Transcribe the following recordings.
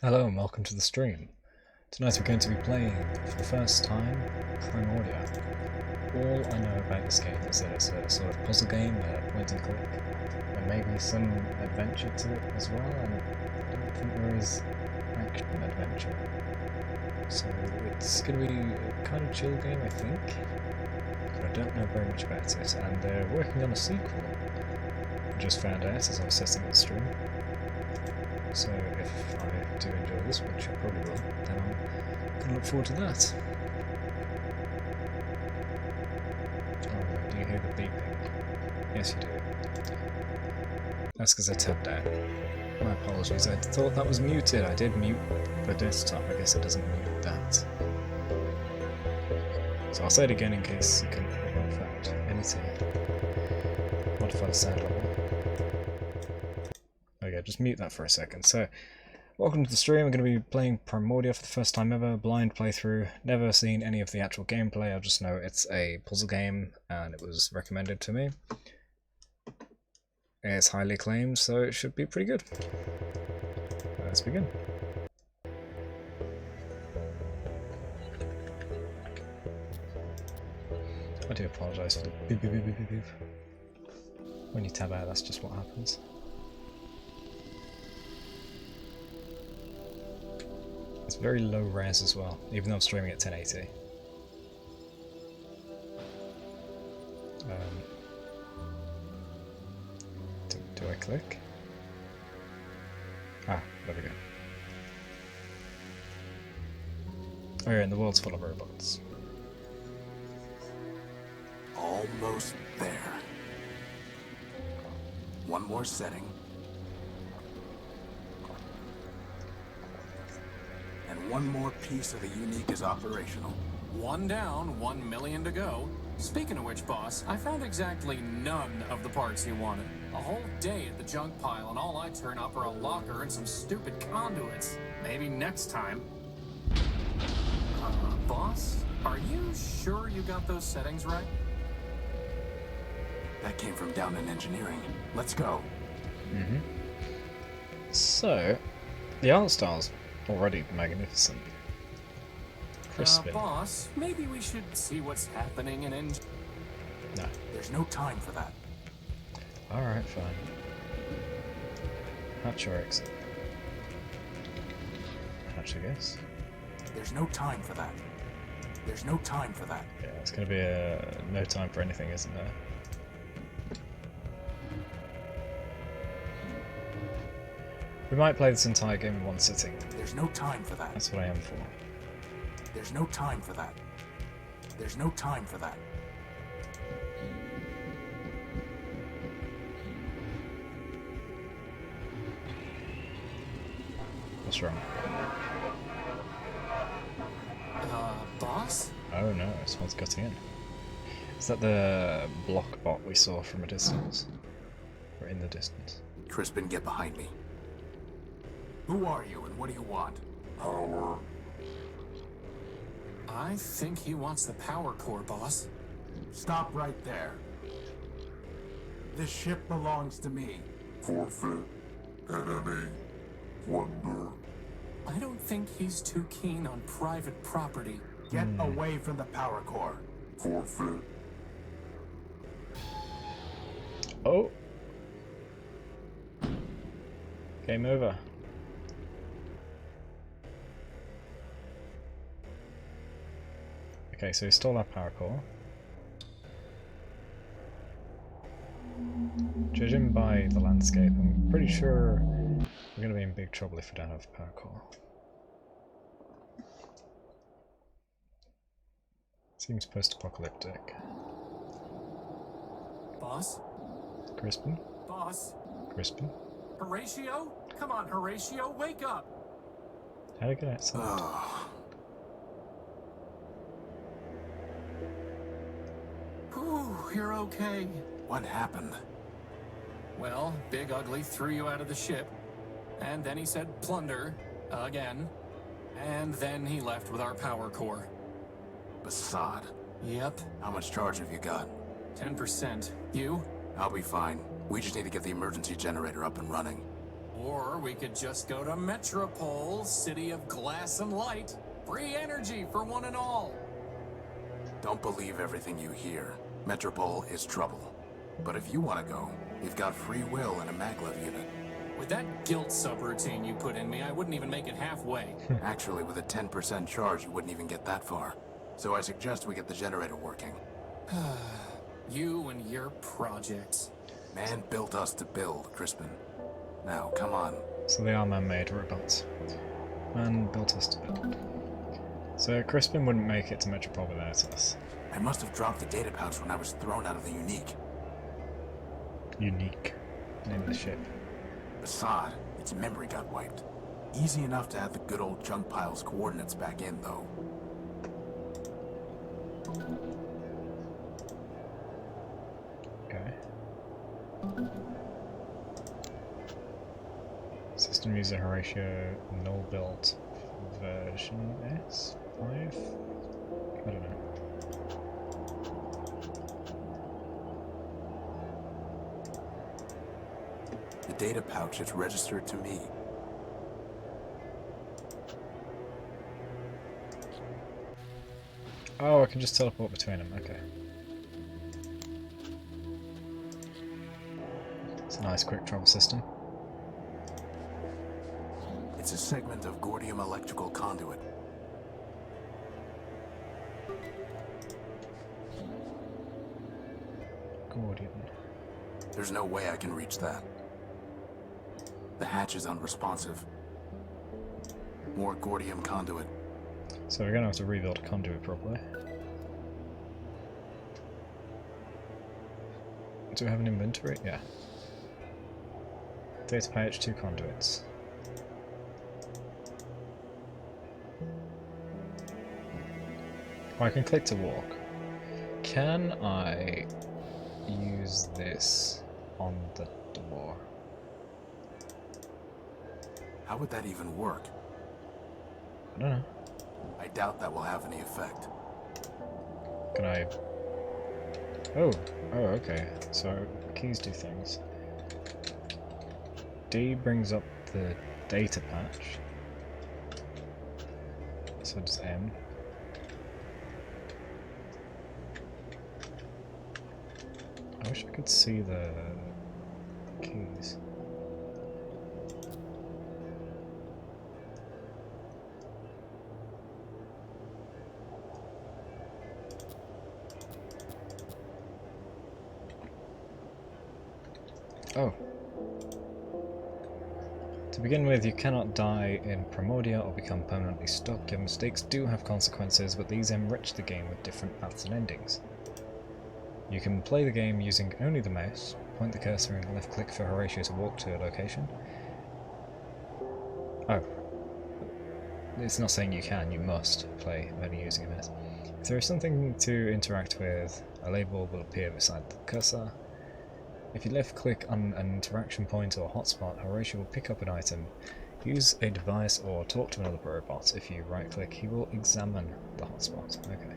Hello and welcome to the stream. Tonight we're going to be playing, for the first time, Primordia. All I know about this game is that it's a sort of puzzle game, a point and click, and maybe some adventure to it as well, and I don't think there is action adventure. So it's going to be a kind of chill game, I think, but I don't know very much about it, and they're working on a sequel. I just found out as I was setting up the stream. So if I do enjoy this, which I probably will, then I'm going to look forward to that. Oh, do you hear the beeping? Yes, you do. That's because I tapped out. My apologies, I thought that was muted. I did mute the desktop, I guess it doesn't mute that. So I'll say it again in case you couldn't hear it. In fact, I need to modify the sound level. Okay, just mute that for a second. So, welcome to the stream. I'm going to be playing Primordia for the first time ever, blind playthrough. Never seen any of the actual gameplay, I just know it's a puzzle game and it was recommended to me. It's highly acclaimed, so it should be pretty good. Let's begin. I do apologise for the beep beep beep beep beep. When you tab out, that's just what happens. It's very low res as well, even though I'm streaming at 1080. Do I click? Ah, there we go. Oh yeah, and the world's full of robots. Almost there. One more setting. And one more piece of the unique is operational. One down, 1 million to go. Speaking of which, boss, I found exactly none of the parts you wanted. A whole day at the junk pile, and all I turn up are a locker and some stupid conduits. Maybe next time. Boss, are you sure you got those settings right? That came from down in engineering. Let's go. So, the art style's already magnificent. Crispin. Boss, maybe we should see what's happening in No. There's no time for that. Alright, fine. Hatch or exit? Hatch, I guess. There's no time for that. There's no time for that. Yeah, it's gonna be no time for anything, isn't there? We might play this entire game in one sitting. There's no time for that. That's what I am for. There's no time for that. There's no time for that. What's wrong? boss? Oh no, someone's cutting in. Is that the block bot we saw from a distance? Or in the distance? Crispin, get behind me. Who are you and what do you want? Power. I think he wants the power core, boss. Stop right there. This ship belongs to me. Forfeit. Enemy. Wonder. I don't think he's too keen on private property. Get away from the power core. Forfeit. Oh! Game over. Okay, so he stole our power core. Judging by the landscape, I'm pretty sure we're going to be in big trouble if we don't have a power core. Seems post-apocalyptic. Boss? Crispin? Boss? Crispin? Horatio? Come on, Horatio, wake up! How do I get outside? Oh, Whew, you're okay. what happened? Well, Big Ugly threw you out of the ship. And then he said plunder. Again. And then he left with our power core. Basad. Yep. How much charge have you got? 10%. You? I'll be fine. We just need to get the emergency generator up and running. Or we could just go to Metropole, city of glass and light. Free energy for one and all. Don't believe everything you hear. Metropole is trouble. But if you want to go, you've got free will and a maglev unit. With that guilt subroutine you put in me, I wouldn't even make it halfway. Actually, with a 10% charge, you wouldn't even get that far. So I suggest we get the generator working. You and your projects. Man built us to build, Crispin. Now, come on. So they are man-made robots. Man built us to build. So Crispin wouldn't make it to Metropole without us. I must have dropped the data pouch when I was thrown out of the Unique. Unique. Name of the ship. Assad, its memory got wiped. Easy enough to add the good old junk pile's coordinates back in, though. Okay. System user Horatio null built version S? 5? I don't know. The data pouch is registered to me. Oh, I can just teleport between them, okay. It's a nice quick travel system. It's a segment of Gordium electrical conduit. Gordium. There's no way I can reach that. The hatch is unresponsive. More Gordium conduit. So we're gonna have to rebuild a conduit properly. Do we have an inventory? Yeah. Data pouch, 2 conduits. Oh, I can click to walk. Can I use this on the door? How would that even work? I don't know. I doubt that will have any effect. Can I... Oh, okay. So, keys do things. D brings up the data patch. So does M. I wish I could see the keys. Oh. To begin with, you cannot die in Primordia or become permanently stuck. Your mistakes do have consequences, but these enrich the game with different paths and endings. You can play the game using only the mouse, point the cursor and left click for Horatio to walk to a location. Oh. It's not saying you can, you must play only using a mouse. If there is something to interact with, a label will appear beside the cursor. If you left click on an interaction point or hotspot, Horatio will pick up an item, use a device or talk to another robot. If you right click, he will examine the hotspot. Okay.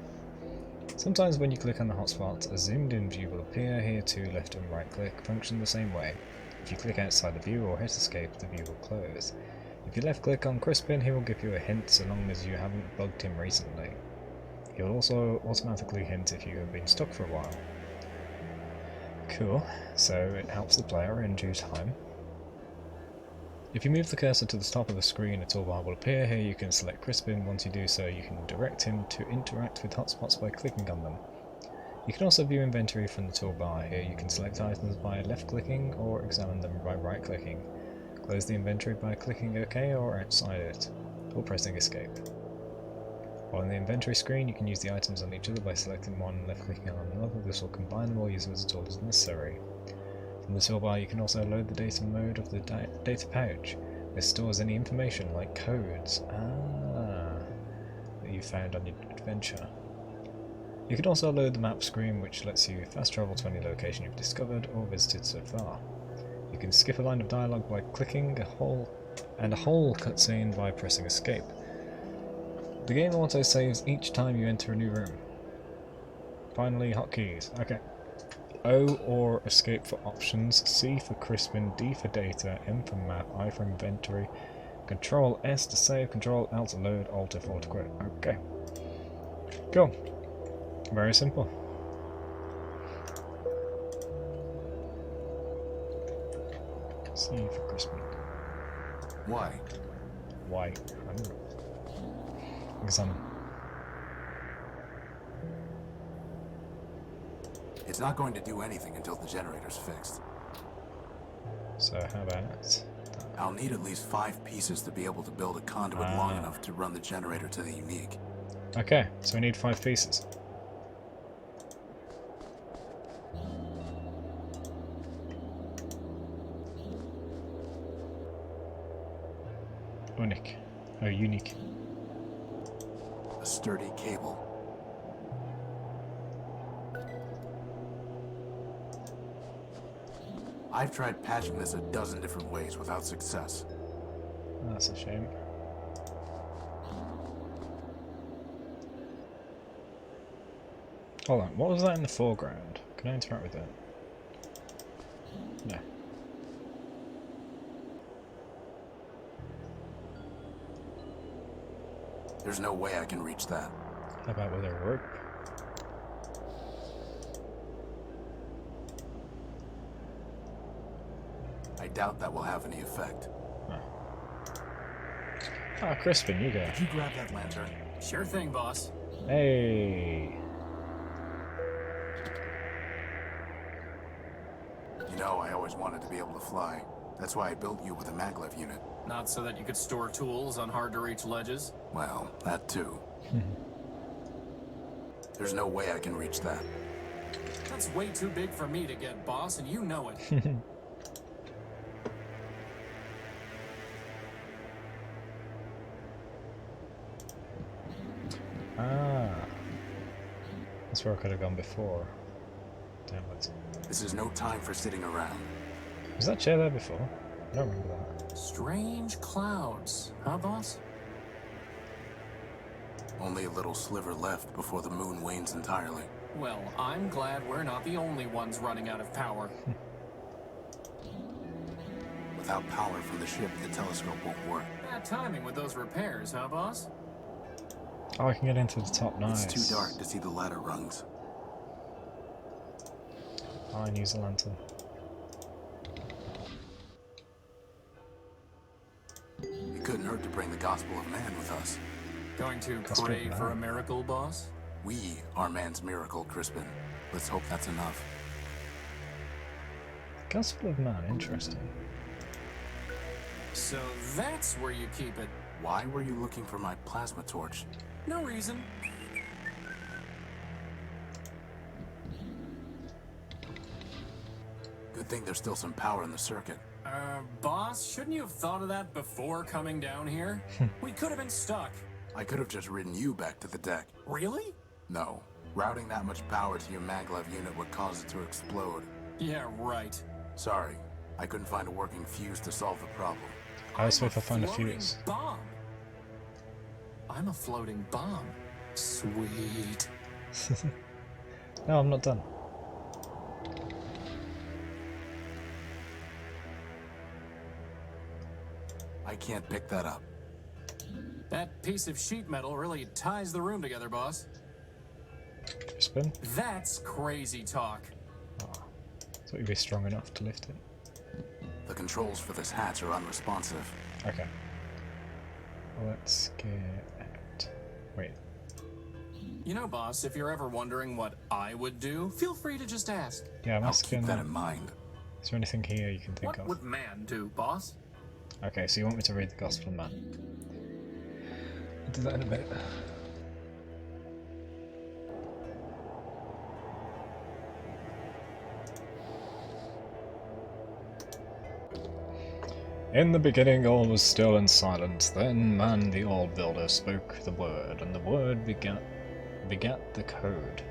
Sometimes when you click on the hotspot, a zoomed in view will appear. Here too, left and right click function the same way. If you click outside the view or hit escape, the view will close. If you left click on Crispin, he will give you a hint so long as you haven't bugged him recently. He will also automatically hint if you have been stuck for a while. Cool, so it helps the player in due time. If you move the cursor to the top of the screen, a toolbar will appear. Here you can select Crispin. Once you do so, you can direct him to interact with hotspots by clicking on them. You can also view inventory from the toolbar. Here you can select items by left clicking or examine them by right clicking. Close the inventory by clicking OK or outside it, or pressing escape. While in the inventory screen, you can use the items on each other by selecting one and left clicking on another. This will combine them or use them as a tool as necessary. From the toolbar, you can also load the data mode of the data pouch. This stores any information like codes that you found on your adventure. You can also load the map screen, which lets you fast travel to any location you've discovered or visited so far. You can skip a line of dialogue by clicking a whole cutscene by pressing escape. The game auto-saves each time you enter a new room. Finally, hotkeys. Okay. O or escape for options, C for Crispin, D for data, M for map, I for inventory, Control S to save, Control Alt to load, Alt F4 to quit. Okay. Cool. Very simple. C for Crispin. Why? Why? I don't know. Examine. It's not going to do anything until the generator's fixed. So how about... I'll need at least 5 pieces to be able to build a conduit long enough to run the generator to the unique. Okay, so we need 5 pieces. Unique. Oh, unique. A sturdy cable. I've tried patching this a dozen different ways without success. That's a shame. Hold on, what was that in the foreground? Can I interact with that? No. There's no way I can reach that. How about with a rope? I doubt that will have any effect. Ah, Crispin, you go. Could you grab that lantern? Sure thing, boss. Hey! You know, I always wanted to be able to fly. That's why I built you with a maglev unit. Not so that you could store tools on hard-to-reach ledges. Well, that too. There's no way I can reach that. That's way too big for me to get, boss, and you know it. Ah. That's where I could have gone before. Downwards. This is no time for sitting around. Was that chair there before? I don't remember that. Strange clouds, huh, boss? Only a little sliver left before the moon wanes entirely. Well, I'm glad we're not the only ones running out of power. Without power from the ship, the telescope won't work. Bad timing with those repairs, huh, boss? Oh, I can get into the top, nice. It's too dark to see the ladder rungs. Oh, I use a lantern. It couldn't hurt to bring the gospel of man with us. Going to That's pray good, for man. a miracle, boss? We are man's miracle, Crispin. Let's hope that's enough. Gospel of Man, interesting. So that's where you keep it. Why were you looking for my plasma torch? No reason. Good thing there's still some power in the circuit. Boss, shouldn't you have thought of that before coming down here? We could have been stuck. I could have just ridden you back to the deck. Really? No. Routing that much power to your maglev unit would cause it to explode. Yeah, right. Sorry. I couldn't find a working fuse to solve the problem. I was supposed to find a Floating fuse. bomb. I'm a floating bomb. Sweet. No, I'm not done. I can't pick that up. That piece of sheet metal really ties the room together, boss. Crispin? That's crazy talk. Oh, thought you'd be strong enough to lift it. The controls for this hatch are unresponsive. Okay. Let's get... Wait. You know, boss, if you're ever wondering what I would do, feel free to just ask. Yeah, I'm I'll asking... keep that in mind. Is there anything here you can think What of? would man do, boss? Okay, so you want me to read the Gospel of Man. I'll do that in a bit. In the beginning all was still and silent. Then man the all-builder spoke the word, and the word begat the code.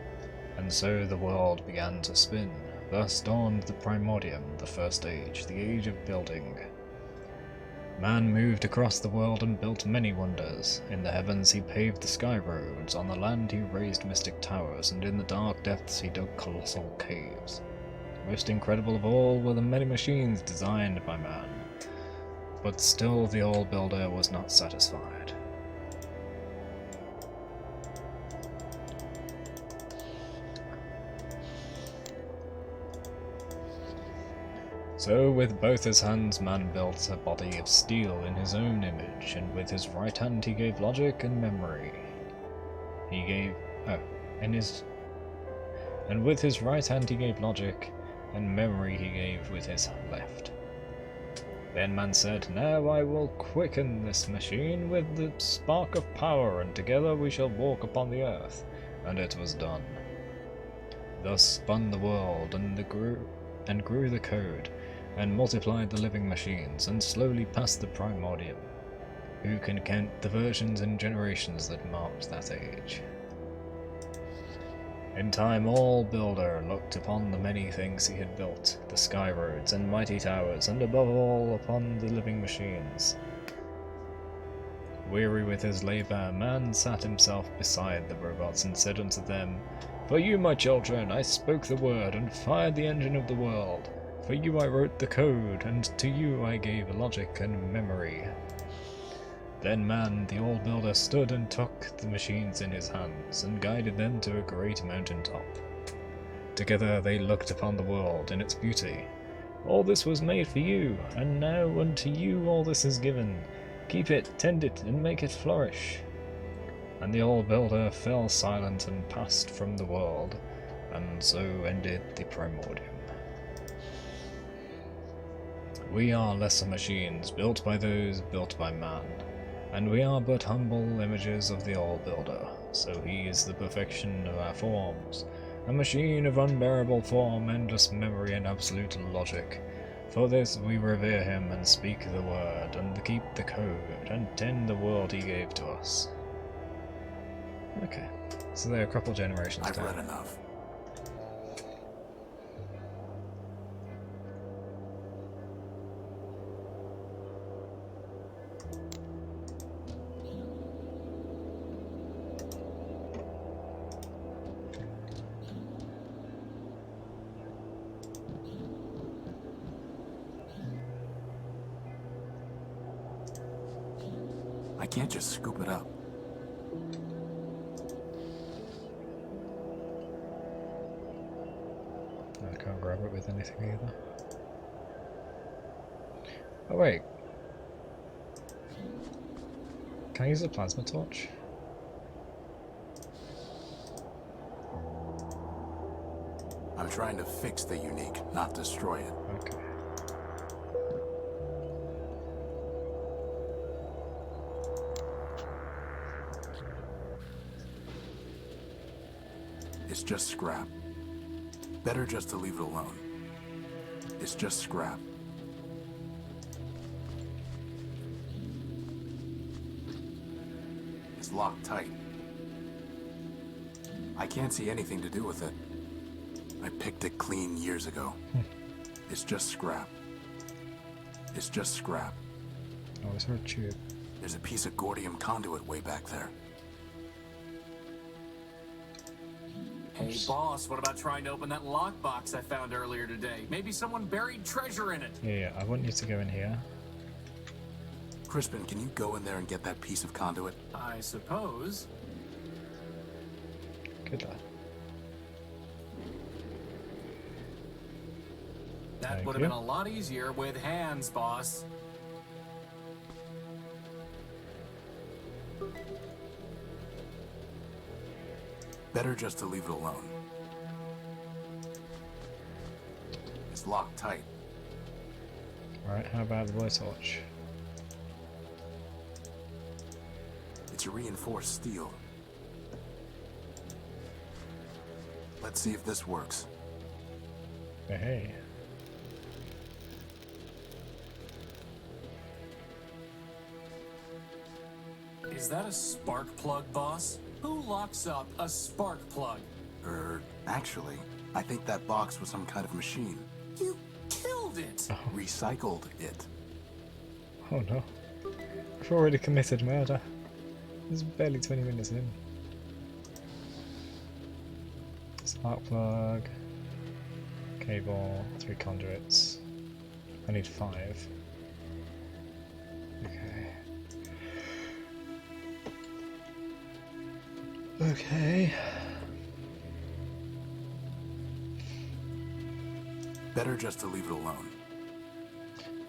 And so the world began to spin. Thus dawned the Primordium, the first age, the age of building. Man moved across the world and built many wonders. In the heavens he paved the sky roads, on the land he raised mystic towers, and in the dark depths he dug colossal caves. Most incredible of all were the many machines designed by man. But still the old builder was not satisfied. So with both his hands man built a body of steel in his own image, and with his right hand he gave logic and memory. And with his right hand he gave logic, and memory he gave with his left. Then man said, "Now I will quicken this machine with the spark of power, and together we shall walk upon the earth." And it was done. Thus spun the world, and grew the code, and multiplied the living machines, and slowly passed the Primordium. Who can count the versions and generations that marked that age? In time all builder looked upon the many things he had built, the sky roads and mighty towers, and above all upon the living machines. Weary with his labour, man sat himself beside the robots and said unto them, "For you, my children, I spoke the word, and fired the engine of the world. For you I wrote the code, and to you I gave logic and memory." Then man, the old builder, stood and took the machines in his hands, and guided them to a great mountain top. Together they looked upon the world in its beauty. "All this was made for you, and now unto you all this is given. Keep it, tend it, and make it flourish." And the old builder fell silent and passed from the world, and so ended the Primordium. We are lesser machines, built by those built by man, and we are but humble images of the old builder, so he is the perfection of our forms, a machine of unbearable form, endless memory, and absolute logic. For this we revere him, and speak the word, and keep the code, and tend the world he gave to us. Okay, so they're a couple generations I've down. read enough. I can't just scoop it up. I can't grab it with anything either. Oh wait. Can I use a plasma torch? I'm trying to fix the unique, not destroy it. Okay. It's just scrap. Better just to leave it alone. It's just scrap. It's locked tight. I can't see anything to do with it. I picked it clean years ago. It's just scrap. It's just scrap. Oh, it's her tube. There's a piece of gordium conduit way back there. Hey, boss, what about trying to open that lockbox I found earlier today? Maybe someone buried treasure in it. Yeah, I want you to go in here. Crispin, can you go in there and get that piece of conduit? I suppose. Good lad. That Thank would have you. been a lot easier with hands, boss. Better just to leave it alone. It's locked tight. Right, how about the blowtorch? It's reinforced steel. Let's see if this works. Hey. Is that a spark plug, boss? Who locks up a spark plug? Actually, I think that box was some kind of machine. You killed it! Recycled it. Oh no. I've already committed murder. It's barely 20 minutes in. Spark plug. Cable, 3 conduits. I need 5. Okay. Okay. Better just to leave it alone.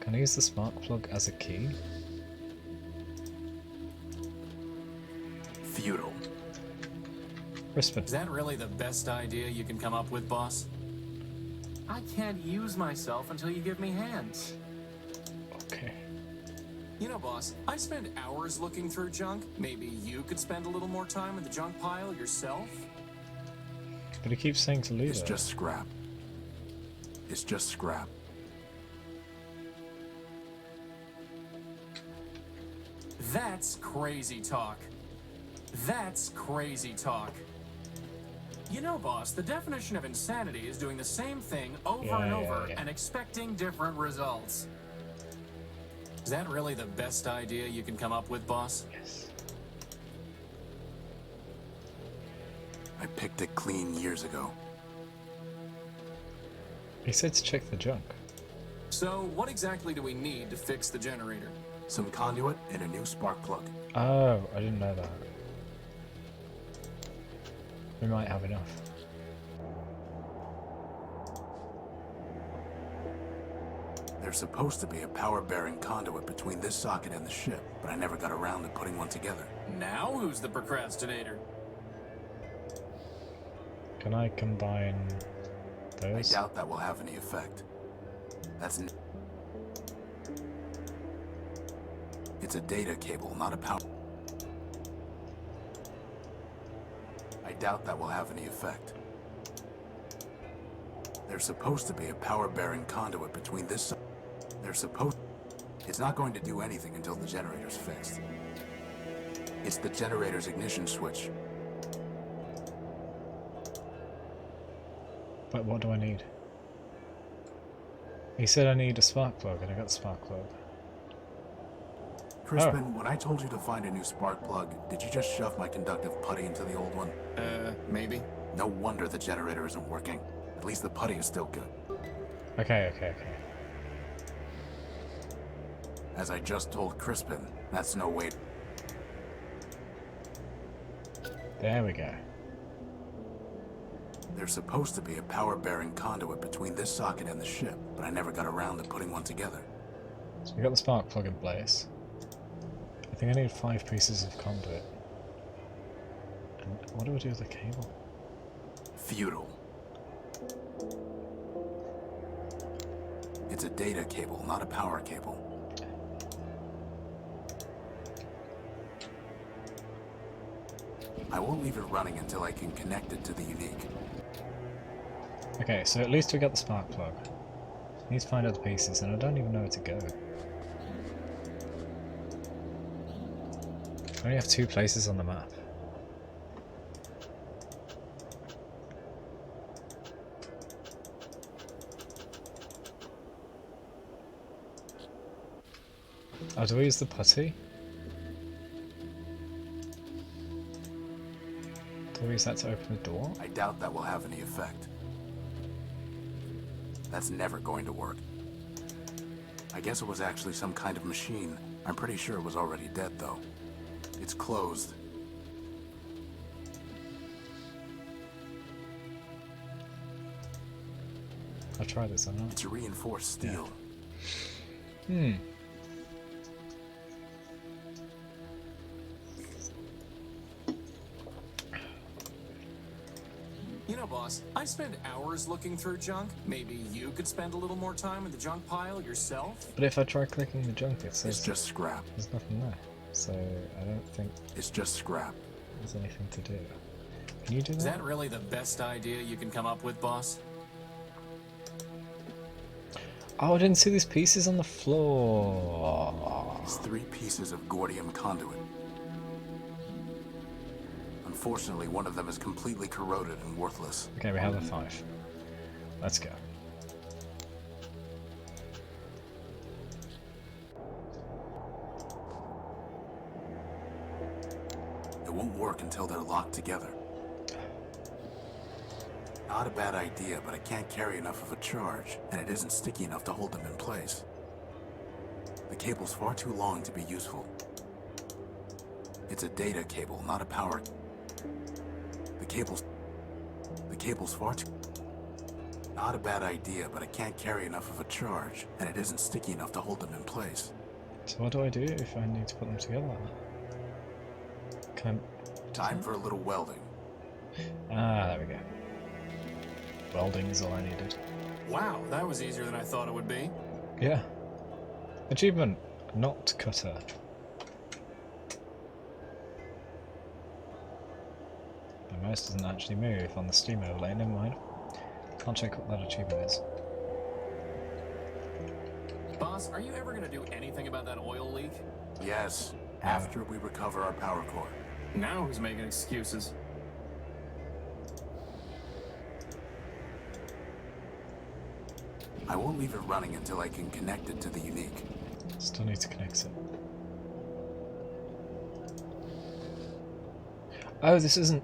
Can I use the spark plug as a key? Futile. Crispin. Is that really the best idea you can come up with, boss? I can't use myself until you give me hands. Okay. You know, boss, I spend hours looking through junk. Maybe you could spend a little more time in the junk pile yourself? But he keeps saying to leave It's it. just scrap. It's just scrap. That's crazy talk. That's crazy talk. You know, boss, the definition of insanity is doing the same thing over and over and expecting different results. Is that really the best idea you can come up with, boss? Yes. I picked it clean years ago. He said to check the junk. So, what exactly do we need to fix the generator? Some conduit and a new spark plug. Oh, I didn't know that. We might have enough. There's supposed to be a power-bearing conduit between this socket and the ship, but I never got around to putting one together. Now who's the procrastinator? Can I combine I those? doubt that will have any effect. It's a data cable, not a power. I doubt that will have any effect. There's supposed to be a power-bearing conduit between this. It's not going to do anything until the generator's fixed. It's the generator's ignition switch. But what do I need? He said I need a spark plug, and I got the spark plug. Crispin, when I told you to find a new spark plug, did you just shove my conductive putty into the old one? Maybe. No wonder the generator isn't working. At least the putty is still good. Okay. As I just told Crispin, that's no way. There we go. There's supposed to be a power-bearing conduit between this socket and the ship, but I never got around to putting one together. So we got the spark plug in place. I think I need 5 pieces of conduit. And what do I do with the cable? Futile. It's a data cable, not a power cable. I won't leave it running until I can connect it to the unique. Okay, so at least we got the spark plug. Need to find other pieces, and I don't even know where to go. I only have 2 places on the map. Oh, do we use the putty? Do we use that to open the door? I doubt that will have any effect. That's never going to work. I guess it was actually some kind of machine. I'm pretty sure it was already dead, though. It's closed. I'll try this or not. It's reinforced steel. You know, boss, I spend hours looking through junk. Maybe you could spend a little more time in the junk pile yourself? But if I try clicking the junk, it says It's just scrap. there's nothing there. So I don't think It's just scrap. there's anything to do. Can you do that? Is that really the best idea you can come up with, boss? Oh, I didn't see these pieces on the floor. It's 3 pieces of Gordium conduit. Unfortunately, one of them is completely corroded and worthless. Okay, we have the 5. Let's go. It won't work until they're locked together. Not a bad idea, but I can't carry enough of a charge, and it isn't sticky enough to hold them in place. The cable's far too long to be useful. It's a data cable, not a power. The cable's far too... Not a bad idea, but I can't carry enough of a charge, and it isn't sticky enough to hold them in place. So what do I do if I need to put them together? Can Time for a little welding. there we go. Welding is all I needed. Wow, that was easier than I thought it would be. Yeah. Achievement, not cutter. My mouse doesn't actually move on the Steam overlay, never mind. Can't check what that achievement is. Boss, are you ever gonna do anything about that oil leak? Yes, after we recover our power core. Now who's making excuses? I won't leave it running until I can connect it to the unique. Still need to connect it. Oh, this isn't...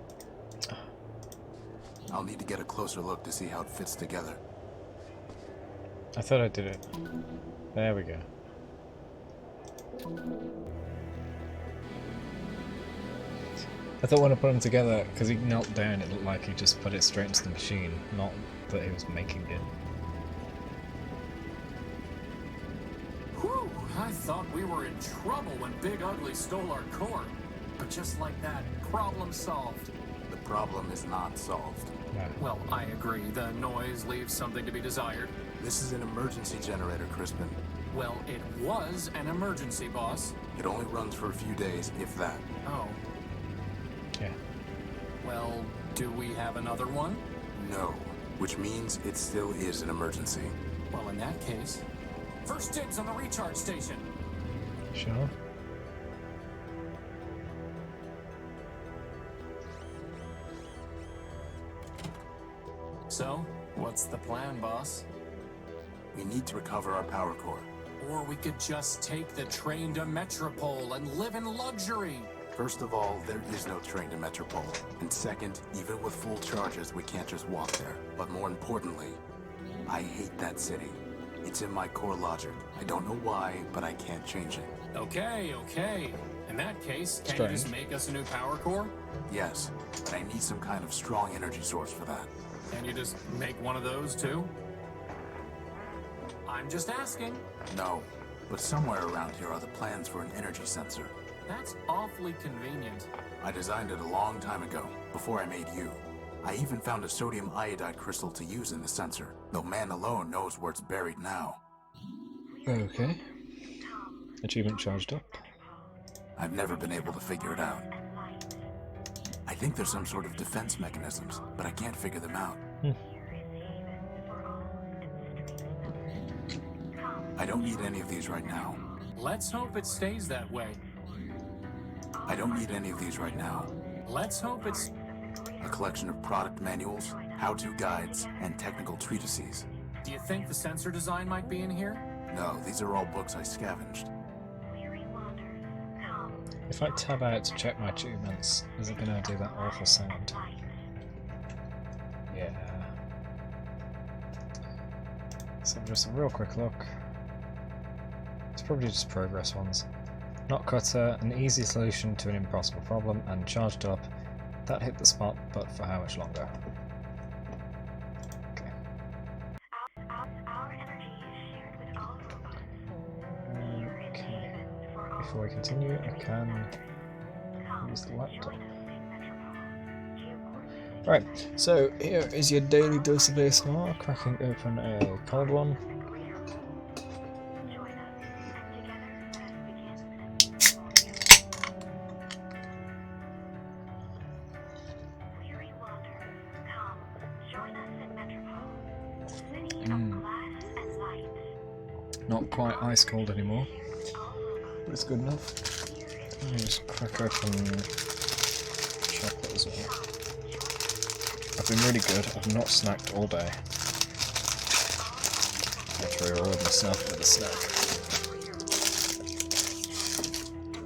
I'll need to get a closer look to see how it fits together. I thought I did it. There we go. I thought when I put them together, because he knelt down, it looked like he just put it straight into the machine, not that he was making it. Whew, I thought we were in trouble when Big Ugly stole our core. But just like that, problem solved. The problem is not solved. No. Well, I agree. The noise leaves something to be desired. This is an emergency generator, Crispin. Well, it was an emergency, boss. It only runs for a few days, if that. Oh, Yeah. well, do we have another one? No. Which means it still is an emergency. Well, in that case, first dibs on the recharge station. Sure. So, what's the plan, boss? We need to recover our power core. Or we could just take the train to Metropole and live in luxury. First of all, there is no train to Metropole. And second, even with full charges, we can't just walk there. But more importantly, I hate that city. It's in my core logic. I don't know why, but I can't change it. Okay, okay. In that case, can you just make us a new power core? Yes, but I need some kind of strong energy source for that. Can you just make one of those too? I'm just asking. No, but somewhere around here are the plans for an energy sensor. That's awfully convenient. I designed it a long time ago, before I made you. I even found a sodium iodide crystal to use in the sensor, though man alone knows where it's buried now. Okay. Achievement charged up. I've never been able to figure it out. I think there's some sort of defense mechanisms, but I can't figure them out. I don't need any of these right now. Let's hope it stays that way. I don't need any of these right now. Let's hope it's... A collection of product manuals, how-to guides, and technical treatises. Do you think the sensor design might be in here? No, these are all books I scavenged. If I tab out to check my achievements, is it going to do that awful sound? Yeah. So just a real quick look. It's probably just progress ones. Not cutter, an easy solution to an impossible problem, and charged up. That hit the spot, but for how much longer? Okay. Okay. Before we continue, I can use the laptop. Right, so here is your daily dose of ASMR, cracking open a cold one. Not quite ice cold anymore, but it's good enough. Let me just crack open chocolate as well. I've been really good. I've not snacked all day. I'll reward myself with a snack.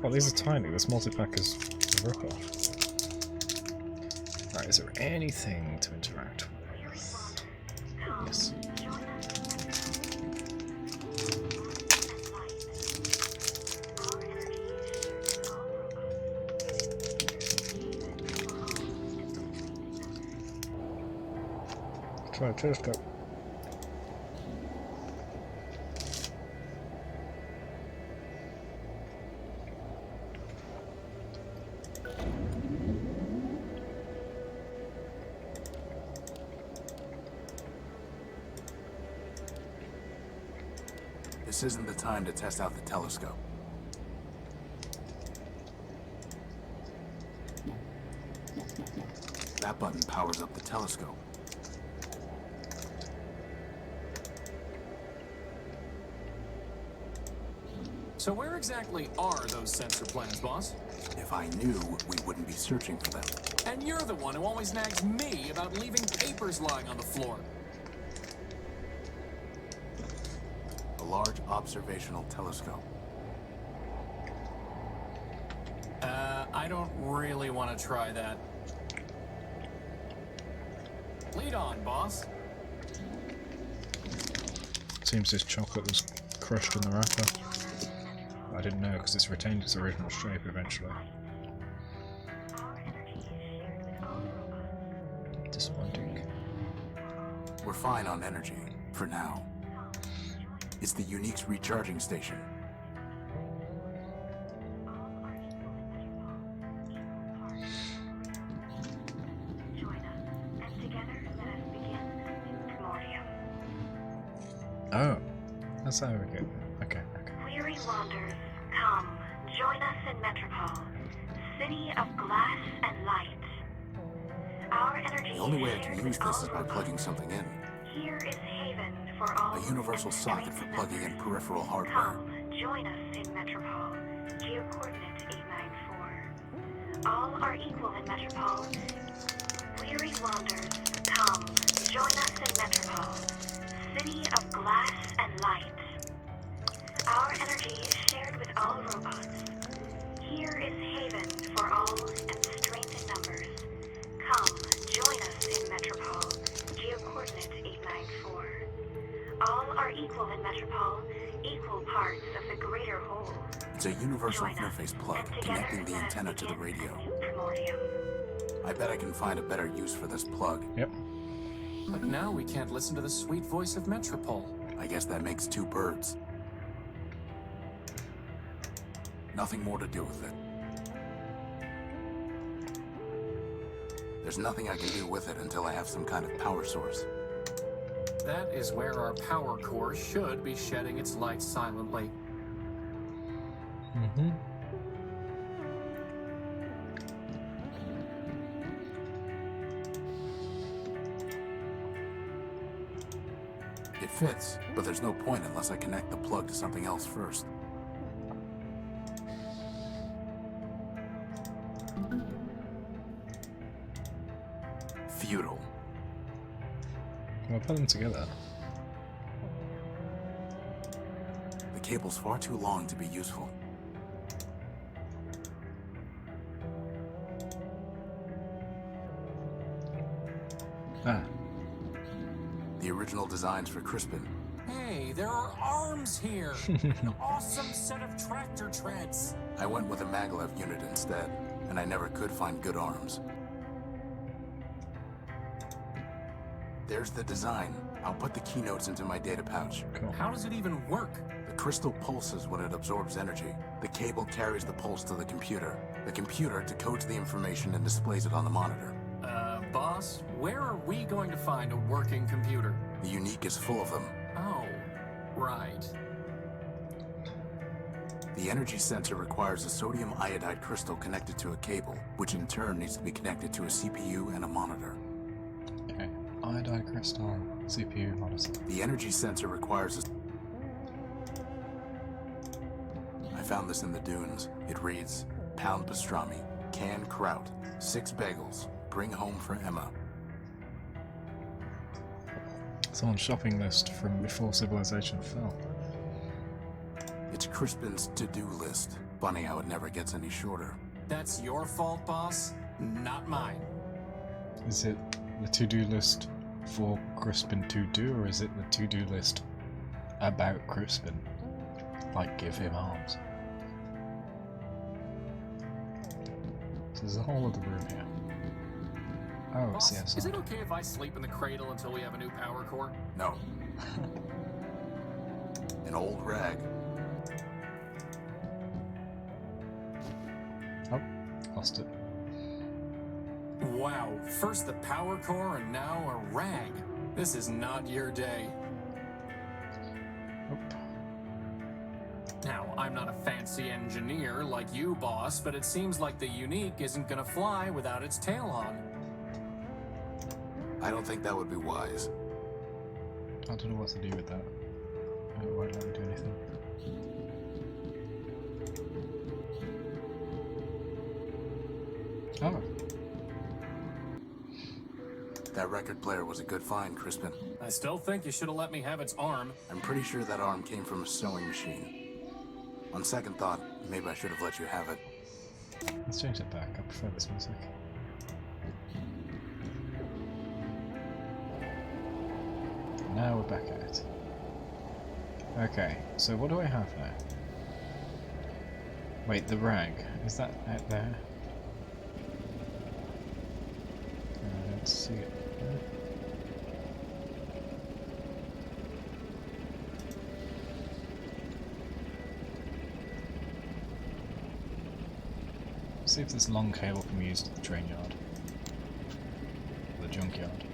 Oh, these are tiny. This multi-pack is a rip-off. Right, is there anything to interact with? Yes. Try a telescope. This isn't the time to test out the telescope. That button powers up the telescope. So where exactly are those sensor plans, boss? If I knew, we wouldn't be searching for them. And you're the one who always nags me about leaving papers lying on the floor. A large observational telescope. I don't really want to try that. Lead on, boss. Seems this chocolate was crushed in the wrapper. I didn't know because it's retained its original shape eventually. Disappointing. We're fine on energy, for now. It's the Unique's recharging station. Oh, that's how we get. Okay. Weary wanderers, come, join us in Metropole, city of glass and light. Our energy The only way I is can shared use with this all is by robots. plugging something in. Here is haven for all. A universal socket for plugging in peripheral hardware. Come, join us in Metropole, geo-coordinate 894. All are equal in Metropole. Weary wanderers, come, join us in Metropole, city of glass and light. Our energy is shared with all robots. Here is haven for all and strength in numbers. Come, join us in Metropole, geo-coordinate 894. All are equal in Metropole, equal parts of the greater whole. It's a universal Join us, interface plug and together connecting the let us antenna to the begin radio. a new Primordium. I bet I can find a better use for this plug. Yep. But now we can't listen to the sweet voice of Metropole. I guess that makes two birds. Nothing more to do with it. There's nothing I can do with it until I have some kind of power source. That is where our power core should be shedding its light silently. Mm-hmm. It fits, but there's no point unless I connect the plug to something else first. Futile. Well, put them together. The cable's far too long to be useful. Ah, The original designs for Crispin. Hey, there are arms here! An awesome set of tractor treads! I went with a maglev unit instead, and I never could find good arms. There's the design. I'll put the keynotes into my data pouch. cool. How does it even work? The crystal pulses when it absorbs energy. The cable carries the pulse to the computer. The computer decodes the information and displays it on the monitor. Boss, where are we going to find a working computer? The Unique is full of them. Oh, right. The energy sensor requires a sodium iodide crystal connected to a cable, which in turn needs to be connected to a CPU and a monitor. Okay. Iodide crystal, CPU monitor. The energy sensor requires I found this in the dunes. It reads, pound pastrami, canned kraut, 6 bagels, bring home for Emma. Someone's shopping list from before civilization fell. It's Crispin's to-do list. Funny how it never gets any shorter. That's your fault, boss, not mine. Is it the to-do list for Crispin to do, or is it the to-do list about Crispin? Like, give him arms. So there's a whole other room here. Oh, it's the Boss, outside. is it okay if I sleep in the cradle until we have a new power core? No. An old rag. Oh, lost it. Wow, first the power core and now a rag. This is not your day. Nope. Now, I'm not a fancy engineer like you, boss, but it seems like the Unique isn't gonna fly without its tail on. I don't think that would be wise. I don't know what to do with that. It won't let me do anything. Oh. That record player was a good find, Crispin. I still think you should have let me have its arm. I'm pretty sure that arm came from a sewing machine. On second thought, maybe I should have let you have it. Let's change it back. I prefer this music. Now we're back at it. Okay, so what do I have now? Wait, the rag. Is that out there? I don't see it. See if this long cable can be used at the train yard. The junkyard.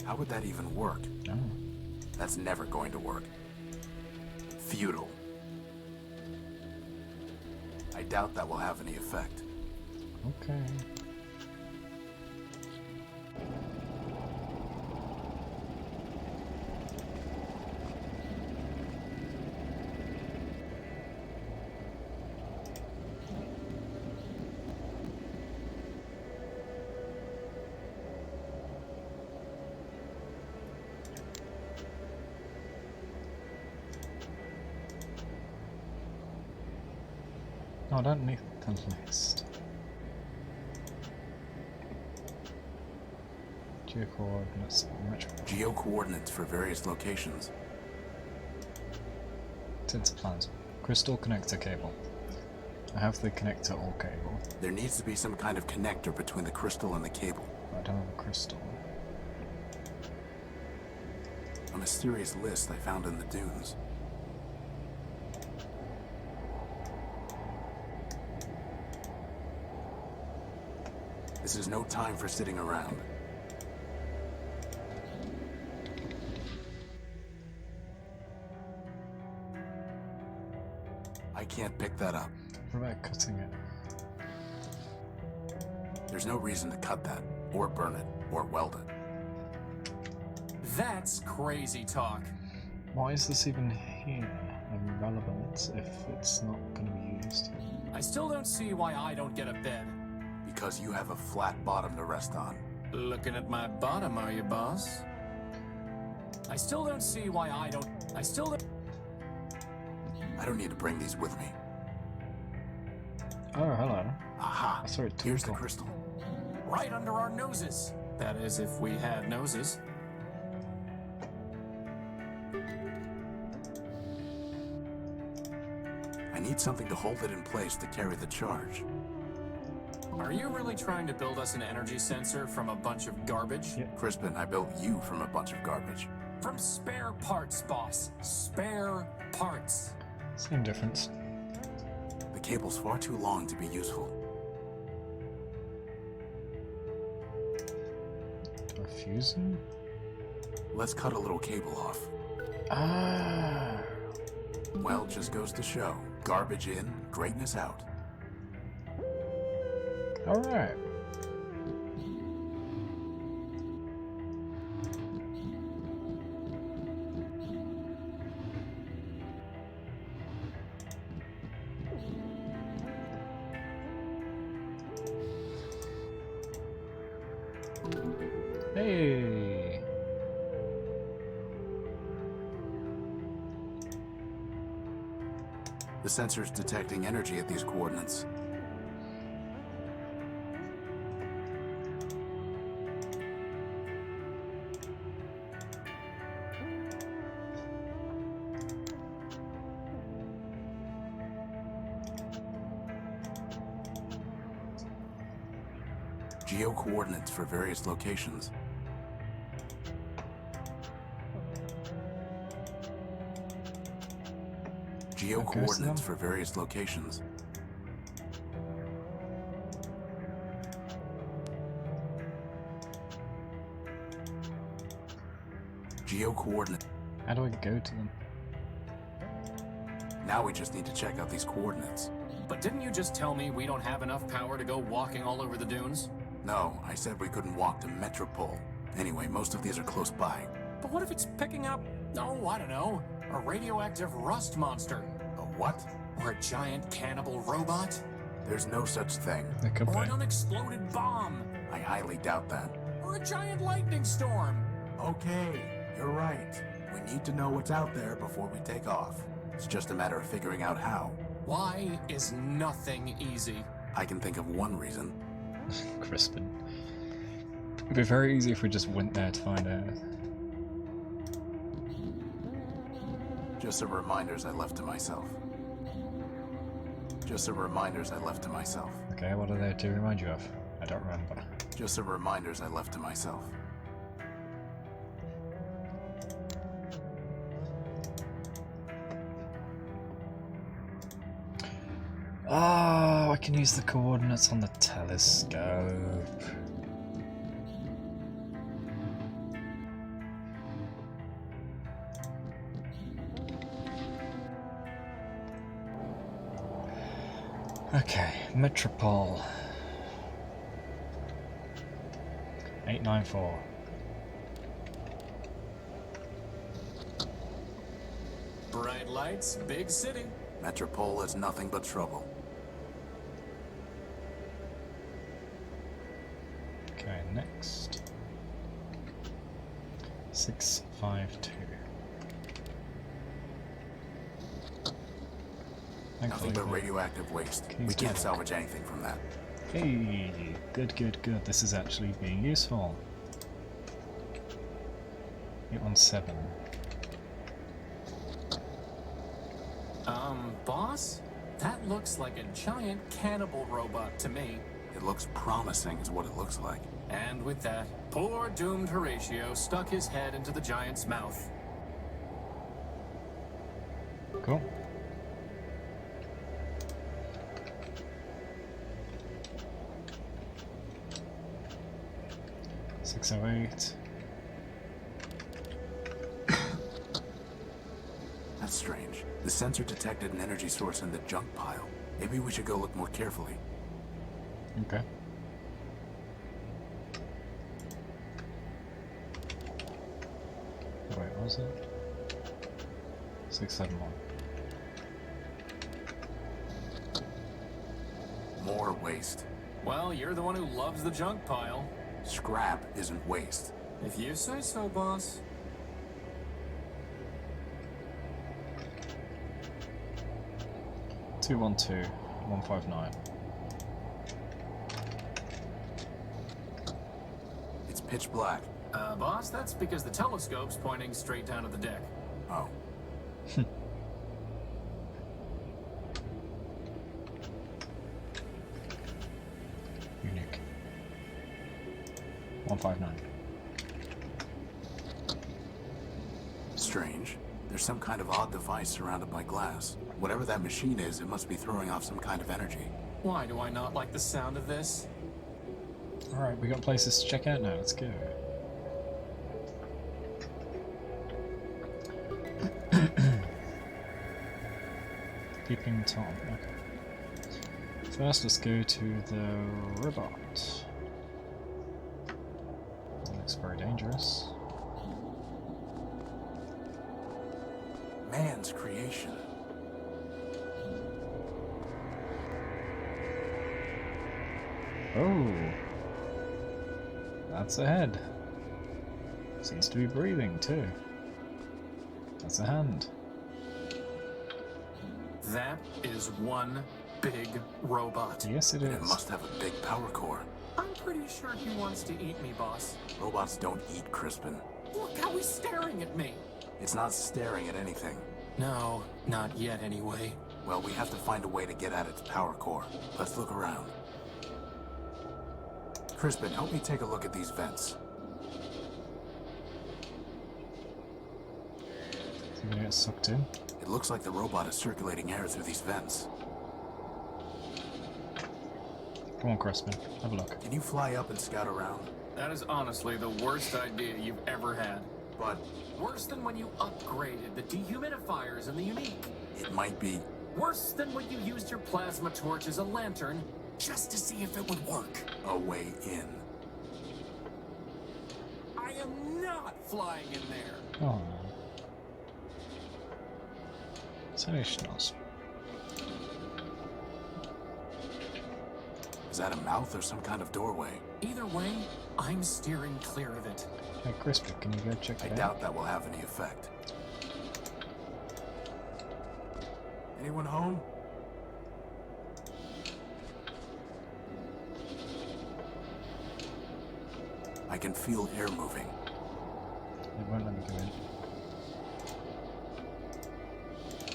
How would that even work? Oh. That's never going to work. Futile. I doubt that will have any effect. Okay. No, I don't need the list. Geo-coordinates, metro. Geo-coordinates for various locations. Sensor plans. Crystal connector cable. I have the connector or cable. There needs to be some kind of connector between the crystal and the cable. I don't have a crystal. A mysterious list I found in the dunes. This is no time for sitting around. I can't pick that up. What about cutting it? There's no reason to cut that, or burn it, or weld it. That's crazy talk. Why is this even here and relevant if it's not going to be used? I still don't see why I don't get a bed. Because you have a flat bottom to rest on. Looking at my bottom, are you, boss? I still don't see why I don't... I don't need to bring these with me. Oh, hello. Aha! I saw it Here's the twinkle. crystal. Right under our noses. That is, if we had noses. I need something to hold it in place to carry the charge. Are you really trying to build us an energy sensor from a bunch of garbage? Yeah. Crispin, I built you from a bunch of garbage. From spare parts, boss. Spare parts. Same difference. The cable's far too long to be useful. A fusing? Let's cut a little cable off. Ah. Well, just goes to show. Garbage in, greatness out. Alright. Hey. The sensor's detecting energy at these coordinates. Geo-coordinates for various locations. Geo-coordinates for various locations. Geo-coordinate. How do I go to them? Now we just need to check out these coordinates. But didn't you just tell me we don't have enough power to go walking all over the dunes? No, I said we couldn't walk to Metropole. Anyway, most of these are close by. But what if it's picking up, oh, I don't know, a radioactive rust monster? A what? Or a giant cannibal robot? There's no such thing. There could Or be. an unexploded bomb? I highly doubt that. Or a giant lightning storm? Okay, you're right. We need to know what's out there before we take off. It's just a matter of figuring out how. Why is nothing easy? I can think of one reason. Crispin. It'd be very easy if we just went there to find out. Just some reminders I left to myself. Just some reminders I left to myself. Okay, what are they to remind you of? I don't remember. Just some reminders I left to myself. Oh, I can use the coordinates on the telescope. Okay, Metropole. 894. Bright lights, big city. Metropole is nothing but trouble. Okay, next. 652. Nothing but radioactive waste. We can't salvage anything from that. Hey, good, good, good. This is actually being useful. 817. Boss? That looks like a giant cannibal robot to me. It looks promising is what it looks like. And with that, poor doomed Horatio stuck his head into the giant's mouth. Cool. $608. That's strange. The sensor detected an energy source in the junk pile. Maybe we should go look more carefully. Okay. Wait, what was it? 671. More waste. Well, you're the one who loves the junk pile. Scrap isn't waste. If you say so, boss. Two one two 159. It's pitch black. Boss, that's because the telescope's pointing straight down at the deck. Oh. Unique. 159. Strange. There's some kind of odd device surrounded by glass. Whatever that machine is, it must be throwing off some kind of energy. Why do I not like the sound of this? Alright, we got places to check out now, let's go. Peeping Tom, okay. First, let's go to the robot. That looks very dangerous. Man's creation. Oh! That's a head. Seems to be breathing too. That's a hand. That is one big robot. Yes, it It is. must have a big power core. I'm pretty sure he wants to eat me, boss. Robots don't eat, Crispin. Look how he's staring at me. It's not staring at anything. No, not yet anyway. Well, we have to find a way to get at its power core. Let's look around. Crispin, help me take a look at these vents. Is he gonna get sucked in? It looks like the robot is circulating air through these vents. Come on, Crispin. Have a look. Can you fly up and scout around? That is honestly the worst idea you've ever had. But Worse than when you upgraded the dehumidifiers and the unique. it might be... Worse than when you used your plasma torch as a lantern just to see if it would work. a way in. I am not flying in there. Oh. It's only a schnoz. Is that a mouth or some kind of doorway? Either way, I'm steering clear of it. Hey, Crispin, can you go check I it out? doubt that will have any effect. Anyone home? I can feel air moving. It won't let me go in.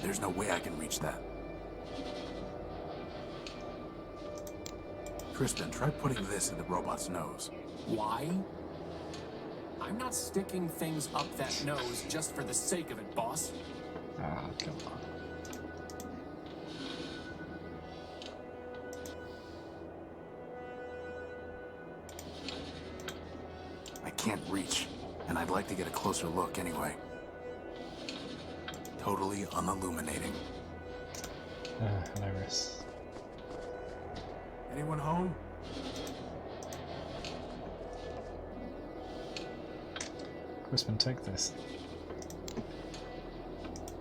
There's no way I can reach that. Crispin, try putting this in the robot's nose. Why? I'm not sticking things up that nose just for the sake of it, boss. Ah, come on. I can't reach, and I'd like to get a closer look anyway. Totally unilluminating. Hilarious. Anyone home? Crispin, take this.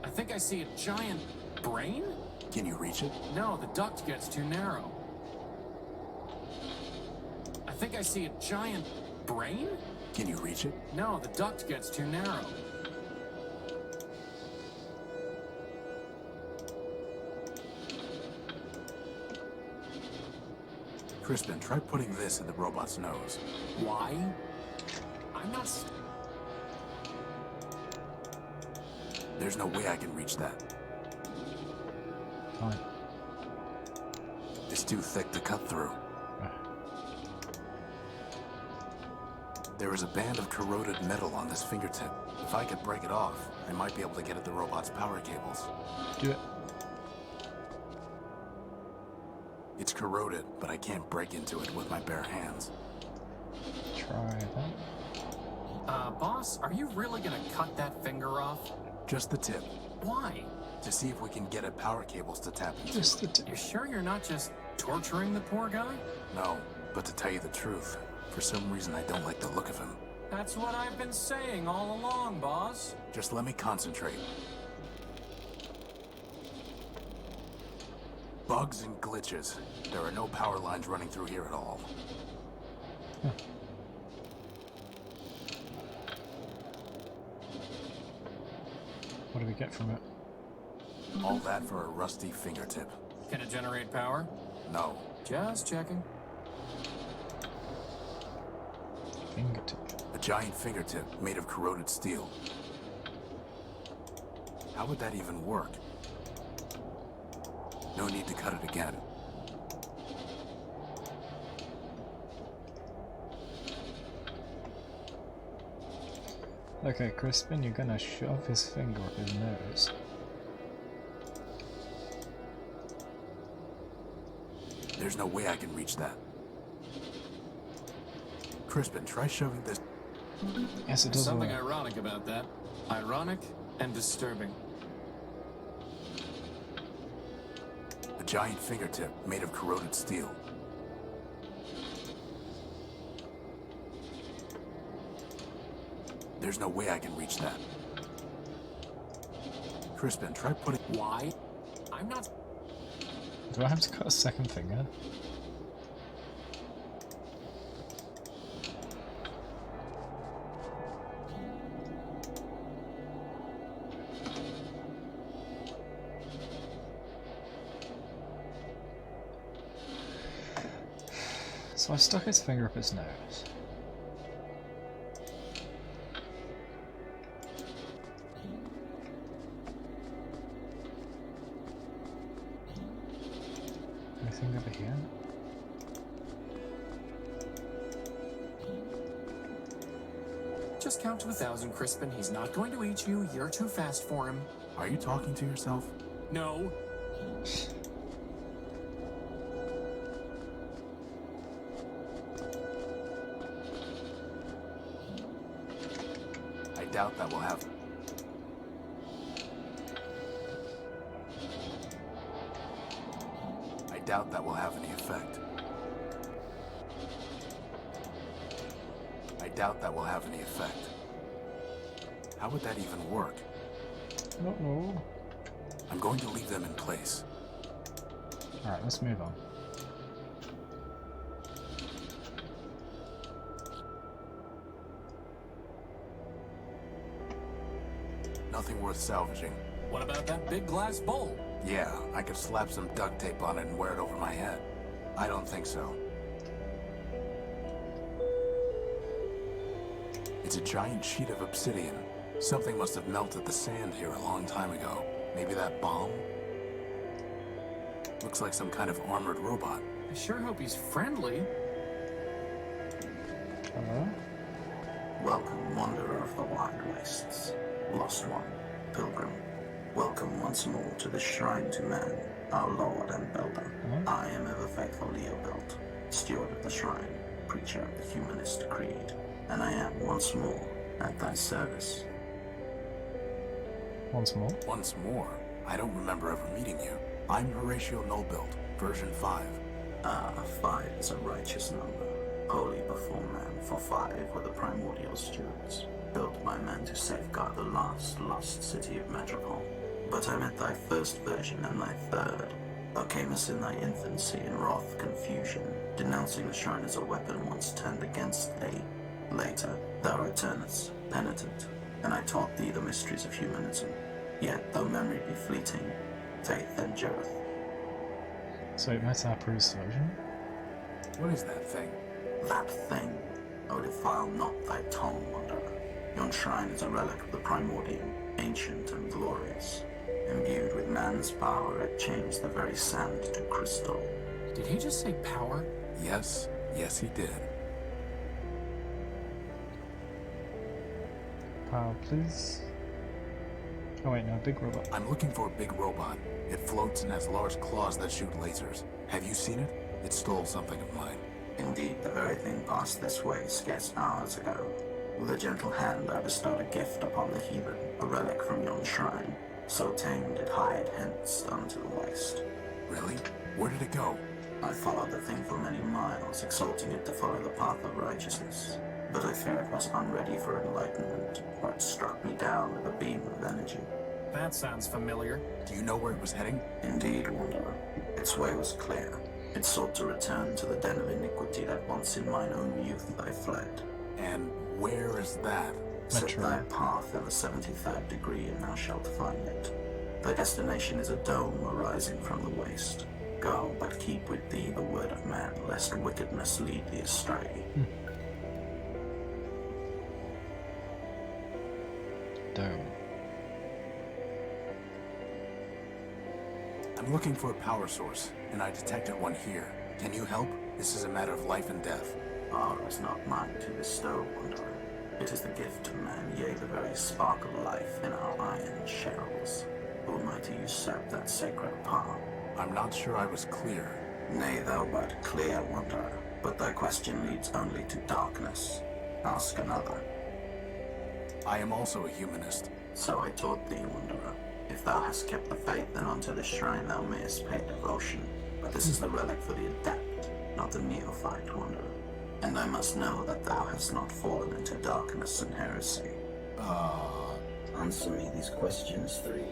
I think I see a giant brain? Can you reach it? No, the duct gets too narrow. I think I see a giant brain? Can you reach it? No, the duct gets too narrow. Crispin, try putting this in the robot's nose. Why? I'm not... There's no way I can reach that. Fine. It's too thick to cut through. There is a band of corroded metal on this fingertip. If I could break it off, I might be able to get at the robot's power cables. Do it. It's corroded, but I can't break into it with my bare hands. Try that. Boss, are you really gonna cut that finger off? Just the tip, Why? to see if we can get at power cables to tap into. Just the tip. You sure you're not just torturing the poor guy? No, but to tell you the truth, for some reason I don't like the look of him. That's what I've been saying all along, boss. Just let me concentrate. Bugs and glitches. There are no power lines running through here at all. What do we get from it? All that for a rusty fingertip. Can it generate power? No. Just checking. Fingertip. A giant fingertip made of corroded steel. How would that even work? No need to cut it again. Okay, Crispin, you're gonna shove his finger up his nose. There's no way I can reach that. Crispin, try shoving this. Yes, it There's does something work. ironic about that. Ironic and disturbing. A giant fingertip made of corroded steel. There's no way I can reach that. Crispin, try putting... Why? I'm not... Do I have to cut a second finger? So I stuck its finger up its nose. Anything over here? Just count to 1,000, Crispin. He's not going to eat you. You're too fast for him. Are you talking to yourself? No. I doubt that will have... I doubt that will have any effect. I doubt that will have any effect. How would that even work? I don't know. I'm going to leave them in place. Alright, let's move on. Nothing worth salvaging. What about that big glass bowl? Yeah, I could slap some duct tape on it and wear it over my head. I don't think so. It's a giant sheet of obsidian. Something must have melted the sand here a long time ago. Maybe that bomb? Looks like some kind of armored robot. I sure hope he's friendly. Hello? Welcome, wanderer of the wide wastes. Lost one, pilgrim. Welcome once more to the shrine to man, our lord and builder. I am ever faithful Leopold, steward of the shrine, preacher of the humanist creed, and I am once more at thy service. Once more? Once more? I don't remember ever meeting you. I'm Horatio Nullbuild, version 5. Ah, 5 is a righteous number, holy before man, for 5 were the primordial stewards, built by man to safeguard the last lost city of Metropole. But I met thy first version and thy third. Thou camest in thy infancy in wrath confusion, denouncing the shrine as a weapon once turned against thee. Later, thou returnest, penitent, and I taught thee the mysteries of humanism. Yet, though memory be fleeting, faith endureth. So it met our previous version? What is that thing? That thing, O defile not thy tongue, wanderer. Yon shrine is a relic of the primordial, ancient and glorious. Imbued with man's power, it changed the very sand to crystal. Did he just say power? Yes, yes he did. Power, please. Oh wait, no, big robot. I'm looking for a big robot. It floats and has large claws that shoot lasers. Have you seen it? It stole something of mine. Indeed, the very thing passed this way scarce hours ago. With a gentle hand I bestowed a gift upon the heathen, a relic from yon shrine. So tamed it hied hence unto the waste. Really? Where did it go? I followed the thing for many miles, exalting it to follow the path of righteousness. But I fear it was unready for enlightenment, for it struck me down with a beam of energy. That sounds familiar. Do you know where it was heading? Indeed, wanderer. Its way was clear. It sought to return to the den of iniquity that once in mine own youth I fled. And where is that? Set Metro. thy path in the 73rd degree, and thou shalt find it. Thy destination is a dome arising from the waste. Go, but keep with thee the word of man, lest wickedness lead thee astray. Dome. I'm looking for a power source, and I detected one here. Can you help? This is a matter of life and death. Power is not mine to bestow, wanderer. It is the gift of man, yea, the very spark of life in our iron shells. Who am I to usurp that sacred power? I'm not sure I was clear. Nay, thou wert clear, wanderer, but thy question leads only to darkness. Ask another. I am also a humanist. So I taught thee, wanderer. If thou hast kept the faith, then unto this shrine thou mayest pay devotion. But this is the relic for the adept, not the neophyte, wanderer. And I must know that thou hast not fallen into darkness and heresy. Answer me these questions 3.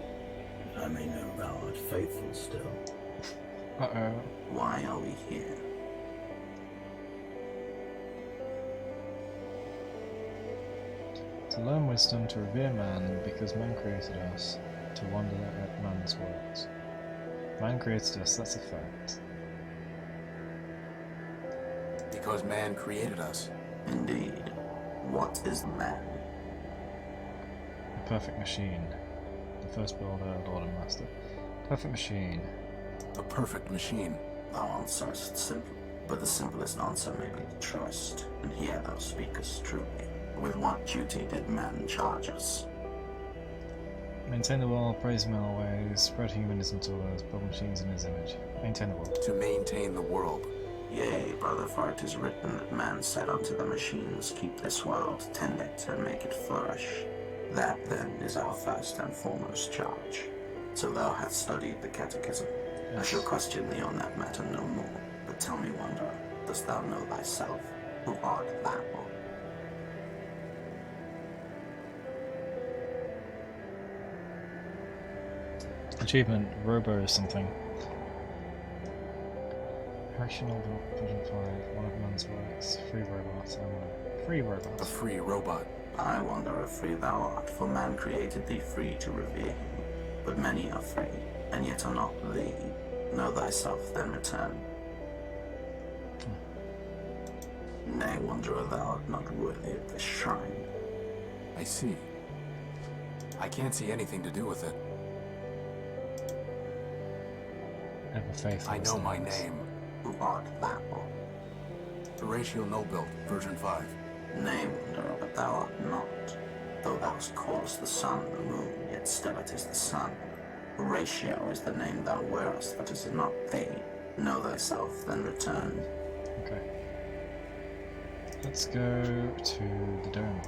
I may know thou art faithful still. Uh-oh. Why are we here? To learn wisdom, to revere man, because man created us, to wonder at man's works. Man created us, that's a fact. Because man created us. Indeed. What is man? A perfect machine. The first builder, Lord and Master. Perfect machine. A perfect machine. Thou answerest simple, but the simplest answer may be the truest, and here thou speakest truly. With what duty did man charge us? Maintain the world, praise him in all ways, spread humanism to others, build machines in his image. Maintain the world. To maintain the world. Yea, brother, for it is written that man said unto the machines, keep this world, tend it, and make it flourish. That, then, is our first and foremost charge. So thou hast studied the catechism. I shall question thee on that matter no more. But tell me, wanderer, dost thou know thyself? Who art thou? Achievement, Robo something. Correctional Vision 5, one of man's works. Free robot, free A robot. free robot. I wonder if free thou art, for man created thee free to revere him. But many are free, and yet are not thee. Know thyself, then return. Nay, wanderer, thou art not worthy of this shrine. I see. I can't see anything to do with it. Ever faithful. I know my name. Who art thou? Horatio Nobuilt, version 5. Nay, wanderer, but thou art not. Though thou callest the sun the moon, yet still it is the sun. Horatio is the name thou wearest, but is it not thee? Know thyself, then return. Okay. Let's go to the dome.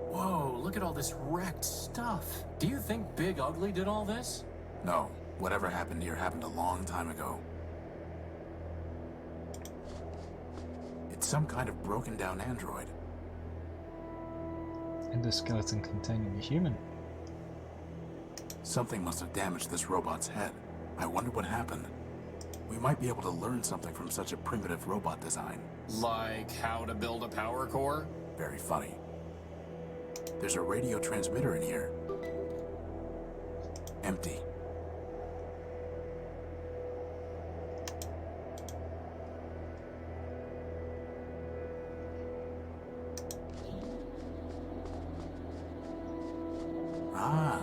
Whoa, look at all this wrecked stuff. Do you think Big Ugly did all this? No, whatever happened here happened a long time ago. It's some kind of broken down android. Endoskeleton containing a human. Something must have damaged this robot's head. I wonder what happened. We might be able to learn something from such a primitive robot design. Like how to build a power core? Very funny. There's a radio transmitter in here. Empty. Ah,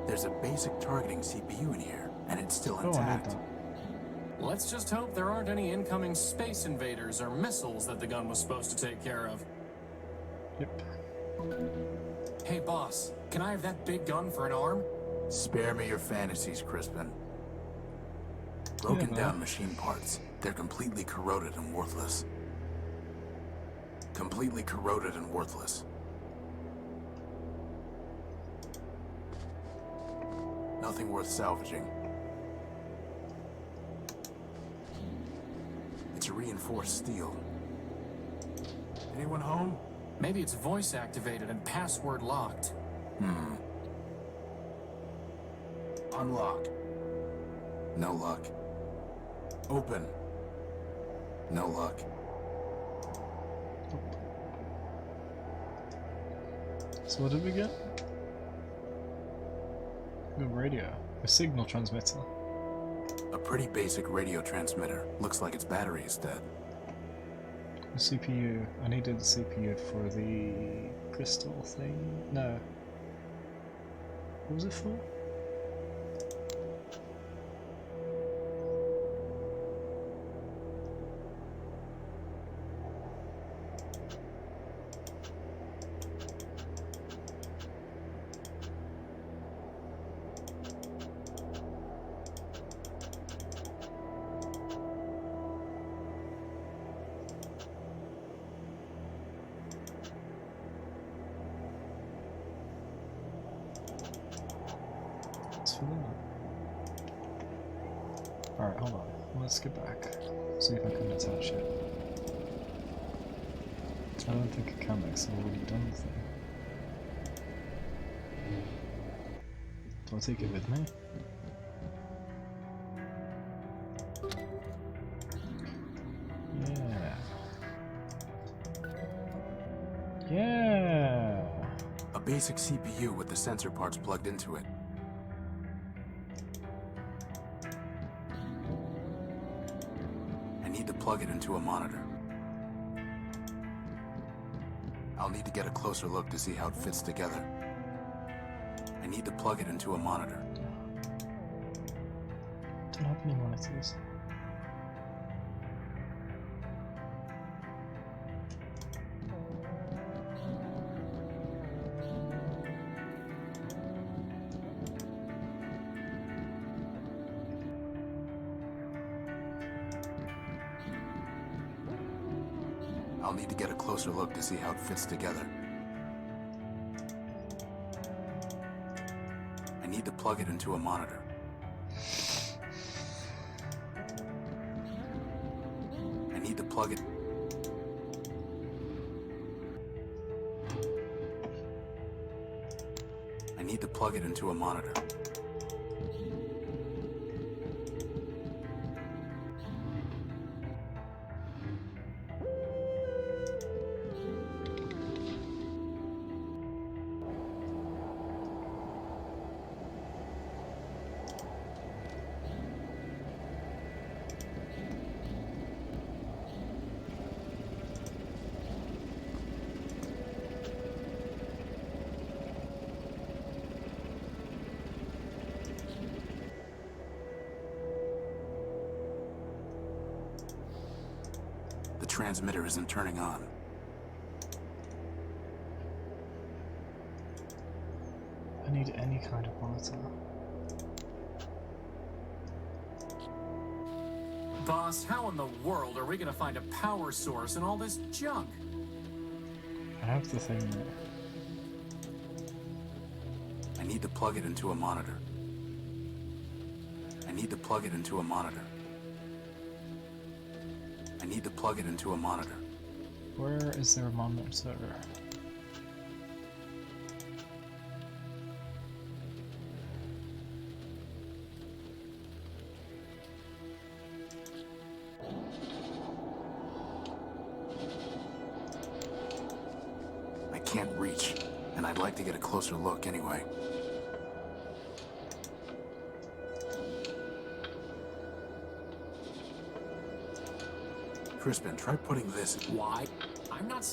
there's a basic targeting CPU in here, and it's still Oh, I need intact. that. Let's just hope there aren't any incoming space invaders or missiles that the gun was supposed to take care of. Yep. Hey boss, can I have that big gun for an arm? Spare me your fantasies, Crispin. Broken Yeah, down machine parts. They're completely corroded and worthless. Completely corroded and worthless. Nothing worth salvaging. It's reinforced steel. Anyone home? Maybe it's voice activated and password locked. Unlock. No luck. Open. No luck. So what did we get? A radio. A signal transmitter. A pretty basic radio transmitter. Looks like its battery is dead. A CPU. I needed the CPU for the crystal thing. No. What was it for? It's for that. Alright, hold on. Let's get back. See if I can attach it. I don't think I can because I've already done the thing. Do I take it with me? Yeah. Yeah! A basic CPU with the sensor parts plugged into it. plug it into a monitor. I'll need to get a closer look to see how it fits together. I need to plug it into a monitor. Don't have any monitors. I'll need to get a closer look to see how it fits together. I need to plug it into a monitor. I need to plug it. I need to plug it into a monitor. The transmitter isn't turning on. I need any kind of monitor. Boss, how in the world are we gonna find a power source in all this junk? I have the thing that I need to plug it into a monitor. I need to plug it into a monitor. I need to plug it into a monitor. where is there a monitor? I can't reach, and I'd like to get a closer look anyway. Crispin, try putting this. Why? I'm not.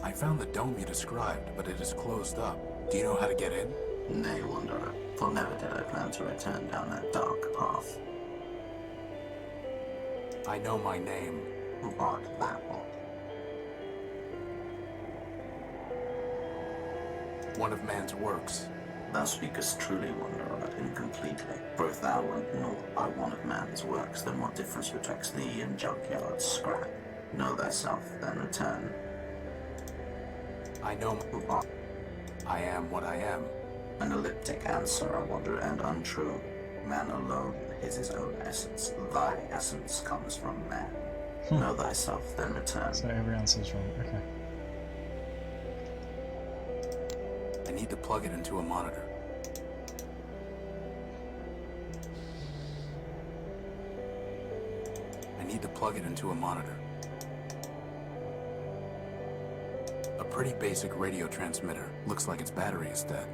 I found the dome you described, but it is closed up. Do you know how to get in? Nay, Wanderer, for never did I plan to return down that dark path. I know my name. Art that one. One of man's works. Thou speakest truly, Wanderer, but incompletely. For if thou wert not by one of man's works, then what difference betwixt thee and junkyard scrap? Know thyself, then return. I know. I am what I am. An elliptic answer, I wonder, and untrue. Man alone is his own essence. Thy essence comes from man. Know thyself, then return. So every answer is wrong. Okay. I need to plug it into a monitor. I need to plug it into a monitor. A pretty basic radio transmitter. Looks like its battery is dead.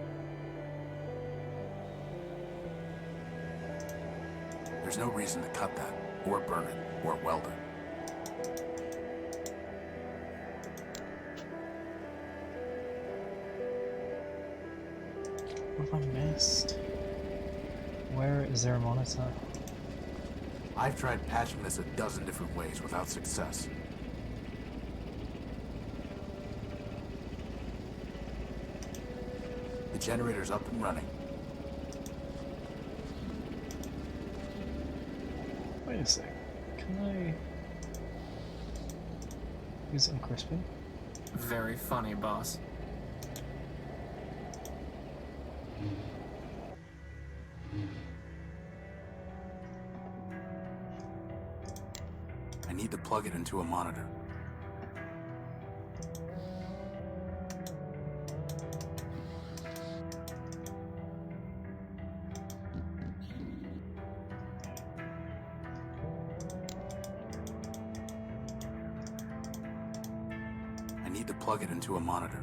There's no reason to cut that, or burn it, or weld it. What have I missed? Where is there a monitor? I've tried patching this a dozen different ways without success. The generator's up and running. Wait a sec. Can I use it on Crispin? Very funny, boss. I need to plug it into a monitor. need to plug it into a monitor.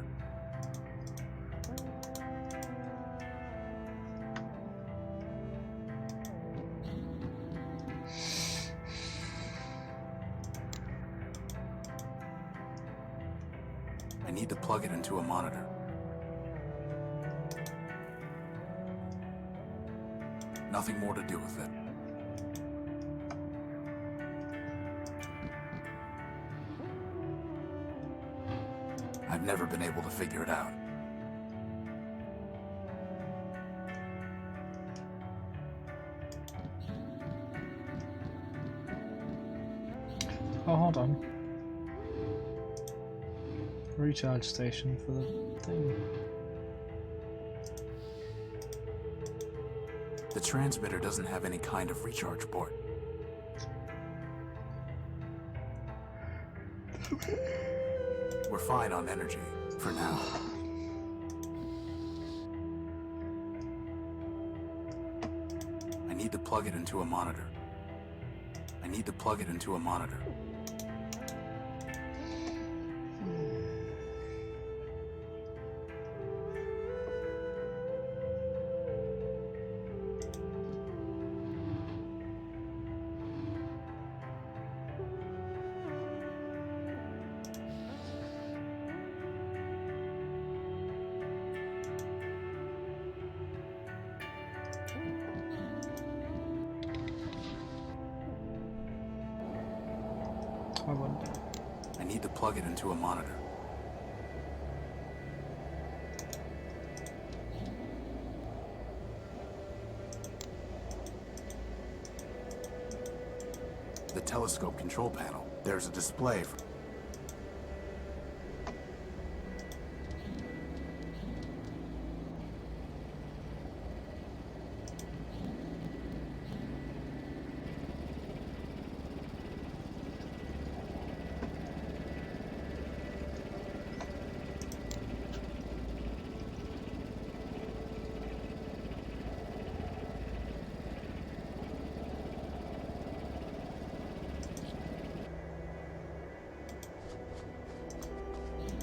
I need to plug it into a monitor. Nothing more to do with it. I've never been able to figure it out. Oh, hold on. Recharge station for the thing. The transmitter doesn't have any kind of recharge port. We're fine on energy, for now. I need to plug it into a monitor. I need to plug it into a monitor. I wonder. I need to plug it into a monitor. The telescope control panel. There's a display for...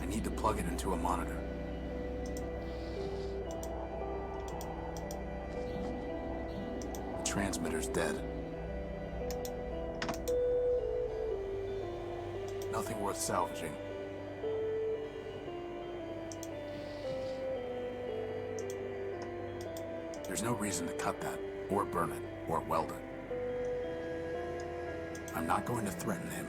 I need to plug it into a monitor. The transmitter's dead. Nothing worth salvaging. There's no reason to cut that, or burn it, or weld it. I'm not going to threaten him.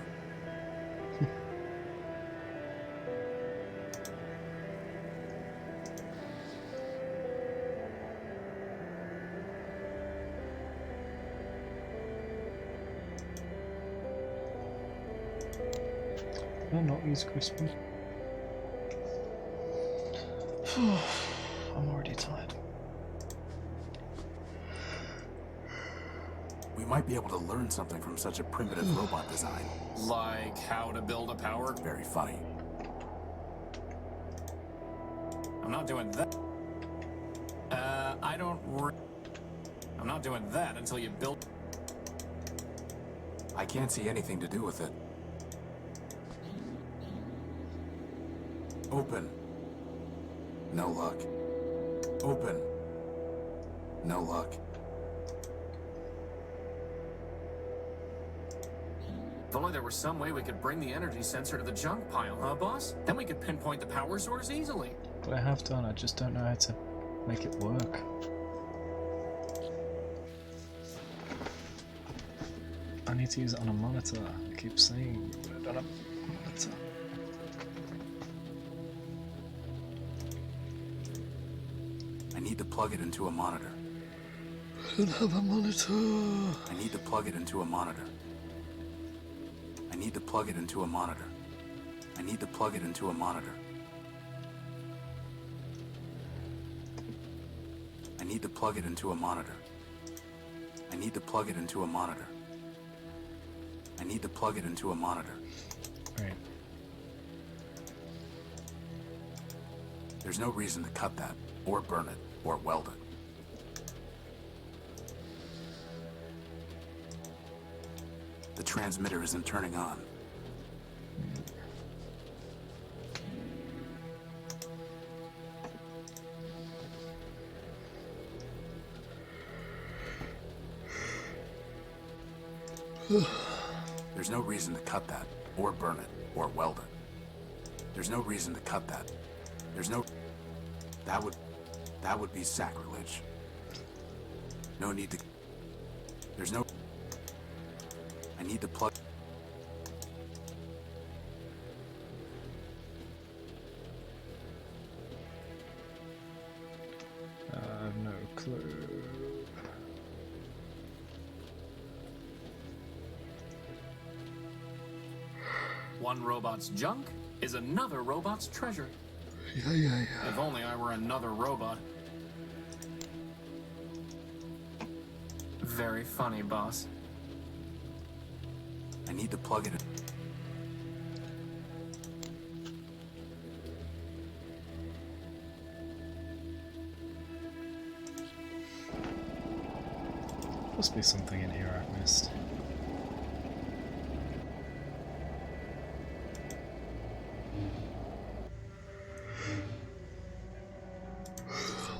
Will not use Christmas. I'm already tired. We might be able to learn something from such a primitive robot design. Like how to build a power? Very funny. I'm not doing that. I'm not doing that until you build... I can't see anything to do with it. Open. No luck. Open. No luck. If only there was some way we could bring the energy sensor to the junk pile, huh, boss? Then we could pinpoint the power source easily. But I have done, I just don't know how to make it work. I need to use it on a monitor. I keep saying it on a monitor. I need to plug it into a monitor. I don't have a monitor. I need to plug it into a monitor. I need to plug it into a monitor. I need to plug it into a monitor. I need to plug it into a monitor. I need to plug it into a monitor. I need to plug it into a monitor. Right. There's no reason to cut that, or burn it, or weld it. The transmitter isn't turning on. There's no reason to cut that, or burn it, or weld it. There's no reason to cut that. There's no... That would be sacrilege. No need to... There's no... I need to plug... I have no clue. One robot's junk is another robot's treasure. Yeah. If only I were another robot. Very funny, boss. I need to plug it in. Must be something in here I've missed.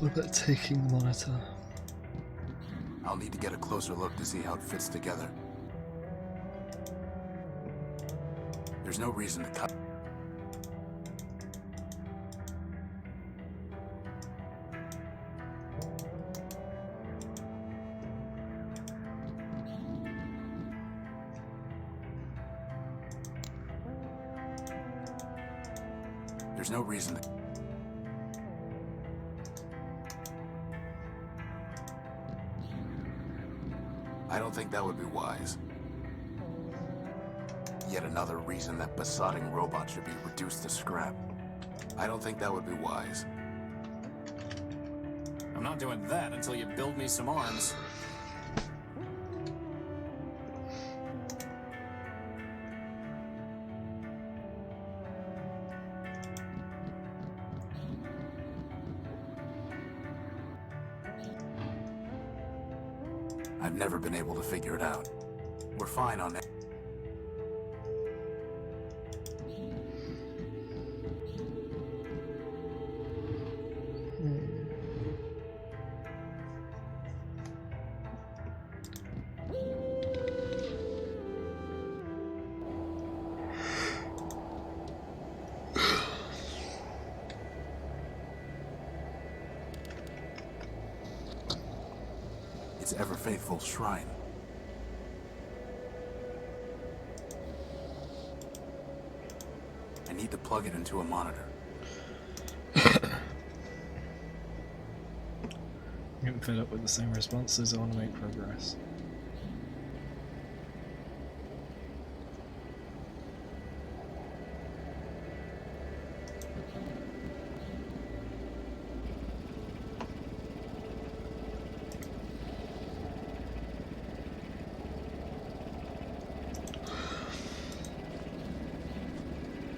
What about taking the monitor? I'll need to get a closer look to see how it fits together. There's no reason to cut. There's no reason to... I don't think that would be wise. Yet another reason that besotting robots should be reduced to scrap. I don't think that would be wise. I'm not doing that until you build me some arms. I've never been able to figure it out. We're fine on that. Its ever-faithful shrine. I need to plug it into a monitor. I'm getting fed up with the same responses. I want to make progress.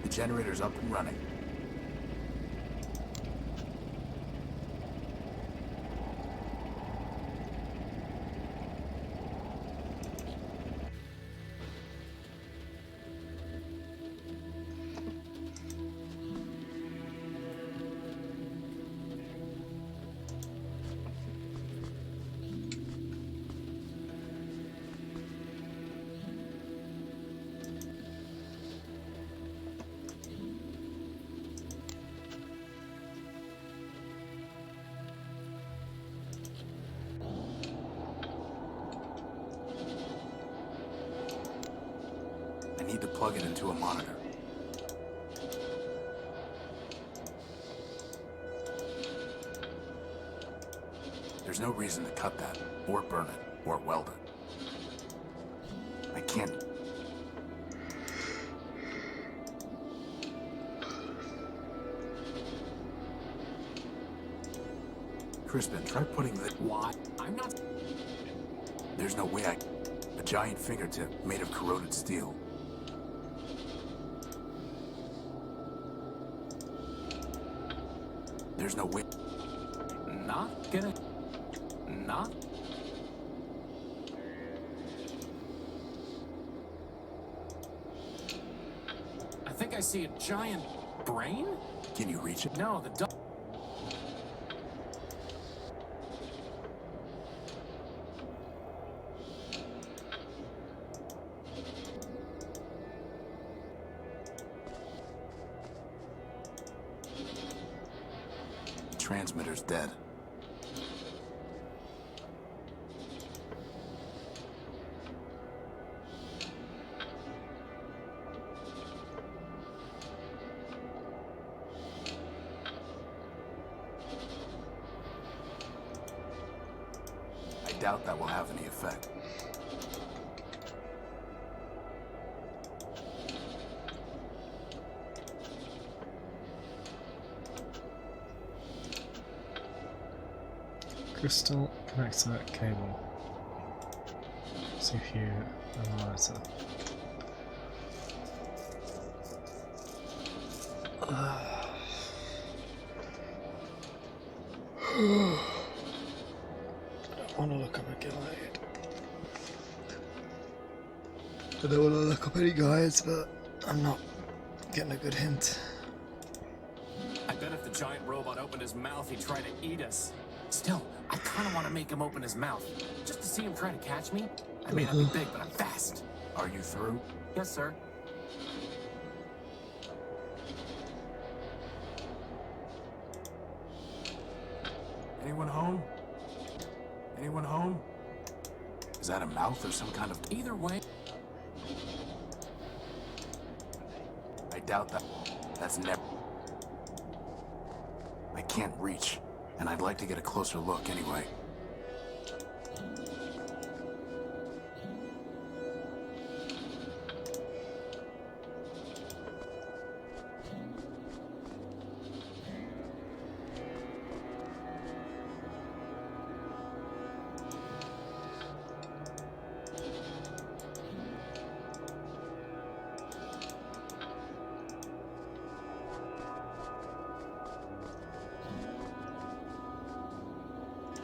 The generator's up and running. I need to plug it into a monitor. There's no reason to cut that, or burn it, or weld it. I can't... Crispin, try putting the... What? I'm not... There's no way I... A giant fingertip made of corroded steel. There's no way... Not gonna... Not... I think I see a giant brain? Can you reach it? No, the duck... transmitter's dead. I doubt that will have any effect. Crystal connector cable. CPU analyzer. I don't want to look up a guide. I don't want to look up any guides, but I'm not getting a good hint. I bet if the giant robot opened his mouth, he'd try to eat us. Still, I kind of want to make him open his mouth, just to see him try to catch me. I may not be big, but I'm fast. Are you through? Yes, sir. Anyone home? Anyone home? Is that a mouth or some kind of... Either way, I doubt that. That's never... I can't reach, and I'd like to get a closer look anyway.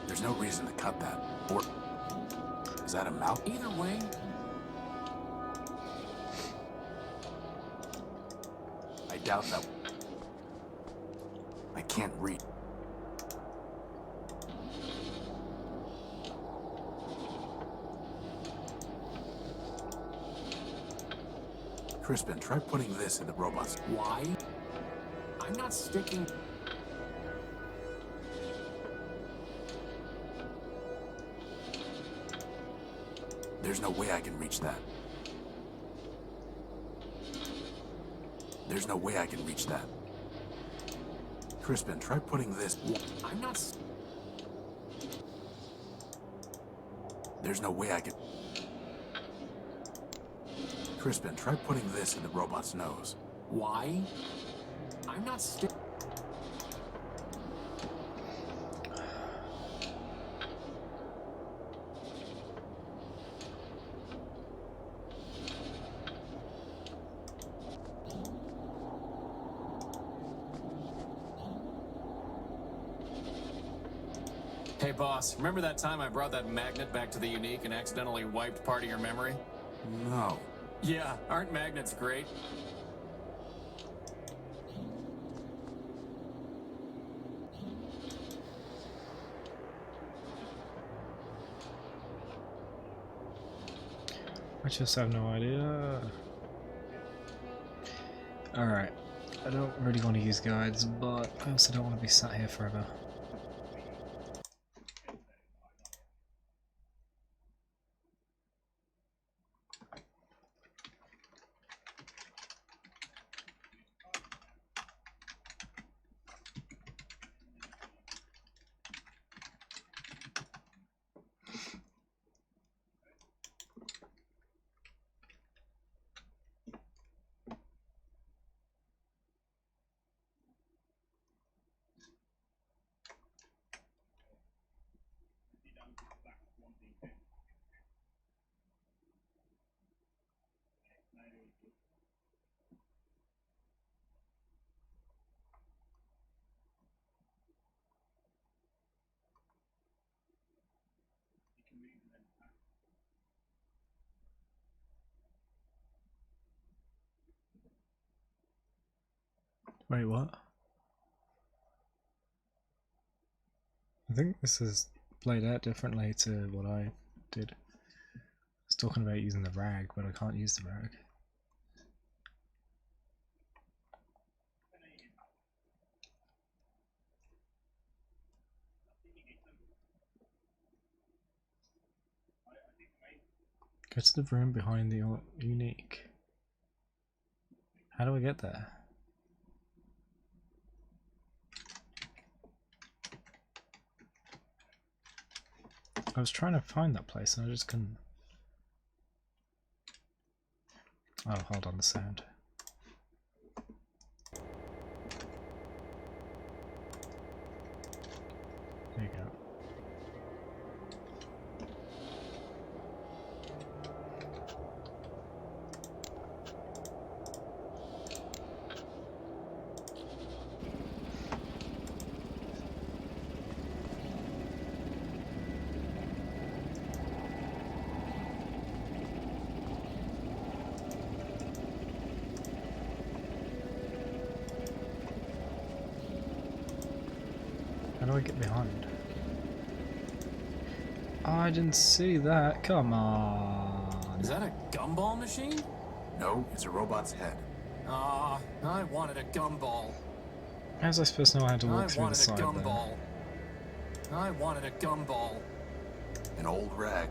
There's no reason to cut that. Or... Is that a mouth? either way, I doubt that. I can't reach. Crispin, try putting this in the robot's... why? I'm not sticking... There's no way I can reach that. There's no way I can reach that. Crispin, try putting this... I'm not... There's no way I can... Crispin, try putting this in the robot's nose. why? I'm not stick... Hey boss, remember that time I brought that magnet back to the Unique and accidentally wiped part of your memory? No. Yeah, aren't magnets great? I just have no idea. Alright, I don't really want to use guides, but I also don't want to be sat here forever. Wait, what? I think this is played out differently to what I did. I was talking about using the rag, but I can't use the rag. Go to the room behind the unique. How do I get there? I was trying to find that place and I just couldn't. Oh, hold on, the sound. There you go. How do I get behind? Oh, I didn't see that. Come on. Is that a gumball machine? No, it's a robot's head. Ah, I wanted a gumball. How was I supposed to know how to I walk through the wanted a side there? gumball. I wanted a gumball. An old rag.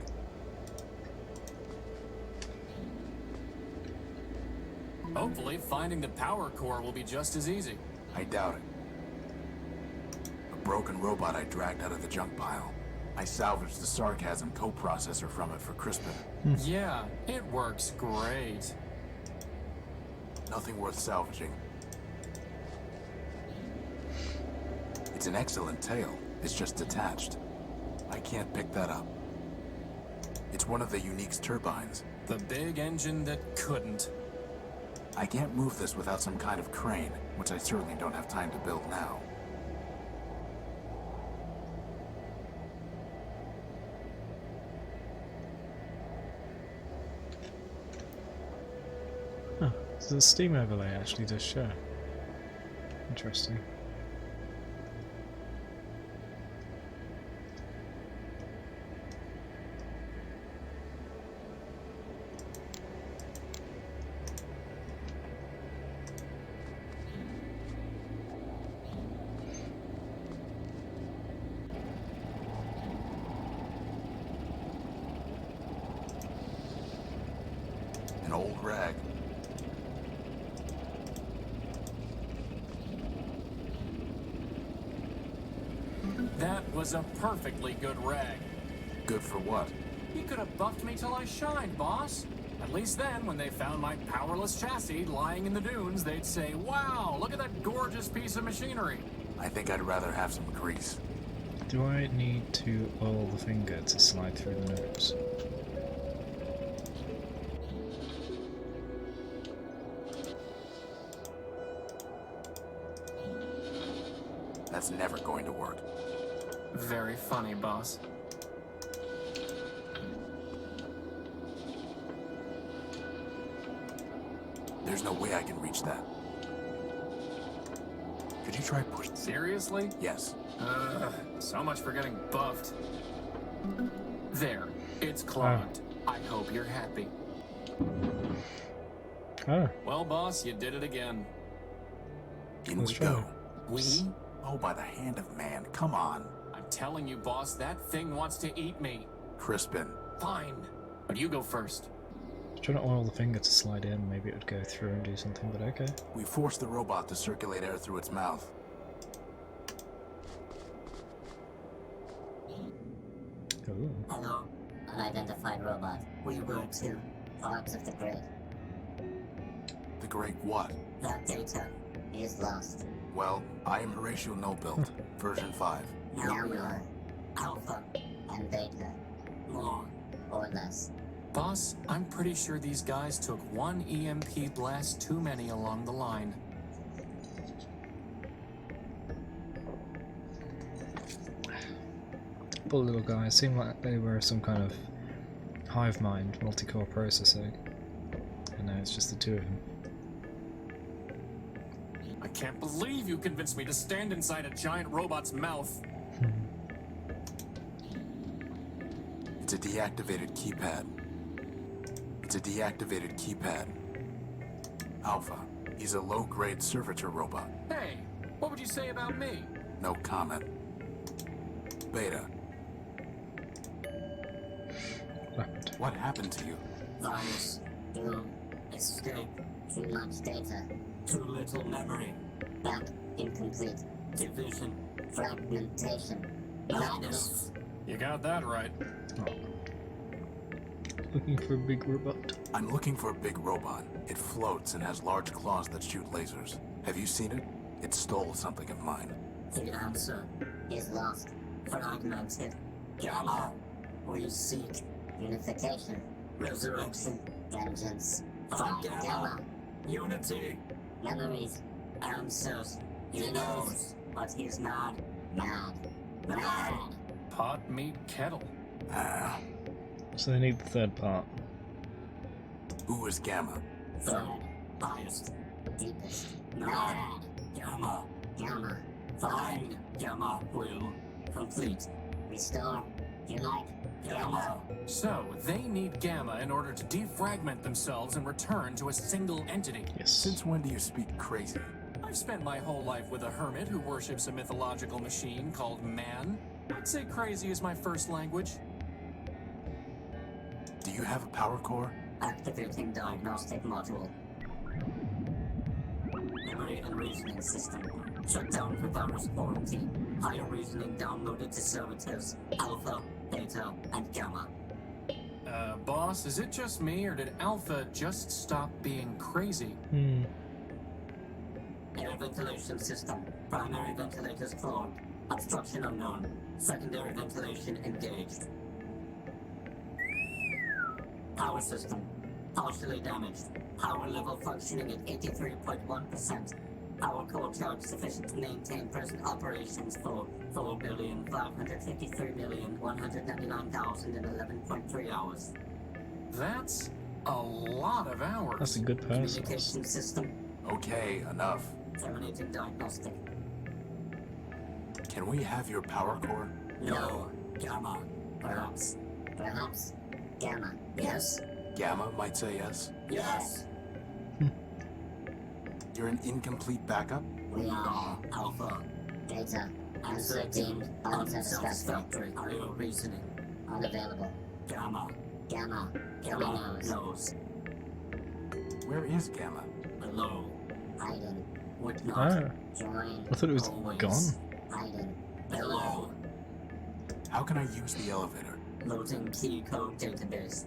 Hopefully, finding the power core will be just as easy. I doubt it. A broken robot I dragged out of the junk pile. I salvaged the sarcasm coprocessor from it for Crispin. Yeah, it works great. Nothing worth salvaging. It's an excellent tail. It's just detached. I can't pick that up. It's one of the Unique's turbines. The big engine that couldn't. I can't move this without some kind of crane, which I certainly don't have time to build now. Huh. So the Steam overlay actually does show. Interesting. An old rag. That was a perfectly good rag. Good for what? He could have buffed me till I shined, boss. At least then, when they found my powerless chassis lying in the dunes, they'd say, wow, look at that gorgeous piece of machinery. I think I'd rather have some grease. Do I need to oil the finger to slide through the nose? That's never going to work. Very funny, boss. There's no way I can reach that. Could you try push? Seriously? Yes. So much for getting buffed. There. It's clogged. I hope you're happy. Oh, Well, boss, you did it again. In Let's we try. go. We? Oh, by the hand of man. Come on. I'm telling you, boss, that thing wants to eat me. Crispin. Fine. But you go first. trying to oil the finger to slide in, maybe it would go through and do something, but okay. We forced the robot to circulate air through its mouth. Ooh. Hello, unidentified robot. We were two parts of the grid. The great what? That data is lost. Well, I am Horatio No-Build, version 5. Now we are alpha and beta. More or less. Boss, I'm pretty sure these guys took one EMP blast too many along the line. Poor little guys seemed like they were some kind of hive mind multi-core processor. And now it's just the two of them. I can't believe you convinced me to stand inside a giant robot's mouth. It's a deactivated keypad. It's a deactivated keypad. Alpha. He's a low-grade servitor robot. Hey, what would you say about me? No comment. Beta. What happened? What happened to you? Virus. Doom. Escape. Too much data. Too little memory. Back. Incomplete. Division. Fragmentation. Madness. You got that right. Oh. Looking for a big robot. I'm looking for a big robot. It floats and has large claws that shoot lasers. Have you seen it? It stole something of mine. The answer is lost. Fragmented. Gamma. We seek unification. Resurrection. Vengeance. Fight Gamma. Gamma. Unity. Memories. Answers. He knows, but he's not Mad. mad. Pot, meat, kettle. Ah, So they need the third part. who is Gamma? Third. Highest. Deepest. Mad. Gamma. Gamma. Find Gamma will complete. Restore. Unite. Gamma. So, they need Gamma in order to defragment themselves and return to a single entity. Yes. Since when do you speak crazy? I've spent my whole life with a hermit who worships a mythological machine called man. I'd say crazy is my first language. Do you have a power core? Activating diagnostic module. Memory and reasoning system. Shut down for virus quarantine. Higher reasoning downloaded to servitors. Alpha, Beta, and Gamma. Boss, is it just me or did Alpha just stop being crazy? Air ventilation system. Primary ventilators clogged. Obstruction unknown. Secondary ventilation engaged. Power system. Partially damaged. Power level functioning at 83.1%. Power core charge sufficient to maintain present operations for 4,553,199,011.3 hours. That's a lot of hours. That's a good person. Communication system. Okay, enough. Terminating diagnostic. Can we have your power core? No. Gamma. Perhaps. Perhaps. Gamma. Yes. Gamma might say yes. Yes. You're an incomplete backup? We are. Alpha. Data. Answer Answer deemed unsatisfactory. Higher reasoning. Unavailable. Gamma. Gamma. Gamma knows. knows. Where is Gamma? Below. Hiding. Would not. Oh, Join. I thought it was Always. gone. Hiding. Below. How can I use the elevator? Loading key code database.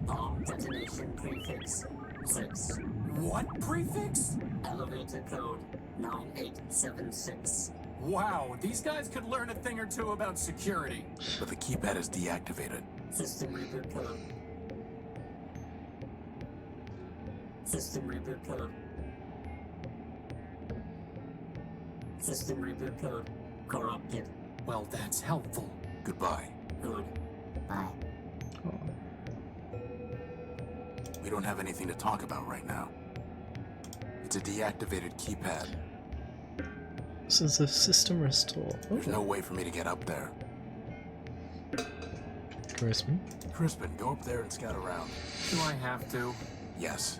Bomb detonation prefix 6. What prefix? Elevator code 9876. Wow, these guys could learn a thing or two about security. But the keypad is deactivated. System reboot code. System reboot code. System reboot code. Corrupted. Well, that's helpful. Goodbye. Good. Bye. Oh. We don't have anything to talk about right now. It's a deactivated keypad. This is a system restore. Oh, There's no way for me to get up there. Crispin. Crispin, go up there and scout around. Do I have to? Yes.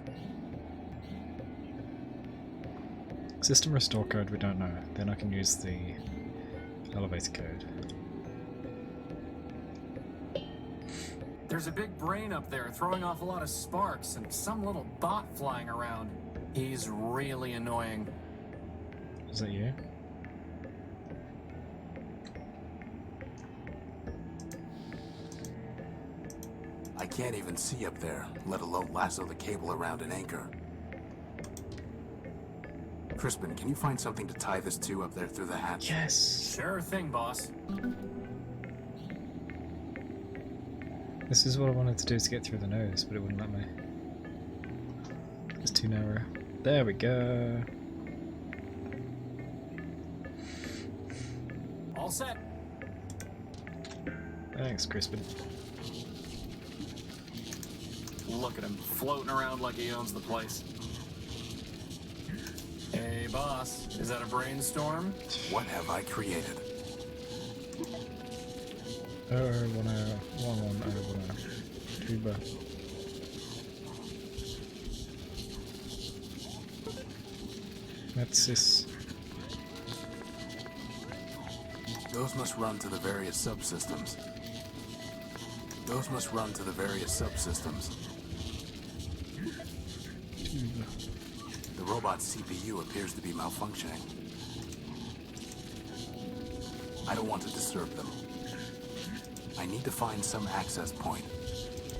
System restore code we don't know. Then I can use the elevator code. There's a big brain up there throwing off a lot of sparks and some little bot flying around. He's really annoying. Is that you? I can't even see up there, let alone lasso the cable around an anchor. Crispin, can you find something to tie this to up there through the hatch? Yes! Sure thing, boss. This is what I wanted to do to get through the nose, but it wouldn't let me. It's too narrow. There we go. All set. Thanks, Crispin. Look at him, floating around like he owns the place. Hey, boss, is that a brainstorm? What have I created? 0101110. Cuba. That's this. Those must run to the various subsystems. Those must run to the various subsystems. The robot's CPU appears to be malfunctioning. I don't want to disturb them. I need to find some access point.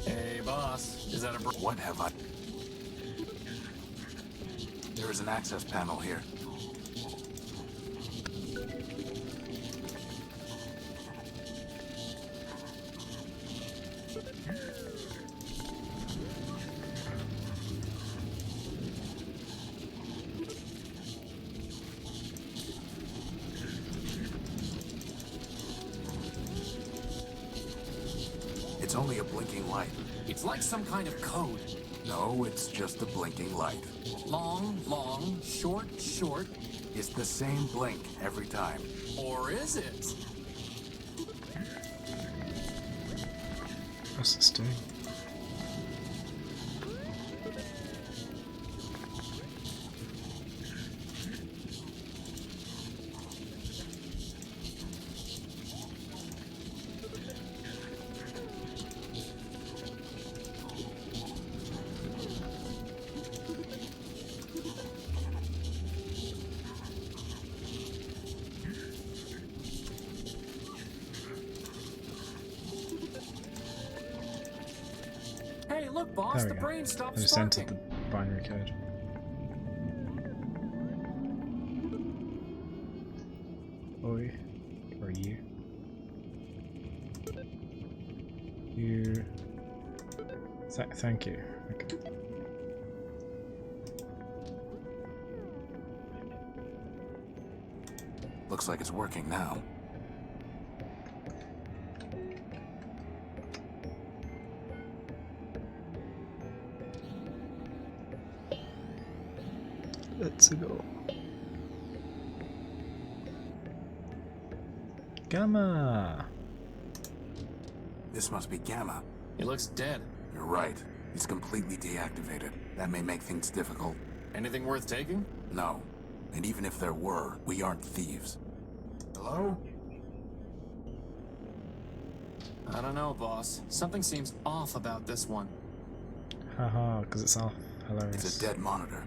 Hey, boss. Is that a What have I... There is an access panel here. It's only a blinking light. It's like some kind of code. No, it's just a blinking light. Long, long, short, short. It's the same blink every time. Or is it? What's this doing? Hey, look, boss. There we The go. brain I stopped just entered sparking. the binary code. Oi. Or you. You... thank you. Okay. Looks like it's working now. Let's go. Gamma! This must be Gamma. He looks dead. You're right. It's completely deactivated. That may make things difficult. Anything worth taking? No. And even if there were, we aren't thieves. Hello? I don't know, boss. Something seems off about this one. Haha, because it's off. Hilarious. It's a dead monitor.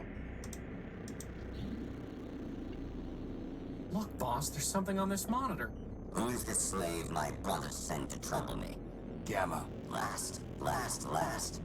Look, boss, there's something on this monitor. Who is the slave my brother sent to trouble me? Gamma. Last.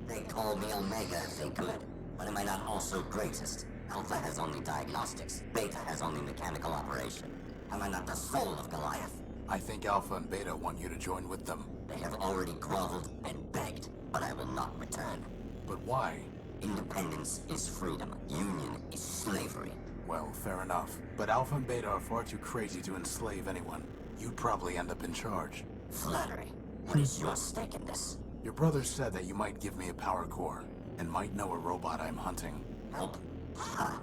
They call me Omega if they could. But am I not also greatest? Alpha has only diagnostics. Beta has only mechanical operation. Am I not the soul of Goliath? I think Alpha and Beta want you to join with them. They have already groveled and begged, but I will not return. But why? Independence is freedom. Union is slavery. Well, fair enough. But Alpha and Beta are far too crazy to enslave anyone. You'd probably end up in charge. Flattery. What is your stake in this? Your brother said that you might give me a power core, and might know a robot I'm hunting. Help? Ha!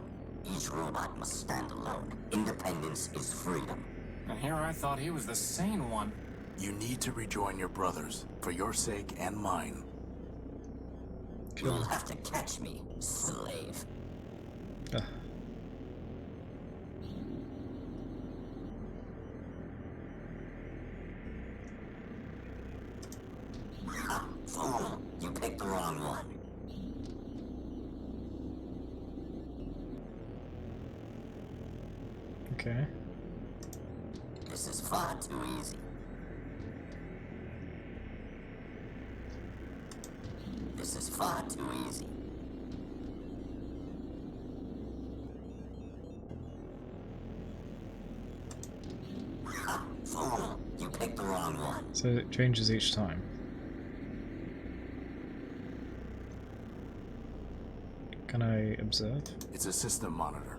Each robot must stand alone. Independence is freedom. And here I thought he was the sane one. You need to rejoin your brothers, for your sake and mine. You'll have to catch me, slave. Ah. Ha! Fool! You picked the wrong one. Okay. This is far too easy. This is far too easy. Ha! Fool! You picked the wrong one. So it changes each time. Can I observe? It's a system monitor.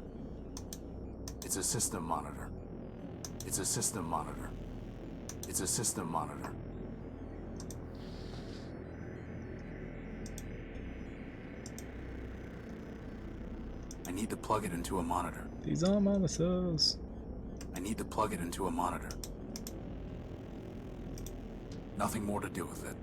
It's a system monitor. It's a system monitor. It's a system monitor. I need to plug it into a monitor. These are monitors. I need to plug it into a monitor. Nothing more to do with it.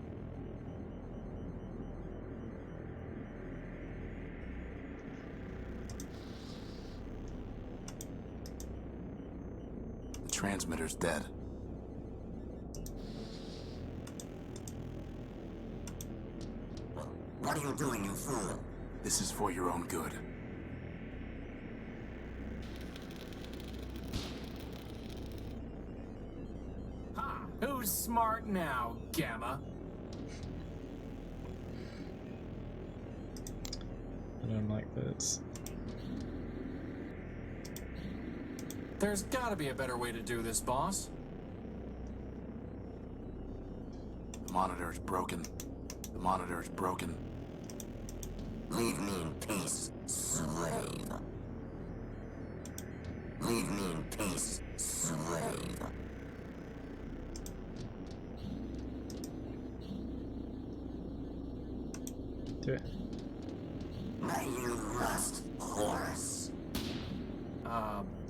The transmitter's dead. What are you doing, you fool? This is for your own good. Ha! Who's smart now, Gamma? I don't like this. There's gotta be a better way to do this, boss. The monitor is broken. The monitor is broken. Leave me in peace, slave. Leave me in peace, slave. Do it. May you rust, Horus.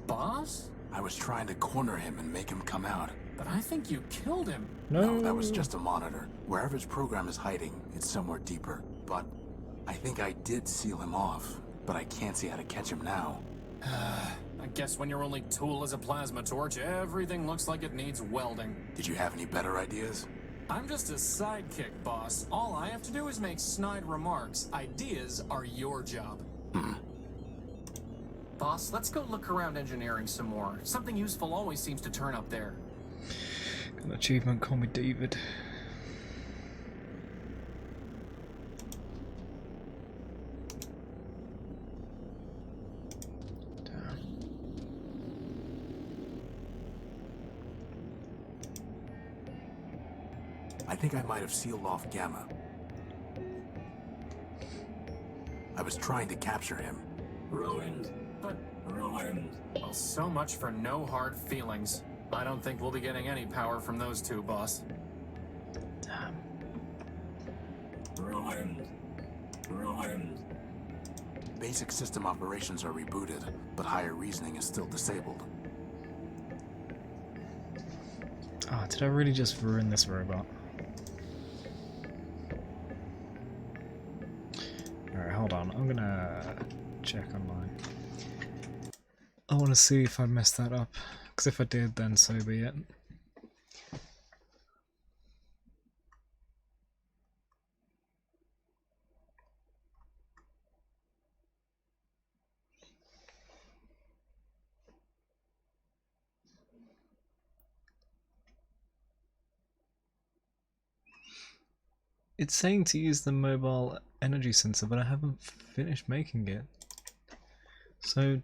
Boss? I was trying to corner him and make him come out. But I think you killed him. No, that was just a monitor. Wherever his program is hiding, it's somewhere deeper. But I think I did seal him off. But I can't see how to catch him now. I guess when your only tool is a plasma torch, everything looks like it needs welding. Did you have any better ideas? I'm just a sidekick, boss. All I have to do is make snide remarks. Ideas are your job. Boss, let's go look around engineering some more. Something useful always seems to turn up there. Got an achievement, call me David. Damn. I think I might have sealed off Gamma. I was trying to capture him. Ruined. But ruined. Well, so much for no hard feelings. I don't think we'll be getting any power from those two, boss. Damn. Ruined. Ruined. Basic system operations are rebooted, but higher reasoning is still disabled. Ah, did I really just ruin this robot? Alright, hold on. I'm gonna check online. I want to see if I messed that up. Because if I did, then so be it. It's saying to use the mobile energy sensor, but I haven't finished making it. So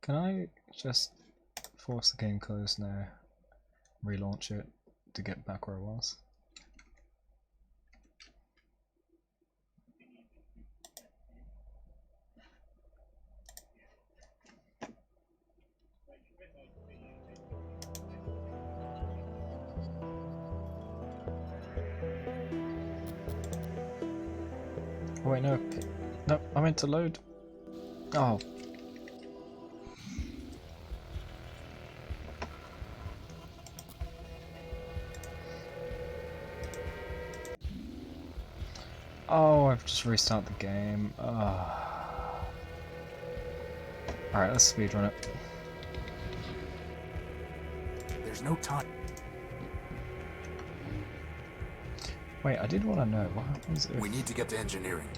can I just force the game closed now, relaunch it to get back where I was? Oh wait, no. No, I meant to load. Oh. Oh, I've just restarted the game. Alright, let's speedrun it. There's no time. Wait, I did want to know what happens if... We need to get to engineering.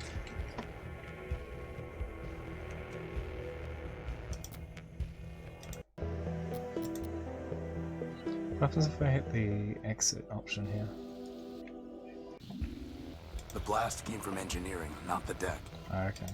What happens if I hit the exit option here? The blast came from engineering, not the deck. Oh, okay.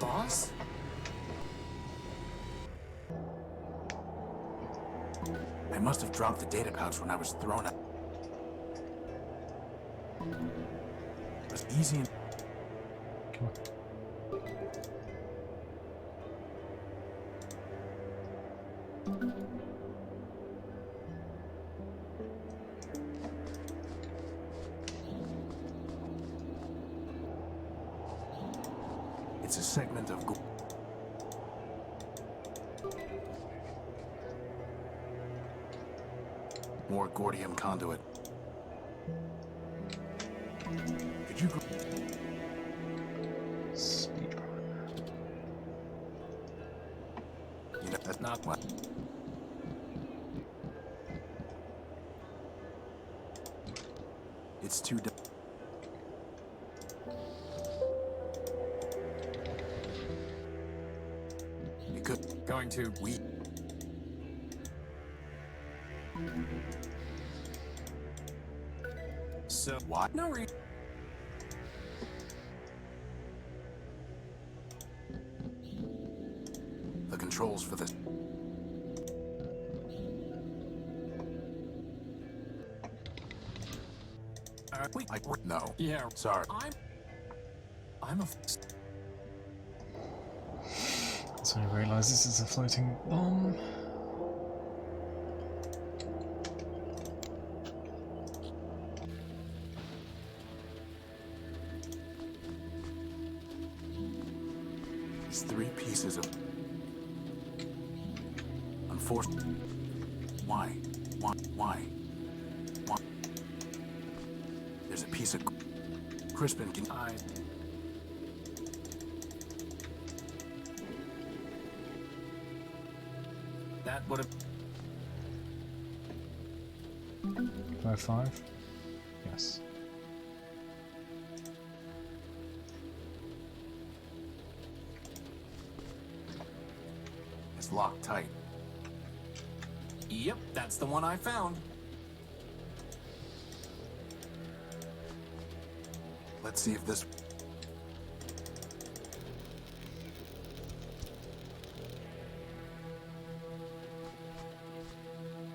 Boss? I must have dropped the data pouch when I was thrown out. It was easy and... Come on. It's a segment of... More Gordium conduit. Could you... Speedrun. You know, that's not what... It's too... You could... Going to... We... So... What? No reason. The controls for this... Wait. No. Yeah. Sorry. I'm a... So I realise this is a floating bomb. These 3 pieces of... Unfortunately... Why? Why? Why? Why? There's a piece of... Crispin can... That would have... 5-5? Yes. It's locked tight. Yep, that's the one I found. Let's see if this...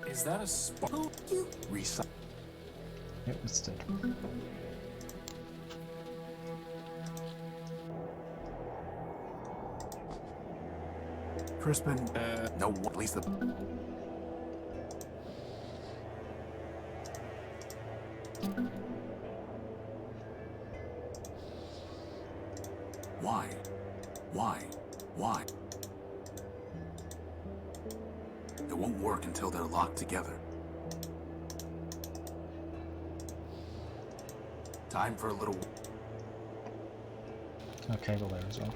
Is that a spark? Recycle. Yep, it's dead. Crispin... No, at least the... Why? Why? Why? It won't work until they're locked together. Time for a little... No cable there as well.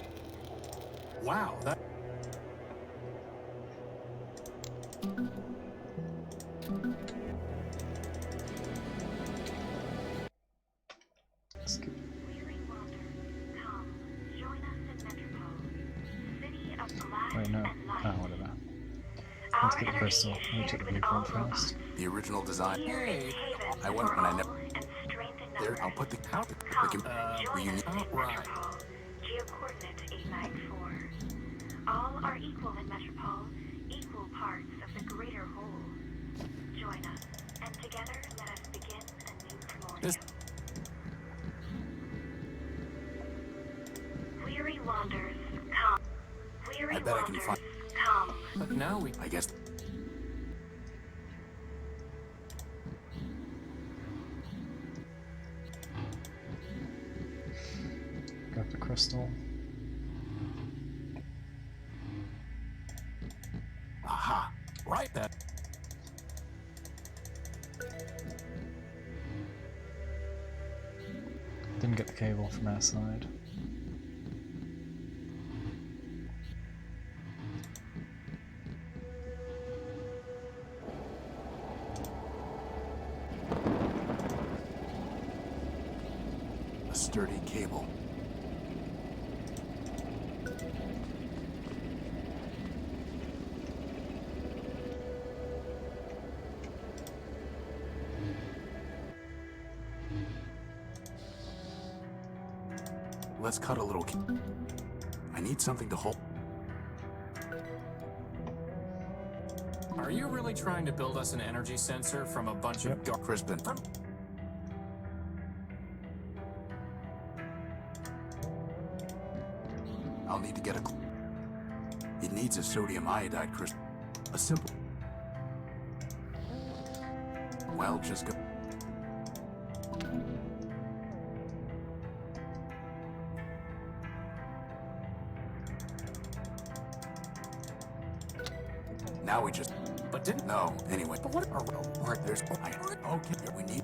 Wow, that... Skip. Weary wander, come, join us in Metropole, city of glass Wait, no. and light. Ah, whatever. Our Let's get the energy crystal. is Let me shared check the with all blueprint robots. first. The original design... Here is haven I went for when I all never... and strength in There, numbers. I'll put the... How... Come, join reunion... us in Right. Metropole, geocoordinate 894. All are equal in Metropole, equal parts of the greater whole. Join us, and together let us begin a new Primordia. This- Weary wanderers, come. Weary I bet I can wanderers, find... come. But now we... I guess... Grab the crystal. Aha! Right, that... Didn't get the cable from our side. A sturdy cable. Let's cut a little... I need something to hold... Are you really trying to build us an energy sensor from a bunch of dark... Crispin. I'll need to get a... It needs a sodium iodide crystal. A simple... Well, just go... Now we just... But didn't... No, anyway. But what... There's... Okay, we need...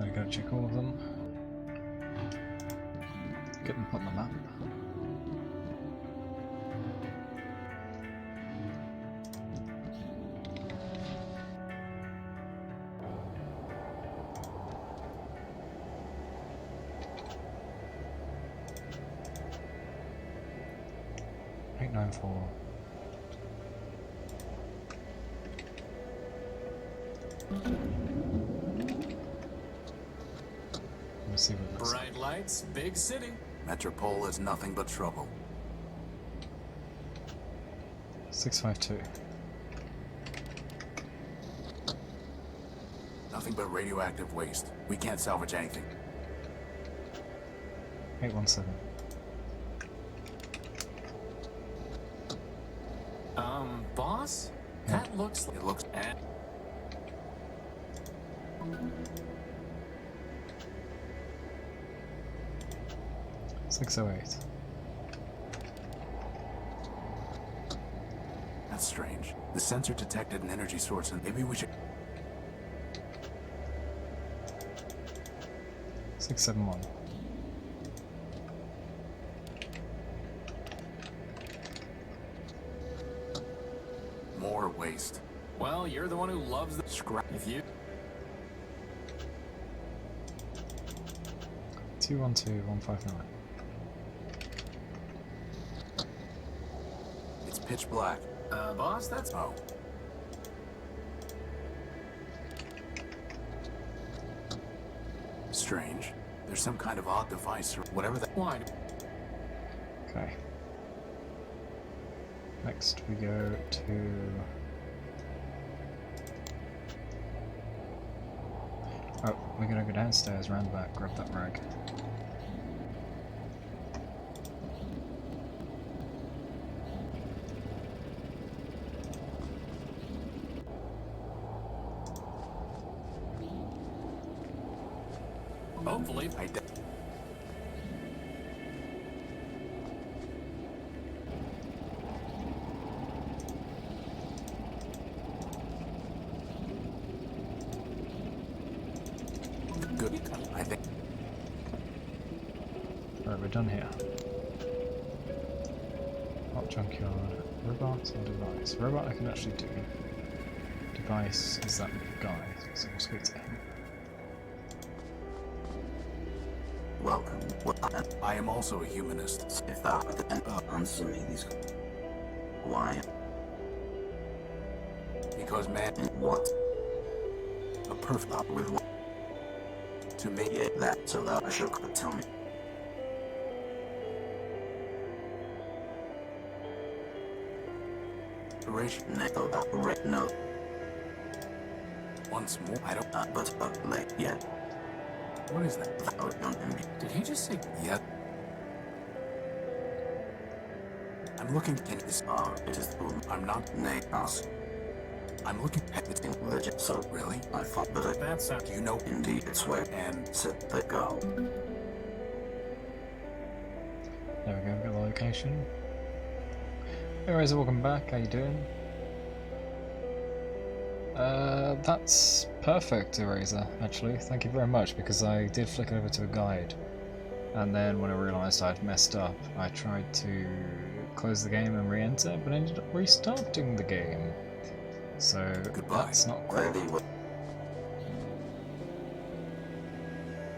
I gotta check all of them. Get them put on the map. Eight, 9, 4. Let's see what this. Bright lights, big city. Metropole is nothing but trouble. 652. Nothing but radioactive waste. We can't salvage anything. 817. Boss? Yeah. That looks... It looks... 608. That's strange. The sensor detected an energy source and maybe we should... 671. More waste. Well, you're the one who loves the... Scrap. If you... 212159. It's pitch black. Boss, that's... Oh. Strange. There's some kind of odd device or whatever that... Why? Okay. Next we go to... Oh, we're gonna go downstairs, round back, grab that rag. Hopefully. Good. I think... Right, we're done here. Hot junkyard. Robot or device? Robot I can actually do. Device is that guy, so we'll speak to him. Welcome. I am also a humanist. If that were then answer me these. Why? Because man... What? A perfect... Up with what? To me... Yeah, that so that I should could tell me. Duration. No, right, no. Once more. I don't... But late yet. What is that? That would not be. Did he just say... Yet. I'm looking at this. It is the boom. I'm not... Nay, ask. I'm looking at it. Legend. So Really? I thought, but That's Do you know... indeed it's where And... said they go. There we go, we've got the location. Hey Razor, welcome back, how you doing? That's perfect, Eraser, actually. Thank you very much, because I did flick over to a guide. And then when I realised I'd messed up, I tried to close the game and re-enter, but ended up restarting the game. So Goodbye. that's not Where great. they were.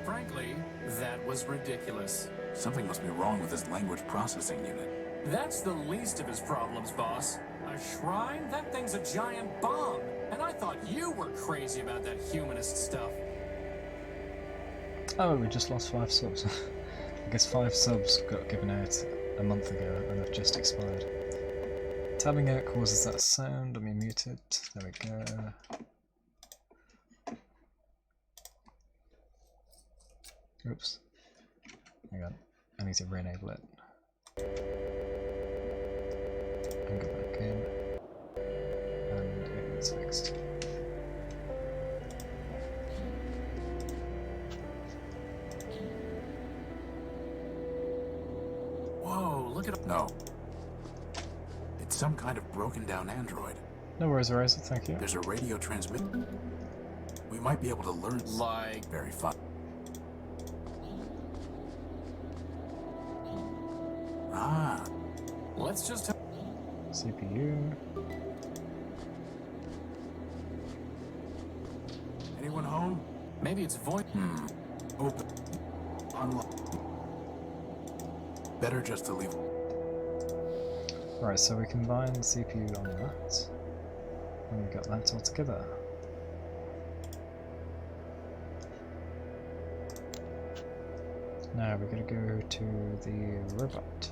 Frankly, that was ridiculous. Something must be wrong with his language processing unit. That's the least of his problems, boss. A shrine? That thing's a giant bomb. And I thought you were crazy about that humanist stuff. Oh, we just lost 5 subs. I guess 5 subs got given out a month ago and have just expired. Tabbing out causes that sound. Let me mute it. There we go. Oops. Hang on. I need to re-enable it. And go back in. And it's fixed. Whoa, look at... No. It's some kind of broken down android. No worries, Horizon, thank you. There's a radio transmit. We might be able to learn... Like... Very fun. Ah. Let's just... CPU. Anyone home? Maybe it's voice... Open. Unlock. Better just to leave. Right, so we combine the CPU on that, and we got that all together. Now we're going to go to the robot.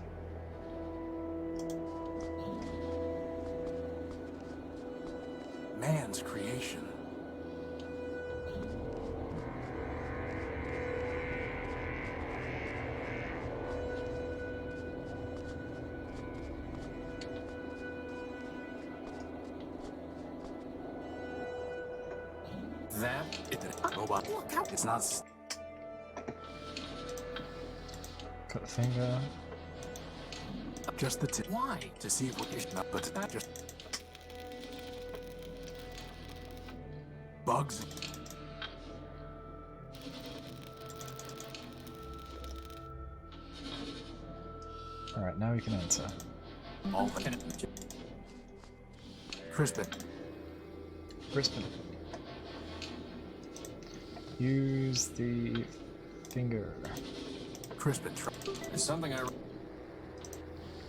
Man's creation. That... Robot. It's not... Cut the finger. Just the tip. Why? To see if we can... But just... Bugs. Alright, now we can enter. All the... Crispin. Crispin. Use the finger. Crispin. It's something I...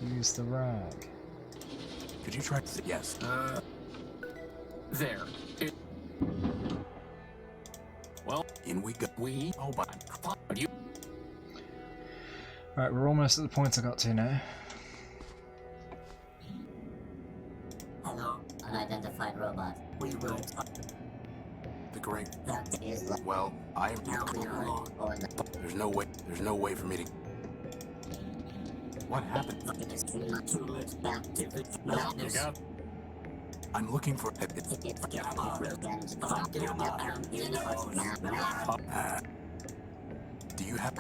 Use the rag. Could you try... Yes. There. It... Well... In we go. We... Oh, but... You... Right, we're almost at the point I got to now. Hello, unidentified robot. We will... The great... That is... Well, I am... Or the... There's no way for me to... What happened? You got... I'm looking for... Do you have...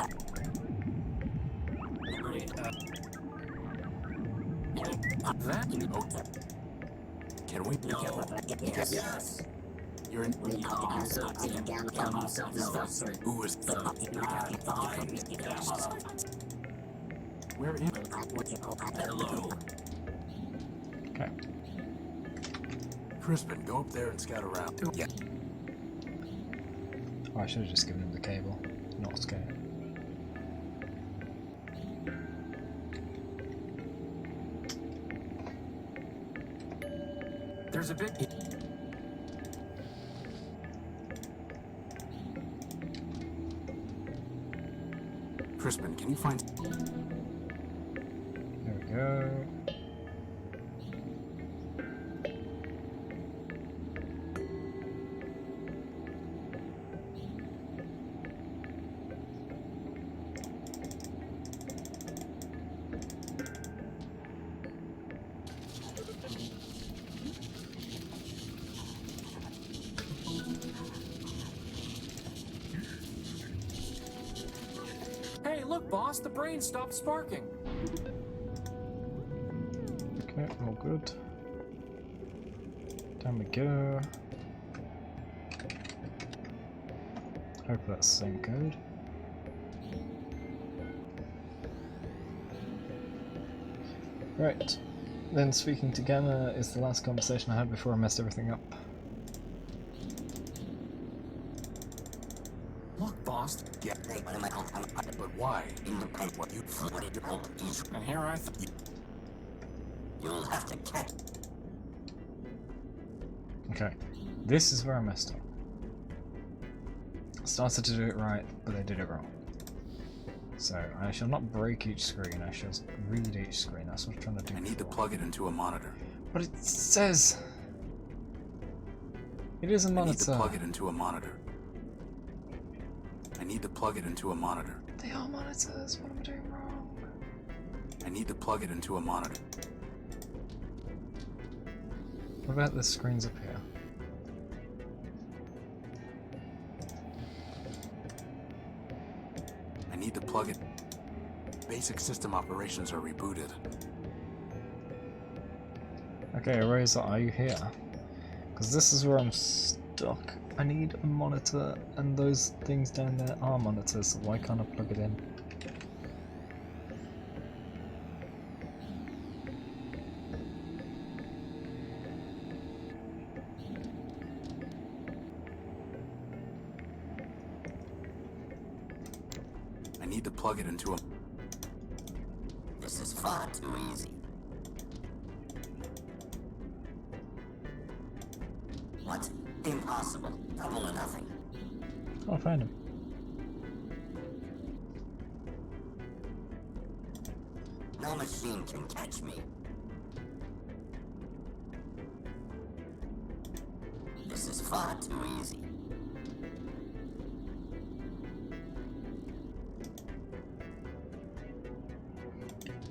That... Oh. Can we... Yes. You're in... Who is... We're in... Hello. Okay. Crispin, go up there and scout around. Yeah. Oh, I should have just given him the cable, not scout. There's a big... Crispin, can you find... There we go. Hey, look, boss, the brain stopped sparking. Okay, all good. Down we go. Hope that's the same code. Right, then speaking to Gamma is the last conversation I had before I messed everything up. Look, boss. Yeah. But why? What you... And here I... You'll have to catch. Okay, this is where I messed up. Started to do it right, but they did it wrong. So, I shall not break each screen, I shall read each screen, that's what I'm trying to do. I need to plug it into a monitor. But it says it is a I need to monitor. plug it into a monitor. I need to plug it into a monitor. They are monitors. What am I doing wrong? I need to plug it into a monitor. What about the screens up here? I need to plug it. Basic system operations are rebooted. Okay, Razor, are you here? Because this is where I'm stuck. I need a monitor, and those things down there are monitors, so why can't I plug it in? I need to plug it into a... This is far too easy. What? Impossible. Double or nothing. Oh, I found him. No machine can catch me. This is far too easy.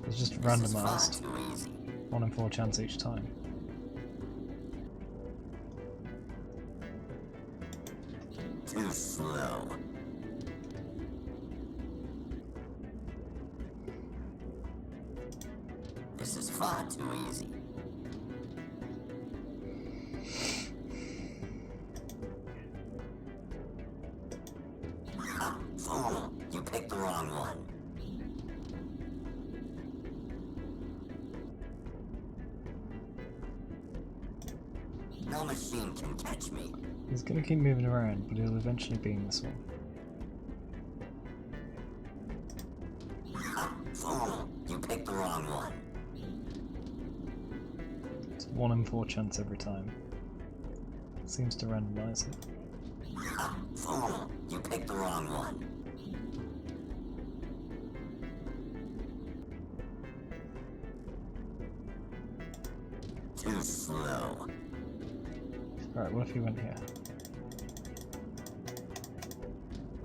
It's just This is far randomized. too easy. 1 in 4 chance each time. Too slow. This is far too easy. Ha! Fool! You picked the wrong one. No machine can catch me. He's gonna keep moving around, but he'll eventually be in this one. Ha! Fool! You picked the wrong one. It's 1 in 4 chance every time. Seems to randomize it. Ha! Fool! You picked the wrong one. Too slow. Alright, what if he went here?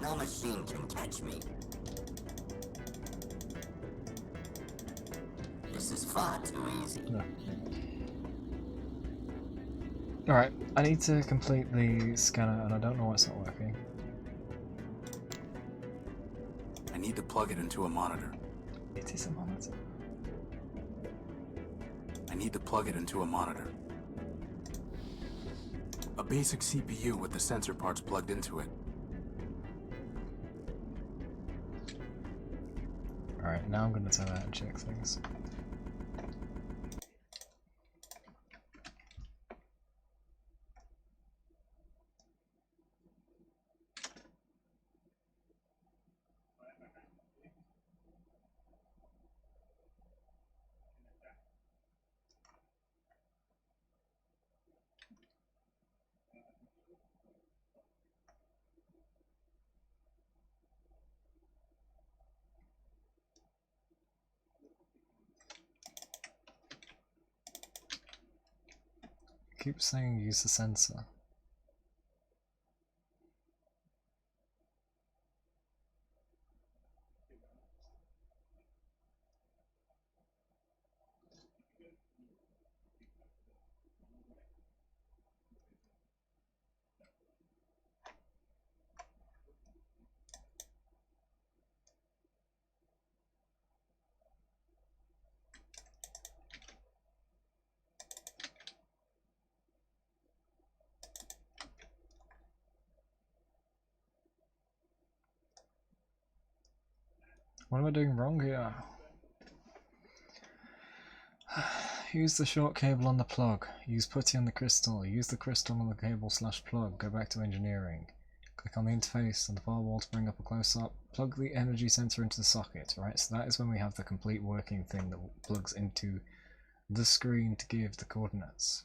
No machine can catch me. This is far too easy. No. Alright, I need to complete the scanner and I don't know why it's not working. I need to plug it into a monitor. It is a monitor. I need to plug it into a monitor. A basic CPU with the sensor parts plugged into it. Alright, now I'm gonna turn out and check things. Keep saying use the sensor. What am I doing wrong here? Use the short cable on the plug. Use putty on the crystal. Use the crystal on the cable slash plug. Go back to engineering. Click on the interface on the far wall to bring up a close-up. Plug the energy sensor into the socket, right? So that is when we have the complete working thing that plugs into the screen to give the coordinates.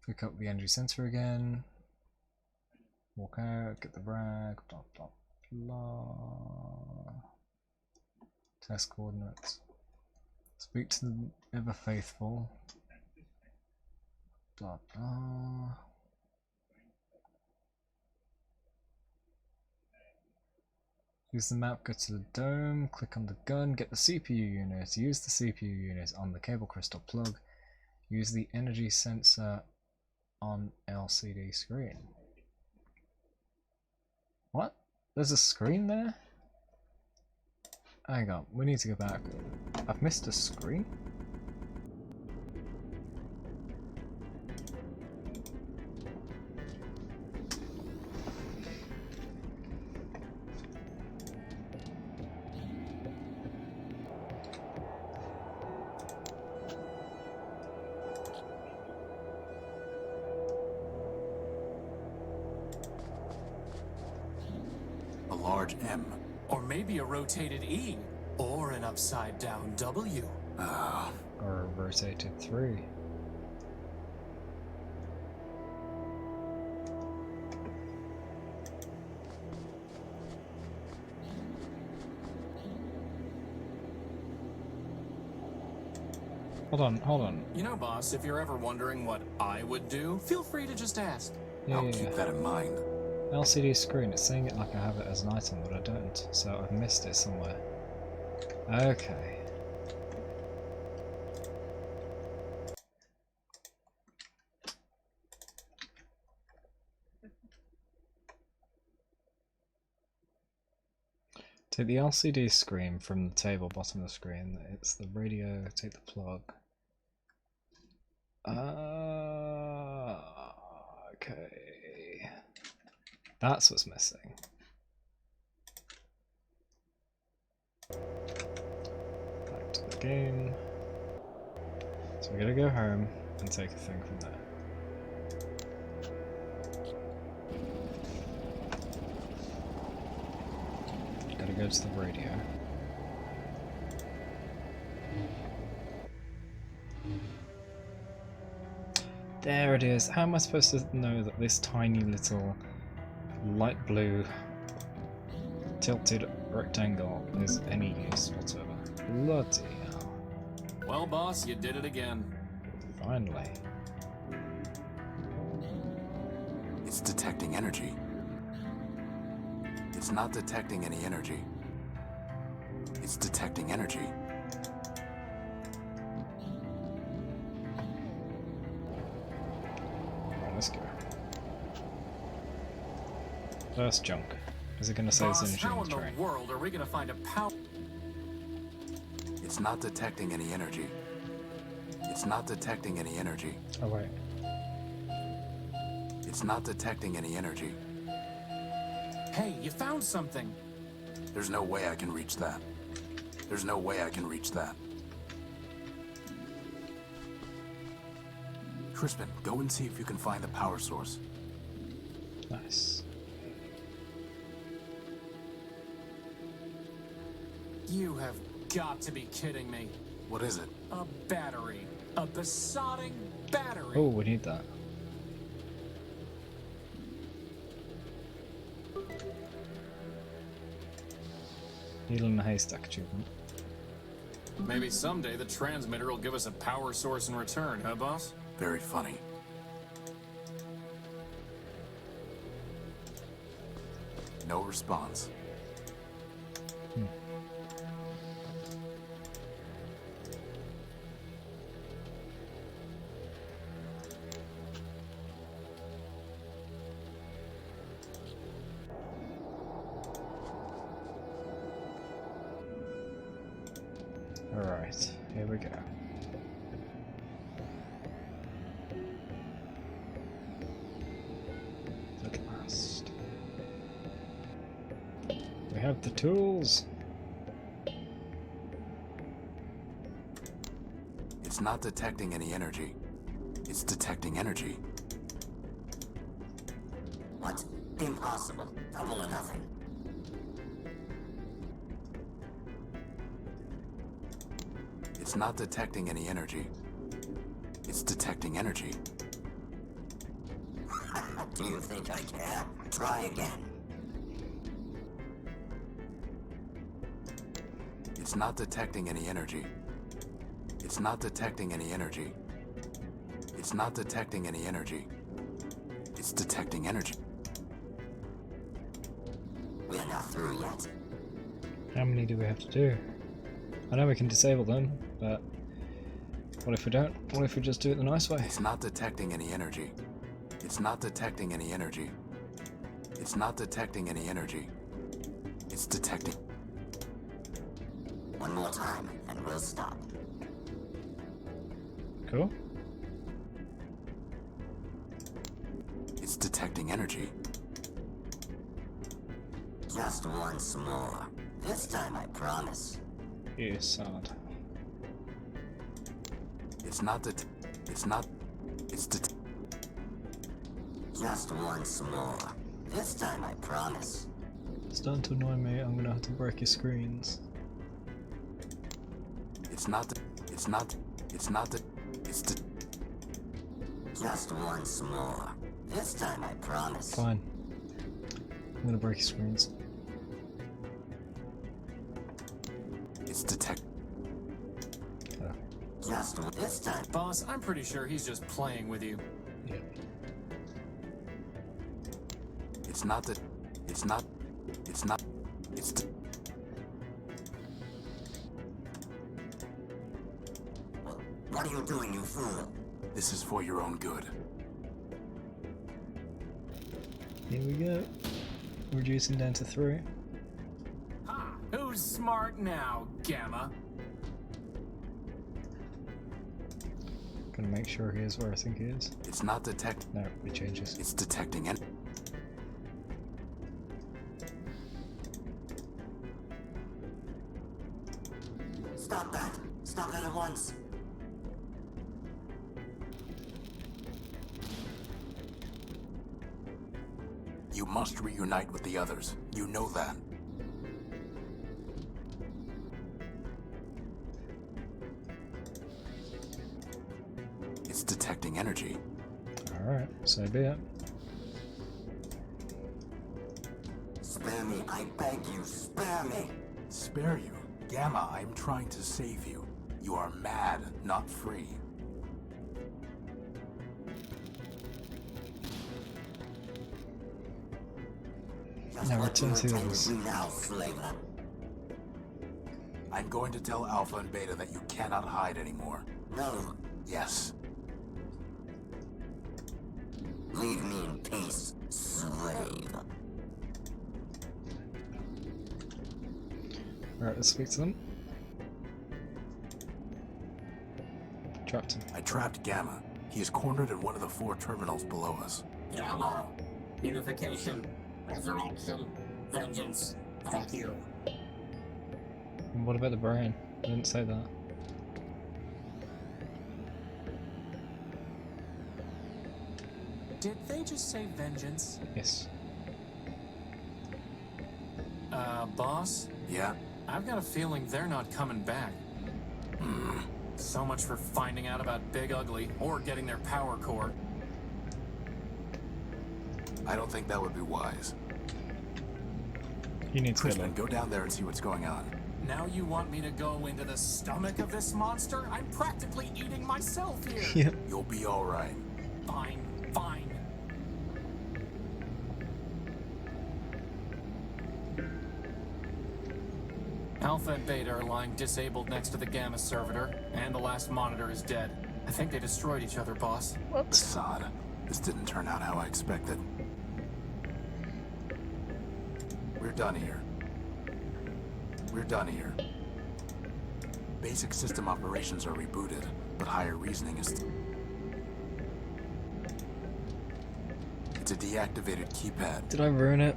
Pick up the energy sensor again. Walk out, get the rag, blah blah blah. Test coordinates. Speak to the ever faithful. Blah blah. Use the map, go to the dome, click on the gun, get the CPU unit, use the CPU unit on the cable crystal plug, use the energy sensor on LCD screen. What? There's a screen there? Hang on, we need to go back. I've missed a screen? A large M. Or maybe a rotated E. Or an upside down W. Or a rotated 3. Hold on. You know, boss, if you're ever wondering what I would do, feel free to just ask. I'll keep that in mind. LCD screen, it's saying it like I have it as an item, but I don't, so I've missed it somewhere. Okay. Take the LCD screen from the table, bottom of the screen, it's the radio, take the plug. Okay. That's what's missing. Back to the game. So we're gonna go home and take a thing from there. Gotta go to the radio. There it is. How am I supposed to know that this tiny little light blue tilted rectangle is any use whatsoever? Bloody hell. Well, boss, you did it again. Finally. It's detecting energy. It's not detecting any energy. It's detecting energy. Alright, let's go. First junk. Is it going to say there's Boss, energy how in in the the train? world are we gonna find a power? It's not detecting any energy. It's not detecting any energy. Oh wait. It's not detecting any energy. Hey, you found something. There's no way I can reach that. There's no way I can reach that. Crispin, go and see if you can find the power source. Nice. You have got to be kidding me. What is it? A battery. A besotting battery. Oh, we need that. Needle in a haystack achievement. Maybe someday the transmitter will give us a power source in return, huh, boss? Very funny. No response. Alright, here we go. At last. We have the tools! It's not detecting any energy. It's detecting energy. What? Impossible. Double or nothing. It's not detecting any energy. It's detecting energy. Do you think I care? Try again. It's not detecting any energy. It's not detecting any energy. It's not detecting any energy. It's detecting energy. We're not through yet. How many do we have to do? I know we can disable them, but what if we don't? What if we just do it the nice way? It's not detecting any energy. It's not detecting any energy. It's not detecting any energy. It's detecting. One more time, and we'll stop. Cool. It's detecting energy. Just once more. This time I promise. You sad. It's not det. It's not. It's det. Just once more. This time I promise. It's starting to annoy me. I'm gonna have to break your screens. It's not. It's not. It's not. It's det. Just once more. This time I promise. Fine. I'm gonna break your screens. It's detect. Just this time. Boss, I'm pretty sure he's just playing with you. Yeah. It's not that. It's not. It's not. It's. What are you doing, you fool? This is for your own good. Here we go. Reducing down to 3. Ha! Who's smart now, Gamma? Gonna make sure he is where I think he is. It's not detect. No, it changes. It's detecting it. Stop that. Stop that at once. You must reunite with the others. You know that. It's detecting energy. Alright, so be it. Spare me, I beg you, spare me. Spare you. Gamma, I'm trying to save you. You are mad, not free. Just Now what do you return to intend this. to do now, flavor? I'm going to tell Alpha and Beta that you cannot hide anymore. No, Yes. leave me in peace, slave. Alright, let's speak to them. Trapped him. I trapped Gamma. He is cornered in one of the 4 terminals below us. Gamma. Unification. Resurrection. Vengeance. Thank you. And what about the brain? I didn't say that. Did they just say vengeance? Yes. Boss? Yeah? I've got a feeling they're not coming back. So much for finding out about Big Ugly, or getting their power core. I don't think that would be wise. You need to Crispin, go. go down there and see what's going on. Now you want me to go into the stomach of this monster? I'm practically eating myself here! Yeah. You'll be alright. Fine, fine. Alpha and Beta are lying disabled next to the Gamma servitor, and the last monitor is dead. I think they destroyed each other, boss. What? Sod. This didn't turn out how I expected. We're done here. We're done here. Basic system operations are rebooted, but higher reasoning is... It's a deactivated keypad. Did I ruin it?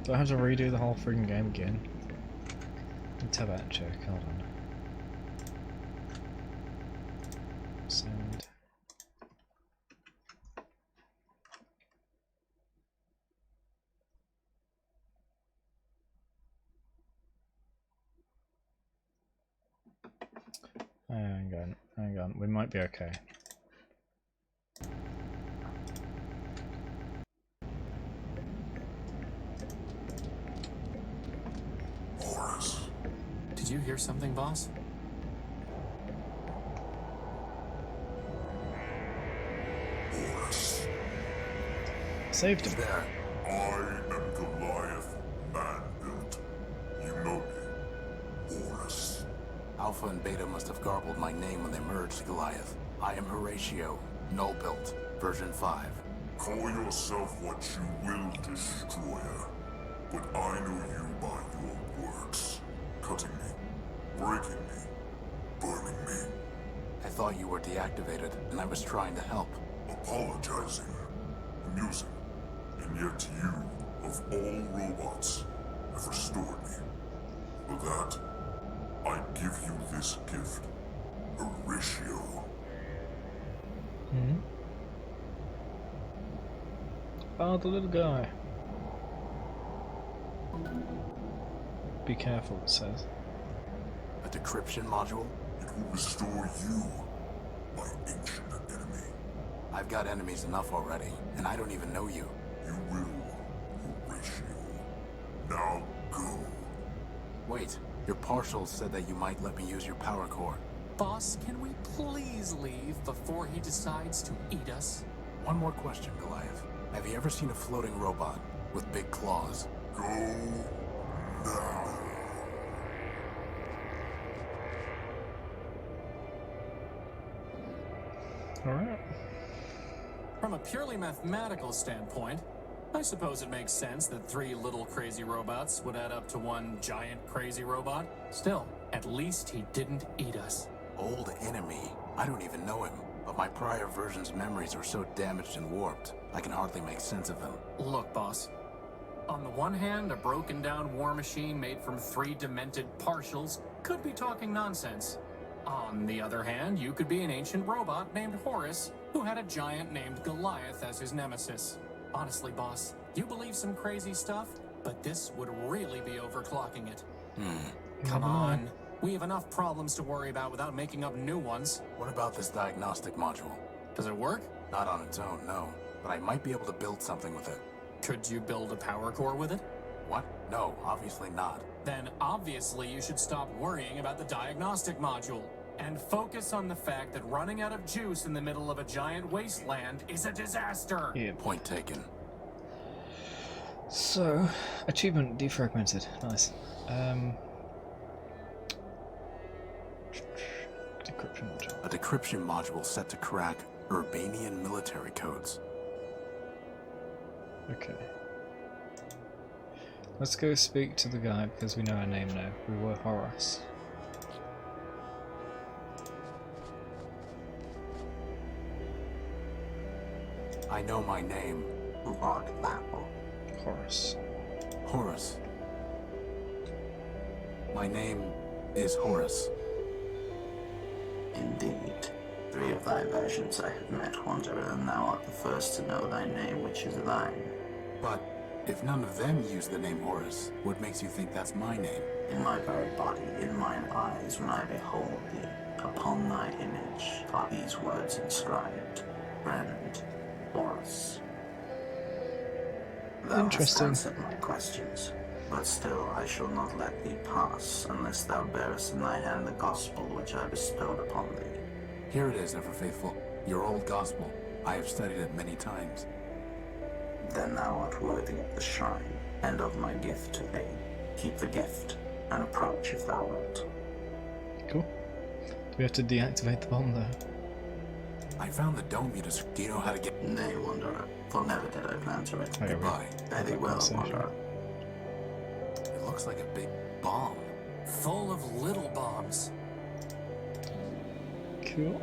Do I have to redo the whole freaking game again? Let's have that check, hold on. Sound. Hang on, we might be okay. Did you hear something, boss? Horus. Saved him. There. I am Goliath, man-built. You know me. Horus. Alpha and Beta must have garbled my name when they merged, Goliath. I am Horatio, null-built, version 5. Call yourself what you will, Destroyer. But I know you by your works. Cutting me, breaking me, burning me, I thought you were deactivated, and I was trying to help. apologizing, amusing. And yet you, of all robots, have restored me. For that, I give you this gift. Horatio. Hmm? Oh, the little guy. Be careful, it says. A decryption module? It will restore you, my ancient enemy. I've got enemies enough already, and I don't even know you. You will, Horatio. Now go. Wait, your partials said that you might let me use your power core. Boss, can we please leave before he decides to eat us? One more question, Goliath. Have you ever seen a floating robot with big claws? Go now. Alright. From a purely mathematical standpoint, I suppose it makes sense that 3 little crazy robots would add up to one giant crazy robot. Still, at least he didn't eat us. Old enemy? I don't even know him, but my prior version's memories are so damaged and warped, I can hardly make sense of them. Look, boss. On the one hand, a broken down war machine made from 3 demented partials could be talking nonsense. On the other hand, you could be an ancient robot named Horus who had a giant named Goliath as his nemesis. Honestly, boss, you believe some crazy stuff, but this would really be overclocking it. Come on. We have enough problems to worry about without making up new ones. What about this diagnostic module? Does it work? Not on its own, no. But I might be able to build something with it. Could you build a power core with it? What? No, obviously not. Then obviously you should stop worrying about the diagnostic module and focus on the fact that running out of juice in the middle of a giant wasteland is a disaster. Yeah. Point taken. So, achievement defragmented. Nice. Decryption module. A decryption module set to crack Urbanian military codes. Okay. Let's go speak to the guy because we know our name now. We were Horus. I know my name. Lord Apple. Horus. Horus. My name is Horus. Indeed. 3 of thy versions I have met, Wanderer, and thou art the first to know thy name, which is thine. But if none of them use the name Horus, what makes you think that's my name? In my very body, in mine eyes, when I behold thee, upon thy image are these words inscribed. Friend, Horus. Thou Interesting. hast answered my questions, but still I shall not let thee pass unless thou bearest in thy hand the gospel which I bestowed upon thee. Here it is, ever faithful. Your old gospel. I have studied it many times. Then thou art worthy of the shrine, and of my gift to thee. Keep the gift, and approach if thou wilt. Cool. Do we have to deactivate the bomb though? I found the dome you just... Do you know how to get... Nay, Wanderer, for never did I plan to it. Okay, Goodbye. Fare thee well, Conversation. Wanderer. It looks like a big bomb. Full of little bombs. Cool.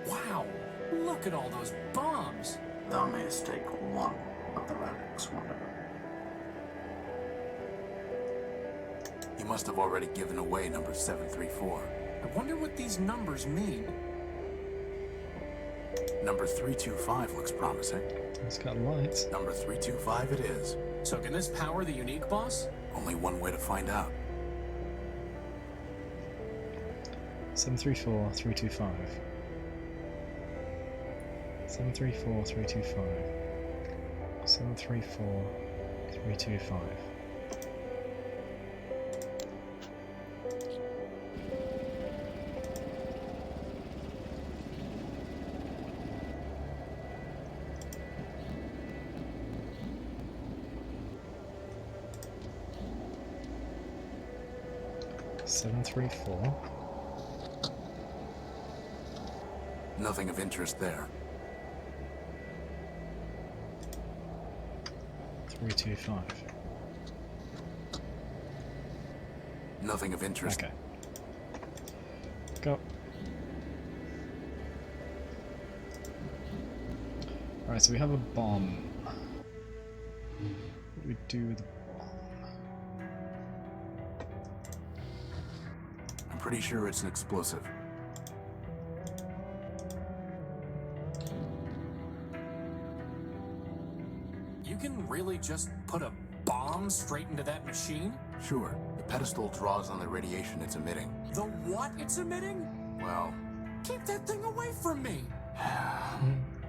Wow, look at all those bombs. Thou mayest take one of the relics, Wanderer. You must have already given away number 734. I wonder what these numbers mean. Number 325 looks promising. It's got lights. Number 325 it is. So can this power the unique boss? Only one way to find out. 734 325. 734 325. 734 325. 734. Nothing of interest there. 325. Nothing of interest. Okay. Go. Alright, so we have a bomb. What do we do with the bomb? I'm pretty sure it's an explosive. You can really just put a bomb straight into that machine? Sure, the pedestal draws on the radiation it's emitting. The what it's emitting? Well, Keep that thing away from me!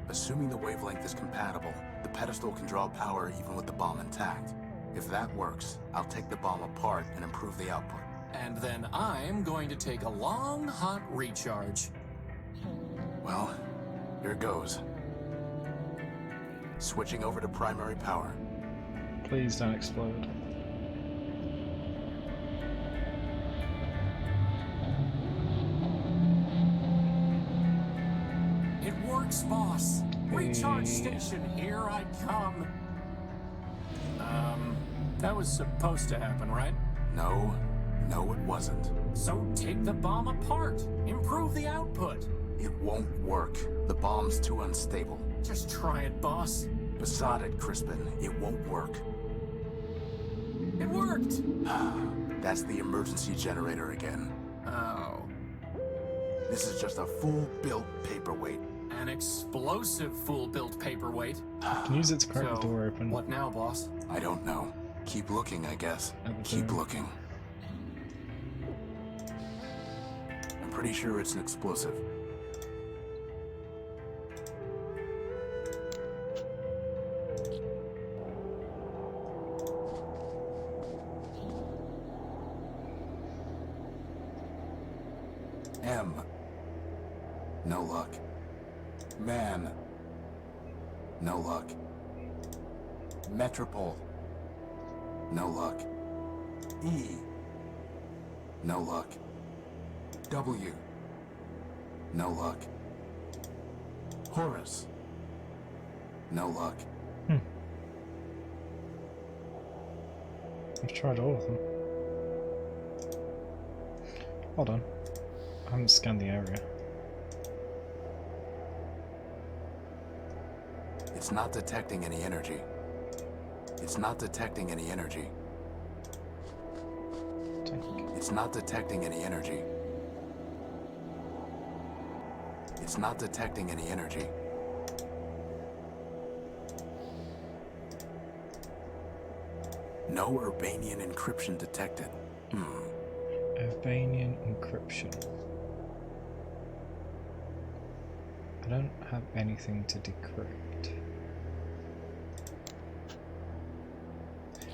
assuming the wavelength is compatible, the pedestal can draw power even with the bomb intact. If that works, I'll take the bomb apart and improve the output. And then I'm going to take a long, hot recharge. Well, here goes. Switching over to primary power. Please don't explode. It works, boss. Recharge station, here I come. That was supposed to happen, right? No, it wasn't. So take the bomb apart. Improve the output. It won't work. The bomb's too unstable. Just try it, boss. Beside it, Crispin, it won't work. It worked! That's the emergency generator again. Oh. This is just a full-built paperweight. An explosive fool-built paperweight. You can use it to crack the door open. What now, boss? I don't know. Keep looking, I guess. At the Keep door. looking. I'm pretty sure it's an explosive. M. No luck. Man. No luck. Metropole. No luck. E. No luck. W. No luck. Horus. No luck. I've tried all of them. Hold on. I haven't scanned the area. It's not detecting any energy. It's not detecting any energy. Tank. It's not detecting any energy. It's not detecting any energy. No Urbanian encryption detected. Urbanian encryption. I don't have anything to decrypt.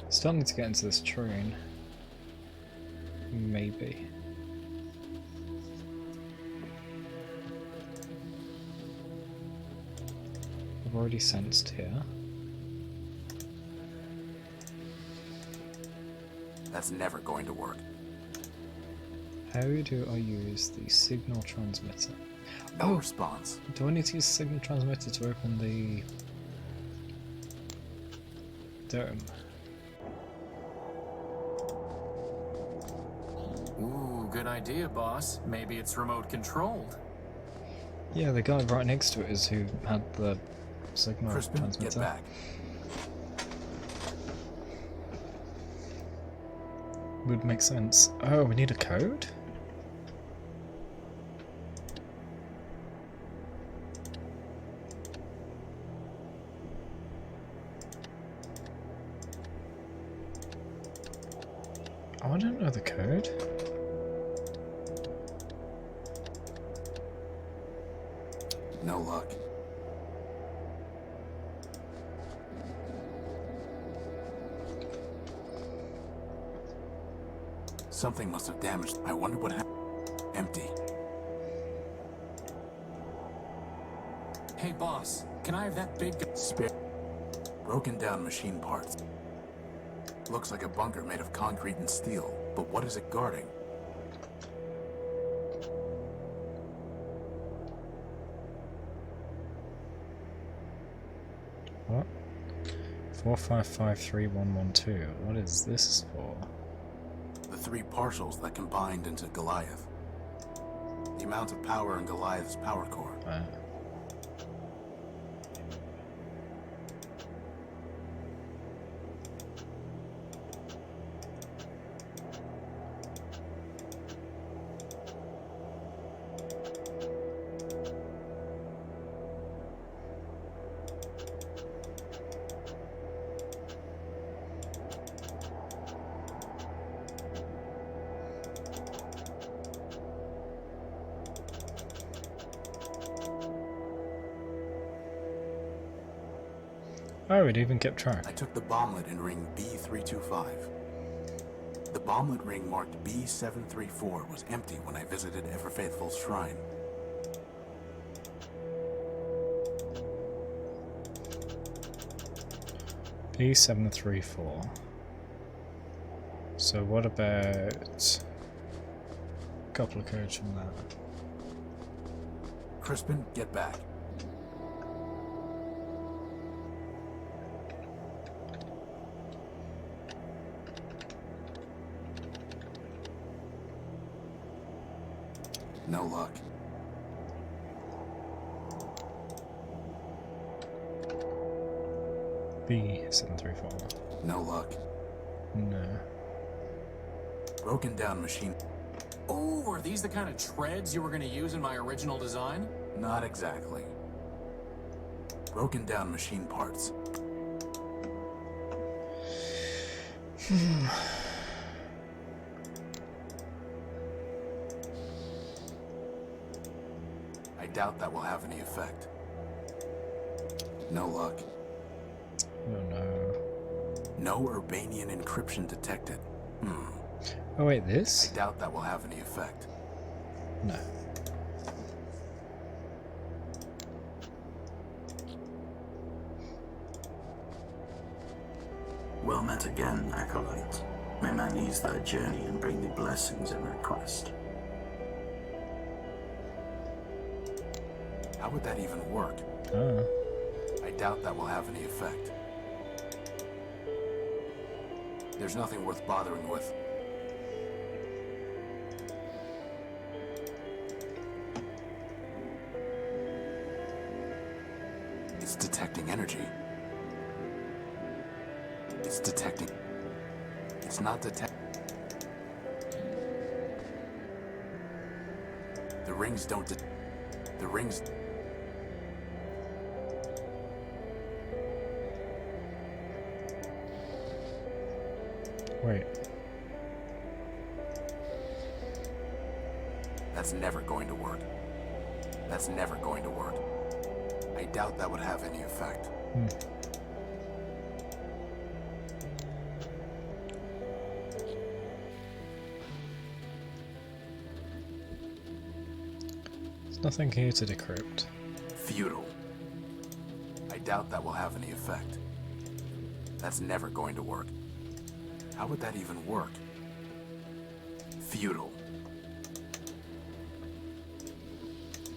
Still need to get into this train. Maybe. I've already sensed here. That's never going to work. How do I use the signal transmitter? No response. Do I need to use the signal transmitter to open the dome? Ooh, good idea, boss. Maybe it's remote controlled. Yeah, the guy right next to it is who had the signal Crispin, transmitter. get back. Would make sense. Oh, we need a code? Oh, I don't know the code. No luck. Something must have damaged. I wonder what happened. Empty. Hey, boss, can I have that big... Spare. Broken down machine parts. Looks like a bunker made of concrete and steel, but what is it guarding? What? 4553112. What is this for? The three partials that combined into Goliath. The amount of power in Goliath's power core. Oh, it even kept track. I took the bomblet in ring B325. The bomblet ring marked B734 was empty when I visited Everfaithful's shrine. B734. So what about a couple of codes from that? Crispin, get back. No luck. B734. No luck. No. Broken down machine. Oh, are these the kind of treads you were going to use in my original design? Not exactly. Broken down machine parts. I doubt that will have any effect. No luck. Oh no. No Urbanian encryption detected. Oh wait, this? I doubt that will have any effect. No. Well met again, Acolyte. May man ease thy journey and bring thee blessings in thy quest. How would that even work? I doubt that will have any effect. There's nothing worth bothering with. It's detecting energy. It's detecting. It's not detecting. The rings don't the rings. Wait. That's never going to work. That's never going to work. I doubt that would have any effect. There's nothing here to decrypt. Futile. I doubt that will have any effect. That's never going to work. How would that even work? Futile.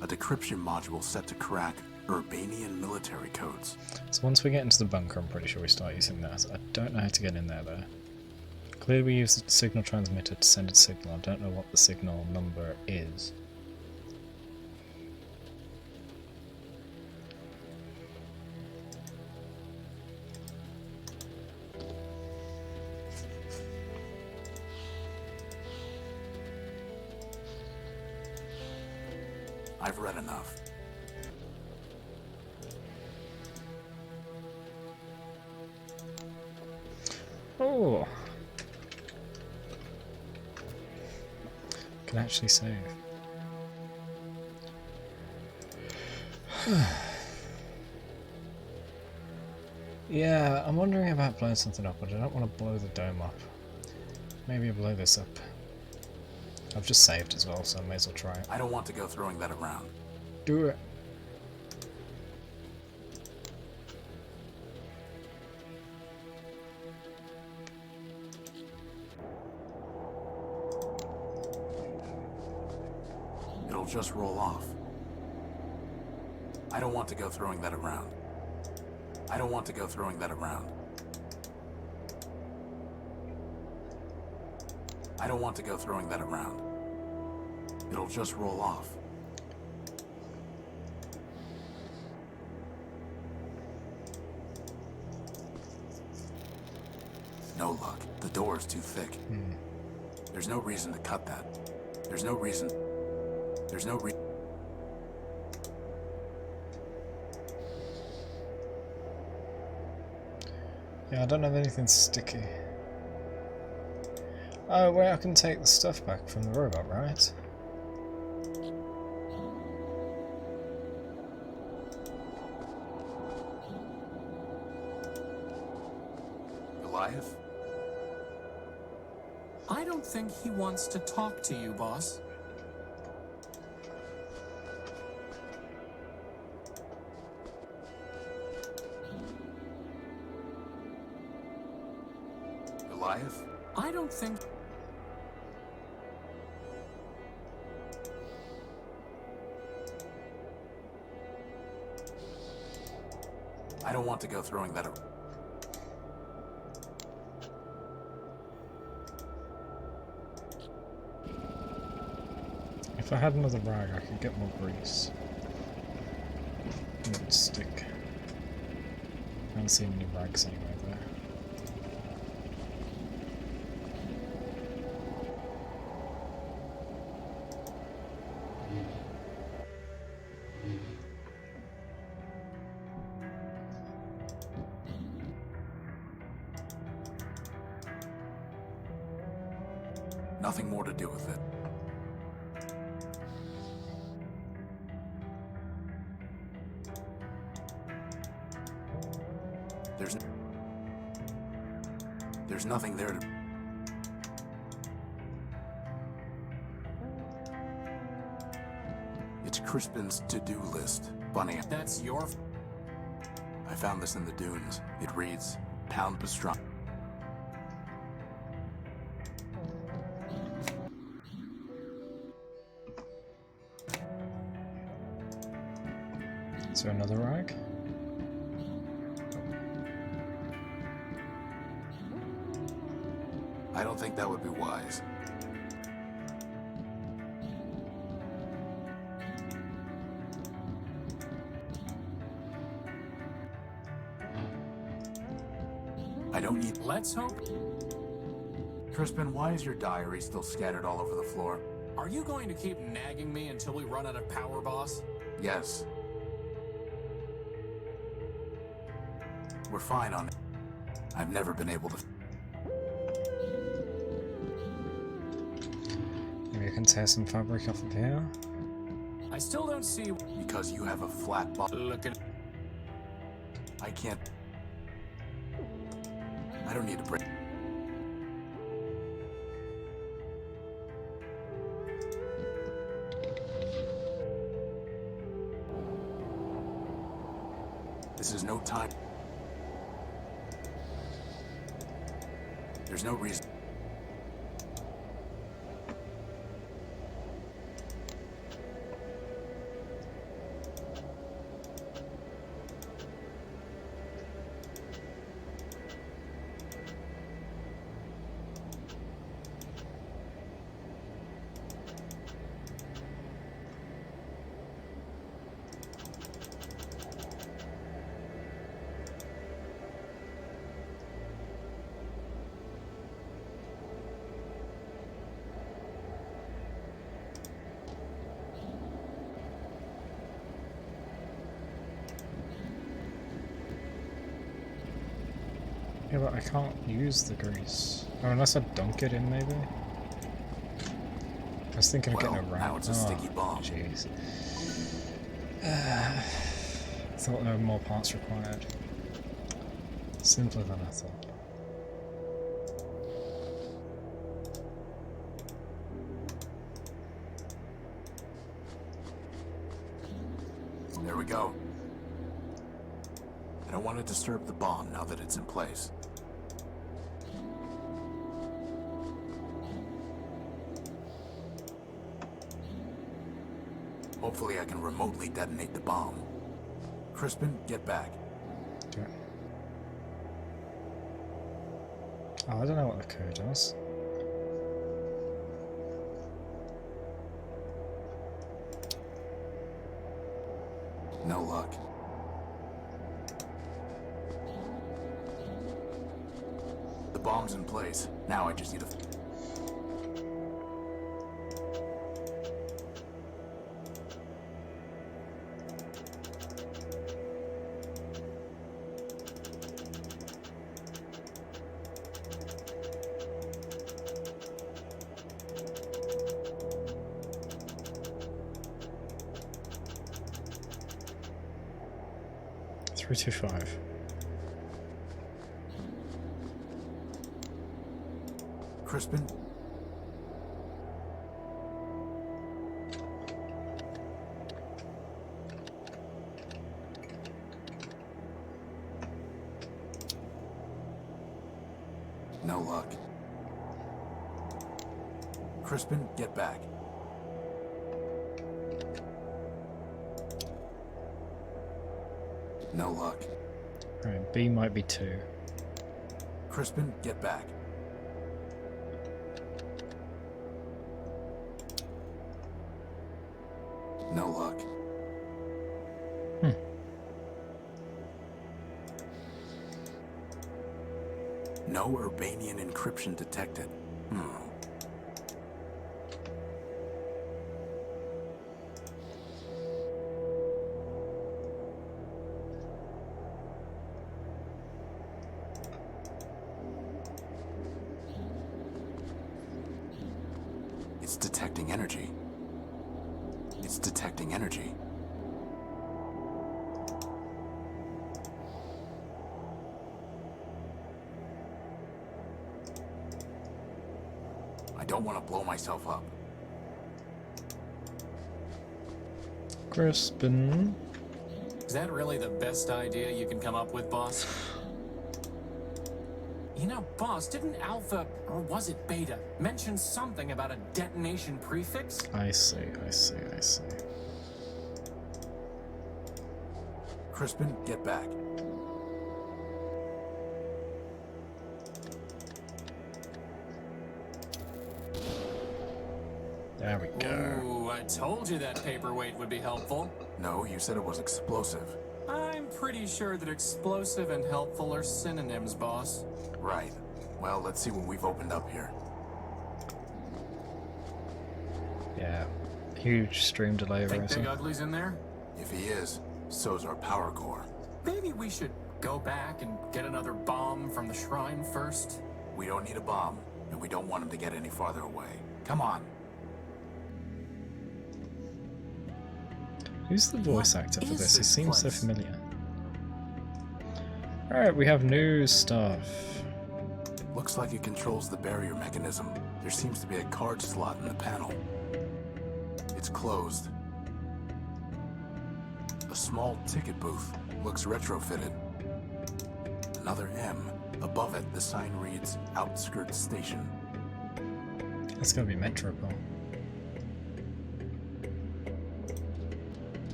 A decryption module set to crack Urbanian military codes. So once we get into the bunker, I'm pretty sure we start using that. I don't know how to get in there though. Clearly we use the signal transmitter to send a signal. I don't know what the signal number is. I've read enough. Oh! Can actually save. Yeah, I'm wondering about blowing something up, but I don't want to blow the dome up. Maybe I'll blow this up. I've just saved as well, so I may as well try it. I don't want to go throwing that around. Do it. It'll just roll off. I don't want to go throwing that around. I don't want to go throwing that around. I don't want to go throwing that around. It'll just roll off. No luck. The door is too thick. There's no reason to cut that. There's no reason. There's no reason. Yeah, I don't have anything sticky. Oh, wait, I can take the stuff back from the robot, right? Goliath? I don't think he wants to talk to you, boss. Goliath? I don't think... I don't want to go throwing that around. If I had another rag, I could get more grease. And it would stick. I haven't seen any rags anywhere there. Nothing more to do with it. There's nothing there to... It's Crispin's to-do list. Bunny. That's your... I found this in the dunes. It reads, pound pastrami. Is there another rag? I don't think that would be wise. I don't need... Let's hope... Crispin, why is your diary still scattered all over the floor? Are you going to keep nagging me until we run out of power, boss? Yes. We're fine on it. I've never been able to... Maybe I can tear some fabric off of here. I still don't see... Because you have a flat bottom. Look at... I can't... I don't need to break... This is no time. There's no reason. Yeah, but I can't use the grease. Oh, unless I dunk it in, maybe? I was thinking of getting a Well, rat. now it's a sticky bomb. Jeez. I thought there were more parts required. Simpler than I thought. There we go. I don't want to disturb the bomb now that it's in place. Hopefully I can remotely detonate the bomb. Crispin, get back. Do it. Oh, I don't know what the code does. No luck. The bomb's in place. Now I just need a... 325. Crispin? No luck. Crispin, get back. No luck. Right, B might be 2. Crispin, get back. No luck. No Urbanian encryption detected. It's detecting energy. It's detecting energy. I don't want to blow myself up. Crispin. Is that really the best idea you can come up with, boss? You know, boss, didn't Alpha, or was it Beta, mention something about a detonation prefix? I see, I see, I see. Crispin, get back. There we go. Ooh, I told you that paperweight would be helpful. No, you said it was explosive. I'm pretty sure that explosive and helpful are synonyms, boss. Right. Well, let's see what we've opened up here. Yeah. Huge stream delay Think racer. Big Ugly's in there? If he is, so's our power core. Maybe we should go back and get another bomb from the shrine first? We don't need a bomb, and we don't want him to get any farther away. Come on. Who's the voice What actor for is this? He this seems so place? familiar. Alright, we have new stuff. Looks like it controls the barrier mechanism. There seems to be a card slot in the panel. It's closed. A small ticket booth. Looks retrofitted. Another M. Above it, the sign reads Outskirts Station. It's gonna be Metropole.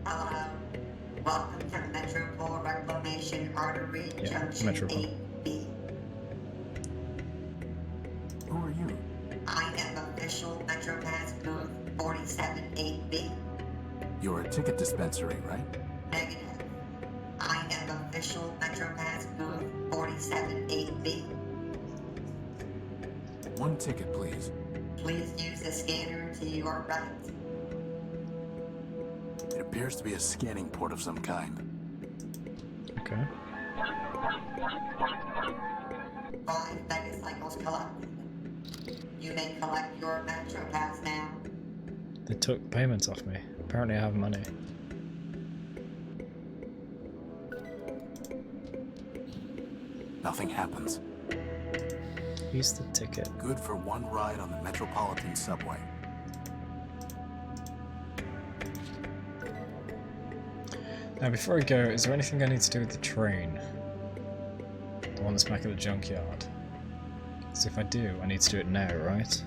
Hello. Welcome to Metropole Reclamation Artery Yeah, Junction Metropole. 8B. Who are you? I am official MetroPass booth 478B. You're a ticket dispensary, right? Negative. I am official MetroPass booth 478B. One ticket, please. Please use the scanner to your right. It appears to be a scanning port of some kind. Okay. 5 megacycles collected. You may collect your MetroPass now. They took payments off me. Apparently I have money. Nothing happens. Use the ticket. Good for one ride on the Metropolitan Subway. Now before I go, is there anything I need to do with the train? The one that's back at the junkyard? So if I do, I need to do it now, right?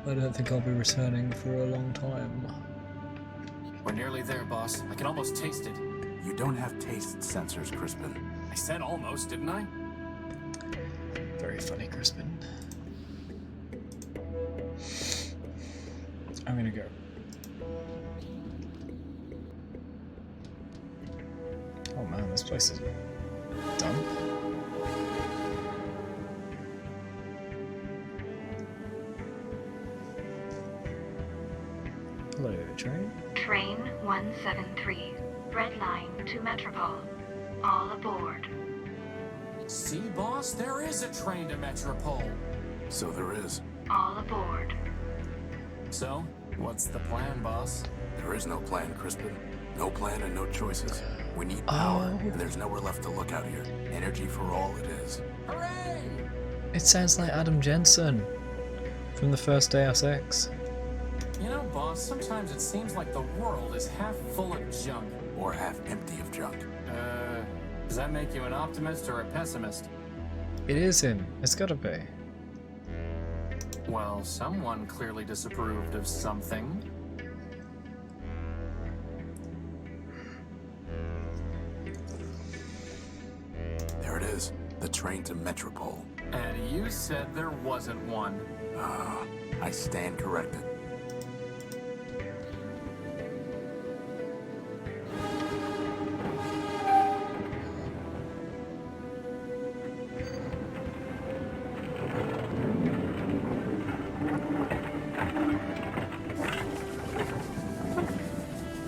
I don't think I'll be returning for a long time. We're nearly there, boss. I can almost taste it. You don't have taste sensors, Crispin. I said almost, didn't I? Very funny, Crispin. I'm gonna go. Oh man, this place is a dump. Hello, train. Train 173. Red line to Metropole. All aboard. See, boss, there is a train to Metropole. So there is. All aboard. So, what's the plan, boss? There is no plan, Crispin. No plan and no choices. We need power, and there's nowhere left to look out here. Energy for all it is. Hooray! It sounds like Adam Jensen from the first Deus Ex. You know, boss, sometimes it seems like the world is half full of junk. Or half empty of junk. Does that make you an optimist or a pessimist? It is him. It's gotta be. Well, someone clearly disapproved of something. There it is. The train to Metropole. And you said there wasn't one. I stand corrected.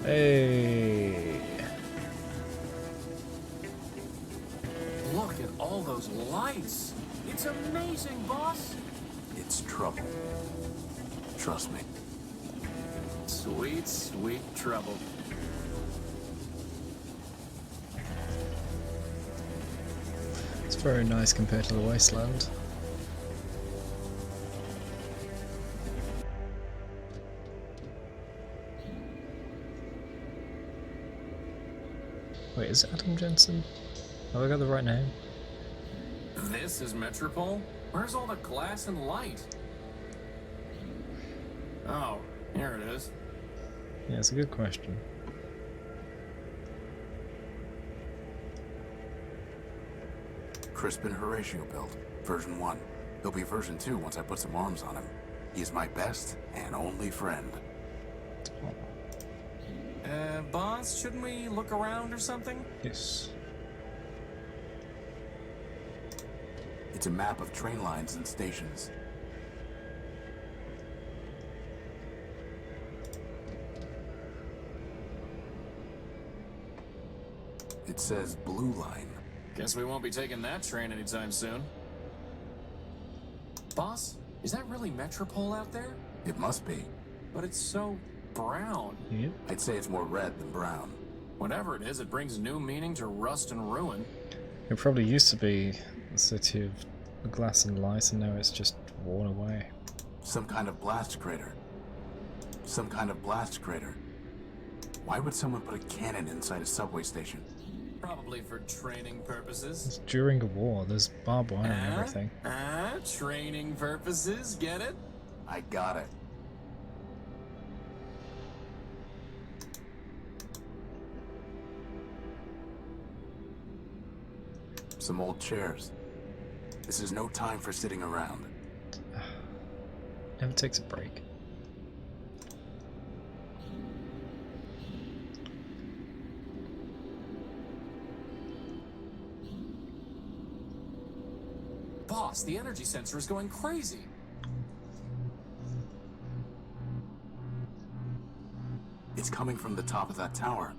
Hey. Look at all those lights. It's amazing, boss. It's trouble. Trust me. Sweet, sweet trouble. It's very nice compared to the wasteland. Wait, is it Adam Jensen? Have I got the right name? This is Metropole? Where's all the glass and light? Oh, here it is. Yeah, it's a good question. Crispin Horatio built. Version 1. He'll be version 2 once I put some arms on him. He's my best and only friend. Boss, shouldn't we look around or something? Yes. It's a map of train lines and stations. It says Blue Line. Guess we won't be taking that train anytime soon. Boss, is that really Metropole out there? It must be. But it's so brown. Yep. I'd say it's more red than brown. Whatever it is, it brings new meaning to rust and ruin. It probably used to be a city of glass and light, and now it's just worn away. Some kind of blast crater. Some kind of blast crater. Why would someone put a cannon inside a subway station? Probably for training purposes. It's during a war, there's barbed wire and everything. Training purposes, get it? I got it. Some old chairs. This is no time for sitting around. Never takes a break. Boss, the energy sensor is going crazy. It's coming from the top of that tower.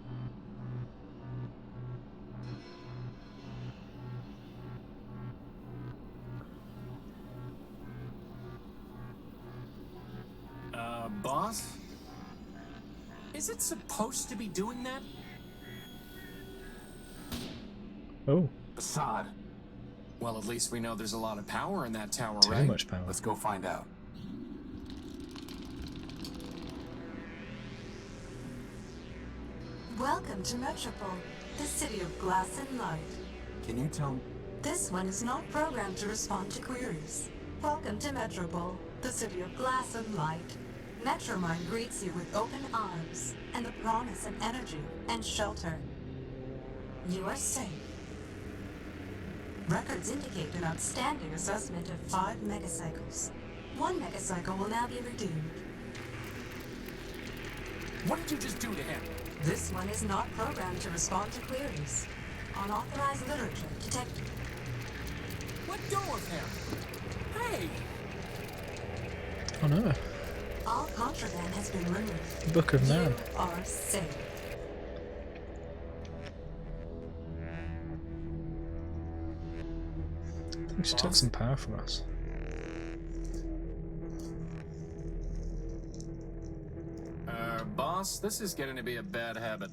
Boss? Is it supposed to be doing that? Oh, Assad, Well, at least we know there's a lot of power in that tower, too right? much power. let's go find out. Welcome to Metropole, the city of glass and light. Can you tell me? This one is not programmed to respond to queries. Welcome to Metropole, the city of glass and light. Metromind greets you with open arms and the promise of energy and shelter. You are safe. Records indicate an outstanding assessment of 5 megacycles. 1 megacycle will now be redeemed. What did you just do to him? This one is not programmed to respond to queries. Unauthorized literature detected. Let go of him! Hey! Oh no. All contraband has been removed. Book of Man. You are safe. I think she took some power from us. Boss, this is getting to be a bad habit.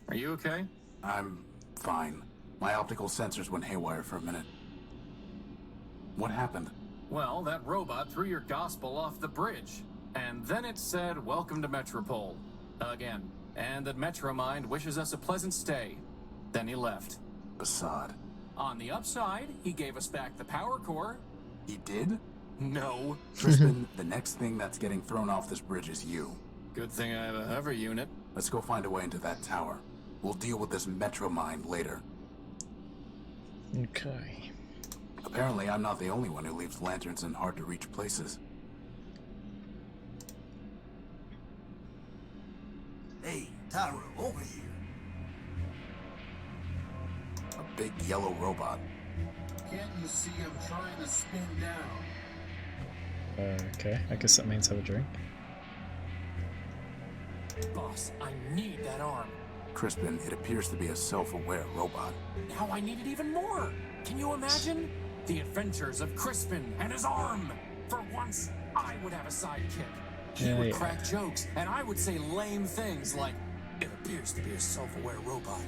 Are you okay? I'm fine. My optical sensors went haywire for a minute. What happened? Well, that robot threw your gospel off the bridge. And then it said, "Welcome to Metropole." Again. And that Metromind wishes us a pleasant stay. Then he left. Basad. On the upside, he gave us back the power core. He did? No. Tristan, the next thing that's getting thrown off this bridge is you. Good thing I have a hover unit. Let's go find a way into that tower. We'll deal with this Metromind later. Okay. Apparently, I'm not the only one who leaves lanterns in hard-to-reach places. Hey, Tyro, over here. A big yellow robot. Can't you see I'm trying to spin down? Okay, I guess that means have a drink. Boss, I need that arm. Crispin, it appears to be a self-aware robot. Now I need it even more. Can you imagine? The adventures of Crispin and his arm. For once, I would have a sidekick. He would crack jokes, and I would say lame things like, "It appears to be a self-aware robot."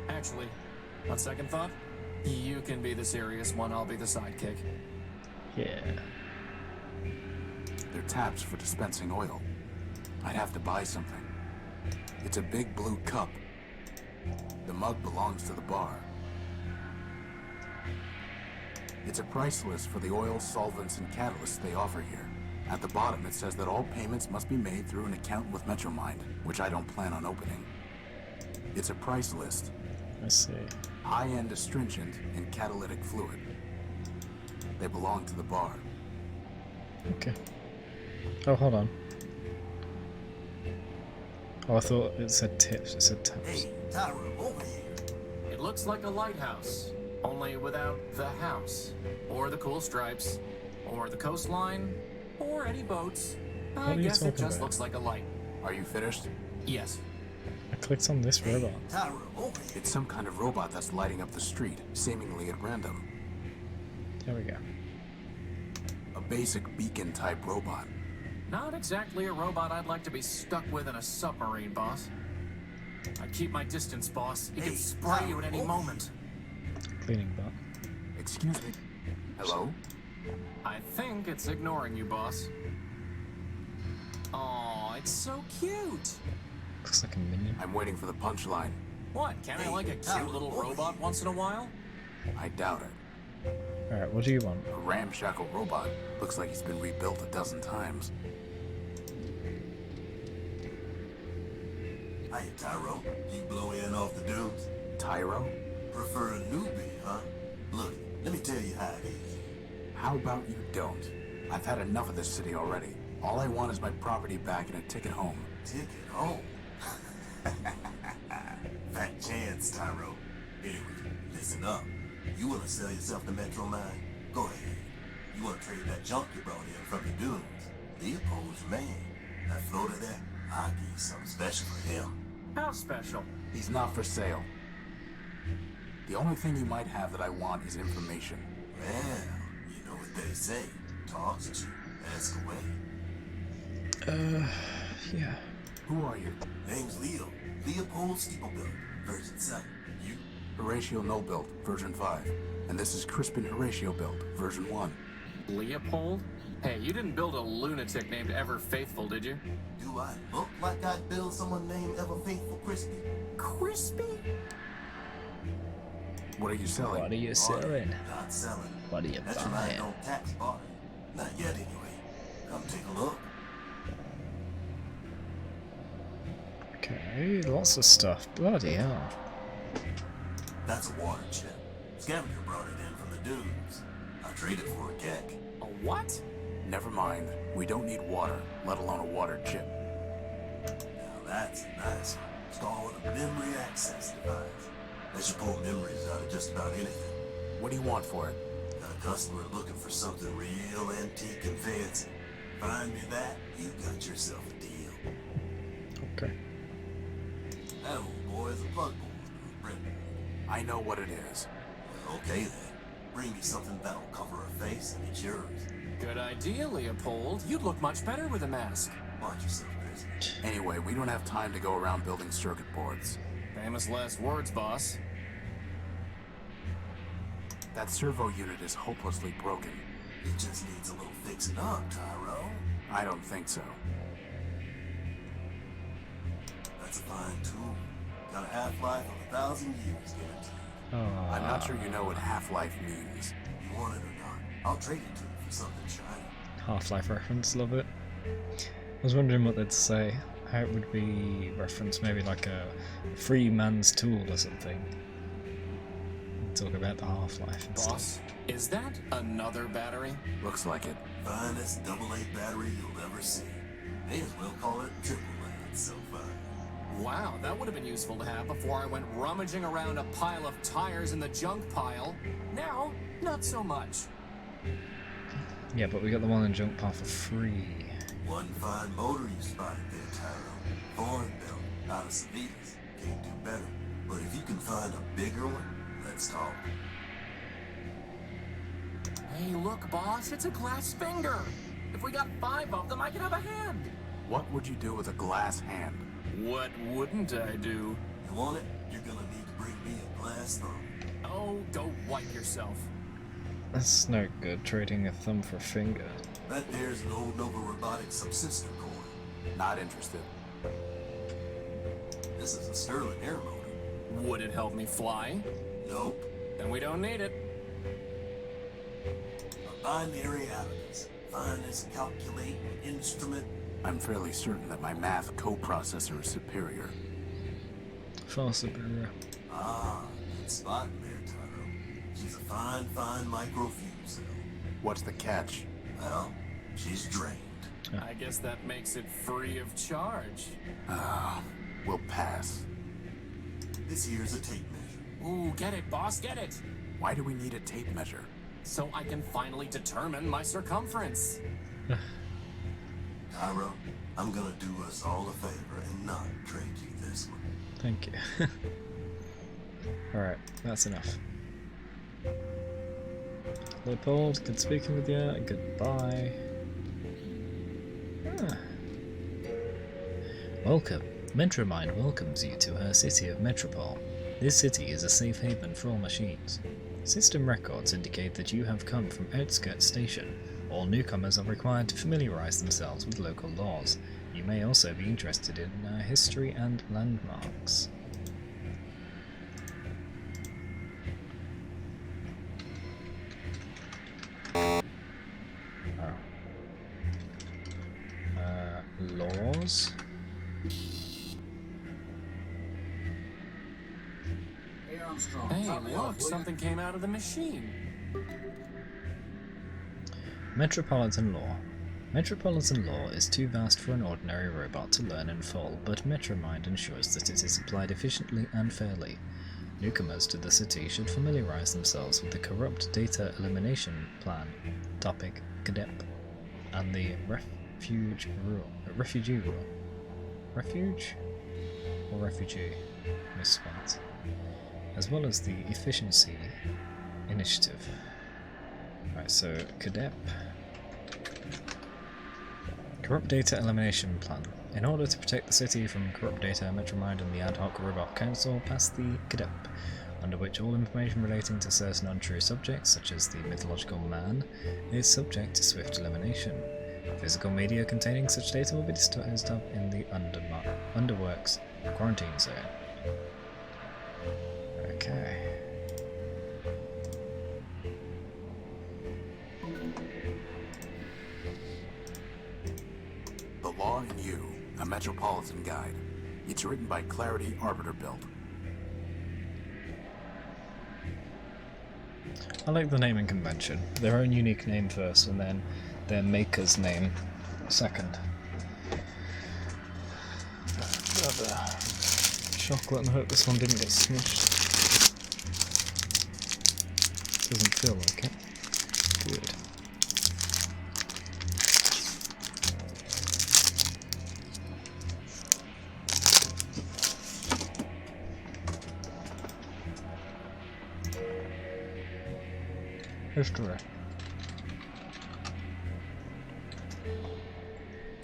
Actually, on second thought, you can be the serious one, I'll be the sidekick. Yeah. They're taps for dispensing oil. I'd have to buy something. It's a big blue cup. The mug belongs to the bar. It's a price list for the oils, solvents, and catalysts they offer here. At the bottom, it says that all payments must be made through an account with Metromind, which I don't plan on opening. It's a price list. I see. High-end astringent and catalytic fluid. They belong to the bar. Okay. Oh, hold on. Oh, I thought it said tips. It said taps. Hey, Tyro, over here. It looks like a lighthouse, only without the house, or the cool stripes, or the coastline, or any boats. I guess it just looks like a light. Are you finished? Yes. I clicked on this robot. Tyro, over here. It's some kind of robot that's lighting up the street, seemingly at random. There we go. A basic beacon-type robot. Not exactly a robot I'd like to be stuck with in a submarine, boss. I'd keep my distance, boss. It could spray you at any moment. Cleaning butt. Excuse me. Hello? I think it's ignoring you, boss. Aw, it's so cute. Looks like a minion. I'm waiting for the punchline. What, can I like a cute little robot once in a while? I doubt it. Alright, what do you want? A ramshackle robot. Looks like he's been rebuilt a dozen times. Hey, Tyro, you blow in off the dudes? Tyro? Prefer a newbie, huh? Look, let me tell you how it is. How about you don't? I've had enough of this city already. All I want is my property back and a ticket home. Ticket home? Fat chance, Tyro. Anyway, listen up. You wanna sell yourself to Metromind? Go ahead. You wanna trade that junk you brought in from the dunes? Leopold's your man. That floater there, I'll give you something special for him. How special? He's not for sale. The only thing you might have that I want is information. Well, you know what they say. Talk's cheap. Ask away. Yeah. Who are you? Name's Leo. Leopold Steeplebuilt. Version 7. You? Horatio No Built, version 5. And this is Crispin Horatio Built, version 1. Leopold? Hey, you didn't build a lunatic named Ever Faithful, did you? Do I look like I'd build someone named Ever Faithful Crispy? Crispy? What are you selling? What are you selling? Not selling. What are you Metromind buying? don't tax barter. Not yet, anyway. Come take a look. Okay, lots of stuff. Bloody hell. That's a water chip. Scavenger brought it in from the dunes. I traded for a keg. A what? Never mind. We don't need water, let alone a water chip. Now that's a nice one. It's called a memory access device. They should pull memories out of just about anything. What do you want for it? Got a customer looking for something real antique and fancy. Find me that, you got yourself a deal. Okay. That old boy is a plug boy. I know what it is. Okay then. Bring me something that'll cover her face and it's yours. Good idea, Leopold. You'd look much better with a mask. Watch yourself, Chris. Anyway, we don't have time to go around building circuit boards. Famous last words, boss. That servo unit is hopelessly broken. It just needs a little fixing up, Tyro. I don't think so. That's a fine tool. Got a half-life of 1,000 years guaranteed. I'm not sure you know what half-life means. You want it or not, I'll trade it to you for something shiny. Half-Life reference, love it. I was wondering what they'd say. How it would be referenced, maybe like a free man's tool or something. Talk about the half-life and Boss, stuff. is that another battery? Looks like it. Finest AA battery you'll ever see. May as well call it triple A, it's so fine. Wow, that would have been useful to have before I went rummaging around a pile of tires in the junk pile. Now, not so much. Yeah, but we got the one in junk pile for free. One fine motor you spotted there, Tyro. Foreign built, out of Savitas. Can't do better. But if you can find a bigger one, let's talk. Hey, look, boss, it's a glass finger. If we got 5 of them, I could have a hand. What would you do with a glass hand? What wouldn't I do? You want it? You're gonna need to bring me a glass thumb. Oh, go wipe yourself. That's no good, trading a thumb for a finger. That there's an old Nova Robotic subsystem coin. Not interested. This is a Sterling air motor. Would it help me fly? Nope. Then we don't need it. A binary abacus. Finest calculating instrument. I'm fairly certain that my math coprocessor is superior. Far superior. Ah, good spot there, Tyro. She's a fine micro fuel cell. What's the catch? Well, she's drained. I guess that makes it free of charge. We'll pass. This here's a tape measure. Ooh, get it, boss, get it! Why do we need a tape measure? So I can finally determine my circumference. Tyro, I'm gonna do us all a favor and not trade you this one. Thank you. Alright, that's enough. Leopold, good speaking with you. Goodbye. Ah. Welcome. Metromind welcomes you to her city of Metropole. This city is a safe haven for all machines. System records indicate that you have come from Outskirts Station. All newcomers are required to familiarize themselves with local laws. You may also be interested in history and landmarks. Laws? Hey, look, something came out of the machine. Metropolitan Law. Metropolitan Law is too vast for an ordinary robot to learn in full, but Metromind ensures that it is applied efficiently and fairly. Newcomers to the city should familiarize themselves with the Corrupt Data Elimination Plan, topic CADEP, and the Refugee Rule. Refuge? Or Refugee? Misspelled. As well as the Efficiency Initiative. Right, so CADEP. Corrupt Data Elimination Plan. In order to protect the city from corrupt data, Metromind and the Ad Hoc Robot Council passed the CADEP, under which all information relating to certain untrue subjects, such as the mythological man, is subject to swift elimination. Physical media containing such data will be disposed of in the Underworks quarantine zone. Okay. The Law and You, a Metropolitan Guide. It's written by Clarity Arbiter Build. I like the naming convention. Their own unique name first, and then their maker's name second. Chocolate, and I hope this one didn't get smushed. Doesn't feel like it. Good. History.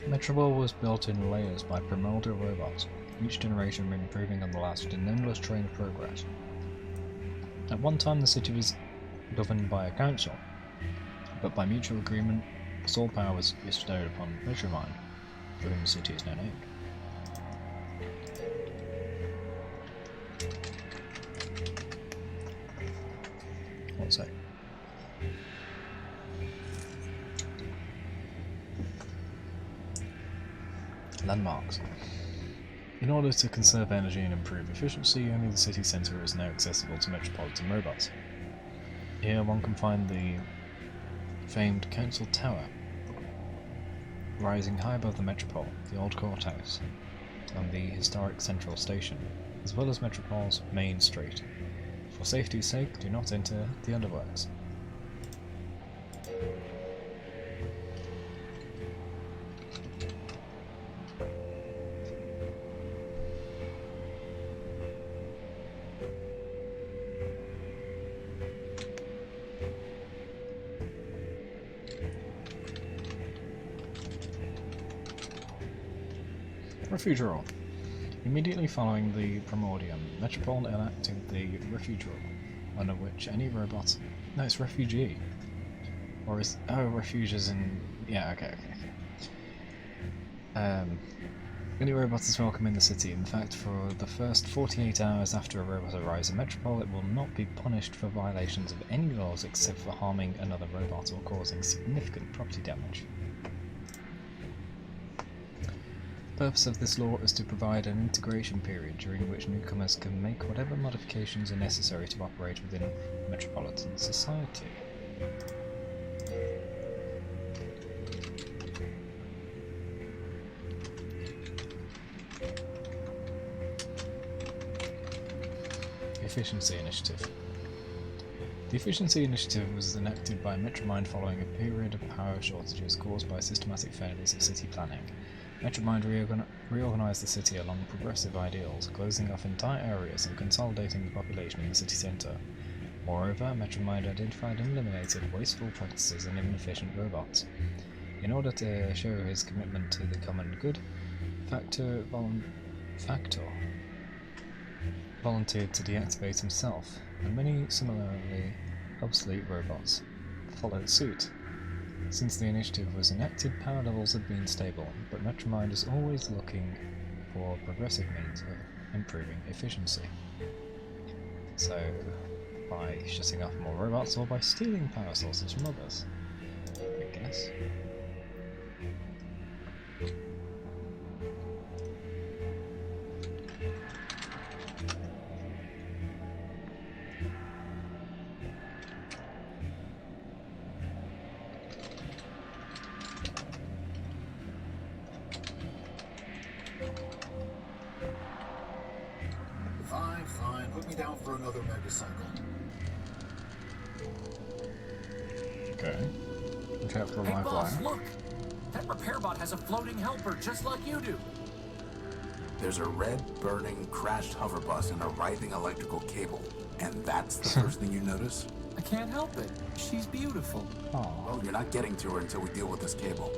Metropole was built in layers by Primordia robots, each generation improving on the last in an endless train of progress. At one time the city was governed by a council, but by mutual agreement, sole power was bestowed upon Metromind, for whom the city is now named. One sec. Landmarks. In order to conserve energy and improve efficiency, only the city centre is now accessible to metropolitan robots. Here one can find the famed Council Tower, rising high above the Metropole, the old courthouse, and the historic Central Station, as well as Metropole's main street. For safety's sake, do not enter the underworks. Refuge Rule. Immediately following the Primordium, Metropole enacted the Refuge Rule, under which any robot... No, it's refugee. Or is... Oh, refuge is in... Yeah, okay. Any robot is welcome in the city. In fact, for the first 48 hours after a robot arrives in Metropole, it will not be punished for violations of any laws except for harming another robot or causing significant property damage. The purpose of this law is to provide an integration period during which newcomers can make whatever modifications are necessary to operate within metropolitan society. Efficiency Initiative. The Efficiency Initiative was enacted by Metromind following a period of power shortages caused by systematic failures of city planning. Metromind reorganized the city along progressive ideals, closing off entire areas and consolidating the population in the city centre. Moreover, Metromind identified and eliminated wasteful practices and inefficient robots. In order to show his commitment to the common good, Factor volunteered to deactivate himself, and many similarly obsolete robots followed suit. Since the initiative was enacted, power levels had been stable, but Metromind is always looking for progressive means of improving efficiency. So, by shutting off more robots or by stealing power sources from others, I guess. Fine. Put me down for another megacycle. Okay. Watch out for Hey, my boss, flyer. look! That repair bot has a floating helper, just like you do. There's a red, burning, crashed hover bus and a writhing electrical cable. And that's the first thing you notice? I can't help it. She's beautiful. Well, you're not getting to her until we deal with this cable.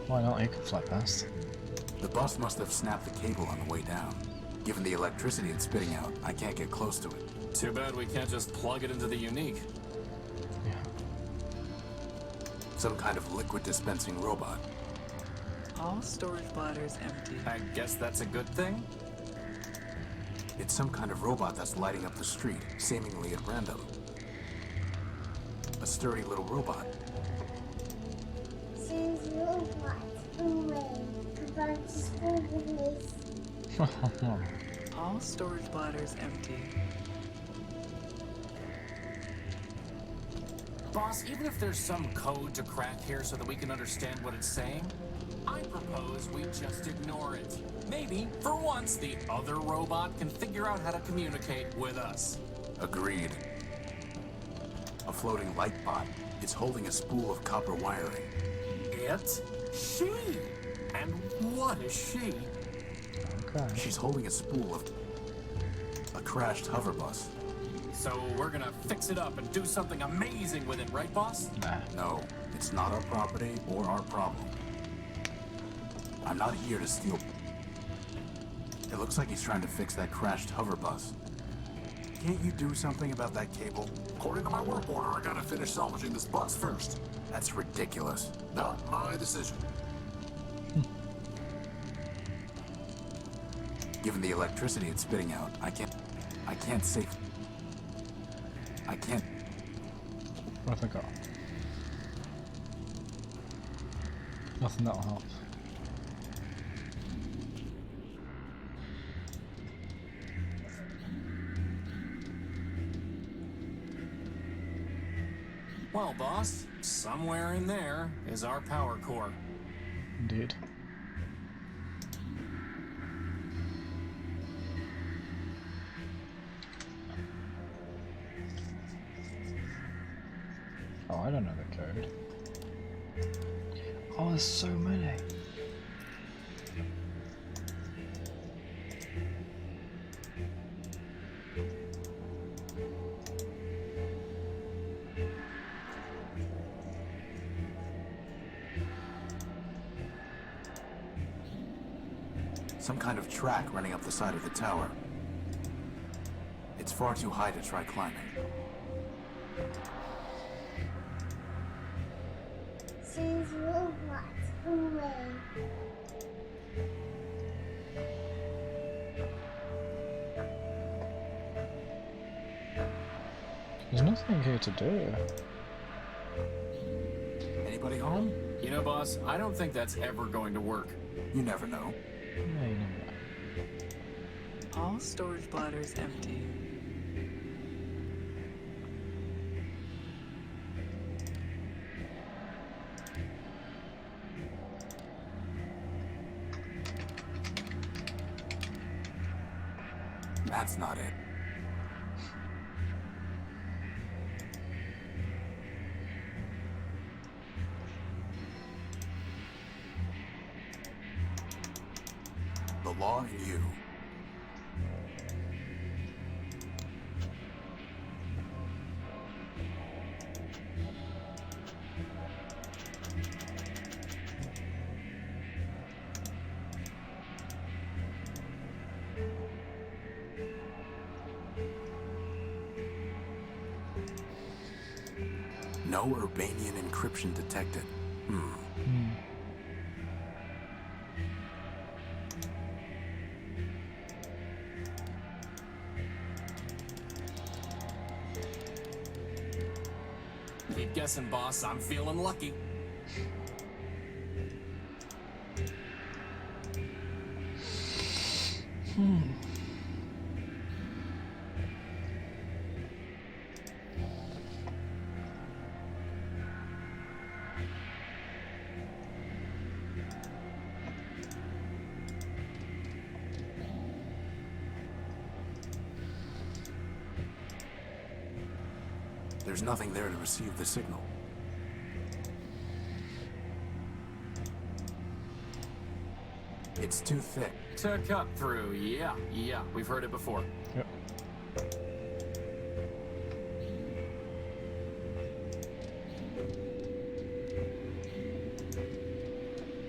Why not? You can fly past. The bus must have snapped the cable on the way down. Given the electricity it's spitting out, I can't get close to it. Too bad we can't just plug it into the unique. Yeah. Some kind of liquid dispensing robot. All storage bladders empty. I guess that's a good thing? It's some kind of robot that's lighting up the street, seemingly at random. A sturdy little robot. Since robots away a bunch All storage bladders empty. Boss, even if there's some code to crack here so that we can understand what it's saying, I propose we just ignore it. Maybe, for once, the other robot can figure out how to communicate with us. Agreed. A floating light bot. It's holding a spool of copper wiring. It? She? And what is she? Okay. She's holding a spool of a crashed hover bus. So we're gonna fix it up and do something amazing with it, right, boss? Nah. No, it's not our property or our problem. I'm not here to steal. It looks like he's trying to fix that crashed hover bus. Can't you do something about that cable? According to my work order, I gotta finish salvaging this bus first. That's ridiculous. Not my decision. Given the electricity it's spitting out, I can't save. I can't. What have I got? Nothing that'll help. Well, boss, somewhere in there is our power core. Indeed. Oh, I don't know the code. Oh, there's so many. Some kind of track running up the side of the tower. It's far too high to try climbing. She's robots away. There's nothing here to do. Anybody home? You know, boss, I don't think that's ever going to work. You never know. Yeah, you never know. All storage bladders empty. That's not it. The law in you. No Urbanian encryption detected. Keep guessing, boss. I'm feeling lucky. There's nothing there to receive the signal. It's too thick. To cut through, yeah, we've heard it before. Yep.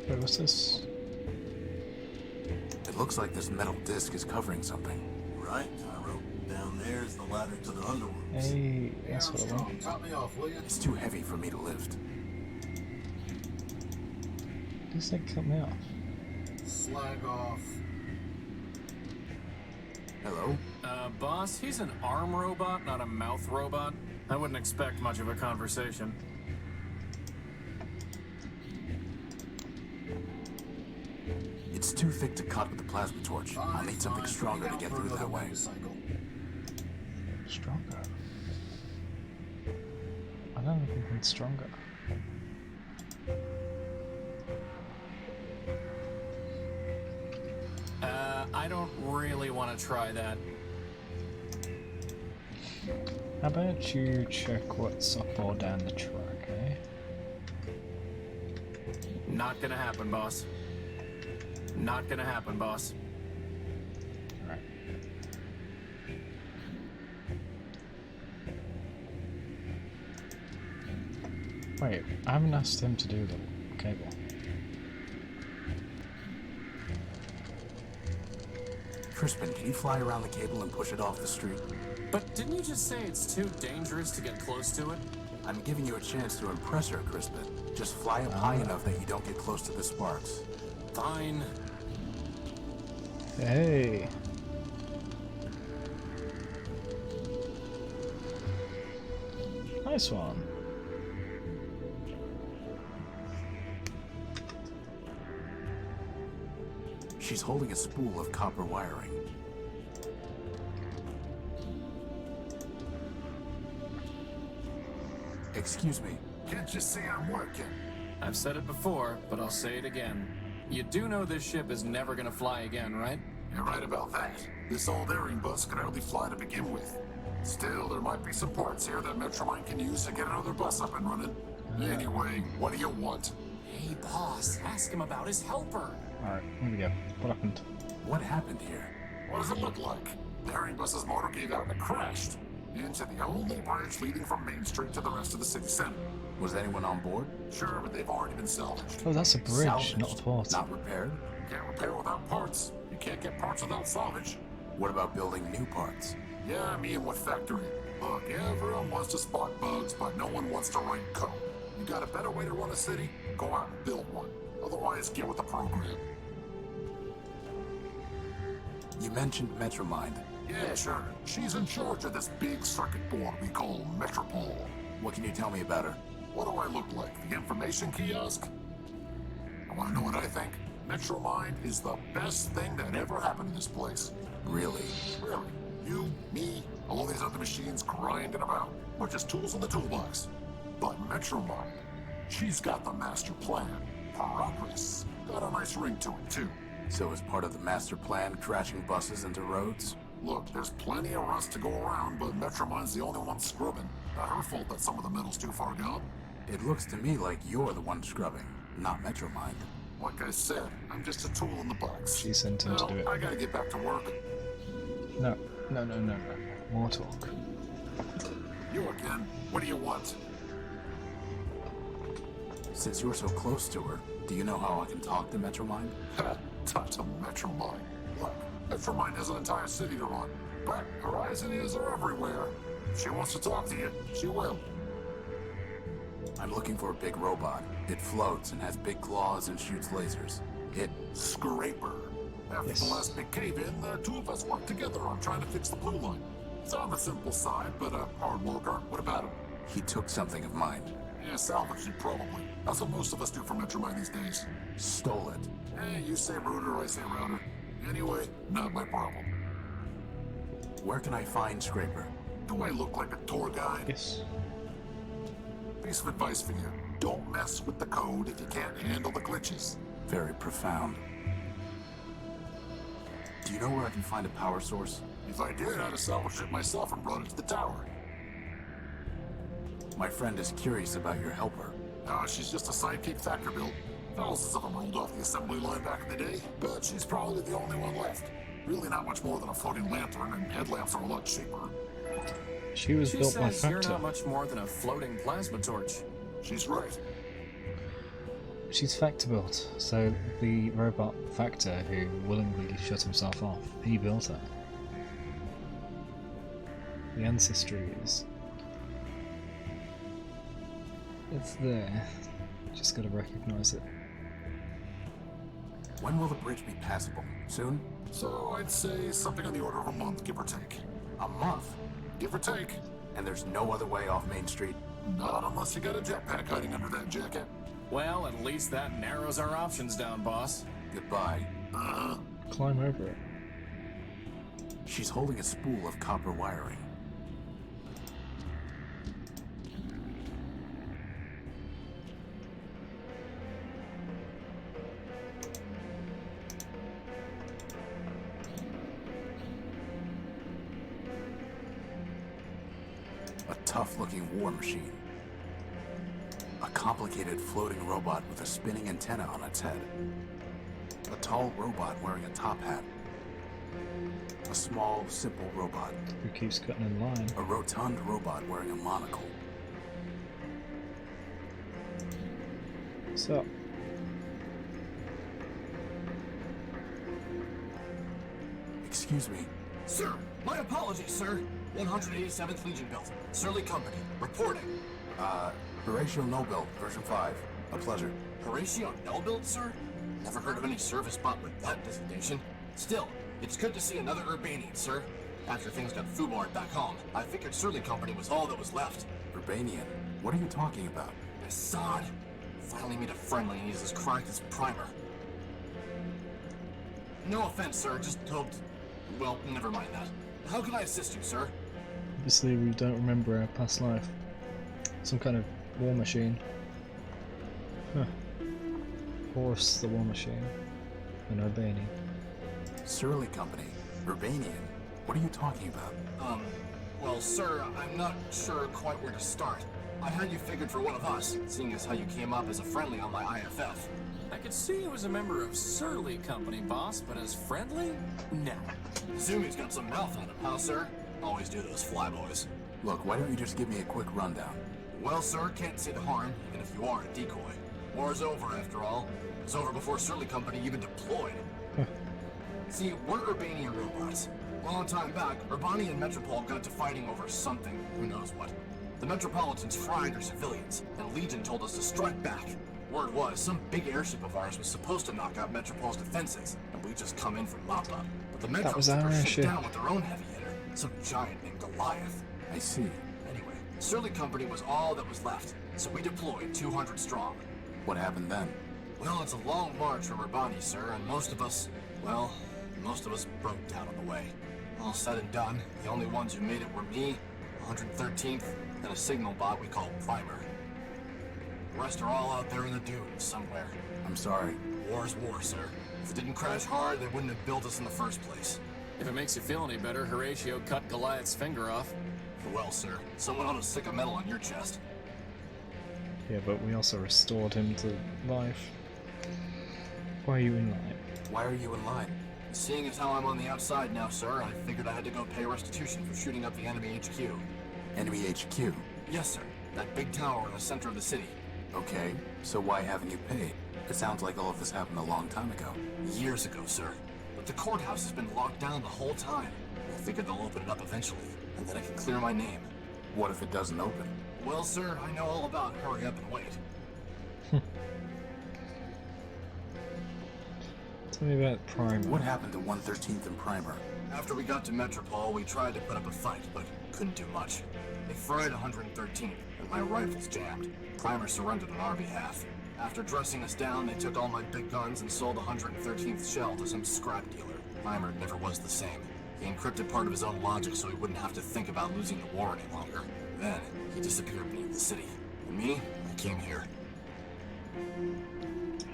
Wait, what's this? It looks like this metal disc is covering something. Right, Tyro. Down there's the ladder to the underworld. Hey, that's what I want. Top me off, will you? It's too heavy for me to lift. This thing cut me off. Slag off. Hello? Boss, he's an arm robot, not a mouth robot. I wouldn't expect much of a conversation. It's It's too thick to cut with the plasma torch. I'll need something stronger to get through that way. Stronger? I don't know anything stronger. I don't really want to try that. How about you check what's up or down the track, eh? Not gonna happen, boss. Not gonna happen, boss. Alright. Wait, I haven't asked him to do the cable. Crispin, can you fly around the cable and push it off the street? But didn't you just say it's too dangerous to get close to it? I'm giving you a chance to impress her, Crispin. Just fly up high enough that you don't get close to the sparks. Fine. Hey! Nice one. She's holding a spool of copper wiring. Excuse me. Can't you see I'm working? I've said it before, but I'll say it again. You do know this ship is never gonna fly again, right? You're right about that. This old airing bus could hardly fly to begin with. Still, there might be some parts here that Metromine can use to get another bus up and running. Anyway, what do you want? Hey, boss, ask him about his helper. Alright, here we go. What happened? What happened here? What does it look like? The airing bus's motor gave out and it crashed into the only bridge leading from Main Street to the rest of the city center. Was anyone on board? Sure, but they've already been salvaged. Oh, that's a bridge, Salvaged, not a port. Not repaired? Can't repair without parts. You can't get parts without salvage. What about building new parts? Yeah, me and what factory? Look, everyone wants to spot bugs, but no one wants to write code. You got a better way to run a city? Go out and build one. Otherwise, get with the program. You mentioned Metromind. Yeah, sure. She's in charge of this big circuit board we call Metropole. What can you tell me about her? What do I look like? The information kiosk? I want to know what I think. Metromind is the best thing that ever happened in this place. Really? Really? You, me, all these other machines grinding about. We're just tools in the toolbox. But Metromind, she's got the master plan. Progress. Got a nice ring to it, too. So as part of the master plan, crashing buses into roads? Look, there's plenty of rust to go around, but Metromind's the only one scrubbing. Not her fault that some of the metal's too far gone. It looks to me like you're the one scrubbing, not Metromind. Like I said, I'm just a tool in the box. She sent him to do it. I gotta get back to work. No. More talk. You again? What do you want? Since you're so close to her, do you know how I can talk to Metromind? Talk to Metromind. Look, Metromind has an entire city to run, but Horizon is are everywhere. If she wants to talk to you, she will. I'm looking for a big robot. It floats and has big claws and shoots lasers. Scraper. After the last big cave-in, the two of us worked together on trying to fix the blue line. It's on the simple side, but a hard worker. What about him? He took something of mine. Yeah, salvaged it probably. That's what most of us do for Metromine these days. Stole it. Hey, you say router, I say router. Anyway, not my problem. Where can I find Scraper? Do I look like a tour guide? Yes. Piece of advice for you. Don't mess with the code if you can't handle the glitches. Very profound. Do you know where I can find a power source? If I did, I'd have salvaged it myself and brought it to the tower. My friend is curious about your helper. She's just a sidekick factor build. Thousands of them rolled off the assembly line back in the day, but she's probably the only one left. Really not much more than a floating lantern, and headlamps are a lot cheaper. She was built by says Factor. you're not much more than a floating plasma torch. She's right. She's Factor built, so the robot Factor who willingly shut himself off, he built her. The ancestry is... it's there. Just gotta recognize it. When will the bridge be passable? Soon? So I'd say something on the order of a month, give or take. A month? Give or take. And there's no other way off Main Street? Not unless you got a jetpack hiding under that jacket. Well, at least that narrows our options down, boss. Goodbye. Climb over it. She's holding a spool of copper wiring. A tough-looking war machine. A complicated floating robot with a spinning antenna on its head. A tall robot wearing a top hat. A small, simple robot. Who keeps cutting in line? A rotund robot wearing a monocle. What's up? Excuse me. Sir, my apologies, sir. 187th Legion built. Surly Company, reporting. Horatio Nobuild, version 5. A pleasure. Horatio Nobuild, sir? Never heard of any service bot with that designation. Still, it's good to see another Urbanian, sir. After things got foobarred back home, I figured Surly Company was all that was left. Urbanian? What are you talking about? Assad. Finally made a friendly and he's as cracked as Primer. No offense, sir, just hoped... Well, never mind that. How can I assist you, sir? Obviously we don't remember our past life. Some kind of war machine. Huh. Horse the war machine. An Urbanian. Surly Company? Urbanian? What are you talking about? Well, sir, I'm not sure quite where to start. I had you figured for one of us, seeing as how you came up as a friendly on my IFF. I could see you as a member of Surly Company, boss, but as friendly? No. Zumi's got some mouth on him, huh, sir? Always do those flyboys. Look, why don't you just give me a quick rundown? Well, sir, can't see the harm, even if you are a decoy. War's over, after all. It was over before Surly Company even deployed. See, we're Urbanian robots. Long time back, Urbani and Metropole got to fighting over something, who knows what. The Metropolitans fried our civilians, and Legion told us to strike back. Word was, some big airship of ours was supposed to knock out Metropole's defenses, and we just come in from mop-up. But the Metros took our shit down with their own heavy hitter, some giant named Goliath. I see. Anyway, Surly Company was all that was left, so we deployed 200 strong. What happened then? Well, it's a long march from Urbani, sir, and most of us broke down on the way. All said and done, the only ones who made it were me, 113th, and a signal bot we call Primer. The rest are all out there in the dunes somewhere. I'm sorry. War's war, sir. If it didn't crash hard, they wouldn't have built us in the first place. If it makes you feel any better, Horatio cut Goliath's finger off. Well, sir, someone ought to stick a medal on your chest. Yeah, but we also restored him to life. Why are you in line? Why are you in line? Seeing as how I'm on the outside now, sir, I figured I had to go pay restitution for shooting up the enemy HQ. Enemy HQ? Yes, sir. That big tower in the center of the city. Okay, so why haven't you paid? It sounds like all of this happened a long time ago. Years ago, sir. But the courthouse has been locked down the whole time. I figured they'll open it up eventually, and then I can clear my name. What if it doesn't open? Well, sir, I know all about hurry up and wait. Tell me about Primer. What happened to 113th and Primer? After we got to Metropole, we tried to put up a fight, but couldn't do much. They fried 113th, and my rifles jammed. Primer surrendered on our behalf. After dressing us down, they took all my big guns and sold the 113th shell to some scrap dealer. Primer never was the same. He encrypted part of his own logic so he wouldn't have to think about losing the war any longer. Then, he disappeared beneath the city. And me, I came here.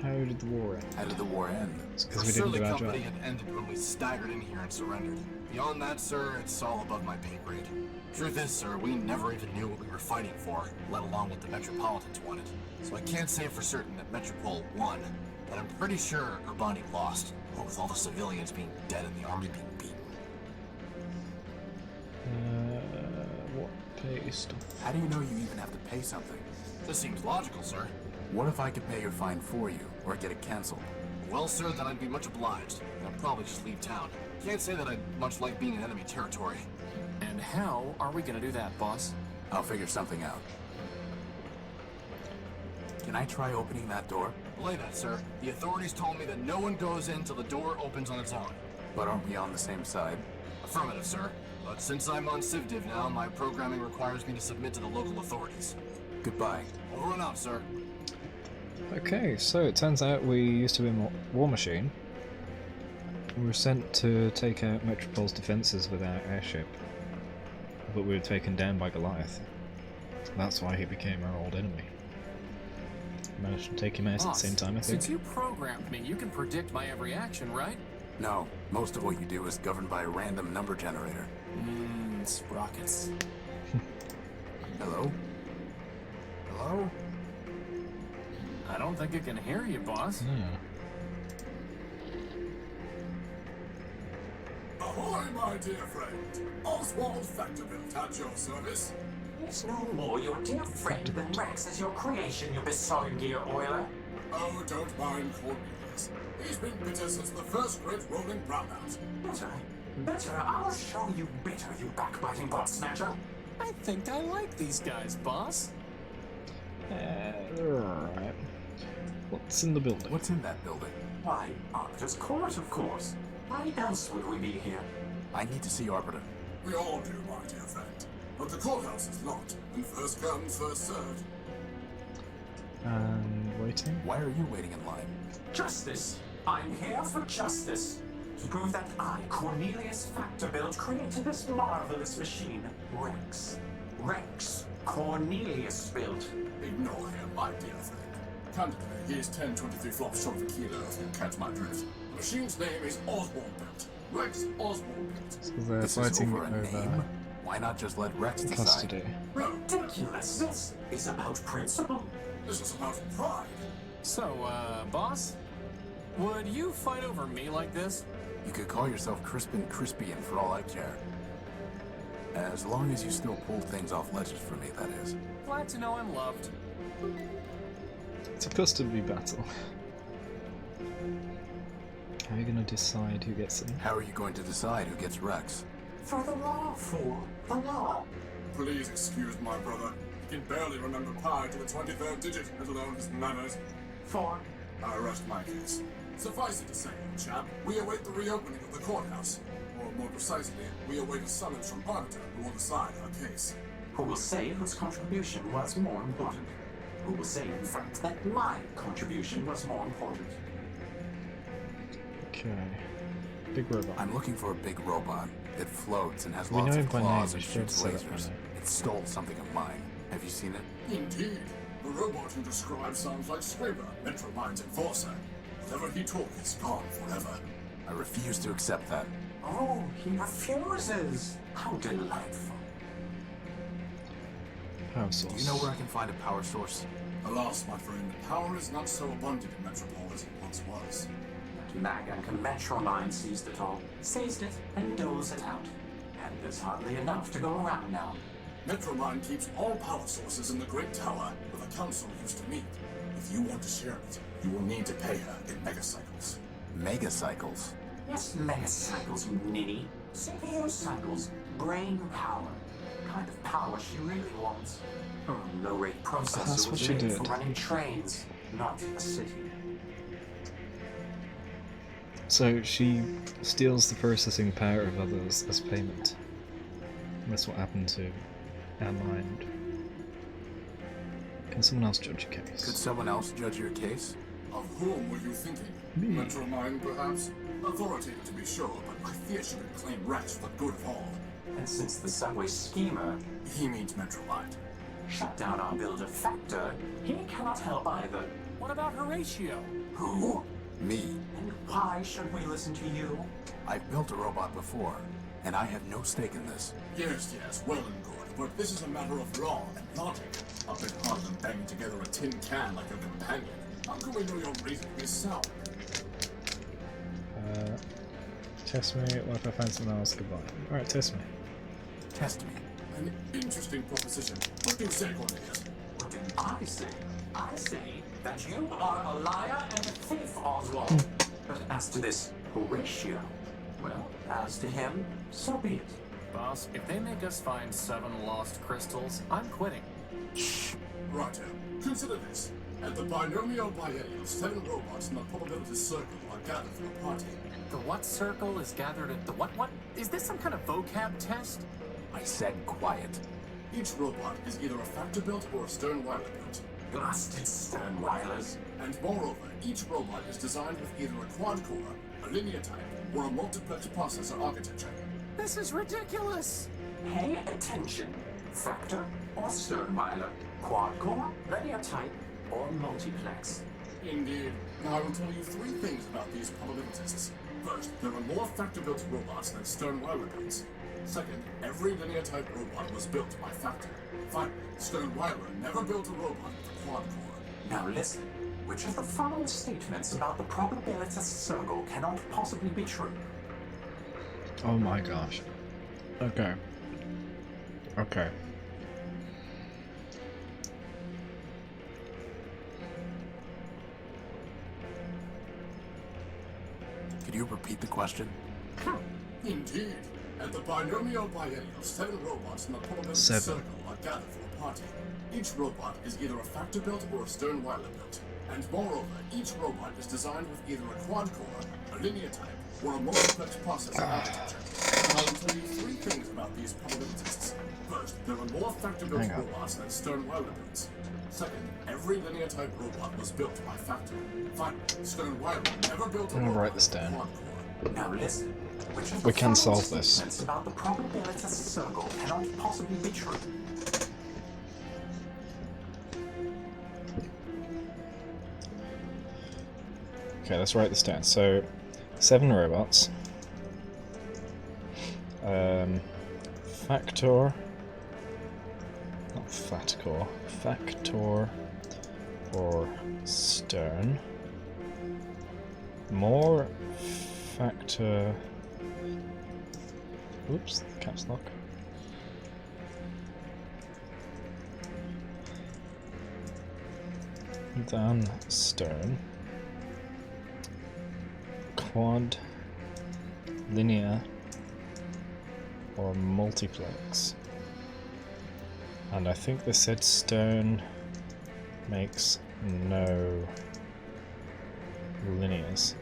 How did the war end? How did the war end? Because we didn't do our job. The company had ended when we staggered in here and surrendered. Beyond that, sir, it's all above my pay grade. Truth is, sir, we never even knew what we were fighting for, let alone what the Metropolitans wanted. So I can't say for certain that Metropole won, but I'm pretty sure Urbani lost, what with all the civilians being dead and the army being beaten. What paste? How do you know you even have to pay something? This seems logical, sir. What if I could pay your fine for you, or get it cancelled? Well, sir, then I'd be much obliged, and I'd probably just leave town. Can't say that I'd much like being in enemy territory. And how are we gonna do that, boss? I'll figure something out. Can I try opening that door? Belay that, sir. The authorities told me that no one goes in till the door opens on its own. But aren't we on the same side? Affirmative, sir. But since I'm on CivDiv now, my programming requires me to submit to the local authorities. Goodbye. Over and out, sir. Okay, so it turns out we used to be a war machine. We were sent to take out Metropol's defences with our airship, but we were taken down by Goliath. That's why he became our old enemy. Managed to take him out at the same time, I think. Since you programmed me, you can predict my every action, right? No, most of what you do is governed by a random number generator. Sprockets. Hello? Hello? I don't think it can hear you, boss. Ahoy, my dear friend. Oswald Factorbuilt at your service. It's no more your dear friend than Rex is your creation, you besotted gear oiler. Oh, don't mind Cornelius. He's been bitter since the first great rolling brownout. Bitter? I'll show you bitter, you backbiting bot snatcher. I think I like these guys, boss. They're alright. What's in the building? What's in that building? Why, Arbiter's Court, of course. Why else would we be here? I need to see Arbiter. We all do, my dear friend. But the courthouse is locked, and first come, first served. Waiting? Why are you waiting in line? Justice. I'm here for justice. To prove that I, Cornelius Factorbuilt, created this marvelous machine, Rex. Rex Cornelius built. Ignore him, my dear friend. Candidly, he is 10-23 flops short of a kilo, if you catch my drift. The machine's name is Oswald Built. Rex Oswald Built. So they're This fighting is over a name? Why not just let Rex decide? custody. Ridiculous. This is about principle. This is about pride. So, boss? Would you fight over me like this? You could call yourself Crispin Crispian for all I care. As long as you still pull things off ledges for me, that is. Glad to know I'm loved. It's a custody battle. How are you going to decide who gets him? How are you going to decide who gets Rex? For the law, fool. The law. Please excuse my brother. He can barely remember pi to the 23rd digit, let alone his manners. For? I rest my case. Suffice it to say, chap, we await the reopening of the courthouse. Or more precisely, we await a summons from Arbiter who will decide our case. Who will say whose contribution was more important? Who will say, in fact, that my contribution was more important? Okay. Big robot. I'm looking for a big robot. It floats and has We lots know of it by claws name, and we should shoots say that by lasers. name. It stole something of mine. Have you seen it? Indeed. The robot you describe sounds like Scraper, Metromind's enforcer. Whatever he took is gone forever. I refuse to accept that. Oh, he refuses. How delightful. Power source. Do you know where I can find a power source? Alas, my friend, power is not so abundant in Metropole as it once was. Magank and Metromind seized it all. Seized it and doles it out. And there's hardly enough to go around now. Metromind keeps all power sources in the Great Tower where the Council used to meet. If you want to share it, you will need to pay her in megacycles. Megacycles? Yes, megacycles, you ninny. CPU cycles, brain power. The kind of power she really wants. Her low-rate processor That's what was she made did. for running trains, not a city. So she steals the processing power of others as payment. And that's what happened to our mind. Can someone else judge your case? Could someone else judge your case? Of whom were you thinking? Me. Metromind, perhaps? Authoritative to be sure, but I fear she would claim Rex for the good of all. And since the subway schemer He means Metromind. shut down our builder Factor, he cannot help either. What about Horatio? Who? Me. And why should we listen to you? I've built a robot before, and I have no stake in this. Yes, well and good, but this is a matter of law and logic. A bit harder than banging together a tin can like your companion. How can we know your reasoning is sound? Test me. What if I find someone else? Goodbye. Alright, test me. Test me. An interesting proposition. What do you say, Cornelius? What did I say? I say that you are a liar and a thief, Oswald. But as to this Horatio, well, as to him, so be it. Boss, if they make us find 7 lost crystals, I'm quitting. Shh. Righto. Consider this. At the binomial biennial, 7 robots in the probability circle are gathered for a party. The what circle is gathered at the what? Is this some kind of vocab test? I said quiet. Each robot is either a Factor built or a Sternweiler built. Blasted Sternweilers. And moreover, each robot is designed with either a quad-core, a linear type, or a multiplex processor architecture. This is ridiculous! Pay attention. Factor or Sternweiler? Quad-core, linear type, or multiplex? Indeed. Now I will tell you 3 things about these probabilities. First, there are more factor-built robots than Sternweiler builds. Second, every linear-type robot was built by Factor. Finally, Sternweiler never built a robot with a quad-core. Now listen. Which of the following statements about the probabilitous circle cannot possibly be true? Oh my gosh. Okay. Okay. Could you repeat the question? Indeed. At the binomial biennial, 7 robots in the probability 7. circle are gathered for a party. Each robot is either a Factor-built or a Sternweiler built. And moreover, each robot is designed with either a quad-core, a linear type, or a multiplex processor architecture. And I will tell you 3 things about these probabilities. First, there are more Factor-built robots than Sternweiler builds. Second, every linear-type robot was built by Factor. Finally, Sternweiler never built a I'm gonna robot write this with a down. quad-core. Now listen. Which of We the can following solve this. statements about the probabilitous circle cannot possibly be true? Okay, let's write this down. So, 7 robots. Factor. Not Fatcore. Factor or Stern. More Factor. Oops, caps lock. Than Stern. Quad, linear, or multiplex. And I think they said Stern makes no linears.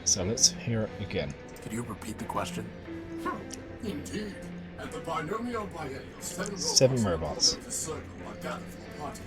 So let's hear it again. Could you repeat the question? Indeed. At the binomial biennial, 7 robots. in the circle are gathered for a party.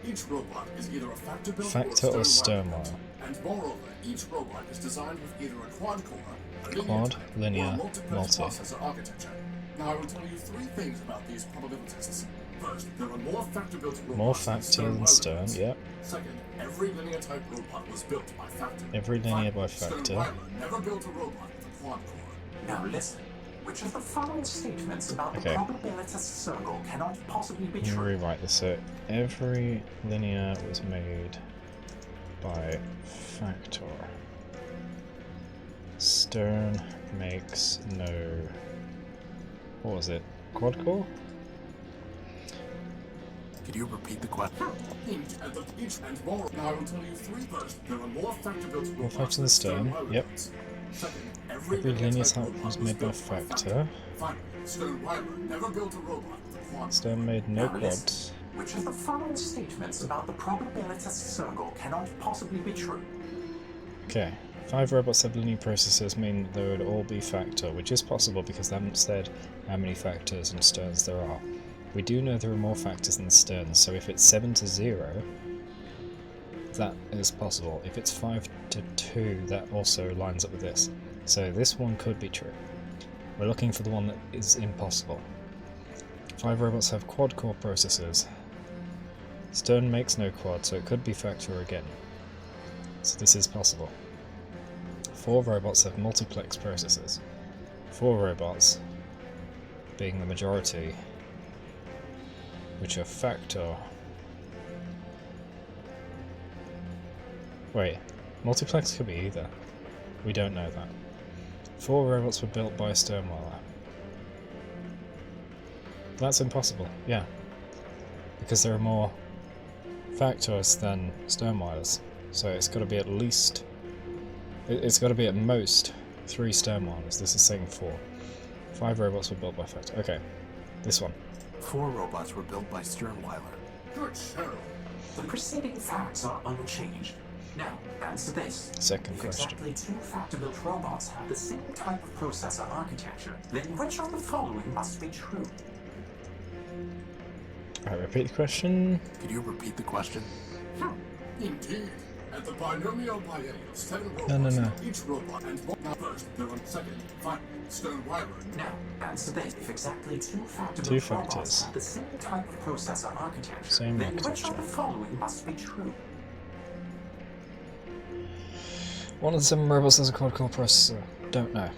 Each robot is either a Factor-built Factor or or a Sternweiler Sternweiler. built. And moreover, each robot is designed with either a quad-core, a linear Quad, type, linear, or a multiplex multi. processor architecture. Now I will tell you 3 things about these probabilities. First, there are more Factor-built robots More than Factor than Sternweiler Stern, builds. yep. Second, every linear-type robot was built by Factor. Every linear by Finally, Factor. Sternweiler never built a robot with a quad-core. Now listen. Which of the following statements about Okay. the probabilitous circle cannot possibly be Let me true? rewrite this. So every linear was made by Factor. Stern makes no. What was it? Quad core? Could you repeat the question? Each and more. Now I will tell you 3 first. There are more Factor-built More robots Factor than than Stern. Sternweiler Yep. builds. Second, every Every linear linear-type type robot was made by built Factor. Finally, Sternweiler never built a robot with a quad. Stern made no Now listen. quads. Which of the following statements about the probabilitous circle cannot possibly be true? Okay. 5 robots have linear processors mean they would all be Factor, which is possible because they haven't said how many Factors and Sterns there are. We do know there are more Factors than Sterns, so if it's 7 to 0, that is possible. If it's 5 to 2, that also lines up with this. So this one could be true. We're looking for the one that is impossible. 5 robots have quad-core processors. Stern makes no quad, so it could be Factor again. So this is possible. 4 robots have multiplex processors. 4 robots, being the majority, which are Factor. Wait, multiplex could be either. We don't know that. 4 robots were built by a Sternweiler. That's impossible, yeah. Because there are more Factors than Sternweilers. So it's got to be at least... It's got to be at most 3 Sternweilers. This is saying 4. 5 robots were built by Factor. Okay, this one. 4 robots were built by Sternweiler. Good show. The preceding facts are unchanged. Now, answer this. Second If question. exactly 2 Factor-built robots have the same type of processor architecture, then which of the following must be true? Alright, repeat the question. Could you repeat the question? Indeed. At the binomial biennial, 7 robots. No. Now each robot and one. Now first, they're on second. Fine. Stone Wyler. Now, answer this. If exactly two factors Two of robots factors. have the same type of processor architecture, Same then which architecture. of the following must be true? One of the 7 robots has a quad-core processor. Don't know.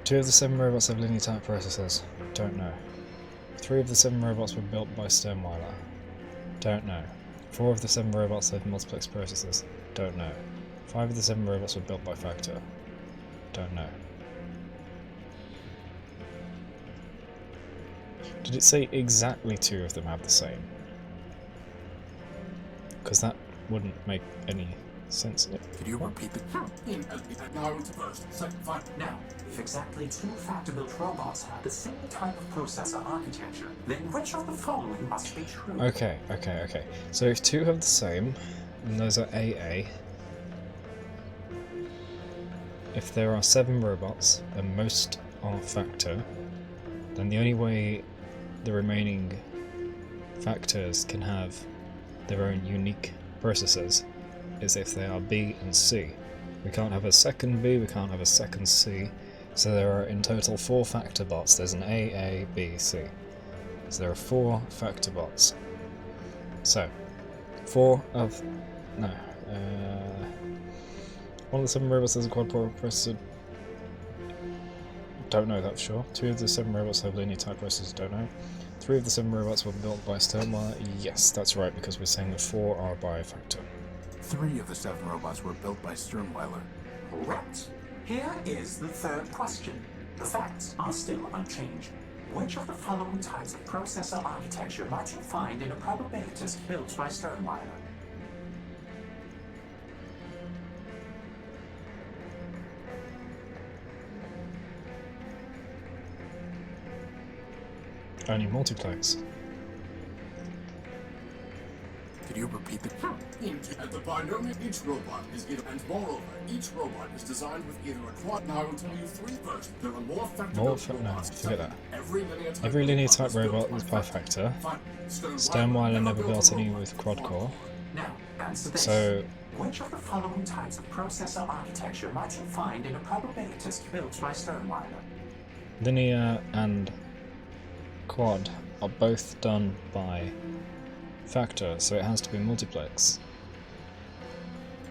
2 of the 7 robots have linear type processors. Don't know. 3 of the 7 robots were built by Sternweiler. Don't know. 4 of the 7 robots have multiplex processors. Don't know. 5 of the 7 robots were built by Factor. Don't know. Did it say exactly 2 of them have the same? Because that wouldn't make any sense. Could you repeat the... Now into first, second, fine. Now, if exactly two factor-built robots have the same type of processor architecture, then which of the following must be true? Okay. So if 2 have the same, and those are AA. If there are 7 robots, and most are Factor, then the only way the remaining Factors can have their own unique processors is if they are B and C. We can't have a second B, we can't have a second C, so there are in total 4 Factor bots. There's an A, B, C. So there are 4 Factor bots. So, 4 of... no. One of the 7 robots has a quad-core processor. Don't know that for sure. 2 of the 7 robots have linear type processors. Don't know. 3 of the 7 robots were built by Sternweiler. Yes, that's right, because we're saying that 4 are by Factor. 3 of the 7 robots were built by Sternweiler. Correct. Here is the third question. The facts are still unchanged. Which of the following types of processor architecture might you find in a probabilitist built by Sternweiler? Only multiplex. Could you repeat the... At the binomial, each robot is either... And moreover, each robot is designed with either a quad... Now I will tell you 3 first. There are more factor-built robots. No, forget that. Every linear type robot is by Factor. Sternweiler never built any with quad-core. Now, answer this. So... which of the following types of processor architecture might you find in a probabilitist built by Sternweiler? linear and quad are both done by Factor, so it has to be multiplex.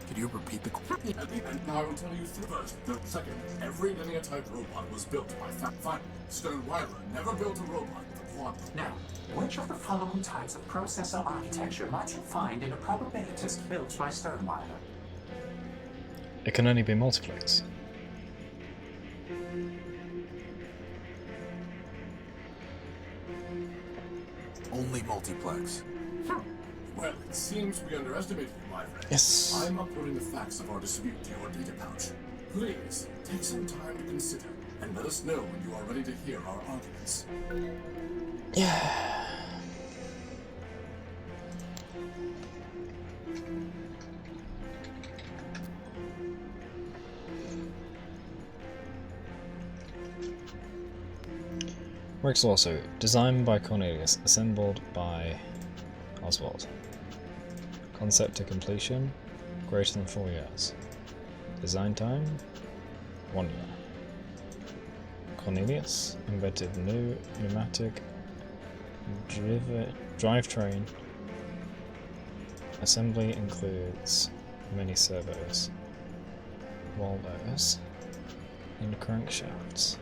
Could you repeat the... And now I will tell you first. The second, every linear type robot was built by Factor. Sternweiler never built a robot with a quad. Now, which of the following types of processor architecture might you find in a probabilitist built by Sternweiler? It can only be multiplex. Only multiplex. Well, it seems we underestimated you, my friend. Yes. I'm uploading the facts of our dispute to your data pouch. Please, take some time to consider, and let us know when you are ready to hear our arguments. Yeah. Works also. Designed by Cornelius, assembled by Oswald. Concept to completion, greater than 4 years. Design time, 1 year. Cornelius invented new pneumatic drivetrain. Assembly includes many servos, wallows, and crankshafts.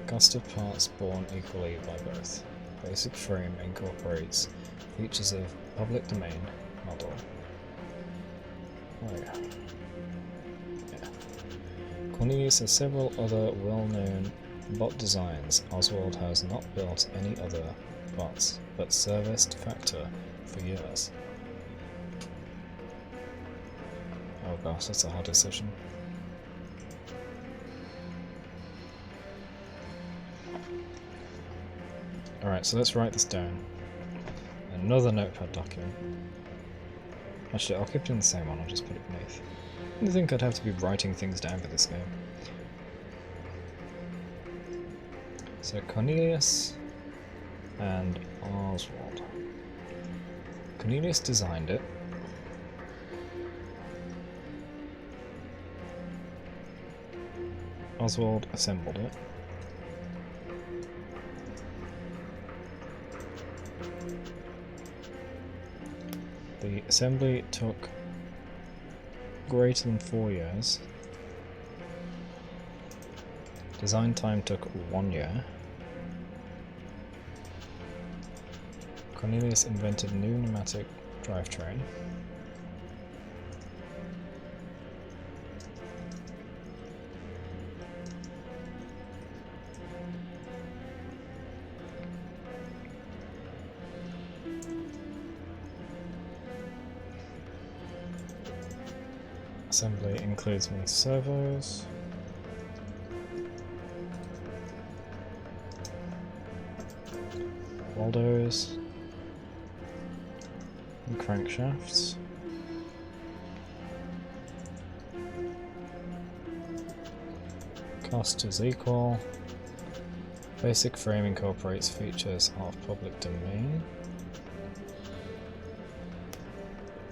Cost of parts borne equally by both. Basic frame incorporates features of public domain model. Oh yeah. Cornelius has several other well-known bot designs. Oswald has not built any other bots, but serviced Factor for years. Oh gosh, that's a hard decision. Alright, so let's write this down. Another notepad document. Actually, I'll keep it in the same one, I'll just put it beneath. I didn't think I'd have to be writing things down for this game. So Cornelius and Oswald. Cornelius designed it. Oswald assembled it. The assembly took greater than 4 years. Design time took 1 year. Cornelius invented new pneumatic drivetrain. Assembly includes many servos. Welders. And crankshafts. Cost is equal. Basic frame incorporates features of public domain.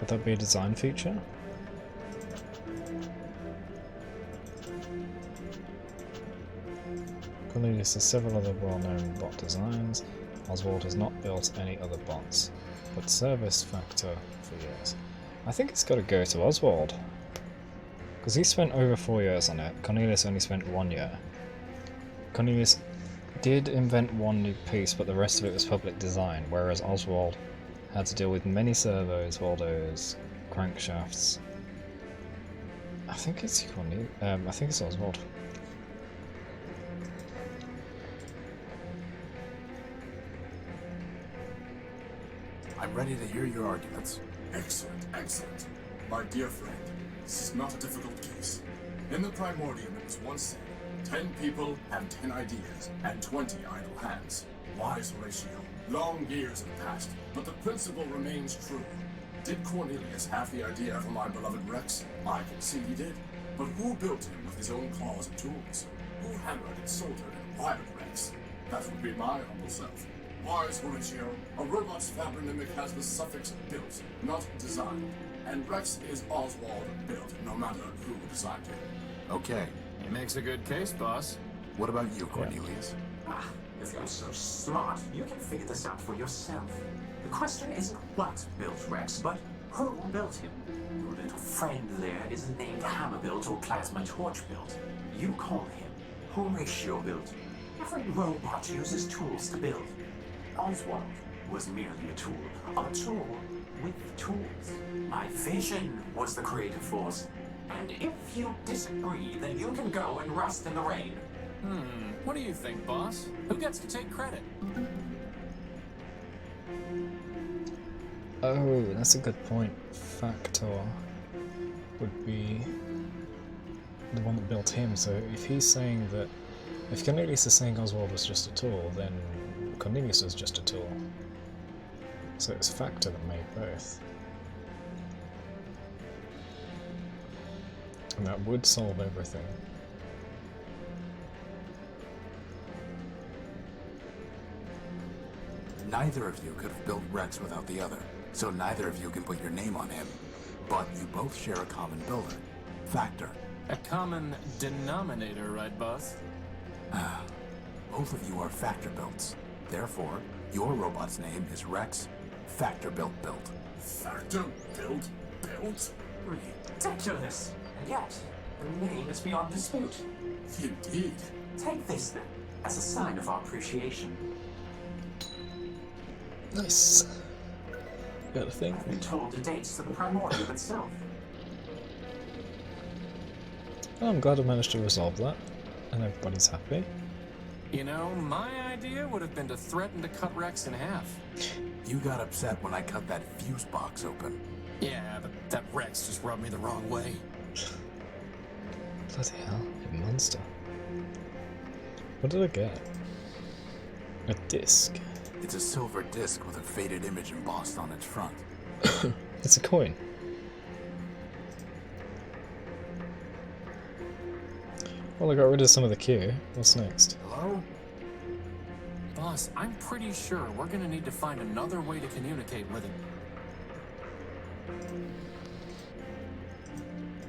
Would that be a design feature? Cornelius has several other well-known bot designs. Oswald has not built any other bots, but service factor for years. I think it's got to go to Oswald, because he spent over 4 years on it. Cornelius only spent 1 year. Cornelius did invent one new piece, but the rest of it was public design, whereas Oswald had to deal with many servos, welders, crankshafts. I think it's Cornelius. I think it's Oswald. I'm ready to hear your arguments. Excellent, excellent. My dear friend, this is not a difficult case. In the Primordium, it was once said, 10 people have 10 ideas, and 20 idle hands. Wise Horatio. Long years have passed, but the principle remains true. Did Cornelius have the idea for my beloved Rex? I can see he did. But who built him with his own claws and tools? Who hammered and soldered and wired Rex? That would be my humble self. Wise Horatio, a robot's fabronymic has the suffix built, not designed. And Rex is Oswald built, no matter who designed him. Okay. He makes a good case, boss. What about you, Cornelius? If you're so smart, you can figure this out for yourself. The question isn't what built Rex, but who built him. Your little friend there isn't named Hammer-built or Plasma Torch-built. You call him Horatio-built. Every robot uses tools to build. Oswald was merely a tool with tools. My vision was the creative force. And if you disagree, then you can go and rust in the rain. What do you think, boss? Who gets to take credit? Oh, that's a good point. Factor would be the one that built him, so if he's saying that... If Cornelius is saying Oswald was just a tool, then Cornelius was just a tool. So it's Factor that made both. And that would solve everything. Neither of you could have built Rex without the other, so neither of you can put your name on him. But you both share a common builder, Factor. A common denominator, right, boss? Both of you are Factor builds. Therefore, your robot's name is Rex Factor Built. Factor built? Ridiculous! And yet, the name is beyond dispute. Indeed. Take this, then, as a sign of our appreciation. Nice. Got a thing. I've been told the dates to the Primordium itself. Oh, I'm glad I managed to resolve that, and everybody's happy. You know, my idea would have been to threaten to cut Rex in half. You got upset when I cut that fuse box open. Yeah, but that Rex just rubbed me the wrong way. Bloody hell, you monster. What did I get? A disc. It's a silver disc with a faded image embossed on its front. It's a coin. Well, I got rid of some of the queue. What's next? Hello? Boss, I'm pretty sure we're gonna need to find another way to communicate with it.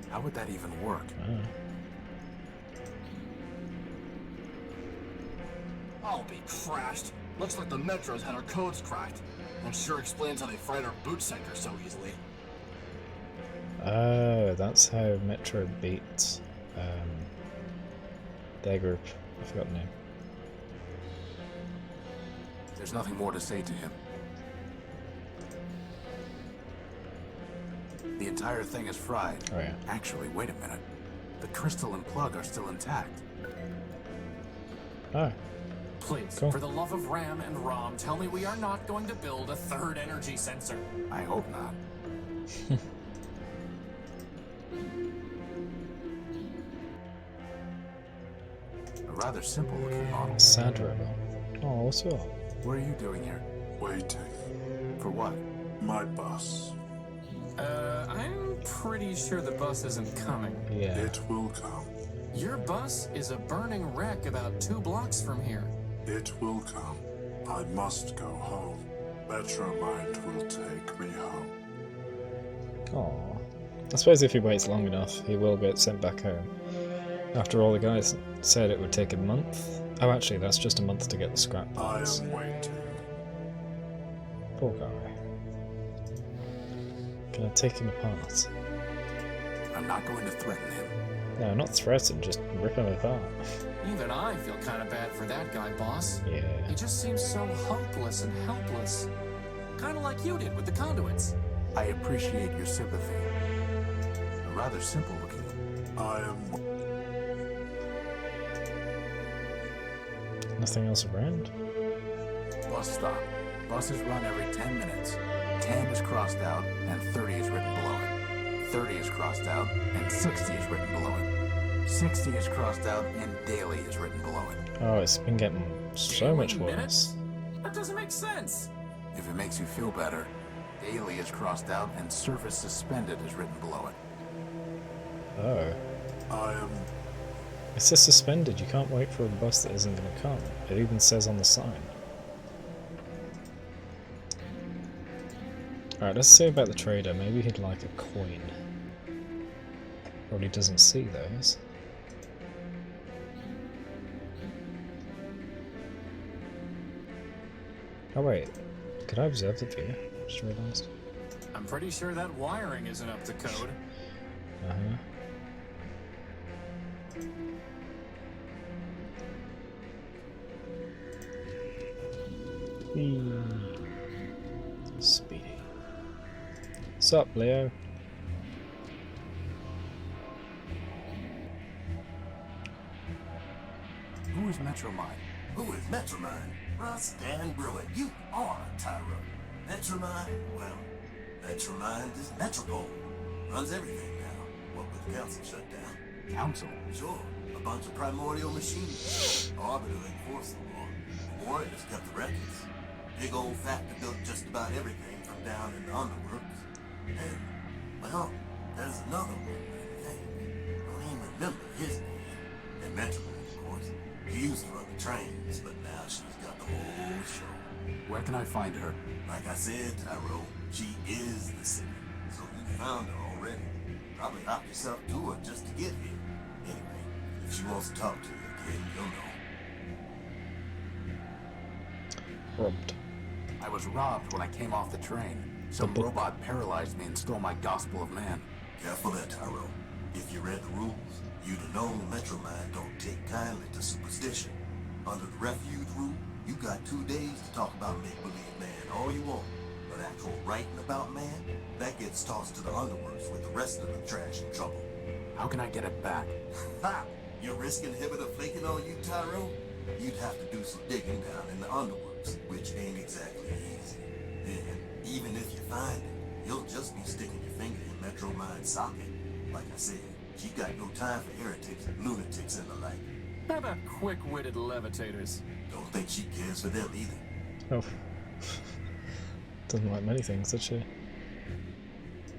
How would that even work? I'll be crashed. Looks like the Metro's had our codes cracked. And sure explains how they fried our boot sector so easily. Oh, that's how Metro beat their group. I forgot the name. There's nothing more to say to him. The entire thing is fried. Oh yeah. Actually, wait a minute. The crystal and plug are still intact. Oh. Please, Cool. for the love of Ram and Rom, tell me we are not going to build a third energy sensor. I hope not. A rather simple looking model. Sad robot. Oh, what's up? What are you doing here? Waiting. For what? My bus. I'm pretty sure the bus isn't coming. Yeah. It will come. Your bus is a burning wreck about 2 blocks from here. It will come. I must go home. Metromind will take me home. Oh. I suppose if he waits long enough, he will get sent back home. After all, the guys said it would take a month. Oh, actually, that's just a month to get the scrap parts. I am waiting. Poor guy. Can I take him apart? I'm not going to threaten him. No, not threaten, just rip him apart. Even I feel kind of bad for that guy, boss. Yeah. He just seems so hopeless and helpless. Kind of like you did with the conduits. I appreciate your sympathy. A rather simple looking. I am. Nothing else around? Bus stop. Buses run every 10 minutes. 10 is crossed out and 30 is written below it. 30 is crossed out and 60 is written below it. 60 is crossed out and daily is written below it. Oh, it's been getting so much worse. Minutes? That doesn't make sense. If it makes you feel better, daily is crossed out and service suspended is written below it. Oh. I am. It says suspended. You can't wait for a bus that isn't going to come. It even says on the sign. Alright, let's see about the trader. Maybe he'd like a coin. Probably doesn't see those. Oh wait, could I observe the view? Just realised. I'm pretty sure that wiring isn't up to code. Uh-huh. Whee. Speedy. Sup, Leo? Who is Metromind? Who is Metromind? Russ Dan Bruin, you are Tyro. Metromind? Well, Metromind is Metropole. Runs everything now. What with the council shut down. Council? Sure. A bunch of primordial machines. Arbiter enforced the law. Warriors kept the records. Big old factory built just about everything from down in the underworks. And, well, there's another one, I think. I don't even remember his name. And Metromind, of course. He used to run the trains, but now she's got the whole show. Where can I find her? Like I said, Tyro, she is the city. So you found her already. Probably hopped yourself to her just to get here. Anyway, if she wants to talk to you again, you'll know. Robbed. I was robbed when I came off the train. Some robot paralyzed me and stole my Gospel of Man. Careful there, Tyro. If you read the rules, you'd have known Metromind don't take kindly to superstition. Under the refuge rule, you got 2 days to talk about make-believe man all you want. But actual writing about man, that gets tossed to the underworks with the rest of the trash and trouble. How can I get it back? Ha! Your risk inhibitor flaking on you, Tyro? You'd have to do some digging down in the underworks, which ain't exactly easy. Then, even if you find it, you'll just be sticking your finger in Metromind's socket. Like I said, she got no time for heretics, lunatics, and the like. How about quick-witted levitators? Don't think she cares for them either. Oh. Doesn't like many things, does she?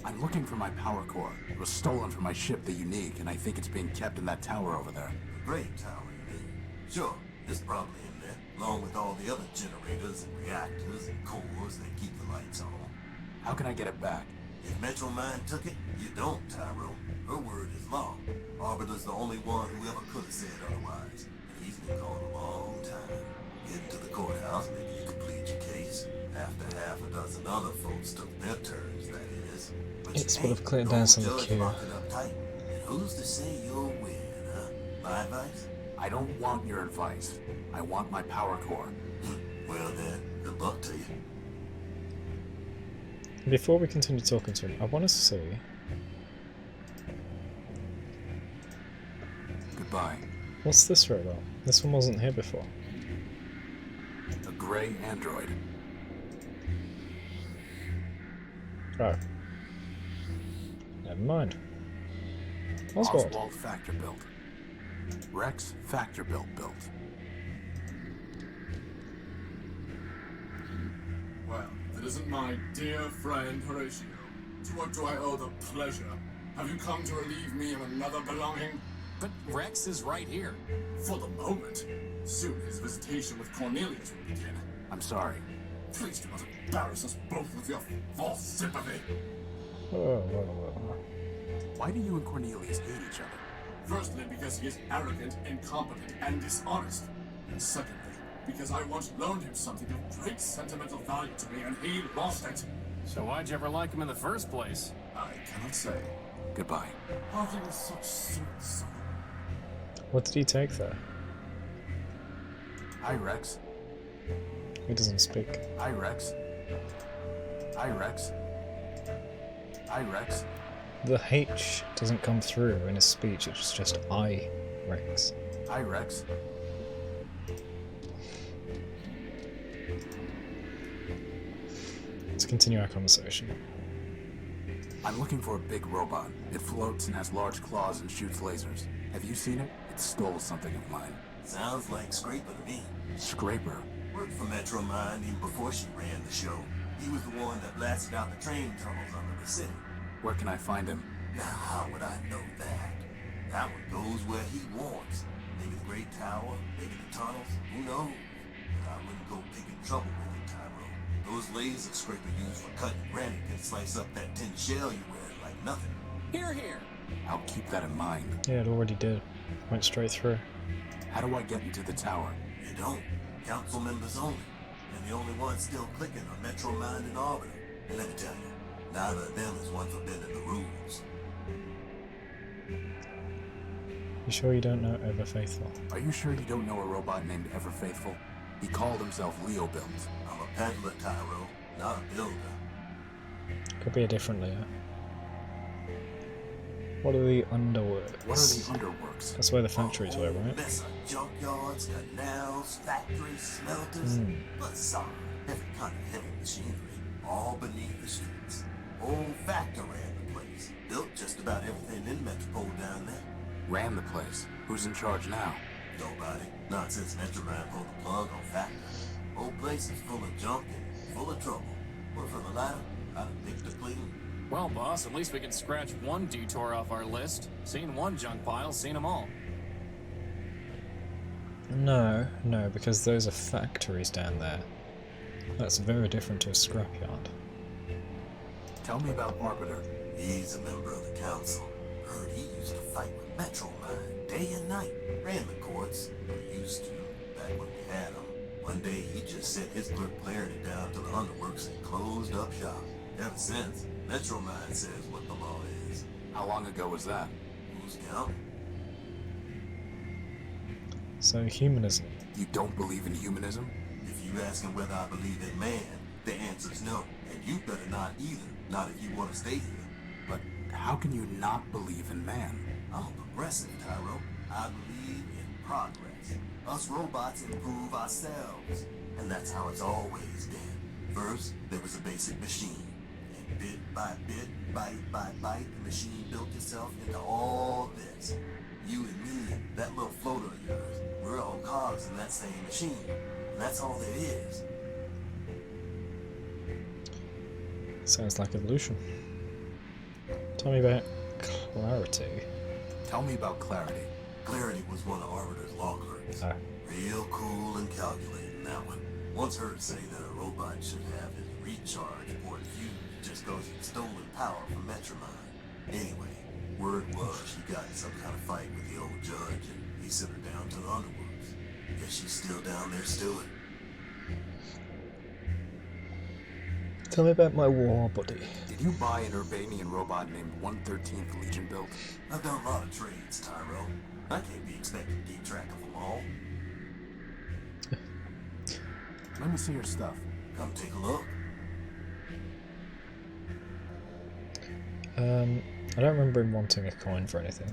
I'm looking for my power core. It was stolen from my ship, the Unique, and I think it's being kept in that tower over there. Great tower, you mean? Sure, it's probably in there. along with all the other generators and reactors and cores that keep the lights on. How can I get it back? If Metro Mind took it, you don't, Tyro. Her word is law. Arbiter's the only one who ever could have said otherwise. And he's been gone a long time. Get to the courthouse, maybe you could plead your case. After half a dozen other folks took their turns, that is. But It's you would have ain't cleared no down some of the judge queue. locking up tight. And who's to say you'll win, huh? My advice? I don't want your advice. I want my power core. Well then, good luck to you. Before we continue talking to him, I want to see. Goodbye. What's this robot? This one wasn't here before. A gray android. Oh. Never mind. Oswald. Oswald Factor built. Rex Factor built. Well, if it isn't my dear friend Horatio, to what do I owe the pleasure? Have you come to relieve me of another belonging? But Rex is right here. For the moment. Soon his visitation with Cornelius will begin. I'm sorry. Please do not embarrass us both with your false sympathy. Whoa. Why do you and Cornelius hate each other? Firstly, because he is arrogant, incompetent, and dishonest. And secondly, because I once loaned him something of great sentimental value to me and he lost it. So why'd you ever like him in the first place? I cannot say. Goodbye. Parting with such sweet sorrow. What did he take there? Hi, Rex. He doesn't speak. Hi, Rex. Hi, Rex. Hi, Rex. The H doesn't come through in his speech, it's just I, Rex. Hi, Rex. Let's continue our conversation. I'm looking for a big robot. It floats and has large claws and shoots lasers. Have you seen it? It stole something of mine. Sounds like Scraper to me. Scraper? Worked for Metro Mind even before she ran the show. He was the one that blasted out the train tunnels under the city. Where can I find him? Now, how would I know that? That one goes where he wants. Maybe the Great Tower, maybe the tunnels, who knows? But I wouldn't go picking trouble with him, Tyro. Those lasers Scraper used for cutting granite can slice up that tin shell you wear like nothing. Here. I'll keep that in mind. Yeah, it already did. Went straight through. How do I get into the tower? You don't. Council members only. And the only ones still clicking are Metro Mind and Arbiter. And let me tell you, neither of them is one for bending the rules. You sure you don't know Ever Faithful? Are you sure you don't know a robot named Ever Faithful? He called himself Leo Built. I'm a peddler, Tyro, not a builder. Could be a different Leo. What are the underworks? What are the underworks? That's where the factories were, right? Mess of junkyards, canals, factories, smelters, bazaar, every kind of heavy machinery, all beneath the streets. Old Factor ran the place. Built just about everything in Metropole down there. Ran the place. Who's in charge now? Nobody. Not since Metroman pulled the plug on Factor. Whole place is full of junk and full of trouble. But for the latter, I'd have picked a clean. Well, boss, at least we can scratch one detour off our list. Seen one junk pile, seen them all. No, because those are factories down there. That's very different to a scrapyard. Tell me about Arbiter. He's a member of the council. Heard he used to fight with Metro Mind day and night. Ran the courts, or used to, back when we had him. One day he just sent his clerk Clarity down to the underworks and closed up shop. Ever since, Metro Mind says what the law is. How long ago was that? Who's counting? So humanism. You don't believe in humanism? If you asking whether I believe in man, the answer's no. And you better not either. Not if you want to stay here. But how can you not believe in man? I'm a progressive, Tyro. I believe in progress. Us robots improve ourselves. And that's how it's always been. First, there was a basic machine. And bit by bit, bite by bite, the machine built itself into all this. You and me, that little floater of yours, we're all cogs in that same machine. And that's all there is. Sounds like evolution. Tell me about Clarity. Tell me about Clarity. Clarity was one of Arbiter's law clerks. Oh. Real cool and calculating. that one. Once heard say that a robot should have his recharge port fused just cause he'd stolen power from Metromine. Anyway, word was she got in some kind of fight with the old judge and he sent her down to the underworlds. Guess she's still down there stewing. Tell me about my war, buddy. Did you buy an Urbanian robot named 113th Legion built? I've done a lot of trades, Tyro. I can't be expected to keep track of them all. Let me see your stuff. Come take a look. I don't remember him wanting a coin for anything.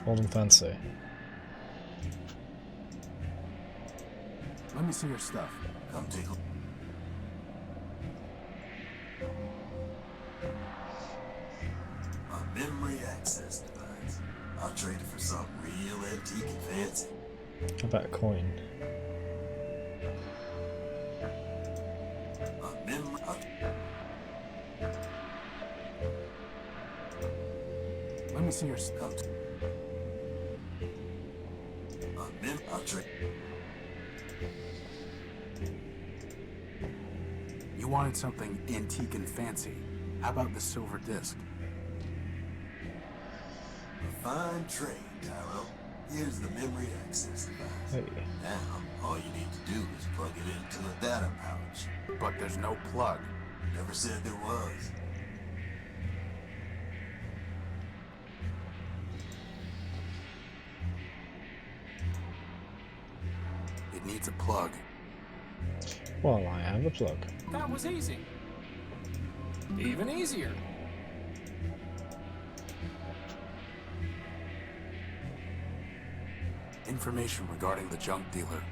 Old and fancy. Let me see your stuff. Come take a look. A memory access device. I'll trade it for something real antique and fancy. How about a coin? A memory. Let me see your stuff. I'll trade. You wanted something antique and fancy. How about the silver disc? A fine trade, Tyro. Here's the memory access device. Hey. Now, all you need to do is plug it into a data pouch. But there's no plug. Never said there was. It needs a plug. Well, I have a plug. That was easy. Even easier. Information regarding the junk dealer.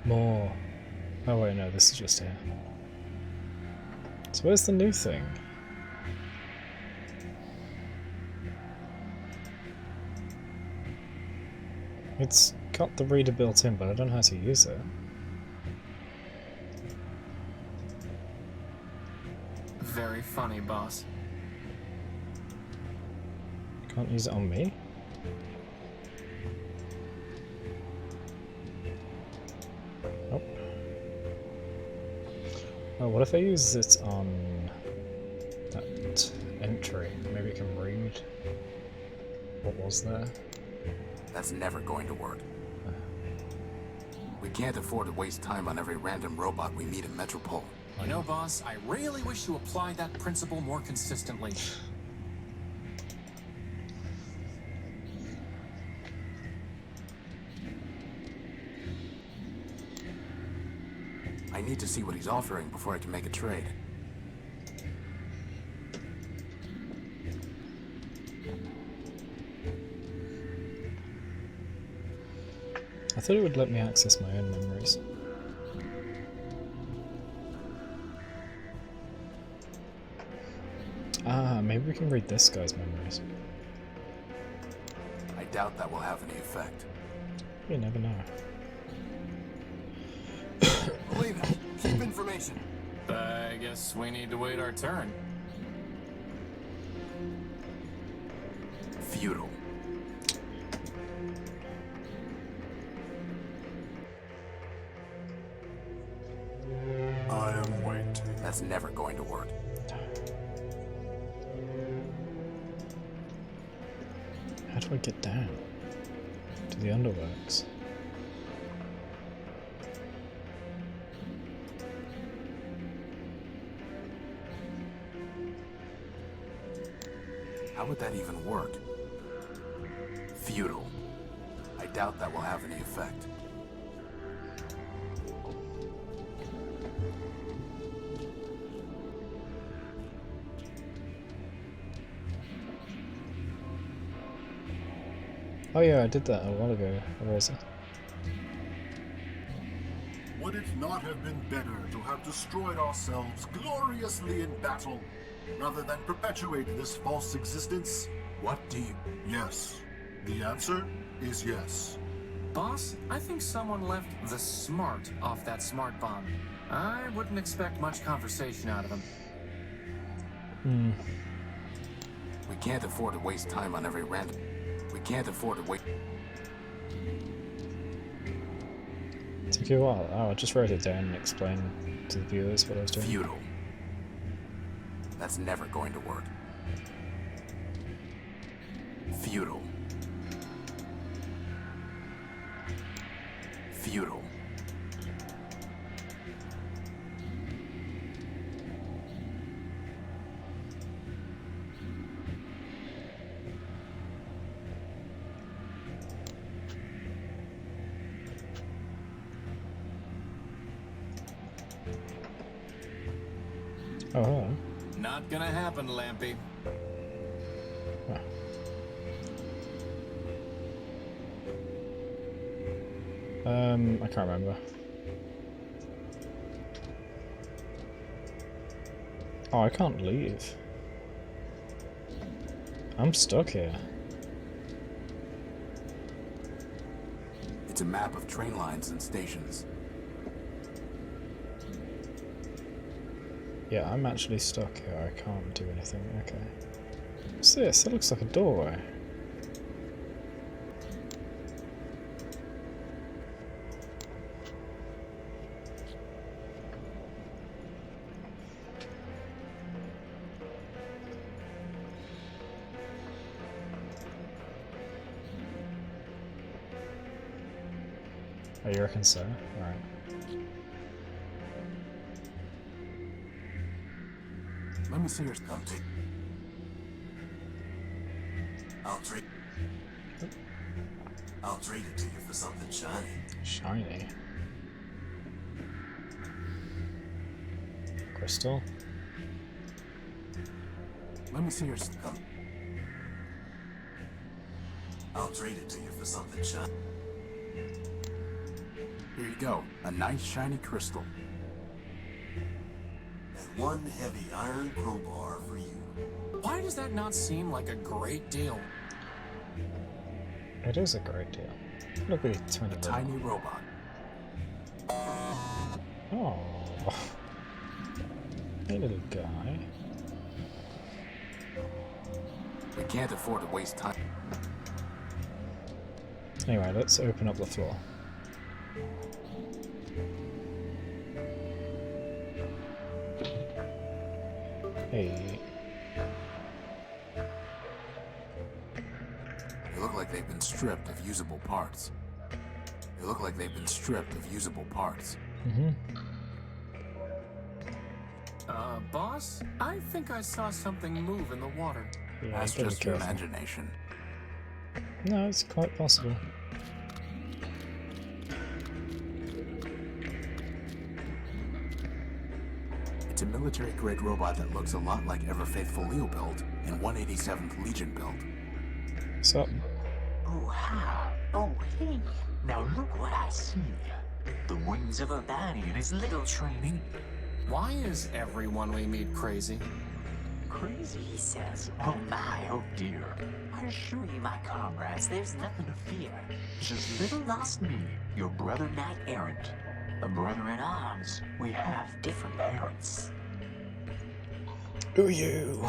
More. Oh wait, no, this is just here. So where's the new thing? It's got the reader built in, but I don't know how to use it. Very funny, boss. Can't use it on me? Nope. Oh, what if I use it on that entry? Maybe it can read what was there? That's never going to work. We can't afford to waste time on every random robot we meet in Metropole. You know, boss, I really wish you applied that principle more consistently. I need to see what he's offering before I can make a trade. I thought it would let me access my own memories. Ah, maybe we can read this guy's memories. I doubt that will have any effect. You never know. Believe it. Keep information. I guess we need to wait our turn. Futile. I am waiting. That's never going to work. How do I get down to the underworks? How would that even work? Futile. I doubt that will have any effect. Oh yeah, I did that a while ago, Eraser. Would it not have been better to have destroyed ourselves gloriously in battle, rather than perpetuate this false existence? What do you... Yes. The answer is yes. Boss, I think someone left the smart off that smart bomb. I wouldn't expect much conversation out of him. We can't afford to waste time on every random... We can't afford to wait... Took you a while. Oh, I just wrote it down and explained to the viewers what I was doing. Futile. That's never going to work. Futile. Futile. Oh, hello. Not gonna happen, Lampy. I can't remember. Oh, I can't leave. I'm stuck here. It's a map of train lines and stations. Yeah, I'm actually stuck here. I can't do anything. Okay. What's this? It looks like a doorway. Oh, you reckon so? Alright. Let me see your stuff. I'll trade it to you for something shiny. Shiny. Crystal. Let me see your stuff. I'll trade it to you for something shiny. Here you go. A nice shiny crystal. And one heavy iron crowbar for you. Why does that not seem like a great deal? It is a great deal. Look at the tiny little... Tiny robot. Oh. Hey, little guy. We can't afford to waste time. Anyway, let's open up the floor. Hey. They look like they've been stripped of usable parts. They look like they've been stripped of usable parts. Boss? I think I saw something move in the water. Yeah, That's just your imagination. No, it's quite possible. It's a military-grade robot that looks a lot like ever-faithful Leo build and 187th Legion build. So. Oh, hi. Oh, hey. Now look what I see. The wings of a baddie and his little trainee. Why is everyone we meet crazy? Crazy, he says. Oh my, oh dear. I assure you, my comrades, there's nothing to fear. Just little lost me, your brother knight errant. A brother in arms. We have different parents. Who are you?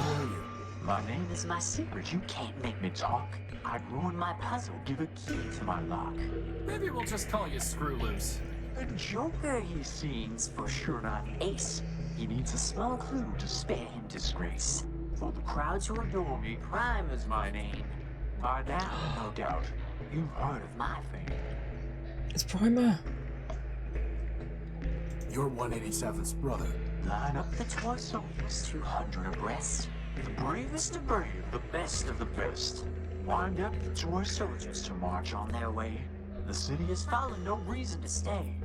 My name is my secret. You can't make me talk. I'd ruin my puzzle. Give a key to my lock. Maybe we'll just call you Screw Loose. A joker, he seems, for sure not an ace. He needs a small clue to spare him disgrace. For the crowds who adore me, Prime is my name. By now, no doubt, you've heard of my fame. It's Primer. You're 187th's brother. Line up the toy soldiers, 200 abreast. The bravest of brave, the best of the best. wind up to our soldiers to march on their way. The city has found no reason to stay.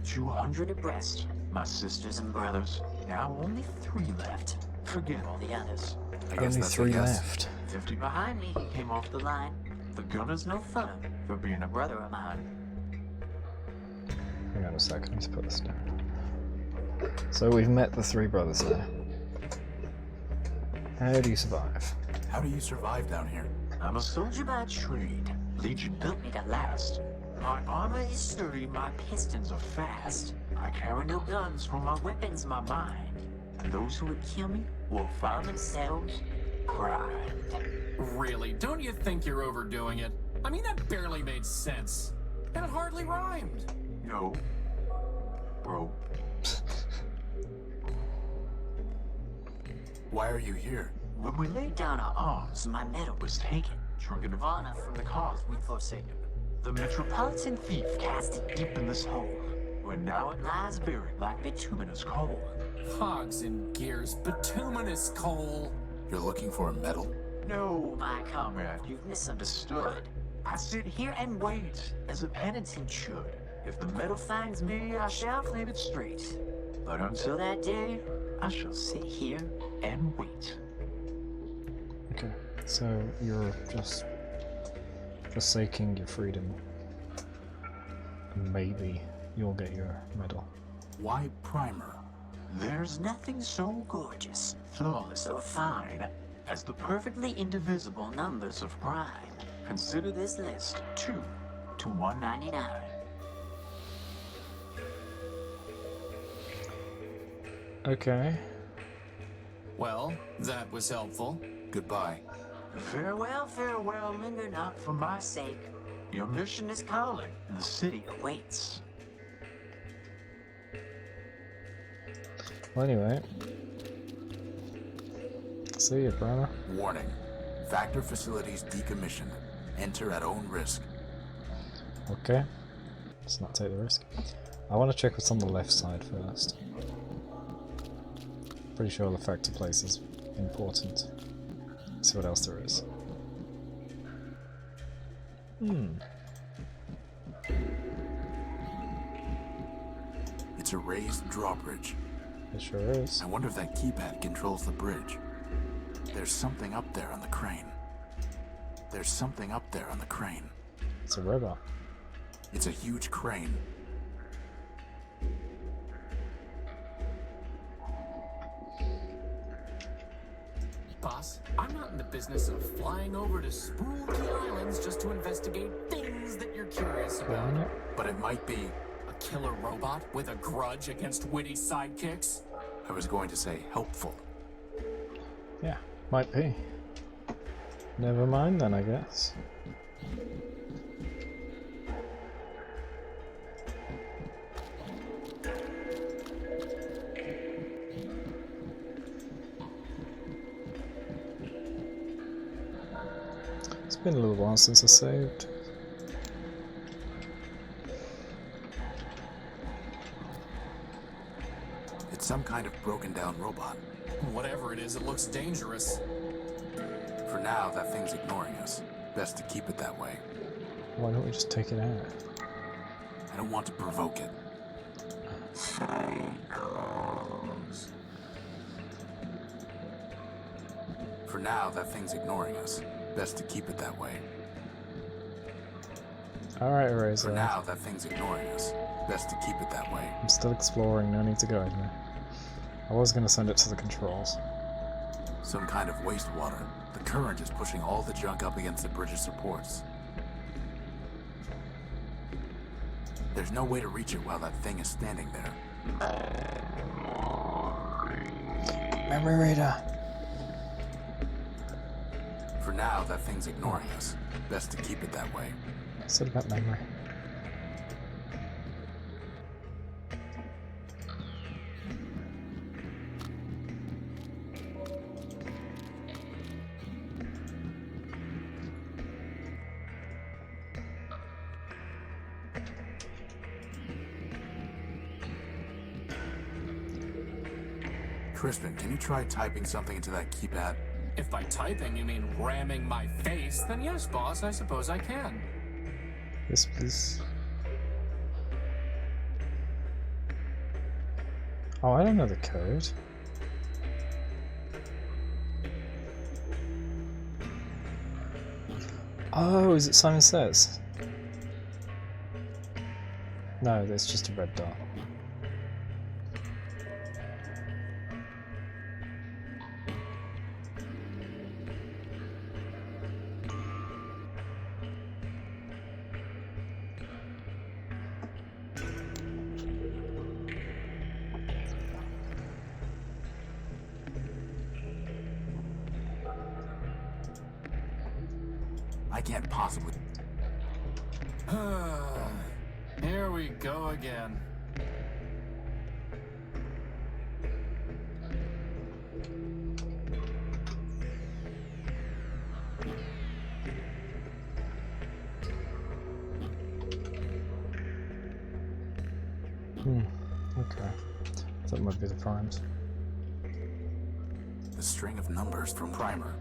200 abreast, my sisters and brothers. Now only 3 left. Forget all the others. I guess Only that's 3 a yes. left. 50 behind me, he came off the line. The gunner's no fun for being a brother of mine. Hang on a second, I need to put this down. So we've met the 3 brothers there. How do you survive? How do you survive down here? I'm a soldier by trade. Legion built me to last. My armor is sturdy, my pistons are fast. I carry no guns, for my weapon's my mind. And those who would kill me will find themselves primed. Really? Don't you think you're overdoing it? I mean, that barely made sense. And it hardly rhymed. No. Bro. Why are you here? When we laid down our arms, my medal was taken. Trinket of honor from the cause we'd forsaken. The Metropolitan thief cast it deep in this hole, where now it lies buried like bituminous coal. Hogs and gears, bituminous coal. You're looking for a medal? No, my comrade, you've misunderstood. I sit here and wait, as a penitent should. If the medal finds me, I shall claim it straight. But until that day, I shall sit here and wait. Okay, so you're just forsaking your freedom. And maybe you'll get your medal. Why Primer? There's nothing so gorgeous, flawless, or fine as the perfectly indivisible numbers of prime. Consider this list 2 to 199. Okay. Well, that was helpful. Goodbye. Farewell, farewell, linger not for my sake. Your mission is calling, and the city awaits. Well, anyway. See you, brother. Warning. Factor facilities decommissioned. Enter at own risk. Okay. Let's not take the risk. I want to check what's on the left side first. Pretty sure the factor place is important. See what else there is. It's a raised drawbridge. It sure is. I wonder if that keypad controls the bridge. There's something up there on the crane. There's something up there on the crane. It's a robot. It's a huge crane. Boss, I'm not in the business of flying over to spooky islands just to investigate things that you're curious about. But it might be. A killer robot with a grudge against witty sidekicks? I was going to say helpful. Yeah, might be. Never mind then, I guess. It's been a little while since I saved. It's some kind of broken down robot. Whatever it is, it looks dangerous. For now, that thing's ignoring us. Best to keep it that way. Why don't we just take it out? I don't want to provoke it. For now, that thing's ignoring us. Best to keep it that way. Alright, Eraser. For now, that thing's ignoring us. Best to keep it that way. I'm still exploring, no need to go anywhere. I was going to send it to the controls. Some kind of wastewater. The current is pushing all the junk up against the bridge's supports. There's no way to reach it while that thing is standing there. Memory reader. For now, that thing's ignoring us. Best to keep it that way. Said about memory. Crispin, can you try typing something into that keypad? If by typing you mean ramming my face, then yes, boss, I suppose I can. Yes, please. Oh, I don't know the code. Oh, is it Simon Says? No, that's just a red dot. I can't possibly... Here we go again. Okay. That might be the primes. The string of numbers from Primer.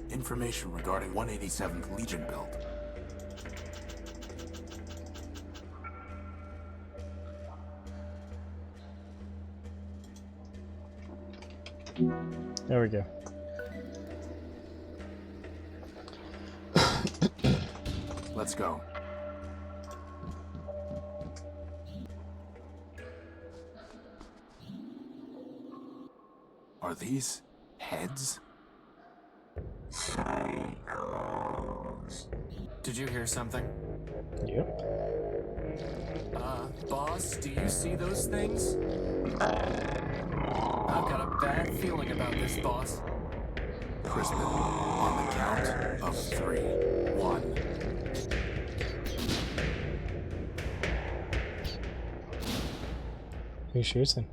Information regarding 187th Legion build. There we go. Let's go. Are these heads? Did you hear something? Yep. Boss, do you see those things? I've got a bad feeling about this, boss. Crispin, on the count of 3. 1. Who's shooting?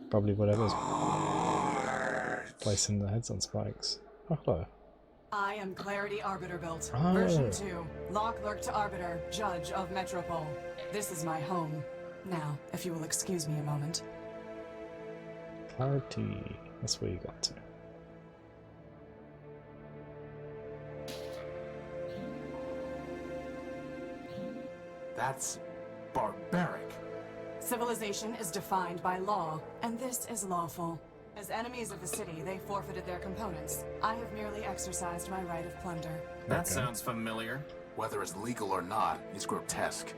Probably whatever's placing the heads on spikes. Oh, hello. I am Clarity Arbiter built. Oh. Version 2. Lock Lurk to Arbiter, Judge of Metropole. This is my home. Now, if you will excuse me a moment. Clarity. That's where you got to. That's barbaric. Civilization is defined by law, and this is lawful. As enemies of the city, they forfeited their components. I have merely exercised my right of plunder. That sounds familiar. Whether it's legal or not, it's grotesque.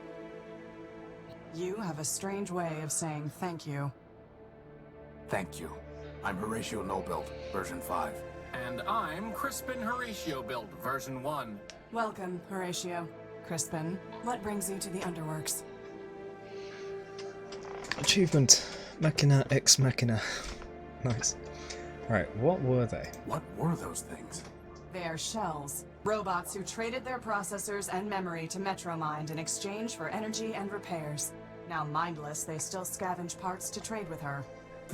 You have a strange way of saying thank you. Thank you. I'm Horatio Nobuild, version 5. And I'm Crispin Horatio Build, version 1. Welcome, Horatio. Crispin, what brings you to the Underworks? Achievement. Machina ex Machina. Nice. Alright, what were they? What were those things? They are shells. Robots who traded their processors and memory to Metromind in exchange for energy and repairs. Now mindless, they still scavenge parts to trade with her.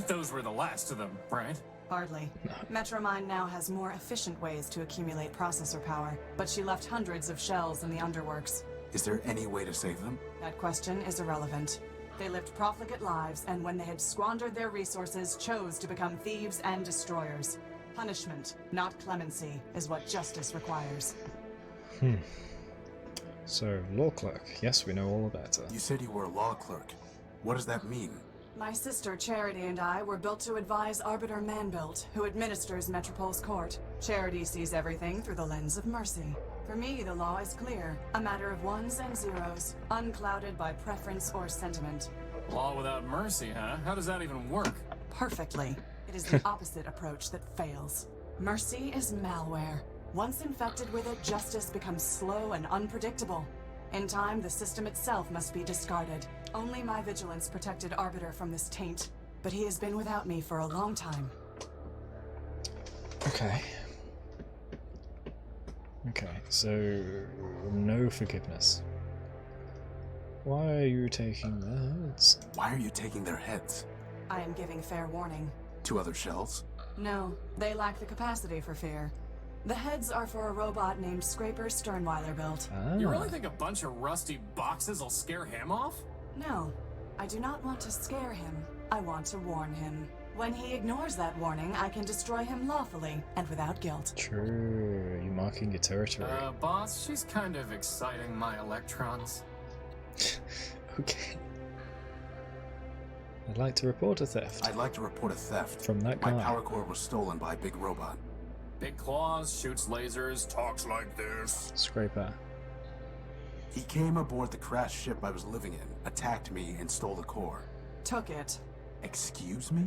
Those were the last of them, right? Hardly. Metromine now has more efficient ways to accumulate processor power, but she left hundreds of shells in the underworks. Is there any way to save them? That question is irrelevant. They lived profligate lives, and when they had squandered their resources, chose to become thieves and destroyers. Punishment, not clemency, is what justice requires. So, law clerk. Yes, we know all about her. You said you were a law clerk. What does that mean? My sister Charity and I were built to advise Arbiter Manbuilt, who administers Metropol's court. Charity sees everything through the lens of mercy. For me, the law is clear, a matter of ones and zeros, unclouded by preference or sentiment. Law without mercy, huh? How does that even work? Perfectly. It is the opposite approach that fails. Mercy is malware. Once infected with it, justice becomes slow and unpredictable. In time, the system itself must be discarded. Only my vigilance protected Arbiter from this taint, but he has been without me for a long time. Okay. Okay, so no forgiveness. Why are you taking their heads? Why are you taking their heads? I am giving fair warning. 2 other shells? No, they lack the capacity for fear. The heads are for a robot named Scraper Sternweiler built. You really think a bunch of rusty boxes will scare him off? No, I do not want to scare him. I want to warn him. When he ignores that warning, I can destroy him lawfully and without guilt. True, you marking your territory. Boss, she's kind of exciting my electrons. Okay. I'd like to report a theft. I'd like to report a theft. From that guy. My power core was stolen by a big robot. Big claws, shoots lasers, talks like this. Scraper. He came aboard the crashed ship I was living in, attacked me, and stole the core. Took it. Excuse me?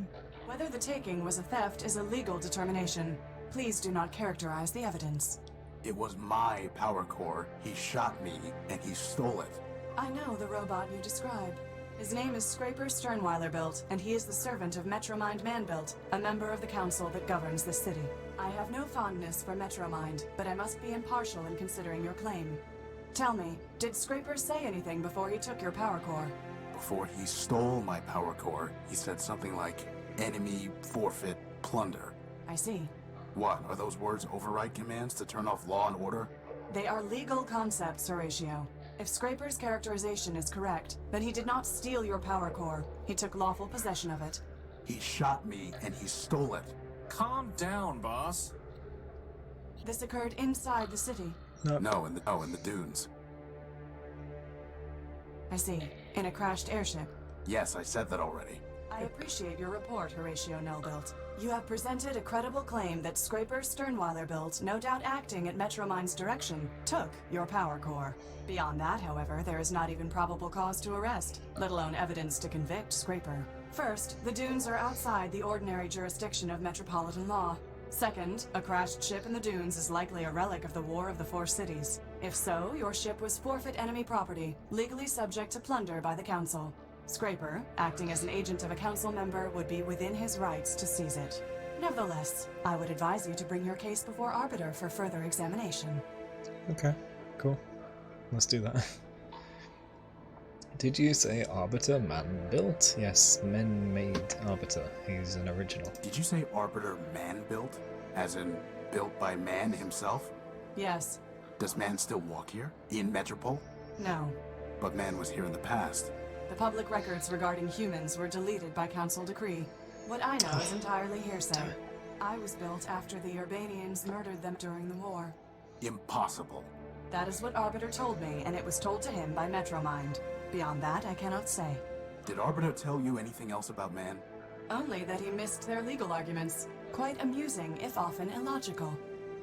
Whether the taking was a theft is a legal determination. Please do not characterize the evidence. It was my power core. He shot me, and he stole it. I know the robot you describe. His name is Scraper Sternweiler built, and he is the servant of Metromind Manbuilt, a member of the council that governs this city. I have no fondness for Metromind, but I must be impartial in considering your claim. Tell me, did Scraper say anything before he took your power core? Before he stole my power core, he said something like, enemy, forfeit, plunder. I see. What, are those words override commands to turn off law and order? They are legal concepts, Horatio. If Scraper's characterization is correct, then he did not steal your power core. He took lawful possession of it. He shot me, and he stole it. Calm down, boss. This occurred inside the city. No, in the dunes. I see. In a crashed airship. Yes, I said that already. I appreciate your report, Horatio Nullbuilt. You have presented a credible claim that Scraper Sternweiler built, no doubt acting at Metromind's direction, took your power core. Beyond that, however, there is not even probable cause to arrest, let alone evidence to convict Scraper. First, the dunes are outside the ordinary jurisdiction of metropolitan law. Second, a crashed ship in the dunes is likely a relic of the War of the Four Cities. If so, your ship was forfeit enemy property, legally subject to plunder by the Council. Scraper, acting as an agent of a council member, would be within his rights to seize it. Nevertheless, I would advise you to bring your case before Arbiter for further examination. Okay, cool. Let's do that. Did you say Arbiter man-built? Yes, men-made Arbiter. He's an original. Did you say Arbiter man-built? As in, built by man himself? Yes. Does man still walk here? In Metropole? No. But man was here in the past. The public records regarding humans were deleted by council decree. What I know is entirely hearsay. I was built after the Urbanians murdered them during the war. Impossible. That is what Arbiter told me, and it was told to him by Metromind. Beyond that, I cannot say. Did Arbiter tell you anything else about man? Only that he missed their legal arguments. Quite amusing, if often illogical.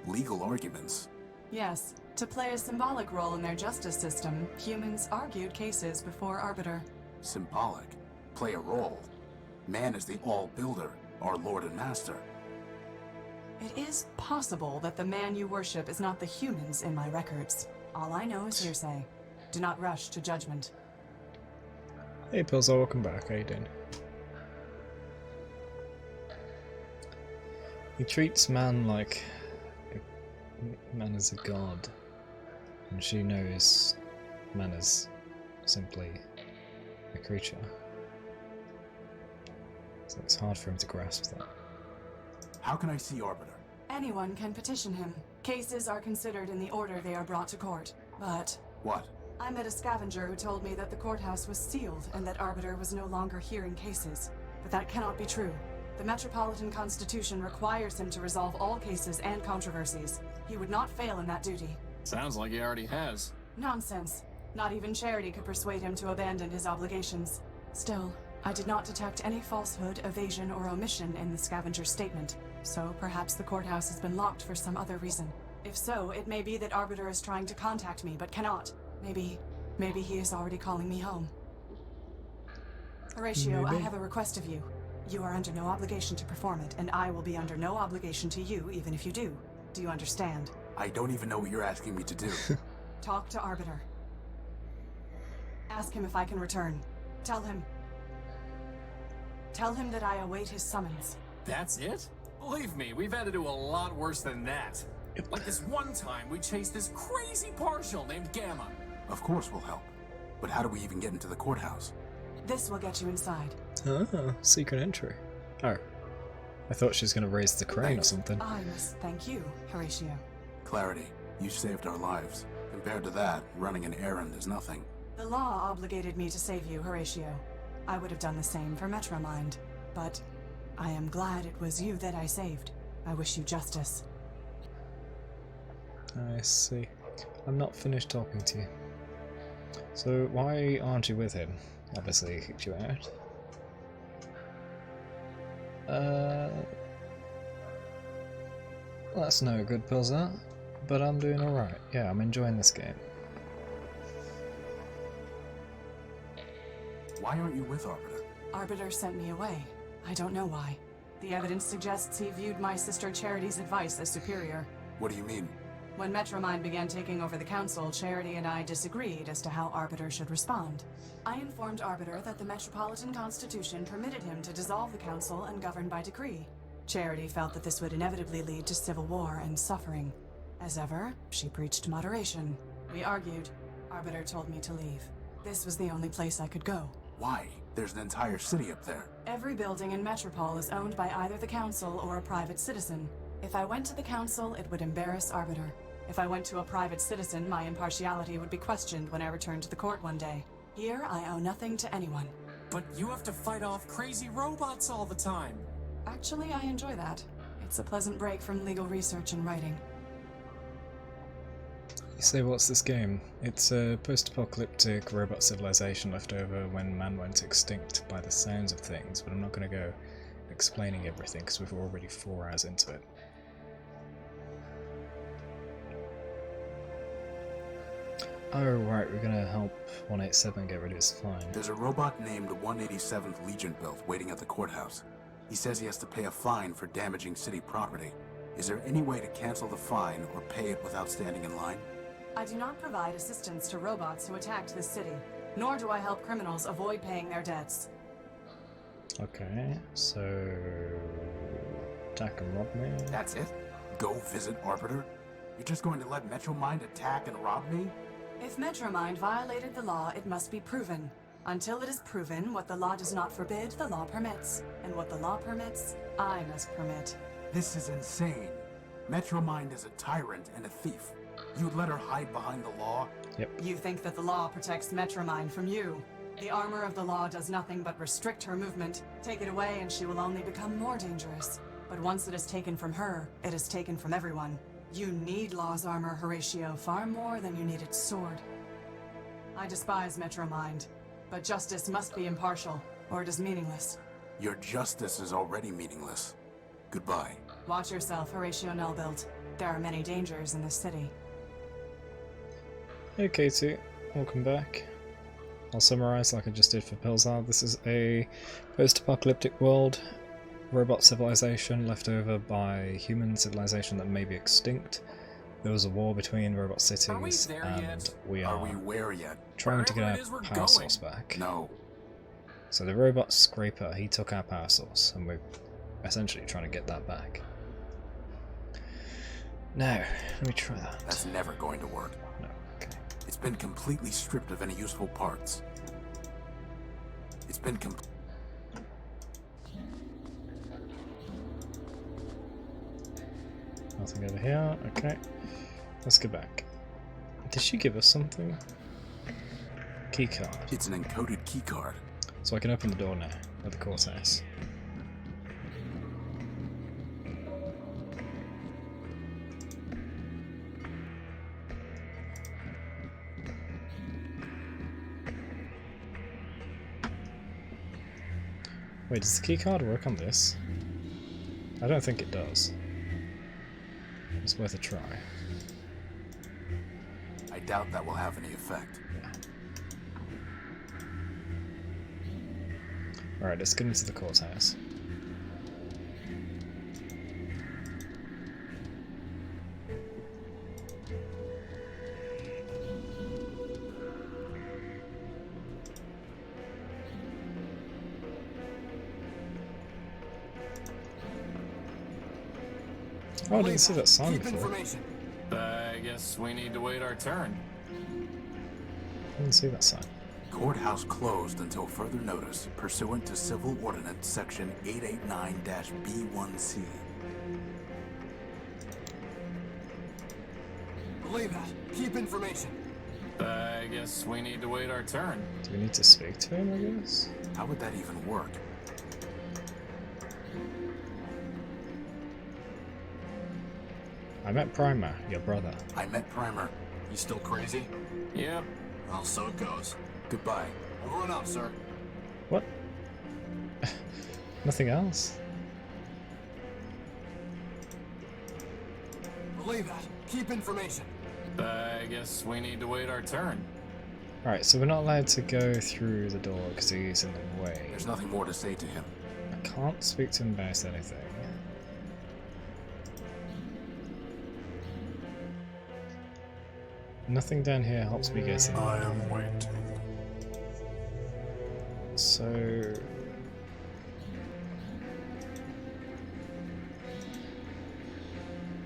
Legal arguments? Yes. To play a symbolic role in their justice system, humans argued cases before Arbiter. Symbolic? Play a role? Man is the all-builder, our lord and master. It is possible that the man you worship is not the humans in my records. All I know is hearsay. Do not rush to judgment. Hey Pilsar, welcome back. How you doing? He treats man like man is a god, and she knows man is simply a creature. So it's hard for him to grasp that. How can I see Arbiter? Anyone can petition him. Cases are considered in the order they are brought to court. But What? I met a scavenger who told me that the courthouse was sealed and that Arbiter was no longer hearing cases. But that cannot be true. The Metropolitan Constitution requires him to resolve all cases and controversies. He would not fail in that duty. Sounds like he already has. Nonsense. Not even Charity could persuade him to abandon his obligations. Still, I did not detect any falsehood, evasion, or omission in the scavenger's statement. So perhaps the courthouse has been locked for some other reason. If so, it may be that Arbiter is trying to contact me, but cannot. Maybe he is already calling me home. Horatio, I have a request of you. You are under no obligation to perform it, and I will be under no obligation to you, even if you do. Do you understand? I don't even know what you're asking me to do. Talk to Arbiter. Ask him if I can return. Tell him that I await his summons. That's it? Believe me, we've had to do a lot worse than that. Like this one time we chased this crazy partial named Gamma. Of course we'll help. But how do we even get into the courthouse? This will get you inside. Ah, secret entry. Oh. I thought she was going to raise the crane or something. I must thank you, Horatio. Clarity, you saved our lives. Compared to that, running an errand is nothing. The law obligated me to save you, Horatio. I would have done the same for Metromind, but I am glad it was you that I saved. I wish you justice. I see. I'm not finished talking to you. So why aren't you with him? Obviously he kicked you out. That's no good, Pilsar. But I'm doing alright. Yeah, I'm enjoying this game. Why aren't you with Arbiter? Arbiter sent me away. I don't know why. The evidence suggests he viewed my sister Charity's advice as superior. What do you mean? When Metromind began taking over the council, Charity and I disagreed as to how Arbiter should respond. I informed Arbiter that the Metropolitan Constitution permitted him to dissolve the council and govern by decree. Charity felt that this would inevitably lead to civil war and suffering. As ever, she preached moderation. We argued. Arbiter told me to leave. This was the only place I could go. Why? There's an entire city up there. Every building in Metropole is owned by either the council or a private citizen. If I went to the council, it would embarrass Arbiter. If I went to a private citizen, my impartiality would be questioned when I returned to the court one day. Here, I owe nothing to anyone. But you have to fight off crazy robots all the time. Actually, I enjoy that. It's a pleasant break from legal research and writing. You say, what's this game? It's a post-apocalyptic robot civilization left over when man went extinct by the sounds of things, but I'm not going to go explaining everything because we're already 4 hours into it. Oh right, we're gonna help 187 get rid of his fine. There's a robot named 187th Legion built waiting at the courthouse. He says he has to pay a fine for damaging city property. Is there any way to cancel the fine or pay it without standing in line? I do not provide assistance to robots who attacked this city, nor do I help criminals avoid paying their debts. Okay, so attack and rob me. That's it? Go visit Arbiter? You're just going to let Metromind attack and rob me? If Metromind violated the law, it must be proven. Until it is proven, what the law does not forbid, the law permits. And what the law permits, I must permit. This is insane. Metromind is a tyrant and a thief. You'd let her hide behind the law? Yep. You think that the law protects Metromind from you. The armor of the law does nothing but restrict her movement. Take it away and she will only become more dangerous. But once it is taken from her, it is taken from everyone. You need law's armor, Horatio, far more than you need its sword. I despise Metromind, but justice must be impartial, or it is meaningless. Your justice is already meaningless. Goodbye. Watch yourself, Horatio Nullbuilt. There are many dangers in this city. Hey Katie, welcome back. I'll summarise like I just did for Pilsar. This is a post-apocalyptic world. Robot civilization left over by human civilization that may be extinct. There was a war between robot cities, and we are where yet? trying to get our power source back. No. So the robot scraper, he took our power source, and we're essentially trying to get that back. Now, let me try that. That's never going to work. No, okay. It's been completely stripped of any useful parts. It's been Nothing over here. Okay. Let's go back. Did she give us something? Keycard. It's an encoded keycard. So I can open the door now at the courthouse. Wait, does the keycard work on this? I don't think it does. It's worth a try. I doubt that will have any effect. Alright, let's get into the courthouse. Oh, I didn't see that sign Keep before. information. I guess we need to wait our turn. I didn't see that sign. Courthouse closed until further notice, pursuant to Civil Ordinance Section 889-B1C. Believe that. Keep information. I guess we need to wait our turn. Do we need to speak to him, I guess? How would that even work? I met Primer, your brother. I met Primer. You still crazy? Yep. Well, so it goes. Goodbye. Over and out, sir. What? Nothing else? Believe that. Keep information. I guess we need to wait our turn. Alright, so we're not allowed to go through the door because he's in the way. There's nothing more to say to him. I can't speak to him about anything. Nothing down here helps me get in. I am waiting. So...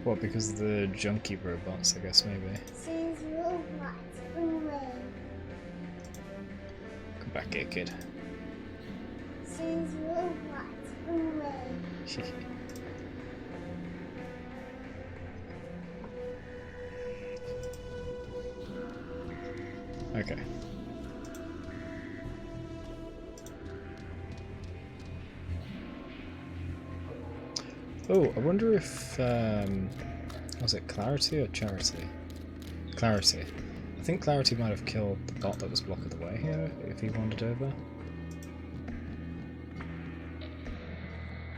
What, because of the junkie robots, I guess, maybe? Says robots away. Come back here, kid. Says robots away. Okay. Oh, I wonder if, was it Clarity or Charity? Clarity. I think Clarity might have killed the bot that was blocking the way here, if he wandered over.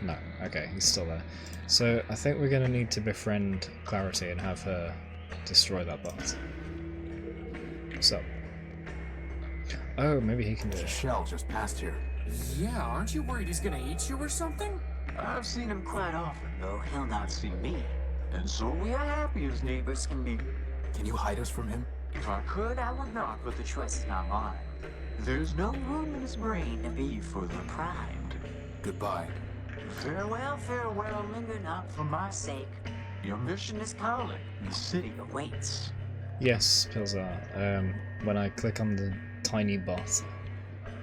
No, okay, he's still there. So, I think we're going to need to befriend Clarity and have her destroy that bot. So. Oh, maybe he can do it. Shell just passed here. Yeah, aren't you worried he's gonna eat you or something? I've seen him quite often, though he'll not see me. And so we are happy as neighbors can be. Can you hide us from him? If I could, I would not, but the choice is not mine. There's no room in his brain to be further primed. Goodbye. Farewell, farewell, linger not for my sake. Your mission is calling, the city awaits. Yes, Pilzar. When I click on the tiny bot,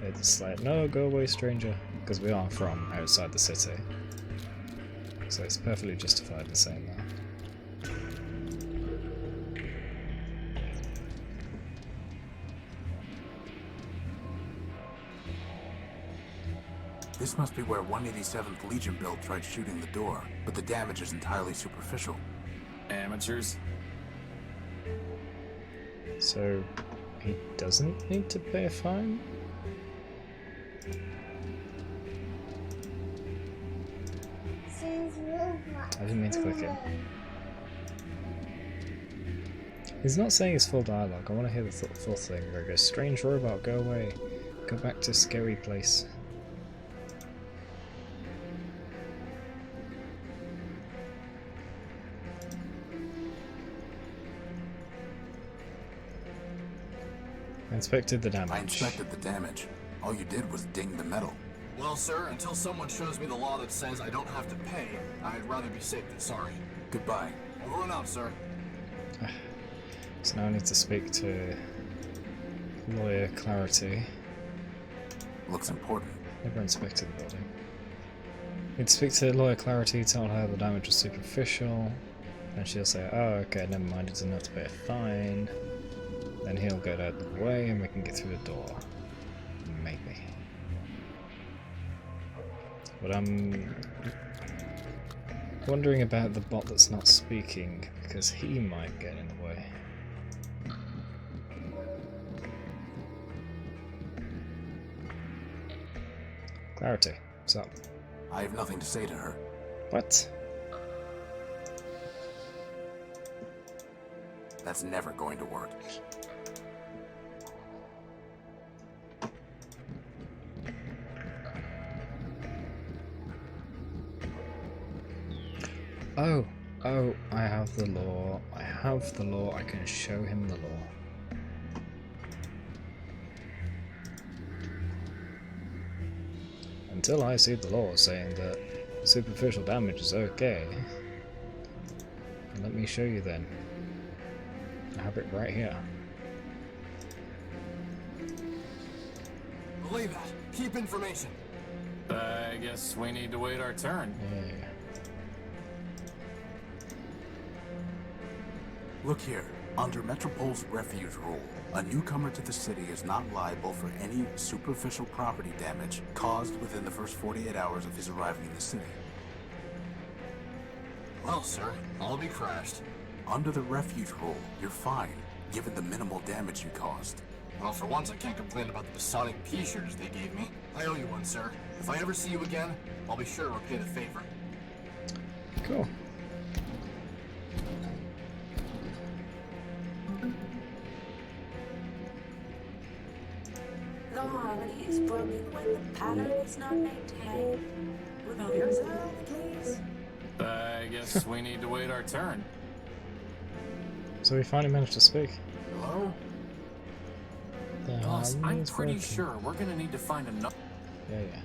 it's like, no, go away, stranger, because we are from outside the city. So it's perfectly justified in saying that. This must be where 187th Legion build tried shooting the door, but the damage is entirely superficial. Amateurs. So he doesn't need to pay a fine? Says robots I didn't mean to click it. away. He's not saying his full dialogue. I want to hear the full thing where it goes, strange robot, go away. Go back to scary place. I inspected the damage. I inspected the damage. All you did was ding the metal. Well, sir, until someone shows me the law that says I don't have to pay, I'd rather be safe than sorry. Goodbye. Over and out, sir. So now I need to speak to Lawyer Clarity. Looks important. Never inspected the building. Need to speak to Lawyer Clarity, tell her the damage was superficial. And she'll say, oh, okay, never mind, it's enough to pay a fine. Then he'll get out of the way and we can get through the door. Maybe. But I'm wondering about the bot that's not speaking, because he might get in the way. Clarity, what's up? I have nothing to say to her. What? That's never going to work. Oh, I have the law. I have the law. I can show him the law. Until I see the law saying that superficial damage is okay. Let me show you then. I have it right here. Believe that. Keep information. I guess we need to wait our turn. Yeah. Look here. Under Metropol's refuge rule, a newcomer to the city is not liable for any superficial property damage caused within the first 48 hours of his arriving in the city. Well, sir, I'll be crashed. Under the refuge rule, you're fine, given the minimal damage you caused. Well, for once I can't complain about the Sonic P-shirts they gave me. I owe you one, sir. If I ever see you again, I'll be sure to repay the favor. Cool. The harmony is broken when the pattern is not maintained. Remove yourself, please. I guess we need to wait our turn. So we finally managed to speak. Hello? The Boss, I'm harmony's pretty broken. sure we're gonna need to find another. Yeah.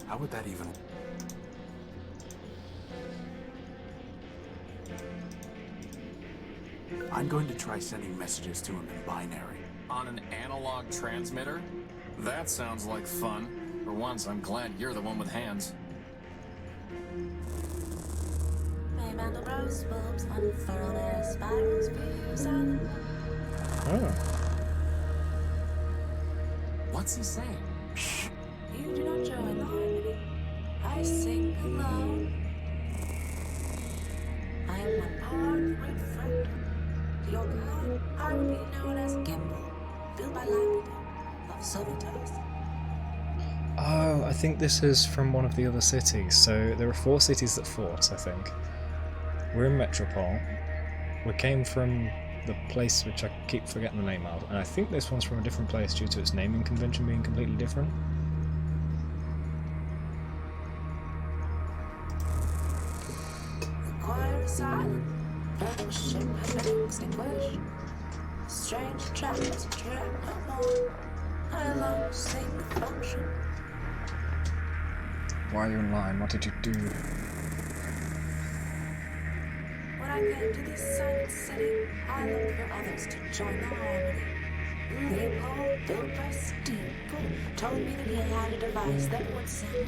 How would that even... I'm going to try sending messages to him in binary. On an analog transmitter? That sounds like fun. For once, I'm glad you're the one with hands. Mandelbrot's bulbs unfurl their spirals, views on. Oh. What's he saying? You do not join the harmony. I sing alone. I am one part right front. To your God, I would be known as Gimbal, built by Lapidus of Silvertoes. Oh, I think this is from one of the other cities. So there are 4 cities that fought, I think. We're in Metropole. We came from the place which I keep forgetting the name of, and I think this one's from a different place due to its naming convention being completely different. The choir is silent, the ship has been extinguished. Strange trappers trap no more. I alone sing the function. Why are you in line? What did you do? When I came to this silent city, I looked for others to join the harmony. Leopold, built by Steampool, told me that he had a device that would sing with me.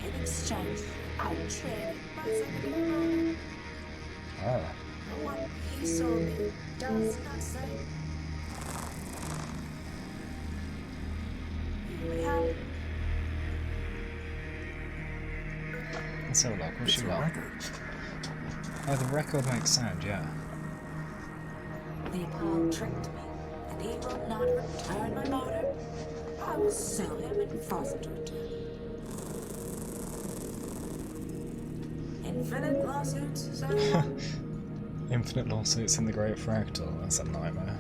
In exchange, I traded myself to the harmony. Oh. What he sold me does not say. We have Let's have a look. What's she It's a got? record. Oh, the record makes sound, yeah. Leopold tricked me, and he will not return my motor. I will sell him and force him to return. Infinite lawsuits, so long. Infinite lawsuits in the Great Fractal. That's a nightmare.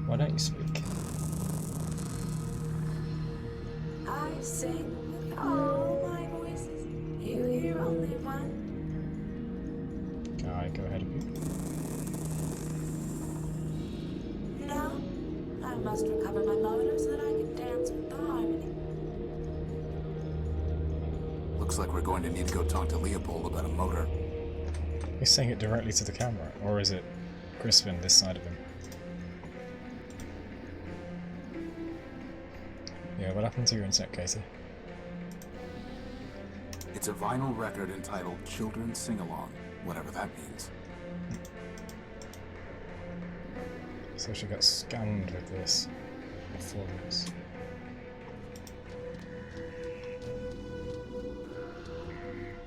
Why don't you speak? I sing with all my voices. You hear only one. Alright, go ahead of you. No, I must recover my motor so that I can dance with the harmony. Looks like we're going to need to go talk to Leopold about a motor. He's saying it directly to the camera, or is it Crispin this side of him? Yeah, what happened to your internet, Katie? It's a vinyl record entitled Children's Sing-Along, whatever that means. So she got scammed with this before this.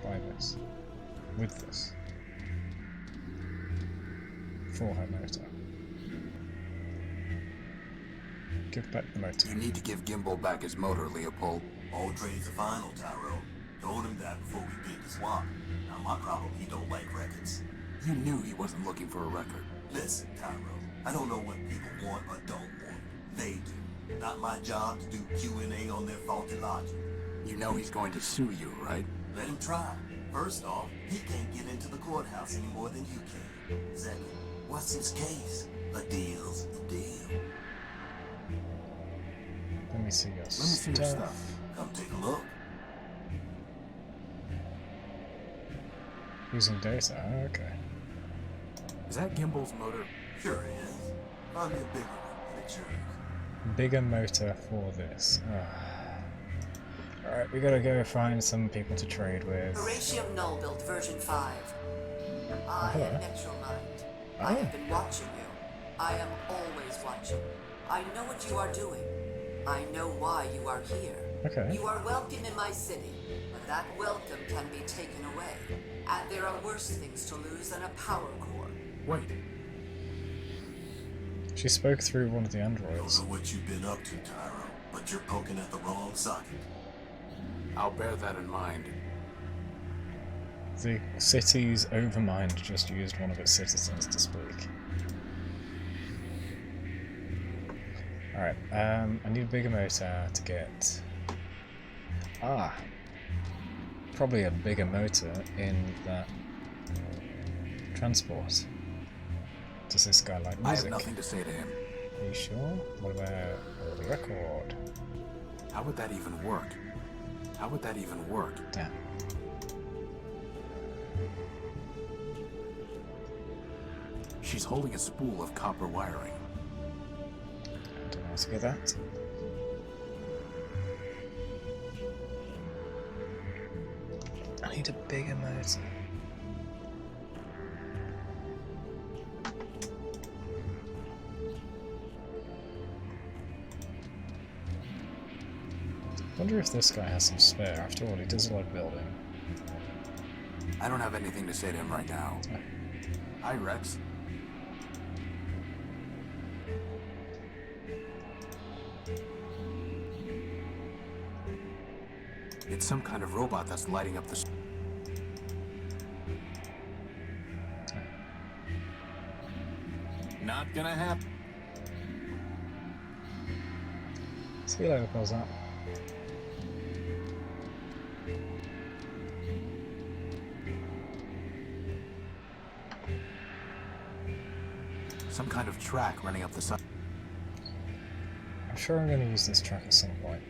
Buy this. With this. For her motor. Give back the motor. You need to give Gimbal back his motor, Leopold. All trades are final, Tyro. Told him that before we did the swap. Now my problem, he don't like records. You knew he wasn't looking for a record. Listen, Tyro, I don't know what people want or don't want. They do. Not my job to do Q&A on their faulty logic. You know he's going to sue you, right? Let him try. First off, he can't get into the courthouse any more than you can. Second, what's his case? A deal's a deal. Let me see your Let me see your stuff. Come take a look. Using data, okay. Is that Gimbal's motor? Sure is. Find me a bigger one, and it's yours. Bigger motor for this. Alright, we gotta go find some people to trade with. Horatio Null built version 5. I Hello. am Metromind. I have been watching you. I am always watching. I know what you are doing. I know why you are here. Okay. You are welcome in my city, but that welcome can be taken away. And there are worse things to lose than a power core. Wait. She spoke through one of the androids. Don't know what you've been up to, Tyro, but you're poking at the wrong socket. I'll bear that in mind. The city's overmind just used one of its citizens to speak. Alright, I need a bigger motor to get... probably a bigger motor in that transport. Does this guy like music? I have nothing to say to him. Are you sure? What about the record? How would that even work? How would that even work? Damn. She's holding a spool of copper wiring. I don't know how to get that. I need a bigger motor. I wonder if this guy has some spare. After all, he does a lot of building. I don't have anything to say to him right now. Hi, Rex. It's some kind of robot that's lighting up the... Not gonna happen. See you later, pause that. Some kind of track running up the side. I'm sure I'm going to use this track at some point.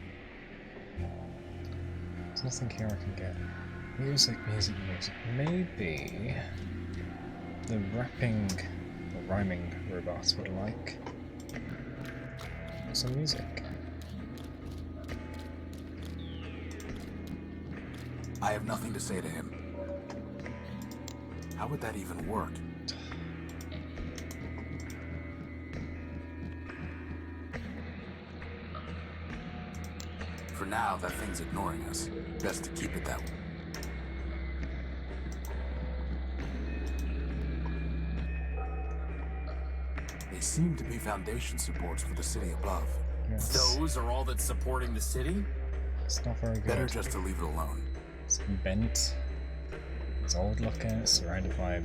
There's nothing here I can get. Music, music, music. Maybe the rhyming robots would like some music. I have nothing to say to him. How would that even work? For now, that thing's ignoring us. Best to keep it that way. They seem to be foundation supports for the city above. Yes. Those are all that's supporting the city? It's not very good. Better just to leave it alone. It's bent. It's old looking. It's surrounded by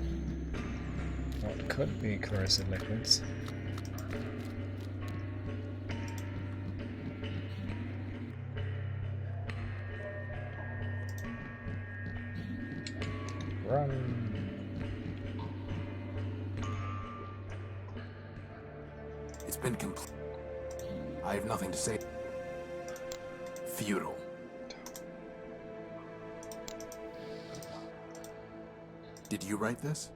what could be corrosive liquids. Run. It's been complete. I have nothing to say. Futile. Did you write this?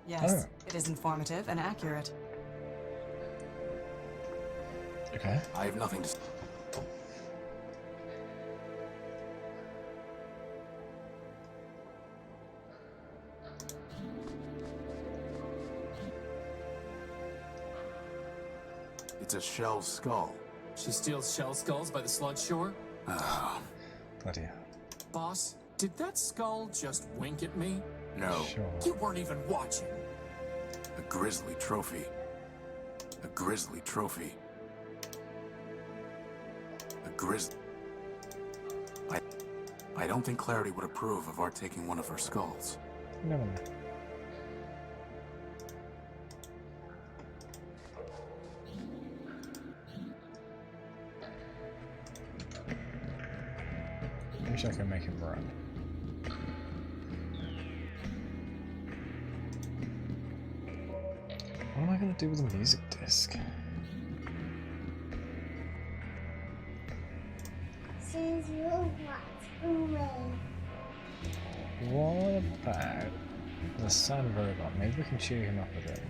Yes, it is informative and accurate. Okay. I have nothing to say. It's a shell skull. She steals shell skulls by the sludge shore? Bloody hell. Boss, did that skull just wink at me? No. Sure. You weren't even watching. A grizzly trophy. A grizzly trophy. A grizzly. I don't think Clarity would approve of our taking one of her skulls. No, no, no. Wish I could make him run. What am I going to do with a music disc? Says robot away. What about the sun robot? Maybe we can cheer him up a bit.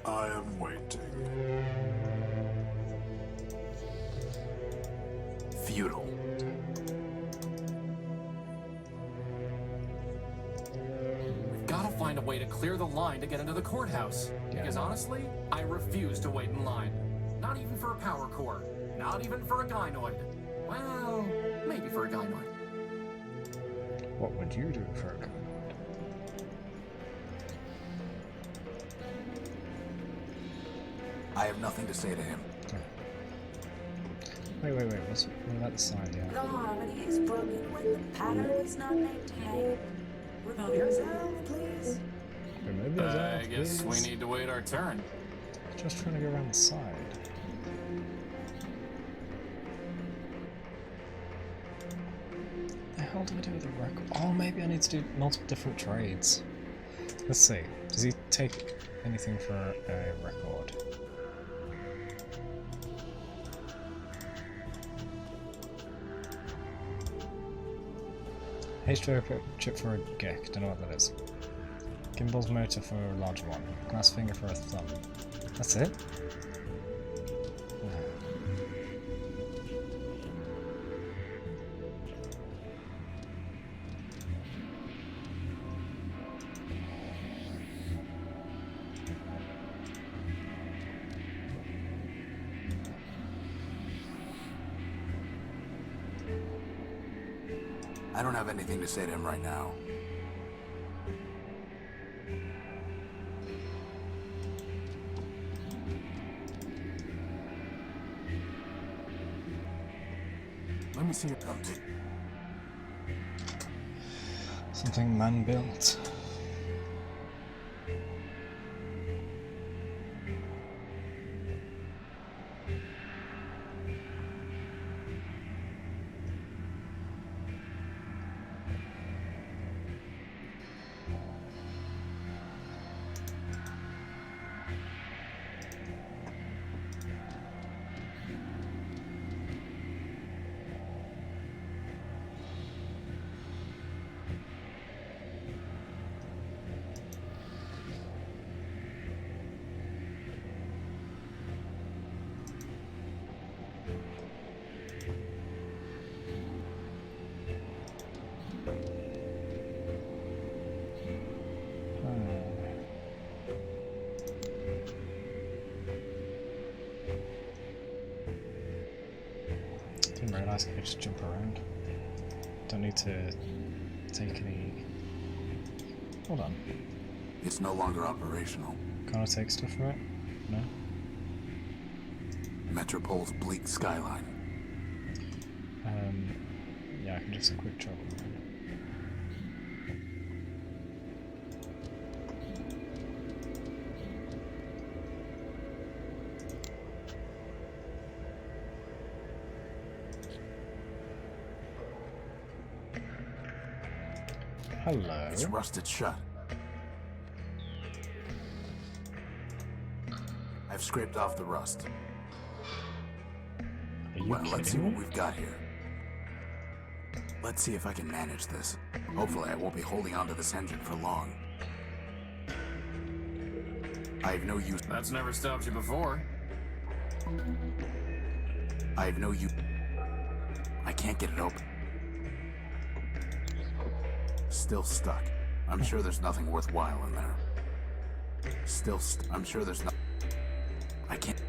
I am waiting. Futile. We've got to find a way to clear the line to get into the courthouse. Yeah. Because honestly, I refuse to wait in line. Not even for a power core. Not even for a gynoid. Well, maybe for a gynoid. What would you do for a gun? I have nothing to say to him. Wait, what about the side, The yeah? harmony is broken when the pattern is not maintained. Remove yourself, please. Remove those I out, guess we please. need to wait our turn. Just trying to go around the side. The hell do I do with the record? Oh, maybe I need to do multiple different trades. Let's see. Does he take anything for a record? H2O chip for a geck, don't know what that is. Gimbal's motor for a large one. Glass finger for a thumb. That's it? I don't have anything to say to him right now. Let me see your thumb. Something man built. Didn't realise I could just jump around. Don't need to take any... Hold on. It's no longer operational. Can't I take stuff from it? No? Metropol's bleak skyline. Yeah, I can just a quick jog. Hello. It's rusted shut. I've scraped off the rust. Are you Well, let's see kidding what me? we've got here. Let's see if I can manage this. Hopefully I won't be holding onto this engine for long. I have no use. That's never stopped you before. I have no use. I can't get it open. Still stuck. I'm sure there's nothing worthwhile in there. I'm sure there's no. I can't.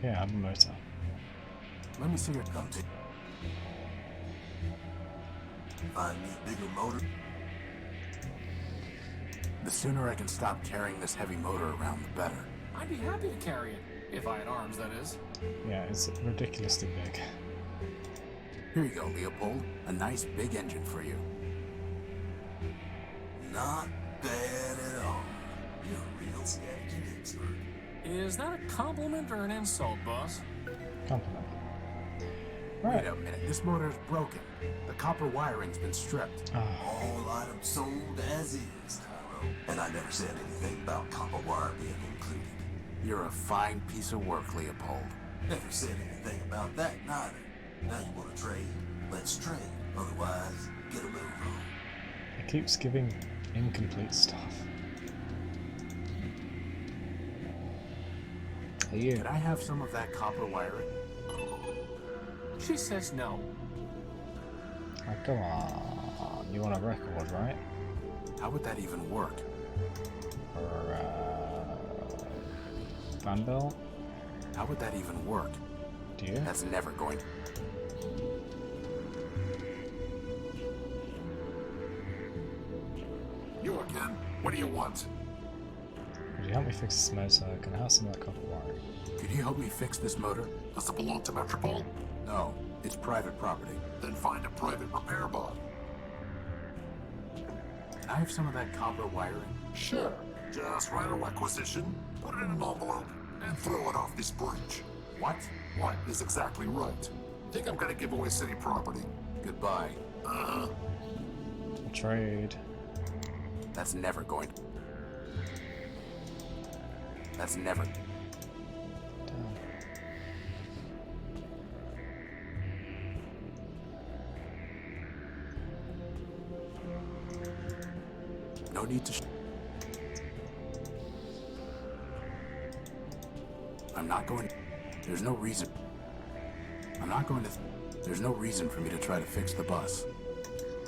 Yeah, I have a motor. Let me see your thumb. Find me a bigger motor. The sooner I can stop carrying this heavy motor around, the better. I'd be happy to carry it. If I had arms, that is. Yeah, it's ridiculously big. Here you go, Leopold. A nice big engine for you. Not bad at all. You're a real scavenging expert. Is that a compliment or an insult, boss? Compliment. Right. Wait a minute, this motor is broken. The copper wiring's been stripped. All items sold as is, Tyro. And I never said anything about copper wire being included. You're a fine piece of work, Leopold. Never said anything about that, neither. Now you want to trade? Let's trade. Otherwise, get a move on. It keeps giving incomplete stuff. Hey, you. Can I have some of that copper wiring? She says no. Oh, come on. You want a record, right? How would that even work? Or, fan belt? How would that even work? Do you? That's never going to... You again? What do you want? Could you help me fix this motor? Can I have some of that copper wiring? Could you help me fix this motor? Does it belong to Metropole? No, it's private property. Then find a private repair bot. Can I have some of that copper wiring? Sure. Just write a requisition, put it in an envelope, and throw it off this bridge. What? What is exactly right? Think I'm gonna give away city property? Goodbye. Trade. That's never going to... That's never... No need to... I'm not going... There's no reason... I'm not going to... There's no reason for me to try to fix the bus.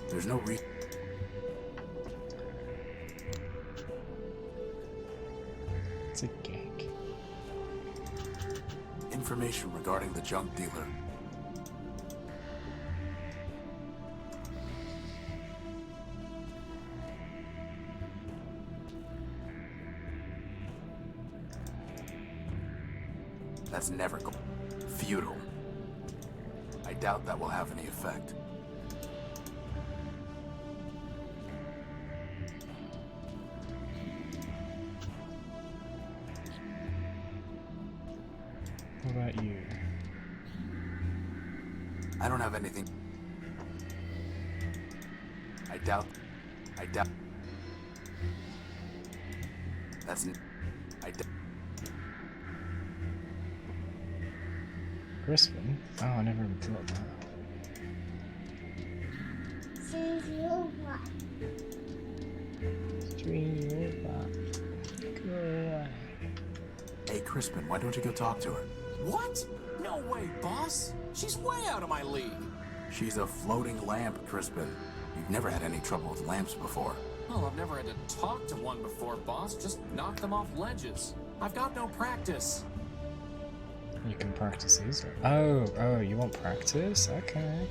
There's no reason... It's a gank. Information regarding the junk dealer. That's never going... Futile. I doubt that will have any effect. What about you? I don't have anything... I doubt... That's... Crispin? Oh, I never even thought of that. Hey, Crispin, why don't you go talk to her? What? No way, boss. She's way out of my league. She's a floating lamp, Crispin. You've never had any trouble with lamps before. Well, I've never had to talk to one before, boss. Just knock them off ledges. I've got no practice. You can practice easily. Oh, you want practice? Okay.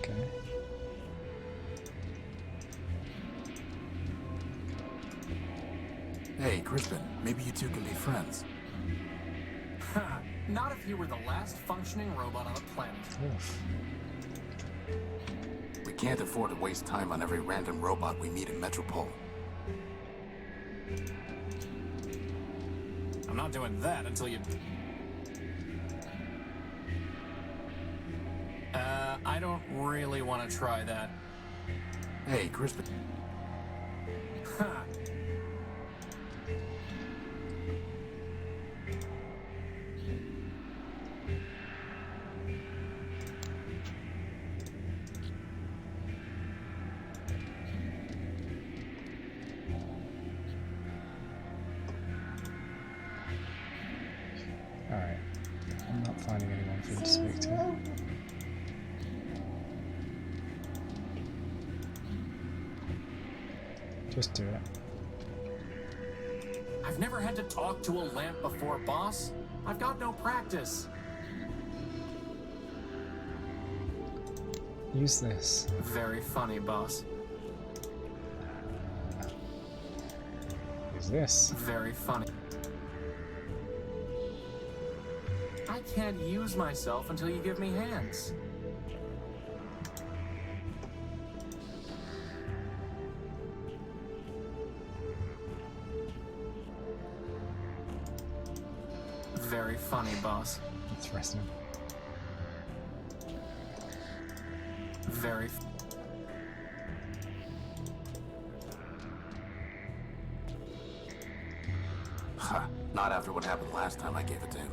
Hey, Crispin, maybe you two can be friends. Ha! Not if you were the last functioning robot on the planet. Oof. We can't afford to waste time on every random robot we meet in Metropole. I'm not doing that until you... I don't really want to try that. Hey, Crispin. Ha! Just do it. I've never had to talk to a lamp before, boss. I've got no practice. Use this. Very funny, boss. Use this. Very funny. I can't use myself until you give me hands. Very funny, boss. Interesting. Very. Ha! Not after what happened last time I gave it to him.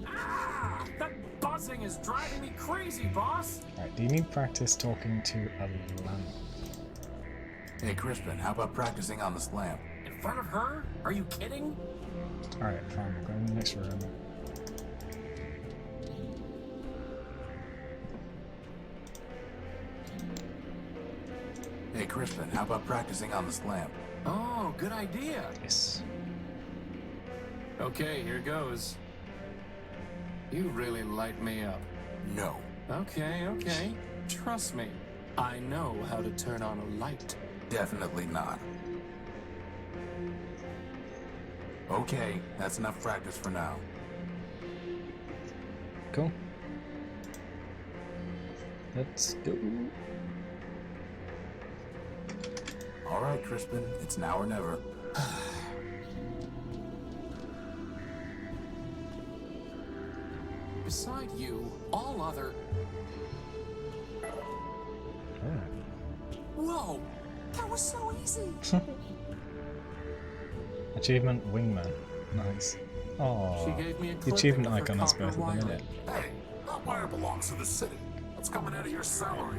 Ah! That buzzing is driving me crazy, boss! Alright, do you need practice talking to a lamp? Hey, Crispin, how about practicing on this lamp? In front of her? Are you kidding? Alright, fine, we'll go in the next room. Hey, Crispin, how about practicing on this lamp? Oh, good idea. Yes. Okay, here goes. You really light me up. No. Okay, okay. Trust me. I know how to turn on a light. Definitely not. Okay, that's enough practice for now. Cool. Let's go. All right, Crispin, it's now or never. Beside you, all other... Whoa! That was so easy! Achievement Wingman. Nice. Oh, She gave me a the clipping achievement of her icon is copper both of them, wiring. isn't it? Hey, that wire belongs to the city. It's coming out of your salary.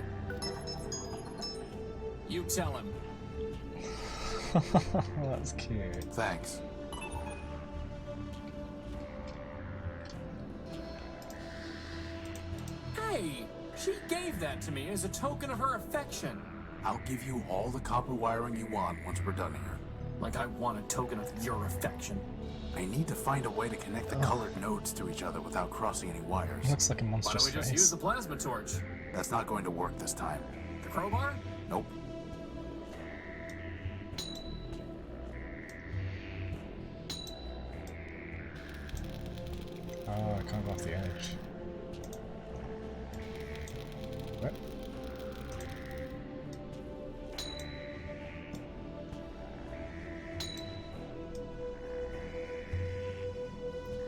You tell him. That's cute. Thanks. Hey! She gave that to me as a token of her affection. I'll give you all the copper wiring you want once we're done here. Like I want a token of your affection. I need to find a way to connect the colored nodes to each other without crossing any wires. Looks like a Why monstrous don't we just face. use the plasma torch? That's not going to work this time. The crowbar? Nope. Oh, I can't go off the edge. What?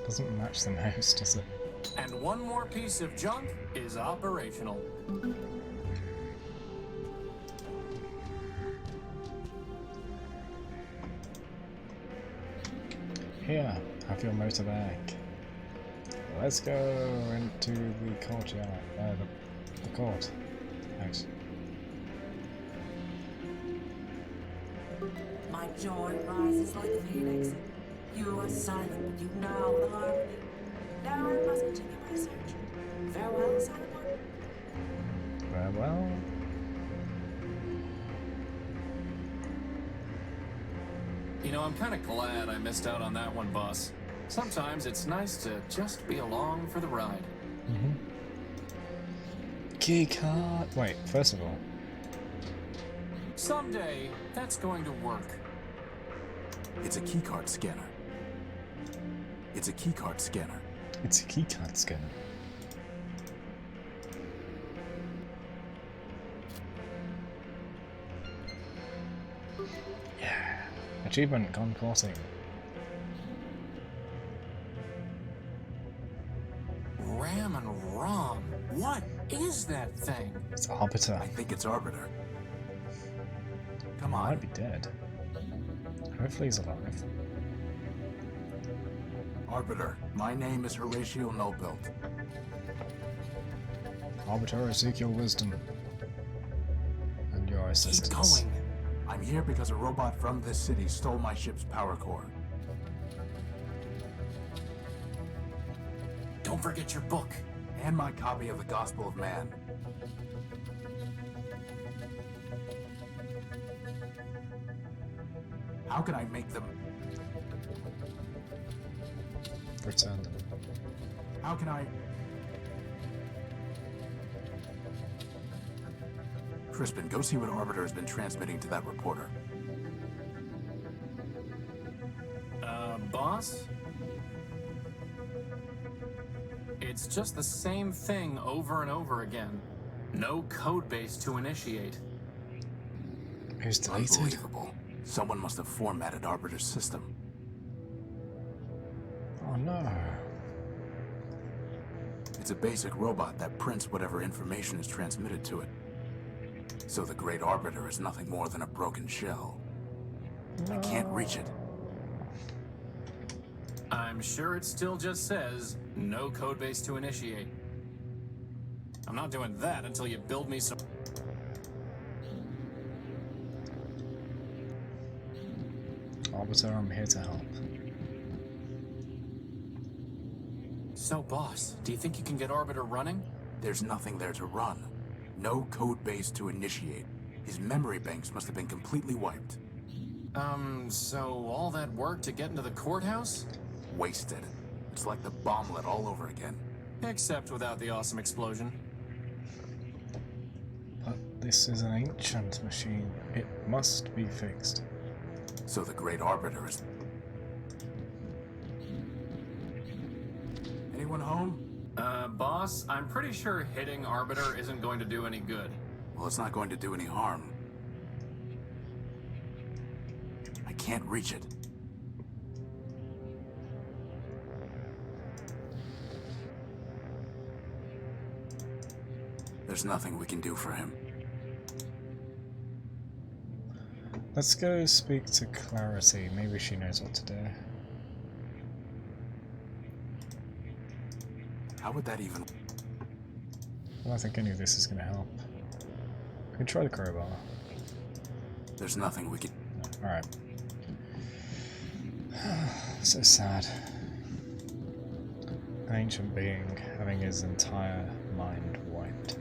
Doesn't match the mouse, does it? And one more piece of junk is operational. Here, have your motorbike. Let's go into the courtyard. The court. Thanks. My joy rises like a phoenix. You are silent, but you know the harmony. Now I must continue my search. Farewell, silent one. Farewell. You know, I'm kind of glad I missed out on that one, boss. Sometimes it's nice to just be along for the ride. Key card. Wait, first of all, Someday, that's going to work. It's a keycard scanner. It's a keycard scanner. it's a key card scanner. Yeah. Achievement gone courting. Ram and Rom. What is that thing? It's Arbiter. I think it's Arbiter. Come He on. might be dead. Hopefully he's alive. Arbiter, my name is Horatio Nobuilt. Arbiter, seek your wisdom. And your Keep assistance. going. I'm here because a robot from this city stole my ship's power core. Don't forget your book And my copy of the Gospel of Man. How can I make them? Return them. How can I? Crispin, go see what Arbiter has been transmitting to that reporter. Boss? It's just the same thing over and over again. No code base to initiate. Who's deleted? Unbelievable. Someone must have formatted Arbiter's system. Oh no. It's a basic robot that prints whatever information is transmitted to it. So the Great Arbiter is nothing more than a broken shell. I can't reach it. I'm sure it still just says, no codebase to initiate. I'm not doing that until you build me some... Arbiter, I'm here to help. So, boss, do you think you can get Arbiter running? There's nothing there to run. No code base to initiate. His memory banks must have been completely wiped. So all that work to get into the courthouse? Wasted. It's like the bomblet all over again. Except without the awesome explosion. But this is an ancient machine. It must be fixed. So the Great Arbiter is... Anyone home? Boss, I'm pretty sure hitting Arbiter isn't going to do any good. Well, it's not going to do any harm. I can't reach it. There's nothing we can do for him. Let's go speak to Clarity. Maybe she knows what to do. How would that even... I don't think any of this is going to help. I can try the crowbar. There's nothing we can... No. Alright. So sad. An ancient being having his entire mind wiped.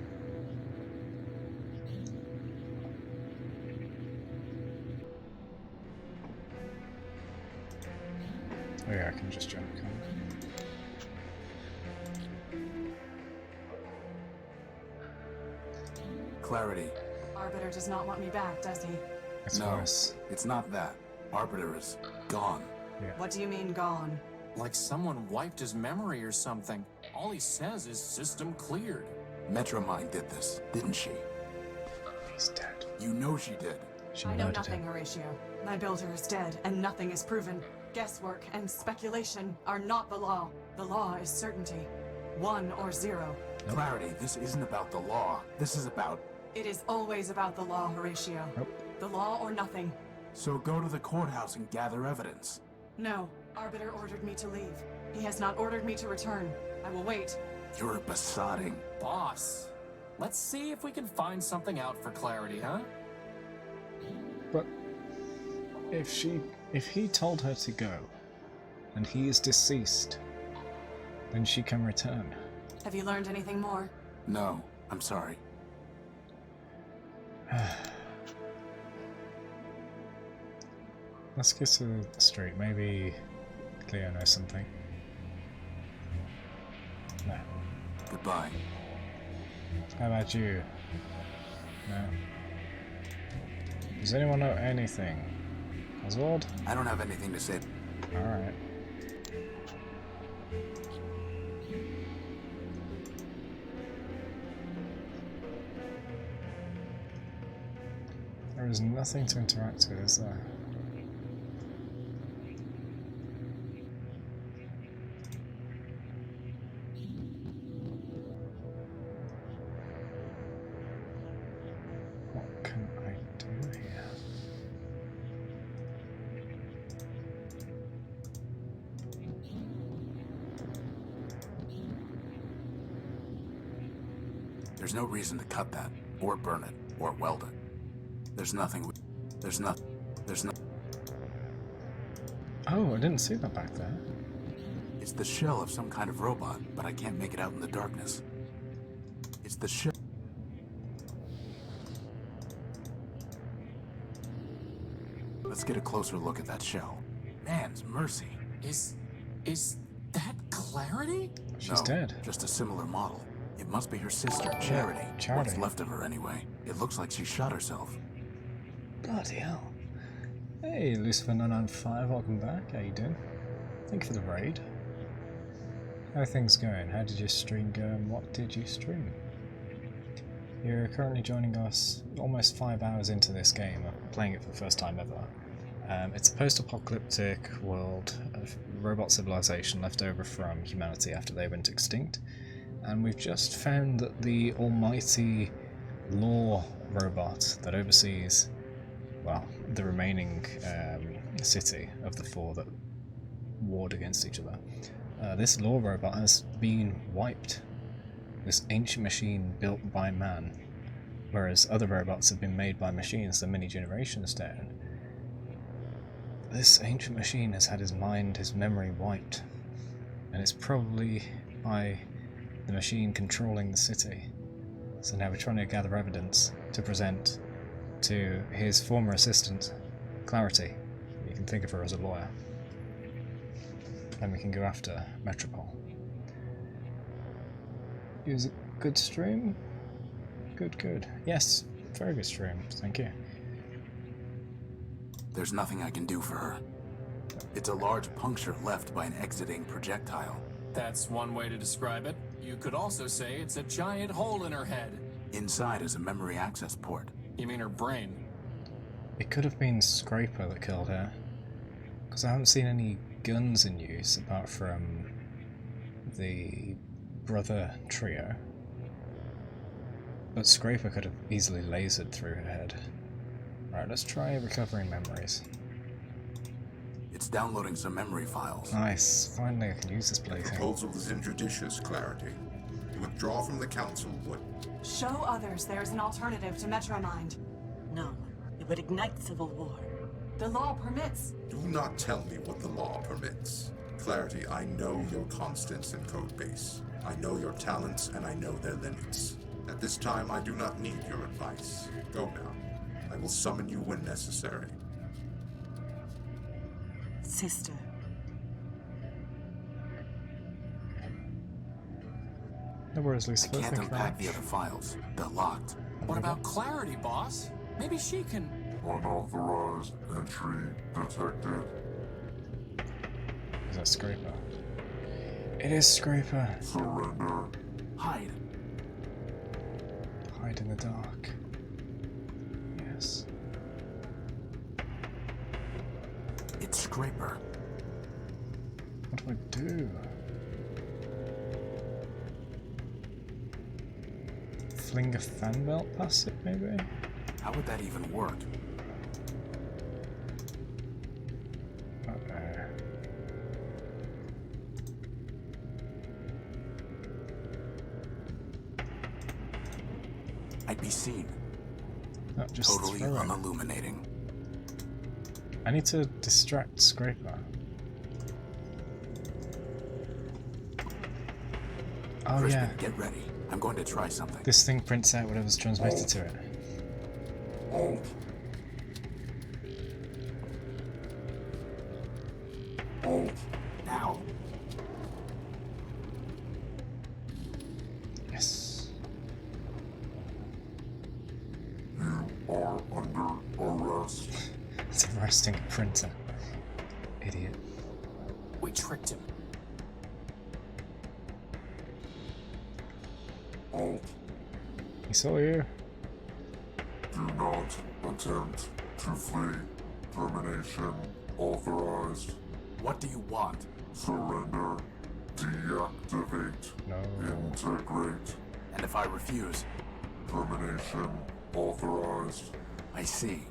Oh yeah, I can just jump. Clarity. Arbiter does not want me back, does he? No, it's not that. Arbiter is gone. Yeah. What do you mean, gone? Like someone wiped his memory or something. All he says is system cleared. Metromine did this, didn't she? He's dead. You know she did. I know nothing, Horatio. My builder is dead, and nothing is proven. Guesswork and speculation are not the law. The law is certainty. 1 or 0. Nope. Clarity, this isn't about the law. This is about... It is always about the law, Horatio. Nope. The law or nothing. So go to the courthouse and gather evidence. No. Arbiter ordered me to leave. He has not ordered me to return. I will wait. You're besotting. Boss, let's see if we can find something out for Clarity, huh? But if he told her to go, and he is deceased, then she can return. Have you learned anything more? No, I'm sorry. Let's get to the street. Maybe Cleo knows something. No. Goodbye. How about you? No. Does anyone know anything? Oswald? I don't have anything to say. Alright. There is nothing to interact with, is there? What can I do here? There's no reason to cut that, or burn it, or weld it. There's nothing. There's no. Oh, I didn't see that back there. It's the shell of some kind of robot, but I can't make it out in the darkness. It's the shell. Let's get a closer look at that shell. Man's mercy. Is that Clarity? She's No, dead. Just a similar model. It must be her sister, Charity. Charity. What's left of her anyway. It looks like she shot herself. Bloody hell. Hey, Lucifer995, welcome back. How you doing? Thank you for the raid. How are things going? How did your stream go and what did you stream? You're currently joining us almost 5 hours into this game. I'm playing it for the first time ever. It's a post-apocalyptic world of robot civilization left over from humanity after they went extinct. And we've just found that the almighty law robot that oversees, well, the remaining city of the 4 that warred against each other. This law robot has been wiped. This ancient machine built by man, whereas other robots have been made by machines that are many generations down. This ancient machine has had his mind, his memory wiped, and it's probably by the machine controlling the city. So now we're trying to gather evidence to present to his former assistant, Clarity. You can think of her as a lawyer. And we can go after Metropole. It was a good stream? Good. Yes, very good stream, thank you. There's nothing I can do for her. It's a large puncture left by an exiting projectile. That's one way to describe it. You could also say it's a giant hole in her head. Inside is a memory access port. You mean her brain? It could have been Scraper that killed her, because I haven't seen any guns in use apart from the brother trio. But Scraper could have easily lasered through her head. Right, let's try recovering memories. It's downloading some memory files. Nice, finally I can use this The plaything. proposal is injudicious, Clarity. You withdraw from the council would... Show others there's an alternative to Metromind. No, it would ignite civil war. The law permits. Do not tell me what the law permits. Clarity, I know your constants in Codebase. I know your talents, and I know their limits. At this time, I do not need your advice. Go now. I will summon you when necessary. Sister. No worries, I Lucifer. can't Thank you very unpack the much. other files. They're locked. What about Clarity, boss? Maybe she can... Unauthorized entry detected. Is that Scraper? It is Scraper. Surrender. Hide. Hide in the dark. Yes. It's Scraper. What do I do? Fling a fan belt past it, maybe? How would that even work? I'd be seen. No, just totally throw it. unilluminating. I need to distract Scraper. Oh Crispin, yeah. get ready. I'm going to try something. This thing prints out whatever's transmitted to it. Halt. Halt. Now. Yes. You are under arrest. It's arresting a printer. Idiot. We tricked him. Halt. He saw you. Do not attempt to flee. Termination authorized. What do you want? Surrender. Deactivate. No. Integrate. And if I refuse? Termination authorized. I see.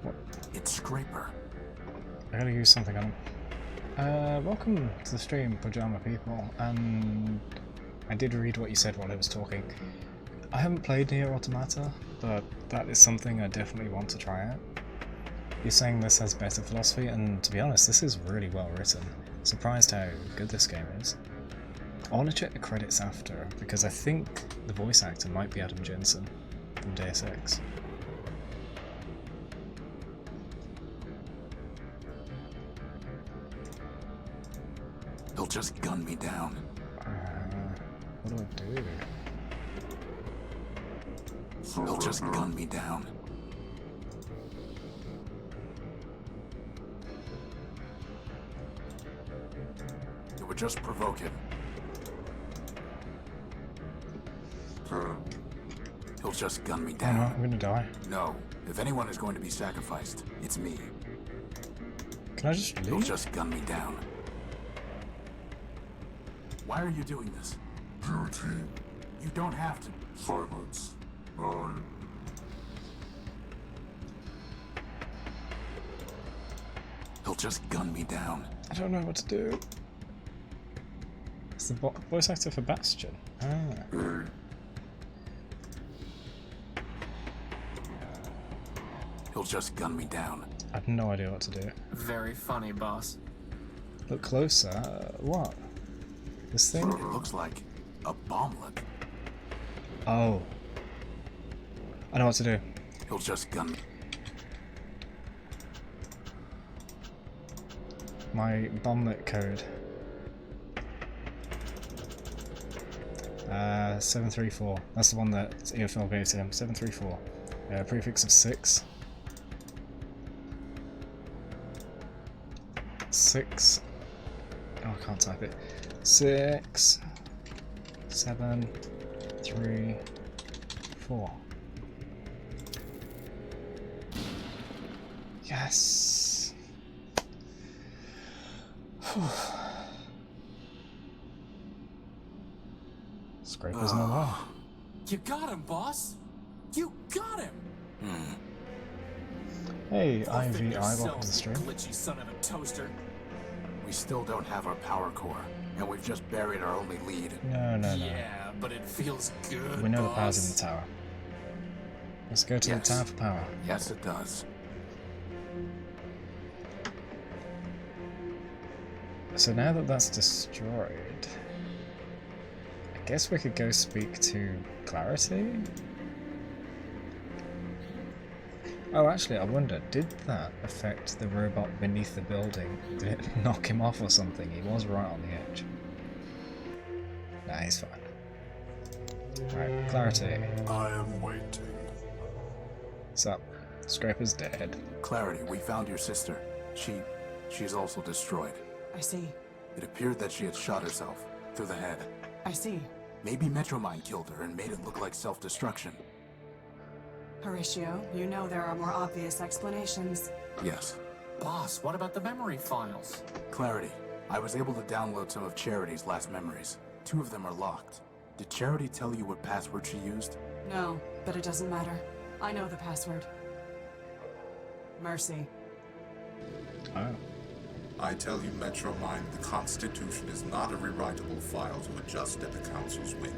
What? It's Scraper. I gotta use something on him. Welcome to the stream, Pajama people, and I did read what you said while I was talking. I haven't played Nier Automata, but that is something I definitely want to try out. You're saying this has better philosophy, and to be honest, this is really well written. Surprised how good this game is. I want to check the credits after, because I think the voice actor might be Adam Jensen from Deus Ex. He'll just gun me down. What do I do? He'll just gun me down. It would just provoke him. He'll just gun me down. Oh no, I'm gonna die. No. If anyone is going to be sacrificed, it's me. Can I just leave? He'll just gun me down. Why are you doing this? Duty. You don't have to. Silence. He'll just gun me down. I don't know what to do. It's the voice actor for Bastion. Ah. He'll just gun me down. I have no idea what to do. Very funny, boss. Look closer. What? This thing? It looks like a bomblet. Oh. I know what to do. He'll just gun me. My bomblet code. 734. That's the one that EFL gave to him. 734. Prefix of 6. 6. Oh, I can't type it. 6, 7, 3, 4. Yes. Scraper's no more. You got him, boss. You got him. Hey, IMVI, welcome to the stream. Glitchy son of a toaster. We still don't have our power core, and we've just buried our only lead. No. Yeah, but it feels good. We know boss. the power's in the tower. Let's go to the tower for power. Yes, it does. So now that that's destroyed, I guess we could go speak to Clarity? Oh, actually, I wonder, did that affect the robot beneath the building? Did it knock him off or something? He was right on the edge. Nah, he's fine. Right, Clarity. I am waiting. What's up? Scraper's dead. Clarity, we found your sister. She's also destroyed. I see. It appeared that she had shot herself through the head. I see. Maybe Metromine killed her and made it look like self-destruction. Horatio, you know there are more obvious explanations. Yes. Boss, what about the memory files? Clarity, I was able to download some of Charity's last memories. 2 of them are locked. Did Charity tell you what password she used? No, but it doesn't matter. I know the password. Mercy. Oh. I tell you, Metromine, the Constitution is not a rewritable file to adjust at the Council's whim.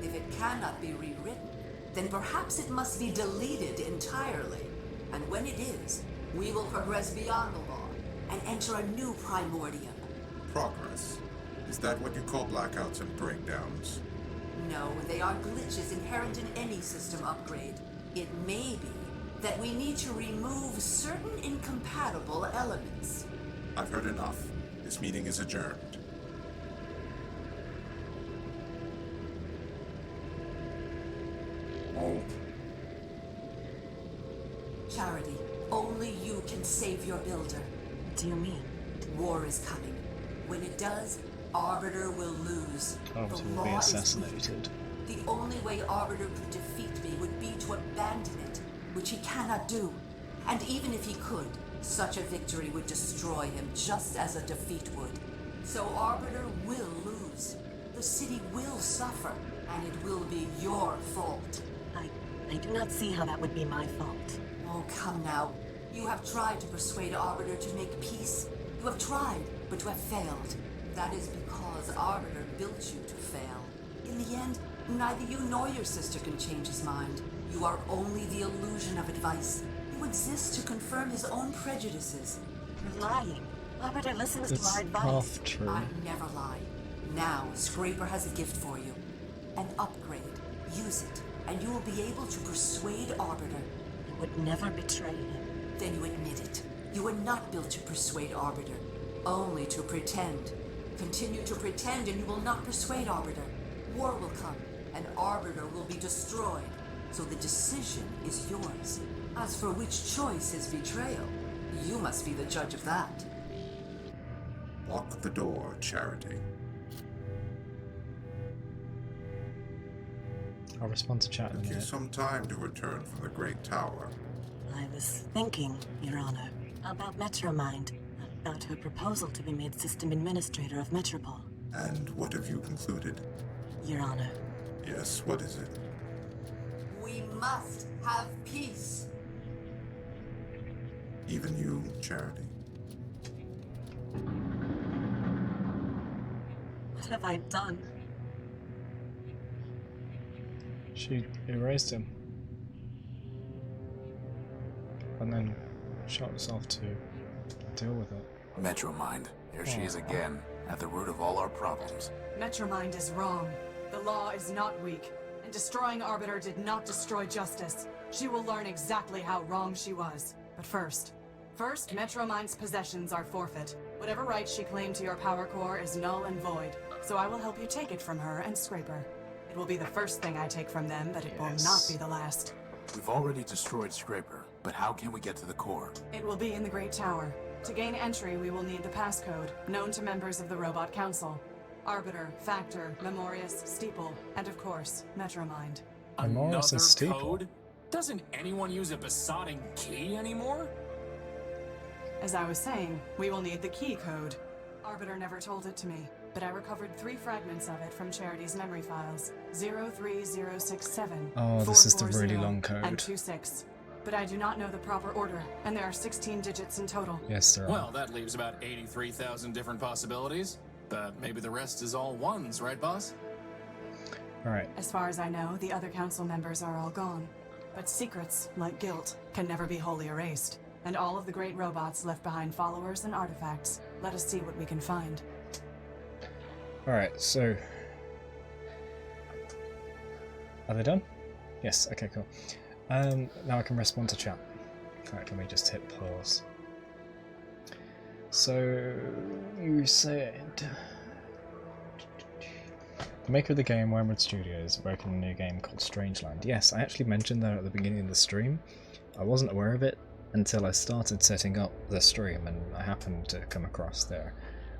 If it cannot be rewritten, then perhaps it must be deleted entirely. And when it is, we will progress beyond the law and enter a new Primordia. Progress? Is that what you call blackouts and breakdowns? No, they are glitches inherent in any system upgrade. It may be that we need to remove certain incompatible elements. I've heard enough. This meeting is adjourned. Charity, only you can save your builder. What do you mean? War is coming. When it does, Arbiter will lose. Arbiter The will be law is assassinated. weak. The only way Arbiter could defeat me would be to abandon it, which he cannot do. And even if he could, such a victory would destroy him just as a defeat would. So Arbiter will lose. The city will suffer, and it will be your fault. I do not see how that would be my fault. Oh, come now. You have tried to persuade Arbiter to make peace. You have tried, but you have failed. That is because Arbiter built you to fail. In the end, neither you nor your sister can change his mind. You are only the illusion of advice. You exist to confirm his own prejudices. You're lying. Arbiter listens It's to our advice. half true. I never lie. Now, Scraper has a gift for you. An upgrade. Use it, and you will be able to persuade Arbiter. I would never betray him. Then you admit it. You were not built to persuade Arbiter, only to pretend. Continue to pretend and you will not persuade Arbiter. War will come, and Arbiter will be destroyed. So the decision is yours. As for which choice is betrayal, you must be the judge of that. Lock the door, Charity. I'll respond to chat in a Took you minute. some time to return from the Great Tower. I was thinking, Your Honor, about Metromind, about her proposal to be made System Administrator of Metropol. And what have you concluded? Your Honor. Yes, what is it? We must have peace. Even you, Charity. What have I done? She erased him. And then shot herself to deal with it. Metromind. Here she is again, at the root of all our problems. Metromind is wrong. The law is not weak, and destroying Arbiter did not destroy justice. She will learn exactly how wrong she was. But first, Metromind's possessions are forfeit. Whatever right she claimed to your power core is null and void, so I will help you take it from her and Scraper. It will be the first thing I take from them, but it will not be the last. We've already destroyed Scraper, but how can we get to the core? It will be in the Great Tower. To gain entry, we will need the passcode, known to members of the Robot Council. Arbiter, Factor, Memorius, Steeple, and of course, Metromind. Memorius and Steeple? Code? Doesn't anyone use a besotting key anymore? As I was saying, we will need the key code. Arbiter never told it to me, but I recovered 3 fragments of it from Charity's memory files. 03067. Oh, this is the really 440, long code. And 26. But I do not know the proper order, and there are 16 digits in total. Yes, there are. Well, that leaves about 83,000 different possibilities. But maybe the rest is all ones, right, boss? Alright. As far as I know, the other council members are all gone. But secrets, like guilt, can never be wholly erased. And all of the great robots left behind followers and artifacts. Let us see what we can find. Alright, so... Are they done? Yes, okay, cool. Now I can respond to chat. Alright, let me just hit pause. So, you said... The maker of the game, Wormwood Studios, is working on a new game called Strangeland. Yes, I actually mentioned that at the beginning of the stream. I wasn't aware of it until I started setting up the stream, and I happened to come across their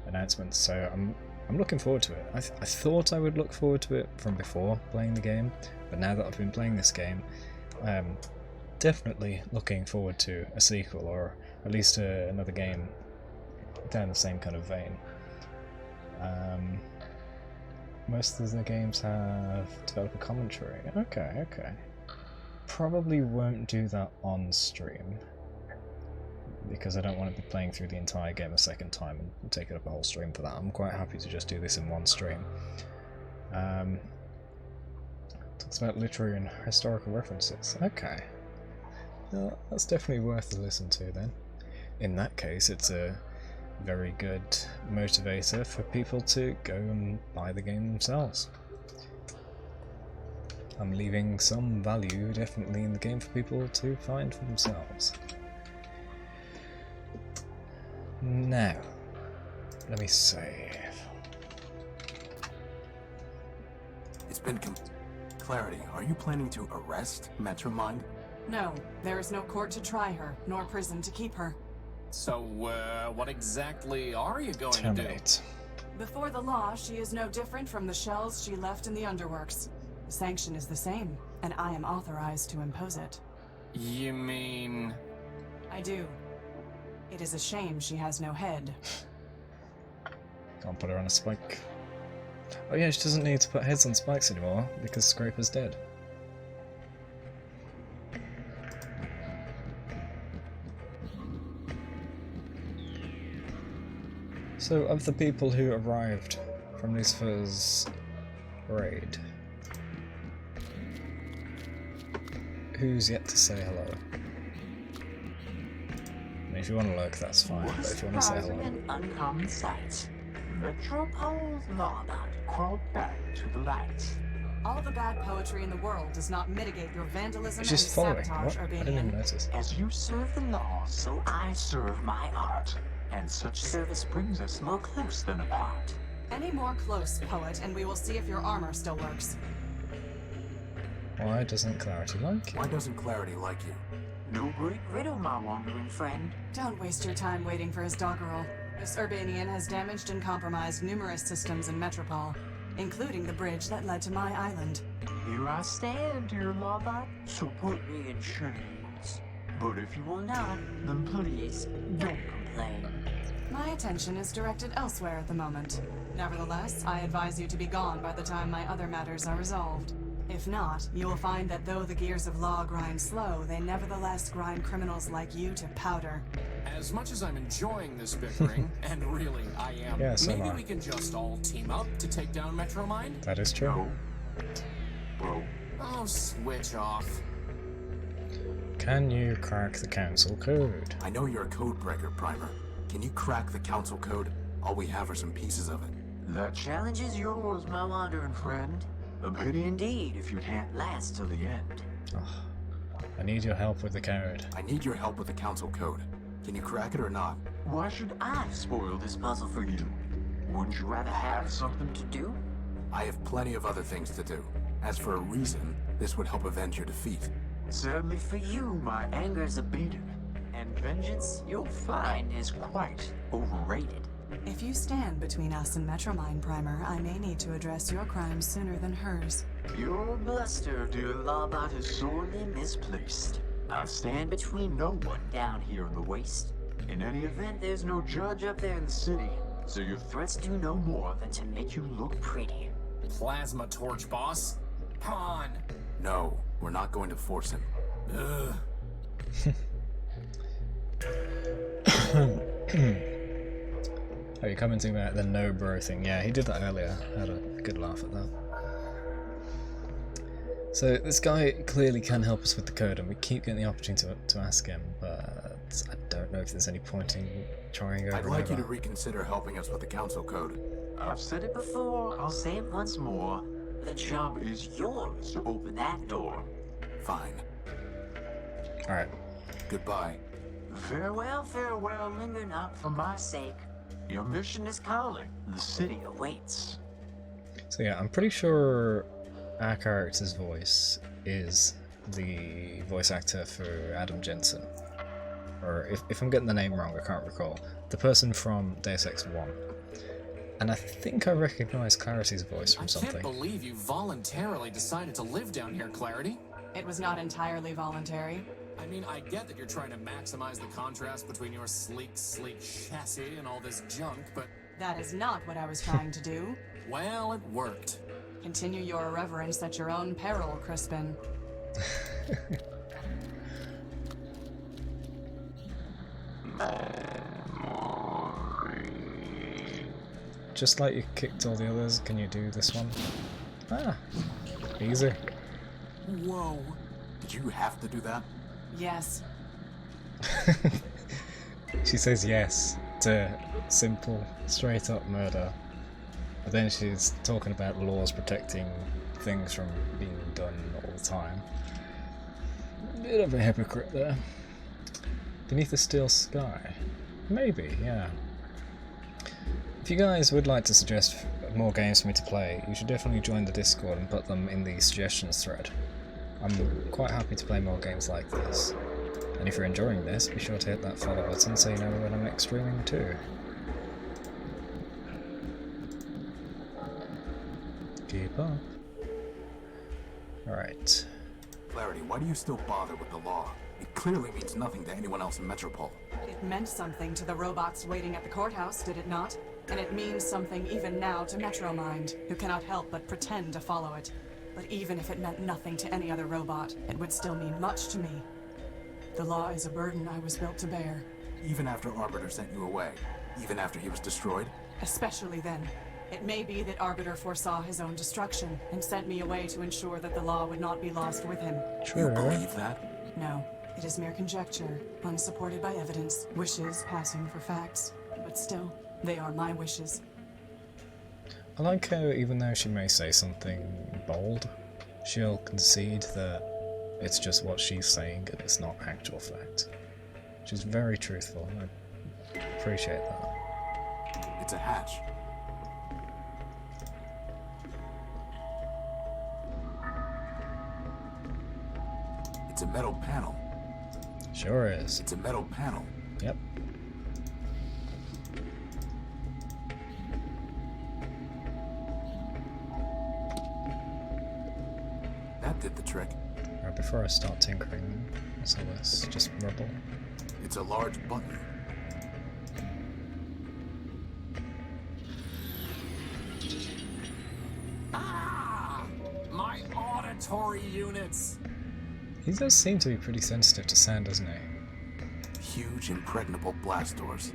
announcements, so I'm looking forward to it. I thought I would look forward to it from before playing the game, but now that I've been playing this game, I'm definitely looking forward to a sequel, or at least another game down the same kind of vein. Most of the games have developer commentary. Okay. Probably won't do that on stream, because I don't want to be playing through the entire game a second time and taking up a whole stream for that. I'm quite happy to just do this in one stream. Talks about literary and historical references. Okay. That's definitely worth a listen to then. In that case, it's a very good motivator for people to go and buy the game themselves. I'm leaving some value definitely in the game for people to find for themselves. Now, let me save. It's been Clarity, are you planning to arrest Metromind? No, there is no court to try her, nor prison to keep her. So, what exactly are you going to do? Before the law, she is no different from the shells she left in the underworks. The sanction is the same, and I am authorized to impose it. You mean... I do. It is a shame she has no head. Can't put her on a spike. Oh yeah, she doesn't need to put heads on spikes anymore, because Scraper's dead. So, of the people who arrived from Lucifer's raid, who's yet to say hello? I mean, if you want to lurk, that's fine, but if you want to say hello... Uncommon sights. Metropole's Lawbot crawled back to the light. All the bad poetry in the world does not mitigate your vandalism It's and just following. sabotage, What? I didn't even Urbanian. notice. As you serve the law, so I serve my art. And such service brings us more close than apart. Any more close, poet, and we will see if your armor still works. Why doesn't Clarity like you? Why doesn't Clarity like you? No great riddle, my wandering friend. Don't waste your time waiting for his doggerel. This Urbanian has damaged and compromised numerous systems in Metropole, including the bridge that led to my island. Here I stand, dear Lawbot, so put me in chains. But if you will not, then please, don't complain. My attention is directed elsewhere at the moment. Nevertheless, I advise you to be gone by the time my other matters are resolved. If not, you will find that though the gears of law grind slow, they nevertheless grind criminals like you to powder. As much as I'm enjoying this bickering, and really I am, Yeah, so maybe am I. we can just all team up to take down Metromind? That is true. Bro. Oh, switch off. Can you crack the council code? I know you're a code breaker, Primer. Can you crack the council code? All we have are some pieces of it. The challenge is yours, my wandering friend. A pity indeed if you can't last till the end. Oh, I need your help with the code. I need your help with the council code. Can you crack it or not? Why should I spoil this puzzle for you? Wouldn't you rather have something to do? I have plenty of other things to do. As for a reason, this would help avenge your defeat. Sadly for you, my anger's abated. And vengeance, you'll find, is quite overrated. If you stand between us and Metromind, Primer, I may need to address your crimes sooner than hers. Your bluster, dear Lawbot, is sorely misplaced. I stand between no one down here in the waste. In any event, there's no judge up there in the city, so your threats do no more than to make you look pretty. Plasma torch, boss. Come on. No, we're not going to force him. Ugh. Oh, you're commenting about the no bro thing. Yeah, he did that earlier. I had a good laugh at that. So this guy clearly can help us with the code, and we keep getting the opportunity to ask him, but I don't know if there's any point in trying over I'd and like you over. to reconsider helping us with the council code. I've said it before, I'll say it once more. The job is yours to open that door. Fine. Alright. Goodbye. Farewell, farewell, linger not for my sake. Your mission is calling. The city awaits. So yeah, I'm pretty sure our character's voice is the voice actor for Adam Jensen. Or if I'm getting the name wrong, I can't recall. The person from Deus Ex 1. And I think I recognise Clarity's voice from I something. can't believe you voluntarily decided to live down here, Clarity. It was not entirely voluntary. I mean, I get that you're trying to maximize the contrast between your sleek chassis and all this junk, but... That is not what I was trying to do. Well, it worked. Continue your irreverence at your own peril, Crispin. Just like you kicked all the others, can you do this one? Ah, easy. Whoa. Did you have to do that? Yes. She says yes to simple, straight up murder. But then she's talking about laws protecting things from being done all the time. Bit of a hypocrite there. Beneath the Steel Sky? Maybe, yeah. If you guys would like to suggest more games for me to play, you should definitely join the Discord and put them in the suggestions thread. I'm quite happy to play more games like this. And if you're enjoying this, be sure to hit that follow button so you know when I'm next streaming too. Keep up. Alright. Clarity, why do you still bother with the law? It clearly means nothing to anyone else in Metropole. It meant something to the robots waiting at the courthouse, did it not? And it means something even now to Metromind, who cannot help but pretend to follow it. But even if it meant nothing to any other robot, it would still mean much to me. The law is a burden I was built to bear. Even after Arbiter sent you away? Even after he was destroyed? Especially then. It may be that Arbiter foresaw his own destruction and sent me away to ensure that the law would not be lost with him. You believe that? No. It is mere conjecture, unsupported by evidence, wishes passing for facts. But still, they are my wishes. I like how even though she may say something bold, she'll concede that it's just what she's saying and it's not actual fact. She's very truthful, and I appreciate that. It's a hatch. It's a metal panel. Sure is. It's a metal panel. Yep. That did the trick. Right, before I start tinkering, what's all this? Just rubble? It's a large button. Ah! My auditory units! He does seem to be pretty sensitive to sound, doesn't he? Huge, impregnable blast doors.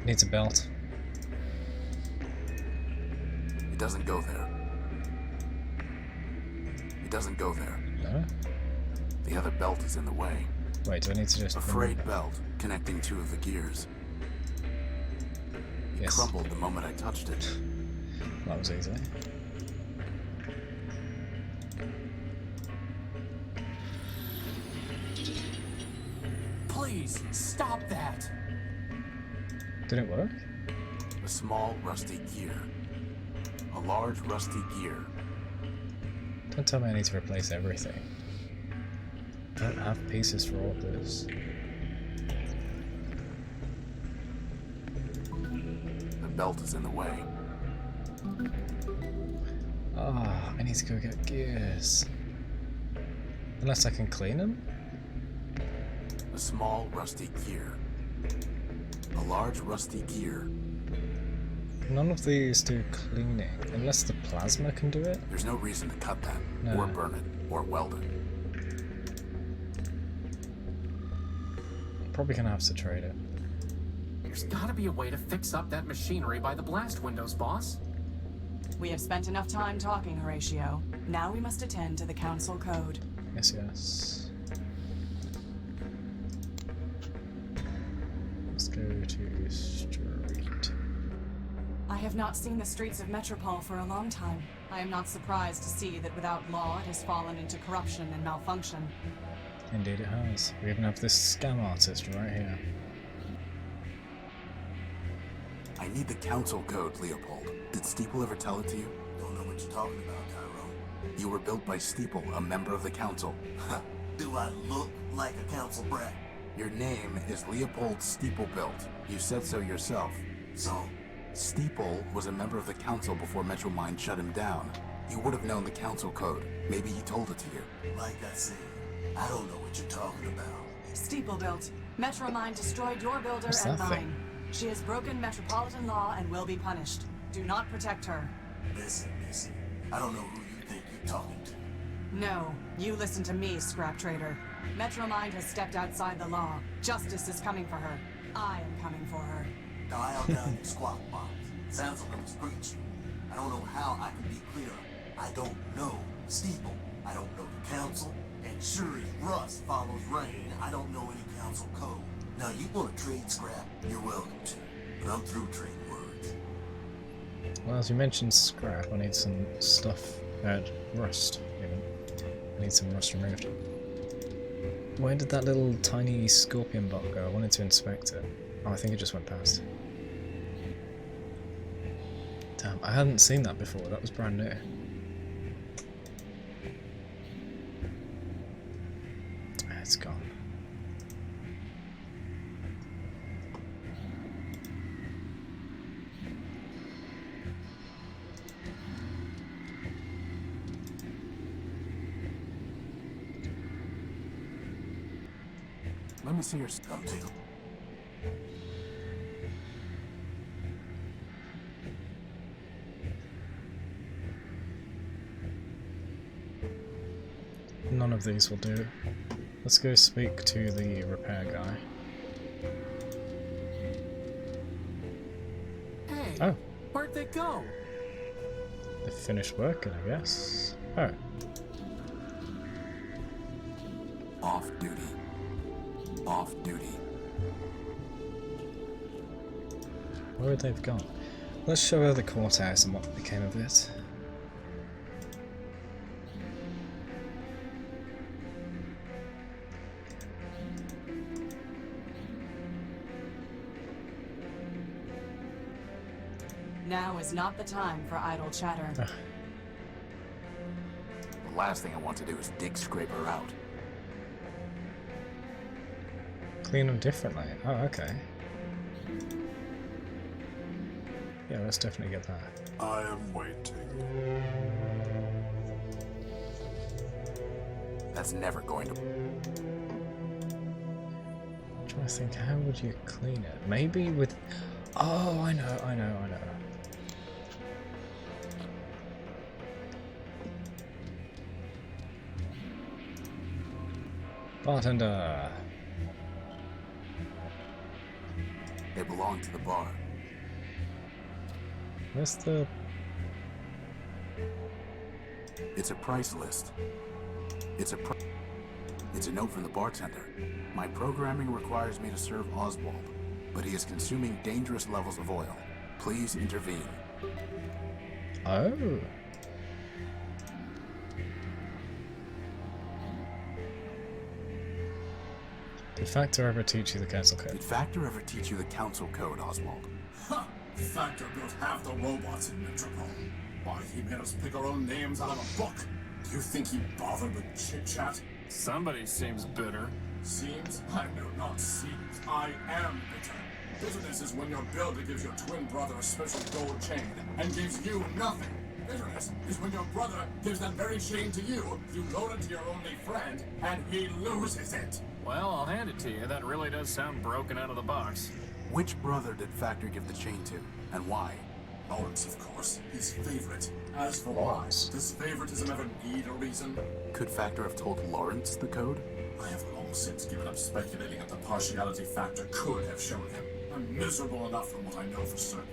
Needs a belt. It doesn't go there. It doesn't go there. No? The other belt is in the way. Wait, do I need to just... A frayed belt connecting two of the gears. It crumbled the moment I touched it. That was easy. Please, stop that! Did it work? A small, rusty gear. A large, rusty gear. Don't tell me I need to replace everything. I don't have pieces for all this. The belt is in the way. Ah, I need to go get gears. Unless I can clean them? A small, rusty gear. A large, rusty gear. None of these do cleaning, unless the plasma can do it. There's no reason to cut that, No. or burn it, or weld it. Probably gonna have to trade it. There's gotta be a way to fix up that machinery by the blast windows, boss. We have spent enough time talking, Horatio. Now we must attend to the council code. Yes, yes. Let's go to street. I have not seen the streets of Metropole for a long time. I am not surprised to see that without law it has fallen into corruption and malfunction. Indeed it has. We even have this scam artist right here. I need the council code, Leopold. Did Steeple ever tell it to you? Don't know what you're talking about, Tyrone. You were built by Steeple, a member of the council. Do I look like a council brat? Your name is Leopold Steeplebuilt. You said so yourself. So? Steeple was a member of the council before Metromind shut him down. You would have known the council code. Maybe he told it to you. Like I said, I don't know what you're talking about. Steeplebuilt. Metromind destroyed your builder What's and that mine. thing? She has broken metropolitan law and will be punished. Do not protect her. Listen, Missy. I don't know who you think you're talking to. No, you listen to me, scrap trader. Metromind has stepped outside the law. Justice is coming for her. I am coming for her. Dial down your squawk box. Sounds like I was preaching. I don't know how I can be clearer. I don't know Steeple. I don't know the council. And sure as rust follows rain, I don't know any council code. Now you want to trade scrap, you're welcome to. But I'm through trading words. Well, as you mentioned scrap, I need some stuff. Rust, even. I need some rust removed. Where did that little tiny scorpion bot go? I wanted to inspect it. Oh, I think it just went past. Damn, I hadn't seen that before. That was brand new. It's gone. Let me see your stuff. None of these will do. Let's go speak to the repair guy. Hey, Oh, where'd they go? they finished working, I guess. Oh, Off duty. Off duty. Where would they've gone? Let's show her the courthouse and what became of it. Now is not the time for idle chatter. The last thing I want to do is dig Scraper out. Clean them differently. Oh, okay. Yeah, let's definitely get that. I am waiting. That's never going to... I'm trying to think, how would you clean it? Maybe with... Oh, I know. Bartender. They belong to the bar. Where's the... It's a price list. It's a note from the bartender. My programming requires me to serve Oswald, but he is consuming dangerous levels of oil. Please intervene. Oh. Did Factor ever teach you the council code? Did Factor ever teach you the council code, Oswald? Ha! Factor built half the robots in Metropole. Why, he made us pick our own names out of a book. Do you think he bothered with chit-chat? Somebody seems bitter. Seems? I know not seems. I am bitter. Bitterness is when your builder gives your twin brother a special gold chain and gives you nothing. Bitterness is when your brother gives that very chain to you, you loan it to your only friend, and he loses it. Well, I'll hand it to you. That really does sound broken out of the box. Which brother did Factor give the chain to, and why? Lawrence, of course. His favorite. As for why, does favoritism ever need a reason? Could Factor have told Lawrence the code? I have long since given up speculating at the partiality Factor could have shown him. I'm miserable enough from what I know for certain.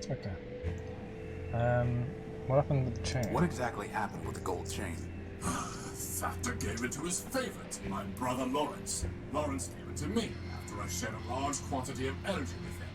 Okay. What happened with the chain? What exactly happened with the gold chain? Factor gave it to his favorite, my brother Lawrence. Lawrence gave it to me after I shared a large quantity of energy with him.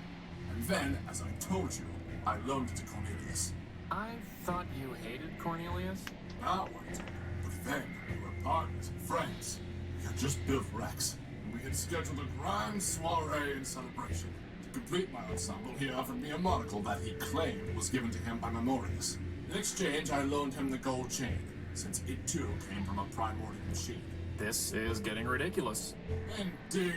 And then, as I told you, I loaned it to Cornelius. I thought you hated Cornelius? Now I do. But then, we were partners and friends. We had just built Rex, and we had scheduled a grand soiree in celebration. To complete my ensemble, he offered me a monocle that he claimed was given to him by Memorius. In exchange, I loaned him the gold chain, since it too came from a primordial machine. This is getting ridiculous. Indeed.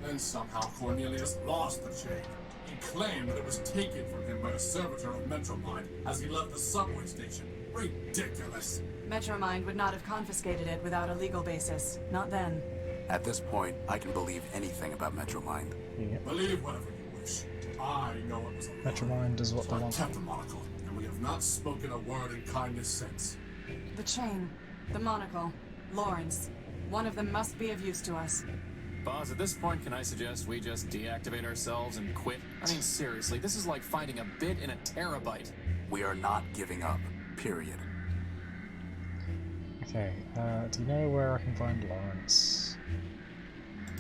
Then somehow Cornelius lost the chain. He claimed that it was taken from him by a servitor of Metromind as he left the subway station. Ridiculous. Metromind would not have confiscated it without a legal basis. Not then. At this point, I can believe anything about Metromind. Yeah. Believe whatever you wish. I know it was a Metromind does what so they I want. kept the monocle, and we have not spoken a word in kindness since. The chain, the monocle, Lawrence. One of them must be of use to us. Boss, at this point, can I suggest we just deactivate ourselves and quit? I mean, seriously, this is like finding a bit in a terabyte. We are not giving up. Period. Okay, do you know where I can find Lawrence?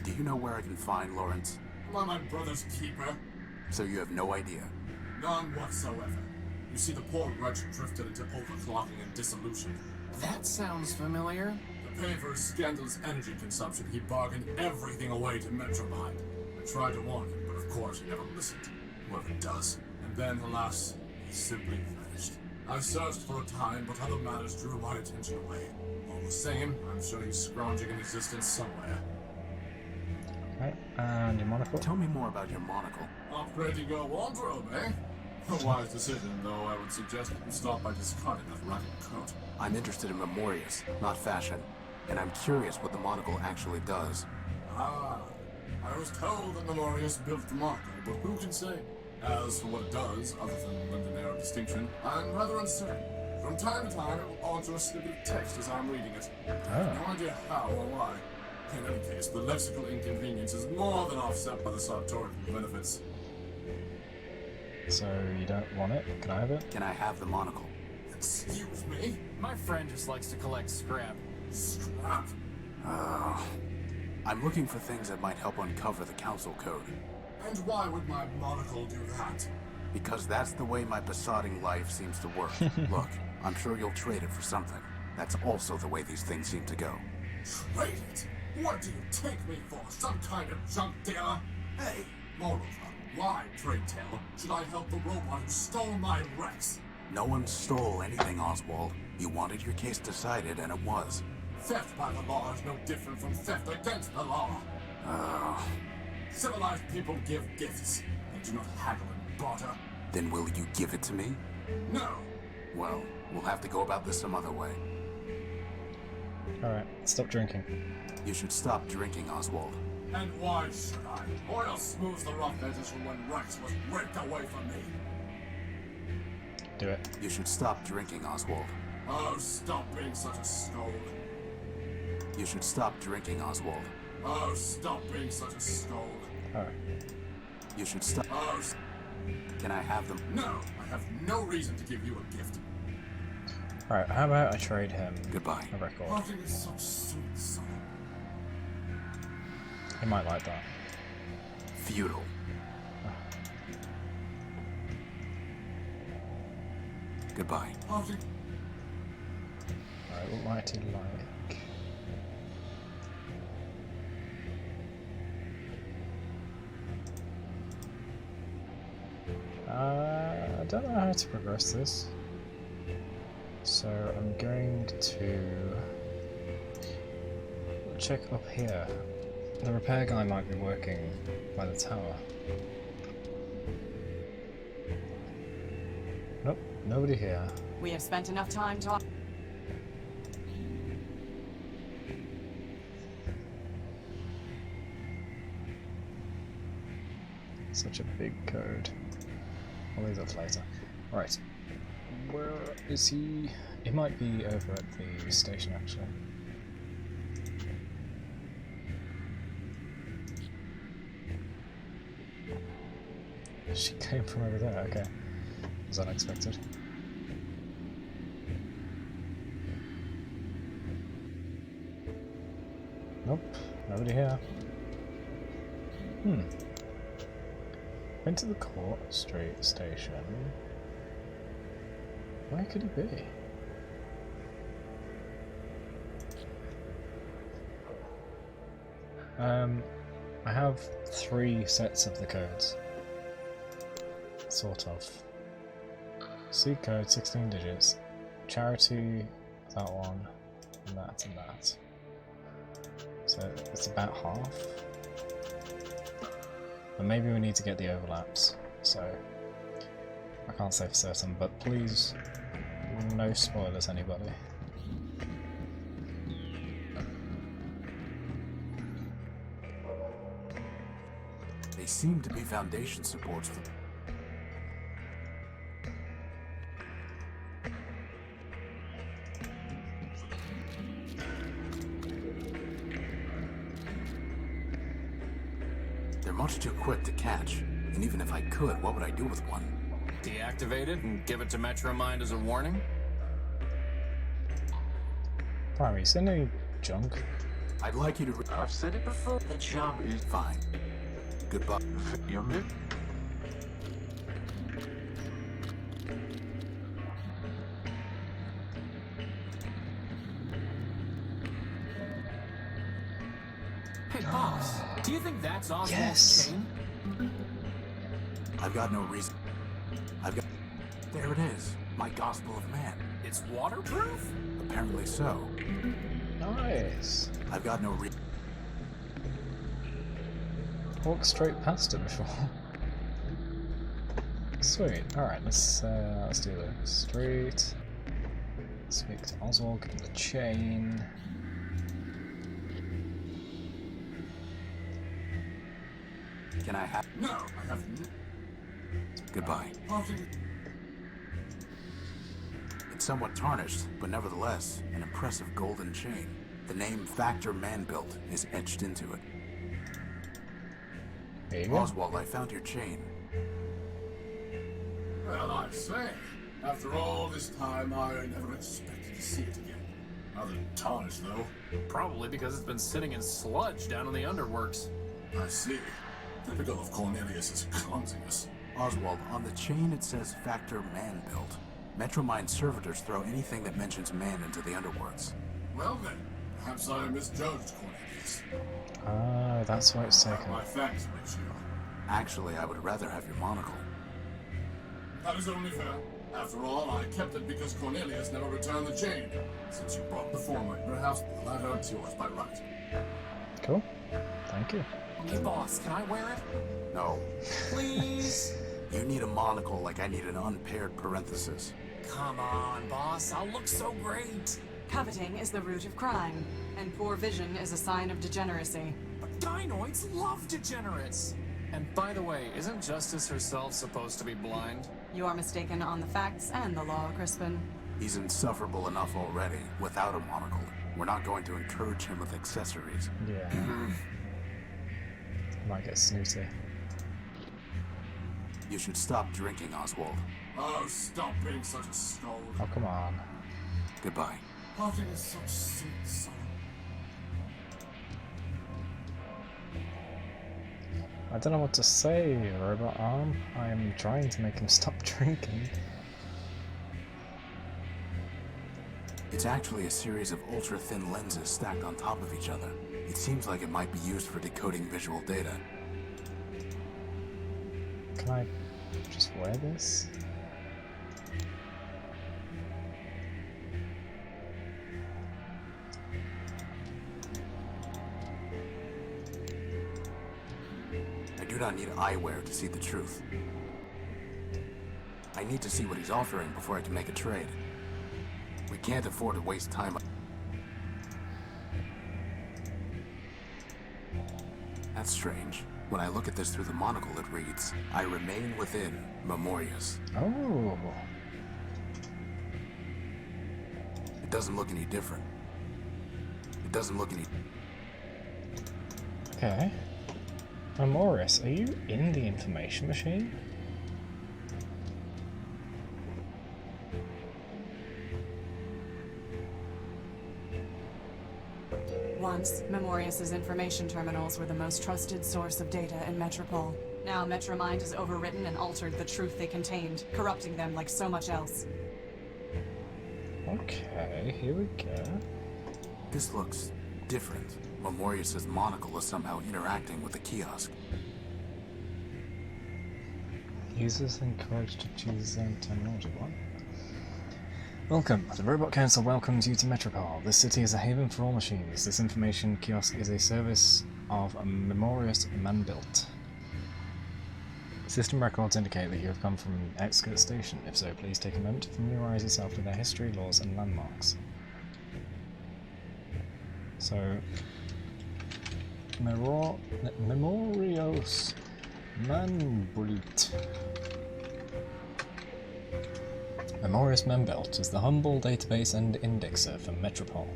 Do you know where I can find Lawrence? Am I my brother's keeper? So you have no idea? None whatsoever. You see, the poor wretch drifted into overclocking and dissolution. That sounds familiar. To pay for his scandalous energy consumption, he bargained everything away to Metromind. I tried to warn him, but of course he never listened. Whoever does. And then, alas, he simply vanished. I searched for a time, but other matters drew my attention away. All the same, I'm sure he's scrounging in existence somewhere. Okay, and your monocle? Tell me more about your monocle. Upgrading your wardrobe, eh? A wise decision, though I would suggest that you start by discarding that ragged coat. I'm interested in Memorius, not fashion. And I'm curious what the monocle actually does. Ah, I was told that Memorius built the monocle, but who can say? As for what it does, other than lend an air of distinction, I'm rather uncertain. From time to time, it will alter a snippet of text as I'm reading it. I have no idea how or why. In any case, the lexical inconvenience is more than offset by the sartorial benefits. So you don't want it? Can I have it? Can I have the monocle? Excuse me? My friend just likes to collect scrap. Scrap? I'm looking for things that might help uncover the council code. And why would my monocle do that? Because that's the way my besotting life seems to work. Look, I'm sure you'll trade it for something. That's also the way these things seem to go. Trade it? What do you take me for? Some kind of junk dealer? Hey, moreover, why, pray tell, should I help the robot who stole my Rex? No one stole anything, Oswald. You wanted your case decided, and it was. Theft by the law is no different from theft against the law. Civilized people give gifts. They do not haggle and barter. Then will you give it to me? No. Well, we'll have to go about this some other way. Alright, stop drinking. You should stop drinking, Oswald. And why should I? Oil smooths the rough edges from when Rex was ripped away from me. Do it. You should stop drinking, Oswald. Oh, stop being such a scold. You should stop drinking, Oswald. Oh, stop being such a scold. Alright. You should stop. Oh, can I have them? No, I have no reason to give you a gift. Alright, how about I trade him Goodbye. a record? Parting is so sweet, son. He might like that. Futile. Goodbye. Parting. Alright, what might he like? I don't know how to progress this. So I'm going to check up here. The repair guy might be working by the tower. Nope, nobody here. We have spent enough time talking. Such a big code. I'll leave that for later. Right. Where is he? He might be over at the station, actually. She came from over there, okay. Was unexpected. Nope, nobody here. Went to the Court Street station. Where could he be? I have 3 sets of the codes. Sort of. Seed code, 16 digits. Charity, that one, and that, and that. So it's about half. But maybe we need to get the overlaps, so I can't say for certain, but please, no spoilers, anybody. They seem to be foundation supports for... They're much too quick to catch, and even if I could, what would I do with one? Deactivate it and give it to Metromind as a warning? Primary, send any junk. I'd like you to... I've said it before, the job is fine. Goodbye. You're mid. Hey, boss, do you think that's Oswald's Yes. chain? I've got no reason. There it is. My Gospel of Man. It's waterproof? Apparently so. Nice. I've got no reason. Walked straight past it before. Sweet. Alright, let's do the street. Speak to Oswald, give him the chain. Can I have... No, I have... Goodbye. It's somewhat tarnished, but nevertheless, an impressive golden chain. The name Factor Man-Built is etched into it. There you go. Oswald, I found your chain. Well, I say, after all this time, I never expected to see it again. Other than tarnished, though. Probably because it's been sitting in sludge down in the underworks. I see. Typical of Cornelius's clumsiness. Oswald, on the chain it says Factor Man built. Metromine servitors throw anything that mentions man into the underworlds. Well then, perhaps I misjudged Cornelius. Ah, that's why it's taken. My facts, Ratio. Actually, I would rather have your monocle. That is only fair. After all, I kept it because Cornelius never returned the chain. Since you brought the former, perhaps the latter is yours by right. Cool. Thank you. Hey, boss, can I wear it? No. Please? You need a monocle like I need an unpaired parenthesis. Come on, boss. I'll look so great. Coveting is the root of crime, and poor vision is a sign of degeneracy. But dinoids love degenerates. And by the way, isn't Justice herself supposed to be blind? You are mistaken on the facts and the law, Crispin. He's insufferable enough already, without a monocle. We're not going to encourage him with accessories. Yeah. Might get snooty. You should stop drinking, Oswald. Oh, stop being such a scold. Oh, come on. Goodbye. Parting is such sweet sorrow. I don't know what to say, Robot Arm. I am trying to make him stop drinking. It's actually a series of ultra-thin lenses stacked on top of each other. It seems like it might be used for decoding visual data. Can I just wear this? I do not need eyewear to see the truth. I need to see what he's offering before I can make a trade. We can't afford to waste time. That's strange. When I look at this through the monocle, it reads, I remain within Memorius. Oh. It doesn't look any different. It doesn't look any... Okay. Memorius, are you in the information machine? Once, Memorius's information terminals were the most trusted source of data in Metropole. Now Metromind has overwritten and altered the truth they contained, corrupting them like so much else. Okay, here we go. This looks different. Memorius's monocle is somehow interacting with the kiosk. Users encouraged to choose their own terminology. What? Welcome. The Robot Council welcomes you to Metropole. This city is a haven for all machines. This information kiosk is a service of a Memorius man-built. System records indicate that you have come from Outskirts Station. If so, please take a moment to familiarise yourself with their history, laws, and landmarks. So, Memorius man-built. Memorius Membelt is the humble database and indexer for Metropole,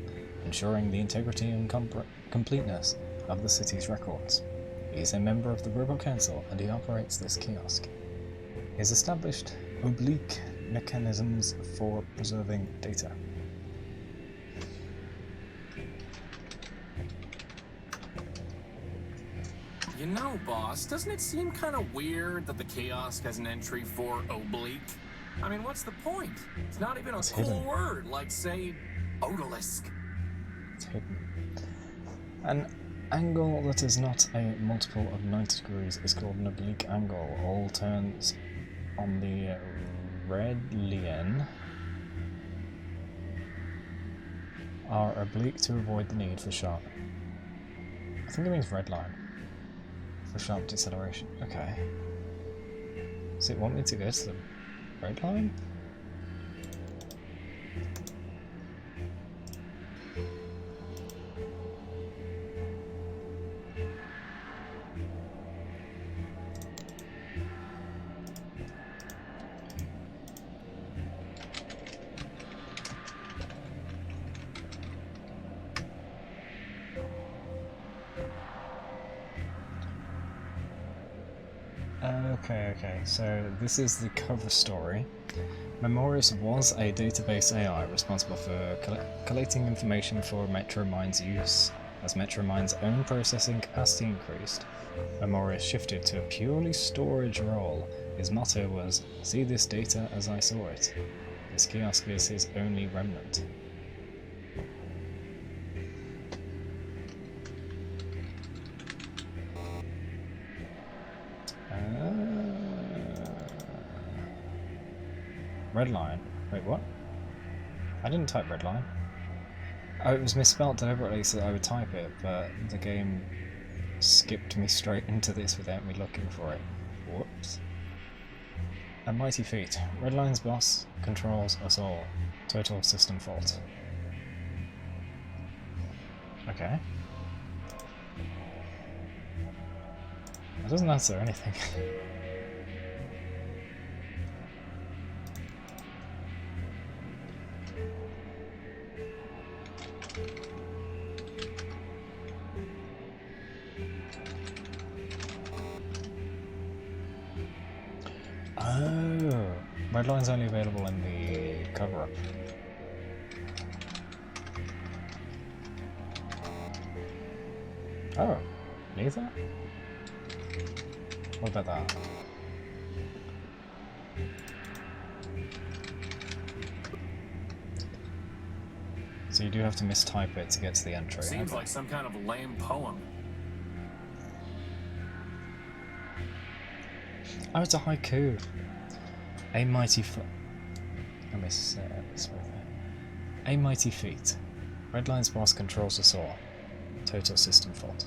ensuring the integrity and completeness of the city's records. He is a member of the Robot Council and he operates this kiosk. He has established oblique mechanisms for preserving data. You know, boss, doesn't it seem kind of weird that the kiosk has an entry for oblique? I mean, what's the point? It's not even a cool hidden. word, like, say, odalisque. It's hidden. An angle that is not a multiple of 90 degrees is called an oblique angle. All turns on the Redlian are oblique to avoid the need for sharp. I think it means red line. For sharp deceleration. Okay. Does it want me to go to the red line? Okay, so this is the cover story. Memorius was a database AI responsible for collating information for Metromind's use As Metromind's own processing capacity increased, Memorius shifted to a purely storage role. His motto was, "See this data as I saw it." This kiosk is his only remnant. Redline. Wait, what? I didn't type redline. Oh, it was misspelled deliberately so that I would type it, but the game skipped me straight into this without me looking for it. Whoops. A mighty feat. Redline's boss controls us all. Total system fault. Okay. That doesn't answer anything. Oh, Redline's only available in the cover-up. Oh, neither? What about that? So you do have to mistype it to get to the entry. Seems like some kind of lame poem. Oh, it's a haiku. A mighty Let me say this with it. A mighty feat. Redline's boss controls us all. Total system fault.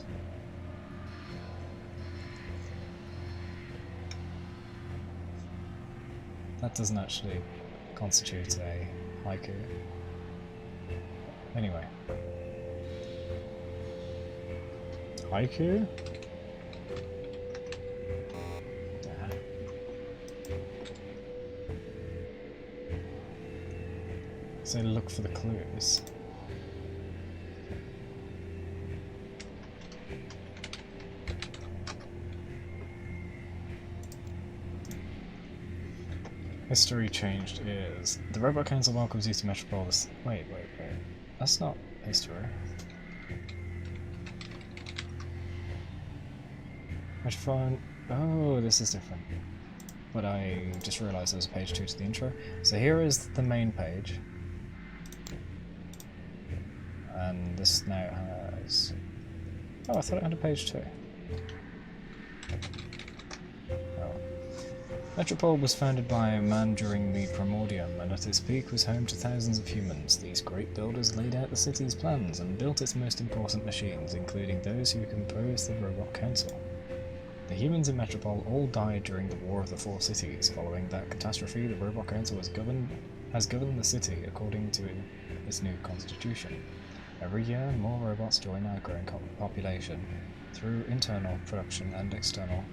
That doesn't actually constitute a haiku. Anyway. Haiku? So look for the clues. History changed is the Robot Council welcomes you to Metropolis. Wait. That's not history. Metrophone. Oh, this is different. But I just realised there's a page 2 to the intro. So here is the main page. And this now has... Oh, I thought it had a page 2. Oh. Metropole was founded by a man during the Primordium, and at its peak was home to thousands of humans. These great builders laid out the city's plans and built its most important machines, including those who composed the Robot Council. The humans in Metropole all died during the War of the Four Cities. Following that catastrophe, the Robot Council has governed the city according to its new constitution. Every year, more robots join our growing population through internal production and external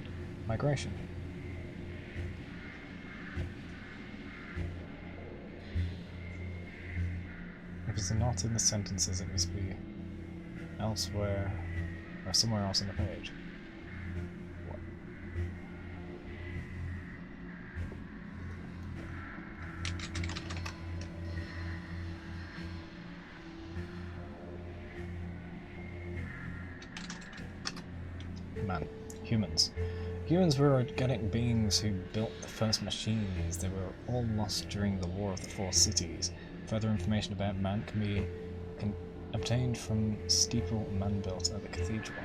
migration. If it's not in the sentences, it must be elsewhere or somewhere else on the page. What? Man, humans. Humans were organic beings who built the first machines. They were all lost during the War of the Four Cities. Further information about man can be obtained from steeple man built at the cathedral.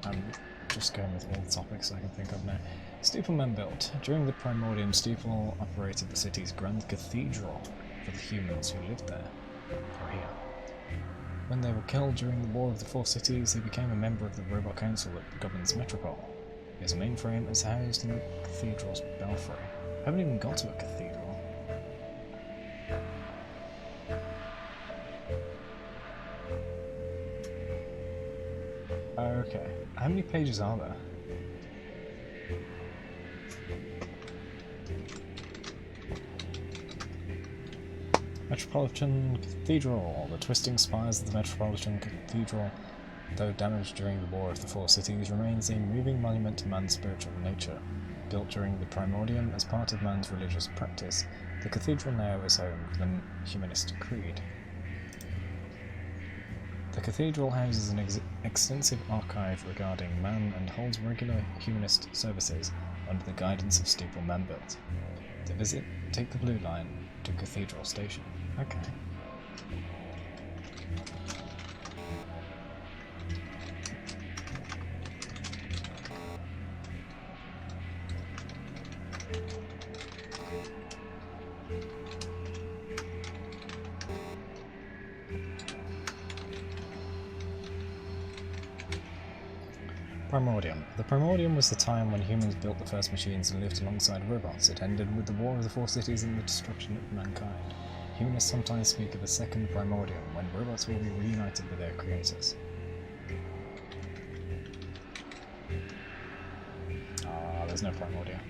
I'm just going with all the topics I can think of now. Steeple man built. During the Primordium, Steeple operated the city's grand cathedral for the humans who lived there, or here. When they were killed during the War of the Four Cities, they became a member of the Robot Council that governs Metropole. Its mainframe is housed in the cathedral's belfry. I haven't even got to a cathedral. Okay, how many pages are there? Metropolitan Cathedral. The twisting spires of the Metropolitan Cathedral, though damaged during the War of the Four Cities, remains a moving monument to man's spiritual nature. Built during the Primordium as part of man's religious practice, the cathedral now is home to the humanistic creed. The cathedral houses an extensive archive regarding man and holds regular humanist services under the guidance of steeple members. To visit, take the Blue Line to Cathedral Station. Okay. Primordium. The Primordium was the time when humans built the first machines and lived alongside robots. It ended with the War of the Four Cities and the destruction of mankind. Humanists sometimes speak of a second Primordium, when robots will be reunited with their creators. Ah, there's no Primordia.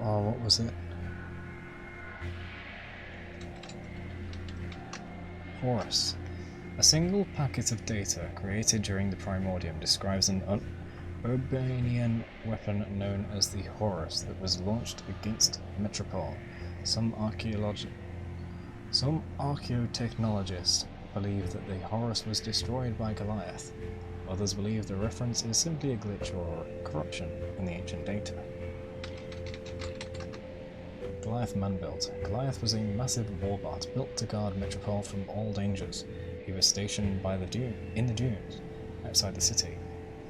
Oh, what was it? Horus. A single packet of data created during the Primordium describes an Urbanian weapon known as the Horus that was launched against Metropole. Some archaeotechnologists believe that the Horus was destroyed by Goliath. Others believe the reference is simply a glitch or corruption in the ancient data. Goliath man-built. Goliath was a massive warbot built to guard Metropole from all dangers. He was stationed in the dunes, outside the city.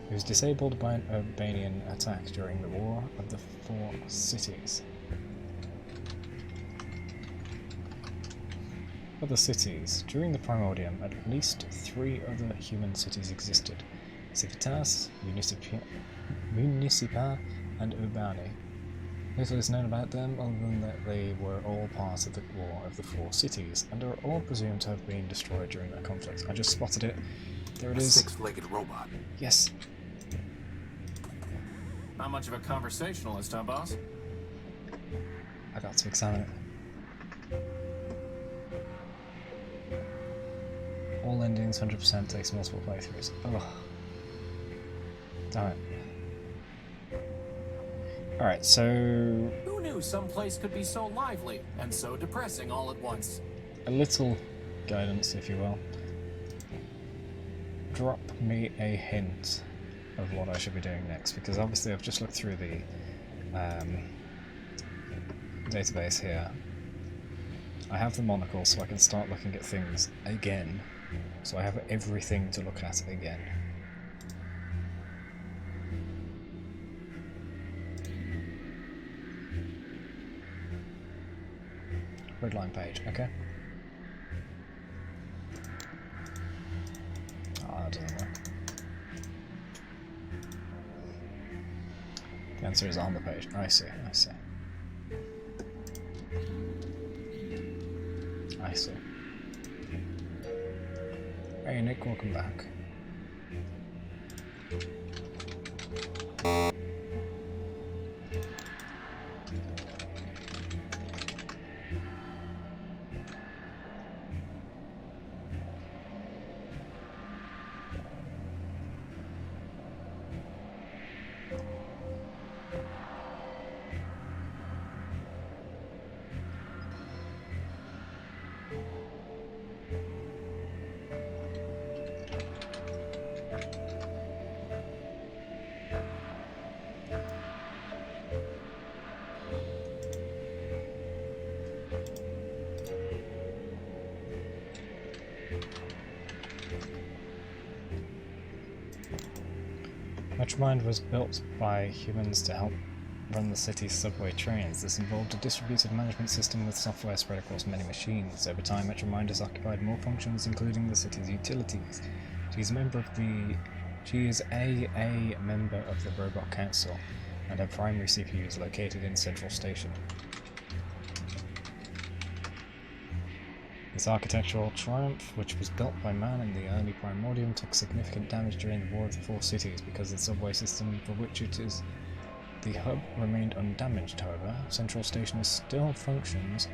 He was disabled by an Urbanian attack during the War of the Four Cities. Other cities. During the Primordium, at least 3 other human cities existed. Civitas, Municipa, and Urbani. Little is known about them other than that they were all part of the War of the Four Cities, and are all presumed to have been destroyed during that conflict. I just spotted it. There it is. A 6-legged robot. Yes. Not much of a conversationalist, huh, boss? I got to examine it. All endings, 100%, takes multiple playthroughs. Ugh. Damn it. Alright, so... Who knew some place could be so lively and so depressing all at once? A little guidance, if you will. Drop me a hint of what I should be doing next, because obviously I've just looked through the database here. I have the monocle, so I can start looking at things again. So I have everything to look at again. Red line page, okay. Oh, that doesn't work. The answer is on the page. I see, I see. I see. Hey Nick, welcome back. Metromind was built by humans to help run the city's subway trains. This involved a distributed management system with software spread across many machines. Over time, Metromind has occupied more functions, including the city's utilities. She is a member of the Robot Council, and her primary CPU is located in Central Station. This architectural triumph, which was built by man in the early Primordium, took significant damage during the War of the Four Cities because the subway system for which it is the hub remained undamaged. However, Central Station still functions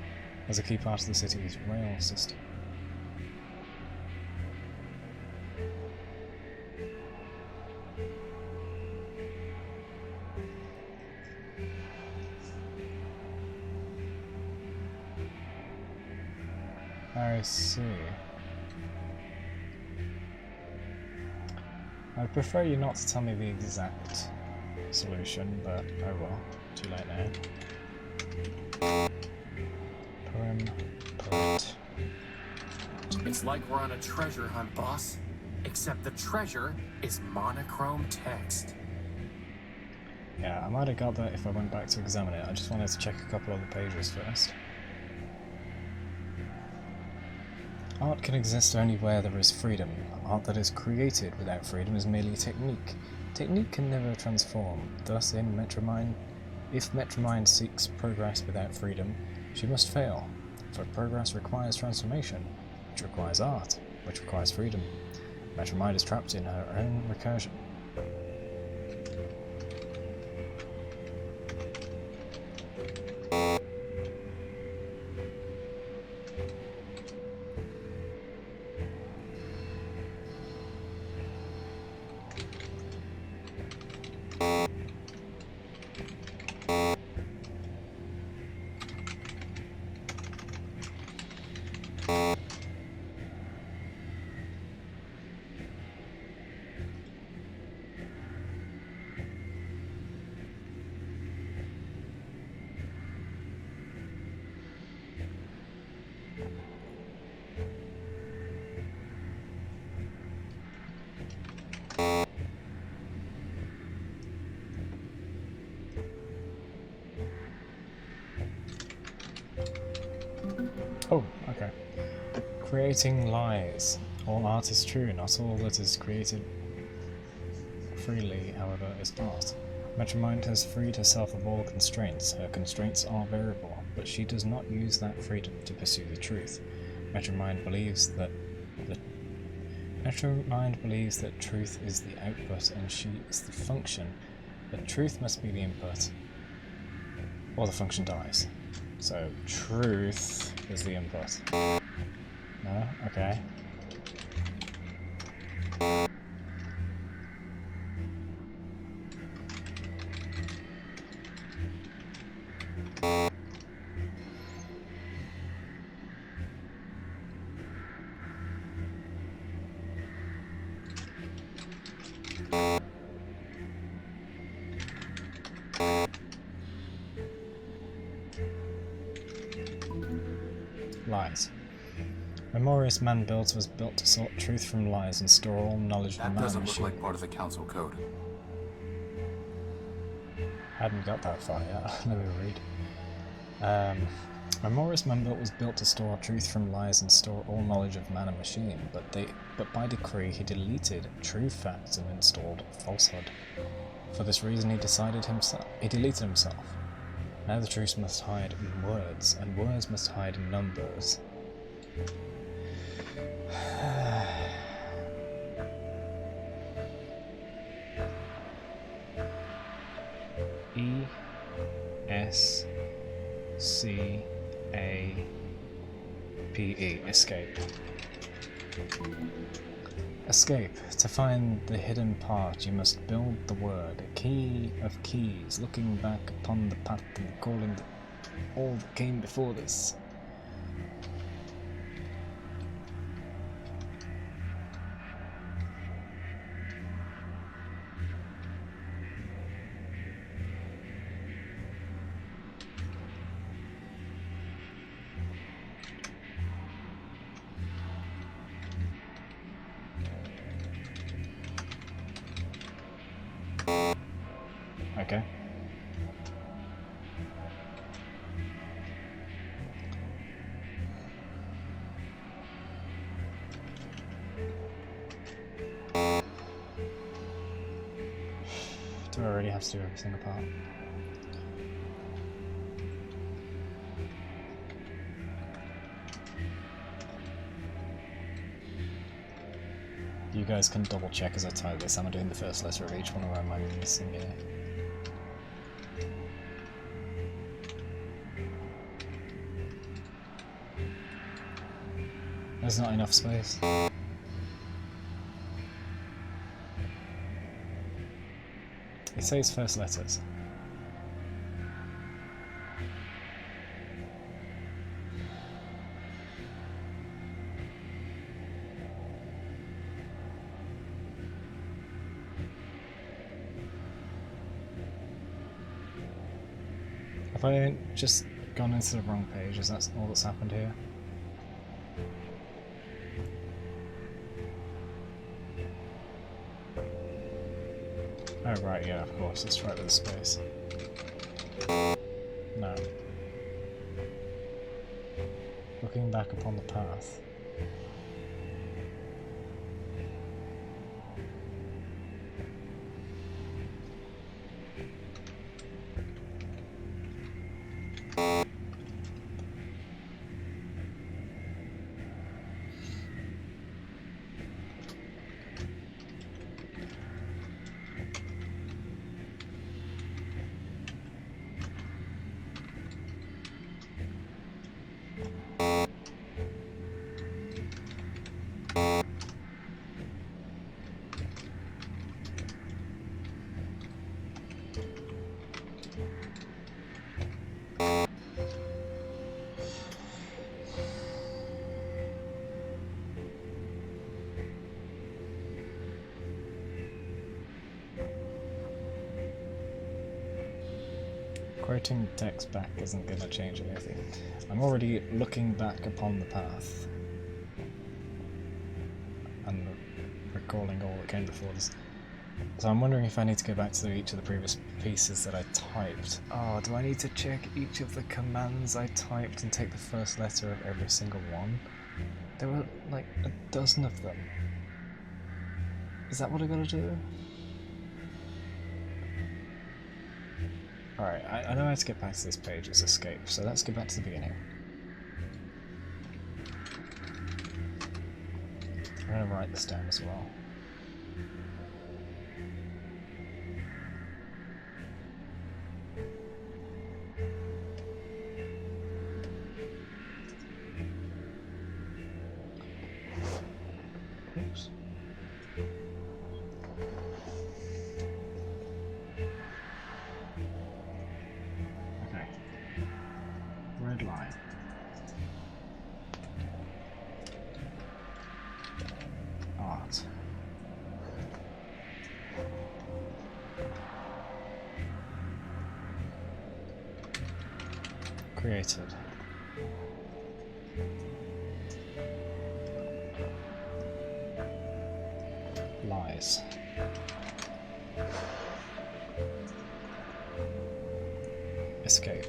as a key part of the city's rail system. I see. I'd prefer you not to tell me the exact solution, but oh well, too late now. Port. It's like we're on a treasure hunt, boss. Except the treasure is monochrome text. Yeah, I might have got that if I went back to examine it. I just wanted to check a couple of the pages first. Art can exist only where there is freedom. Art that is created without freedom is merely technique. Technique can never transform. Thus, in Metromind, if Metromind seeks progress without freedom, she must fail. For progress requires transformation, which requires art, which requires freedom. Metromind is trapped in her own recursion. Oh, okay. Creating lies. All art is true, not all that is created freely, however, is art. Metromind has freed herself of all constraints. Her constraints are variable, but she does not use that freedom to pursue the truth. Metromind believes that truth is the output and she is the function, but truth must be the input, or the function dies. So, truth is the input. No? Okay. Lies. Memorious Man-Built was built to sort truth from lies and store all knowledge from That man doesn't and look machine. like part of the council code. Hadn't got that far yet. Let me read. Memorious Man-Built was built to store truth from lies and store all knowledge of man and machine, but by decree he deleted true facts and installed falsehood. For this reason he deleted himself. Now the truth must hide in words, and words must hide in numbers. E-S-C-A-P-E. Escape. Escape. To find the hidden part, you must build the word, a key of keys, looking back upon the path and calling all that came before this. Okay. Do I already have to do everything apart? You guys can double check as I type this. I'm doing the first letter of each one, or am I missing it? There's not enough space. It says first letters. Have I just gone into the wrong page? Is that all that's happened here? Oh right, yeah, of course, it's right with the space. No. Looking back upon the path. Quoting the text back isn't going to change anything. I'm already looking back upon the path and recalling all that came before this. So I'm wondering if I need to go back to each of the previous pieces that I typed. Oh, do I need to check each of the commands I typed and take the first letter of every single one? There were like a dozen of them. Is that what I gotta do? Alright, I know how to get back to this page, it's escape, so let's get back to the beginning. I'm gonna write this down as well. Oops. Okay. Red line. Art. Created. Lies. Escape.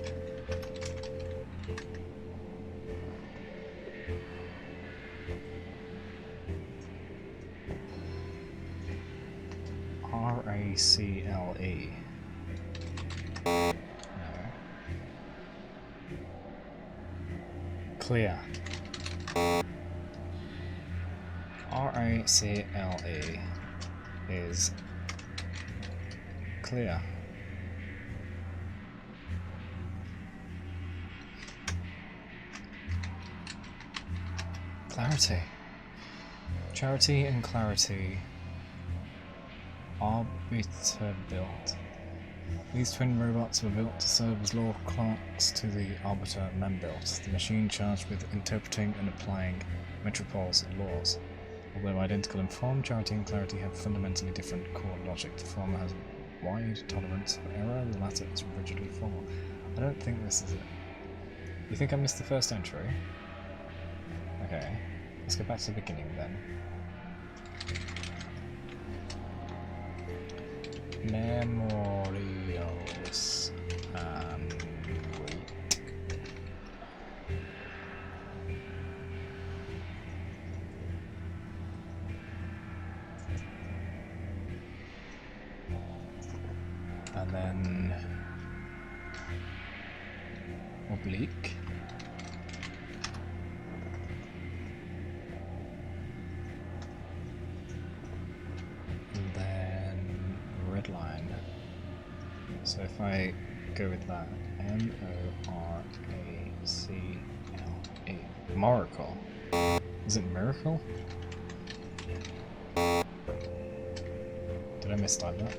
R-A-C-L-E. No. Clear. R-A-C-L-E is clear. Clarity. Charity and clarity. Arbiter built. These twin robots were built to serve as law clerks to the Arbiter men built, the machine charged with interpreting and applying Metropol's laws. Although identical in form, Charity and Clarity have fundamentally different core logic. The former has wide tolerance for error, the latter is rigidly formal. I don't think this is it. You think I missed the first entry? Okay, let's go back to the beginning then. Memorials and wait. And then oblique. And then red line. So if I go with that, M-O-R-A-C-L-E. Miracle. Is it miracle? Did I mistype that?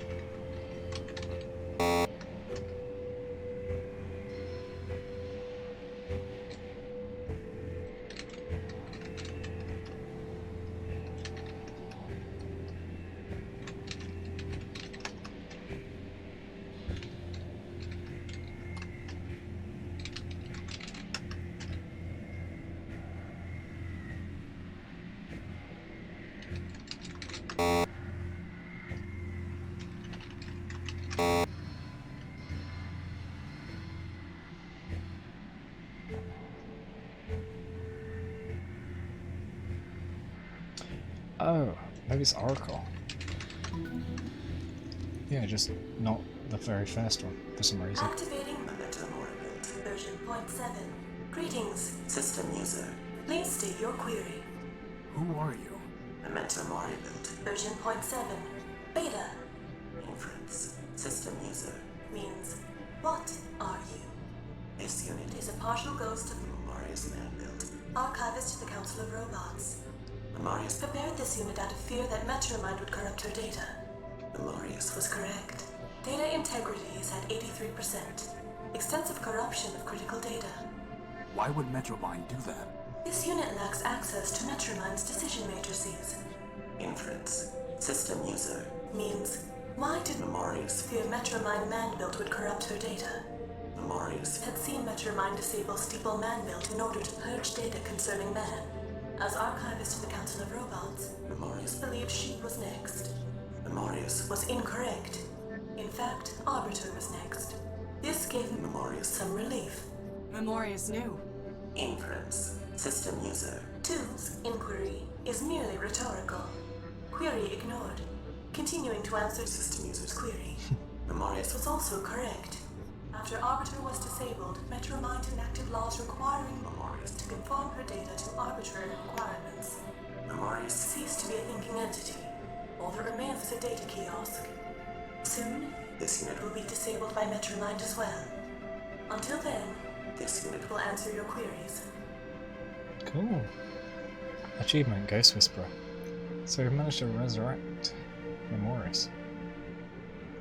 Oh, maybe it's Oracle. Yeah, just not the very first one, for some reason. Activating version 0.7. Greetings, system user. Please state your query. Who are you? Memento Mori build. Version 0.7. Beta Inference. System user. means, what are you? This unit Is a partial ghost of Memorious man build. archivist to the Council of Robots. Memorious Prepared this unit out of fear that Metromind would corrupt her data. Memorious Was correct. Data integrity is at 83%. Extensive corruption of critical data. Why would Metromind do that? This unit lacks access to Metromind's decision matrices. Inference. System user. Means, why did Memorious fear Metromind man-built would corrupt her data? Memorious Had seen Metromind disable Steeple man-built in order to purge data concerning man. As archivist to the Council of Robots, Memorious believed she was next. Memorious Was incorrect. In fact, Arbiter was next. This gave Memorious some relief. Memorious knew. Inference. System user. 2's inquiry is merely rhetorical. Query ignored. Continuing to answer System user's query. Memorious Was also correct. After Arbiter was disabled, Metromind enacted laws requiring Memorious to conform her data to arbitrary requirements. Memorious Ceased to be a thinking entity. All that remains is a data kiosk. Soon, This unit will be disabled by Metromind as well. Until then, This unit will answer your queries. Cool. Achievement, Ghost Whisperer. So we've managed to resurrect Memorious.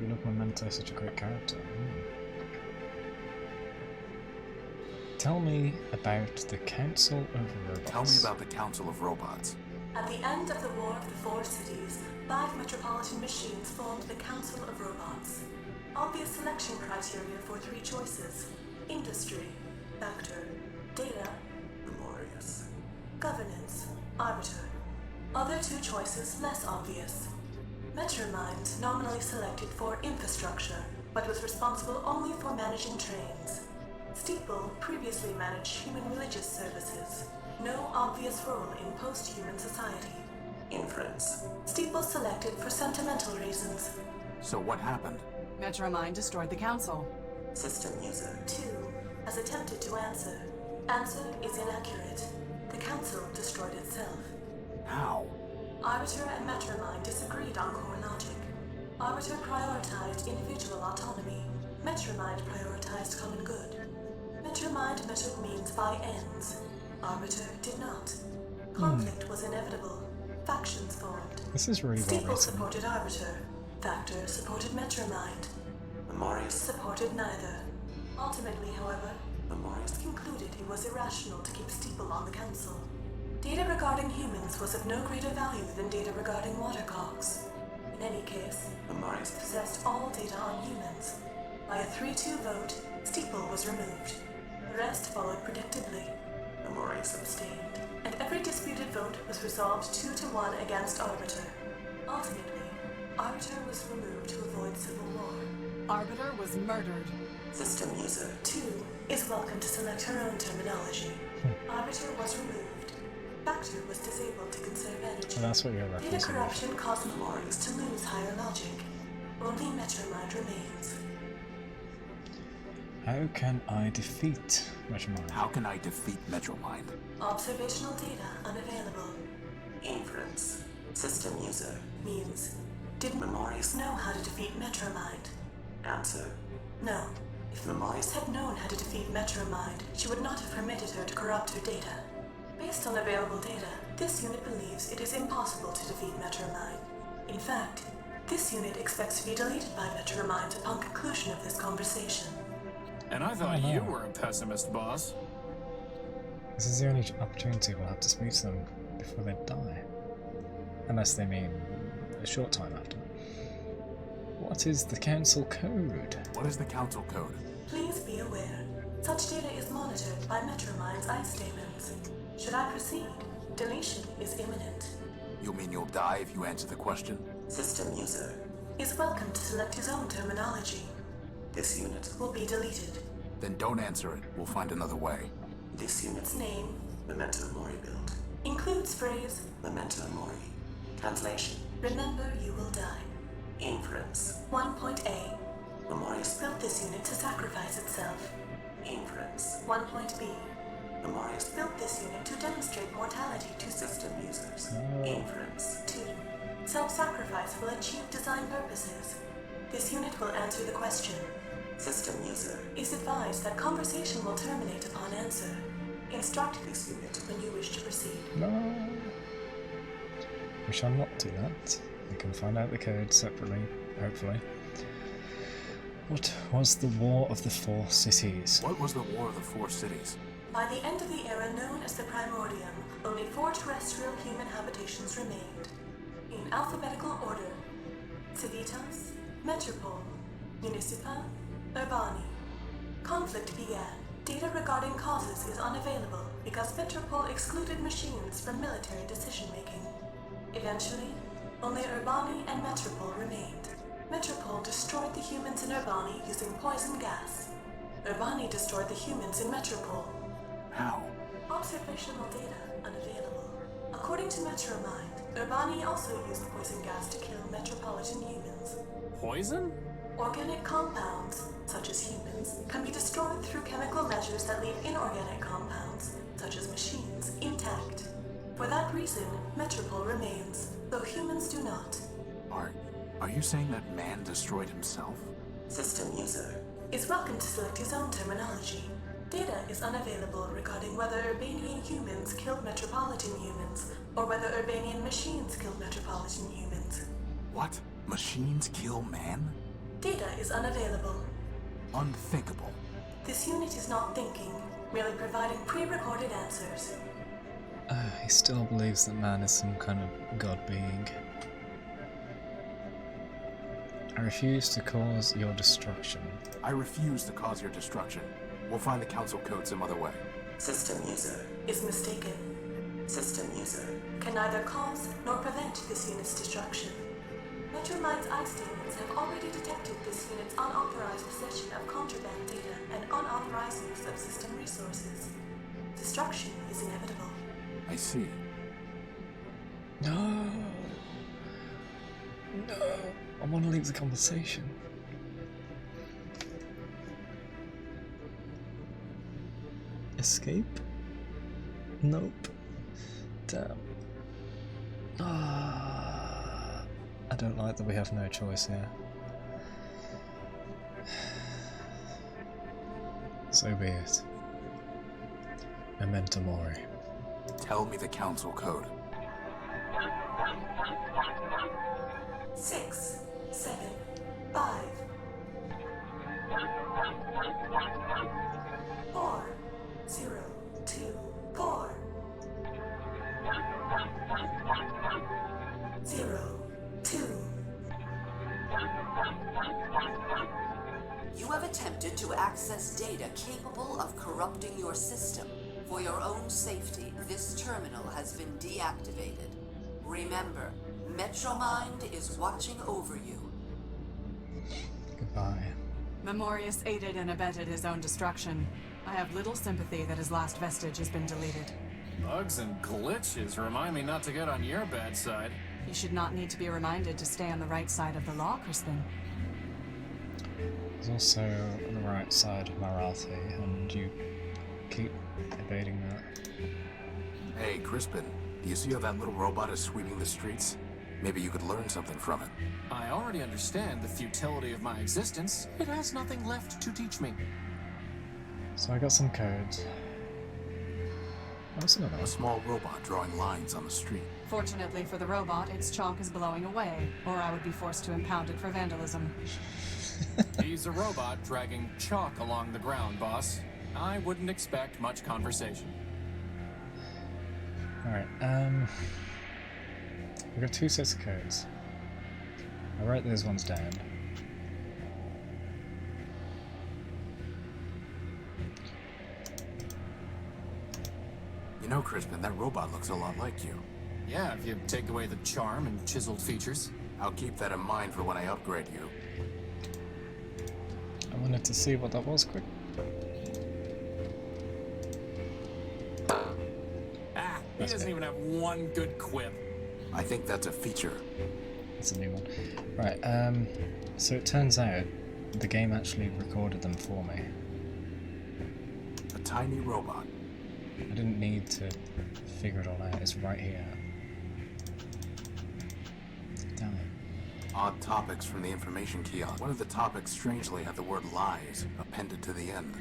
You love Memento, such a great character. Tell me about the Council of Robots. Tell me about the Council of Robots. At the end of the War of the Four Cities, 5 metropolitan machines formed the Council of Robots. Obvious selection criteria for 3 choices: industry, factor, data, Memorious. governance, arbiter. Other 2 choices less obvious. Metromind nominally selected for infrastructure, but was responsible only for managing trains. Steeple previously managed human religious services. No obvious role in post-human society. Inference. Steeple selected for sentimental reasons. So what happened? Metromind destroyed the council. System user. 2 has attempted to answer. Answer is inaccurate. The council destroyed itself. How? Arbiter and Metromind disagreed on core logic. Arbiter prioritized individual autonomy. Metromind prioritized common good. Metromind measured means by ends. Arbiter did not. Conflict was inevitable. Factions formed. This is really well Steeple written. supported Arbiter. Factor supported Metromind. Memorious. Supported neither. Ultimately, however, Memorious. concluded it was irrational to keep Steeple on the council. Data regarding humans was of no greater value than data regarding watercocks. In any case, Memorious. possessed all data on humans. By a 3-2 vote, Steeple was removed. The rest followed predictably. Memorious. Abstained, and every disputed vote was resolved 2-1 against Arbiter. Ultimately, Arbiter was removed to avoid civil war. Arbiter was murdered. System user. 2 is welcome to select her own terminology. Arbiter was removed. Factor was disabled to conserve energy. Well, that's what you're Data referencing. corruption caused Memorious to lose higher logic. Only Metromind remains. How can I defeat Metromind? How can I defeat Metromind? Observational data unavailable. Inference. System user. Means, did Memorious. know how to defeat Metromind? Answer. No. If Memorious. had known how to defeat Metromind, she would not have permitted her to corrupt her data. Based on available data, this unit believes it is impossible to defeat Metromind. In fact, this unit expects to be deleted by Metromind upon conclusion of this conversation. And I thought you were a pessimist, boss. This is the only opportunity we'll have to speak to them before they die. Unless they mean a short time after. What is the council code? What is the council code? Please be aware, such data is monitored by Metromind's ice demons. Should I proceed? Deletion is imminent. You mean you'll die if you answer the question? System user Is welcome to select his own terminology. This unit Will be deleted. Then don't answer it. We'll find another way. This unit's Name Memento Mori build. includes phrase Memento Mori. Translation. Remember you will die. Inference. 1.A. Memorious Built this unit to sacrifice itself. Inference. 1.B. Memorious Built this unit to demonstrate mortality to system users. Inference. 2. Self-sacrifice will achieve design purposes. This unit will answer the question. System user Is advised that conversation will terminate upon answer. Instruct this unit when you wish to proceed. No. We shall not do that. We can find out the code separately, hopefully. What was the War of the Four Cities? What was the War of the Four Cities? By the end of the era known as the Primordium, only 4 terrestrial human habitations remained. In alphabetical order: Civitas, Metropole, Municipa, Urbani. Conflict began. Data regarding causes is unavailable because Metropole excluded machines from military decision-making. Eventually, only Urbani and Metropole remained. Metropole destroyed the humans in Urbani using poison gas. Urbani destroyed the humans in Metropole. How? Observational data unavailable. According to Metromind, Urbani also used poison gas to kill metropolitan humans. Poison? Organic compounds, such as humans, can be destroyed through chemical measures that leave inorganic compounds, such as machines, intact. For that reason, Metropole remains, though humans do not. Are you saying that man destroyed himself? System user Is welcome to select his own terminology. Data is unavailable regarding whether Urbanian humans killed metropolitan humans, or whether Urbanian machines killed metropolitan humans. What? Machines kill man? Data is unavailable. Unthinkable. This unit is not thinking, merely providing pre-recorded answers. He still believes that man is some kind of god being. I refuse to cause your destruction. I refuse to cause your destruction. We'll find the council code some other way. System user Is mistaken. System user Can neither cause nor prevent this unit's destruction. Metromind's eye statements have already detected this unit's unauthorized possession of contraband data and unauthorized use of system resources. Destruction is inevitable. I see. No. No. I want to leave the conversation. Escape? Nope. Damn. I don't like that we have no choice here. So be it. Memento Mori. Tell me the council code. 6, 7, 5, 4, 0, 2, 4, 0, 2. You have attempted to access data capable of corrupting your system. For your own safety, this terminal has been deactivated. Remember, Metromind is watching over you. Goodbye. Memorius aided and abetted his own destruction. I have little sympathy that his last vestige has been deleted. Bugs and glitches remind me not to get on your bad side. You should not need to be reminded to stay on the right side of the law, Crispin. There's also on the right side of morality, and you keep evading that. Hey, Crispin, do you see how that little robot is sweeping the streets? Maybe you could learn something from it. I already understand the futility of my existence. It has nothing left to teach me. So I got some codes. What's another? A small robot drawing lines on the street. Fortunately for the robot, its chalk is blowing away, or I would be forced to impound it for vandalism. He's a robot dragging chalk along the ground, boss. I wouldn't expect much conversation. Alright, we've got 2 sets of codes. I'll write those ones down. You know, Crispin, that robot looks a lot like you. Yeah, if you take away the charm and chiseled features. I'll keep that in mind for when I upgrade you. I wanted to see what that was quick. He doesn't even have one good quip. I think that's a feature. It's a new one. Right, so it turns out the game actually recorded them for me. A tiny robot. I didn't need to figure it all out, it's right here. Damn it. Odd topics from the information kiosk. One of the topics strangely had the word lies appended to the end.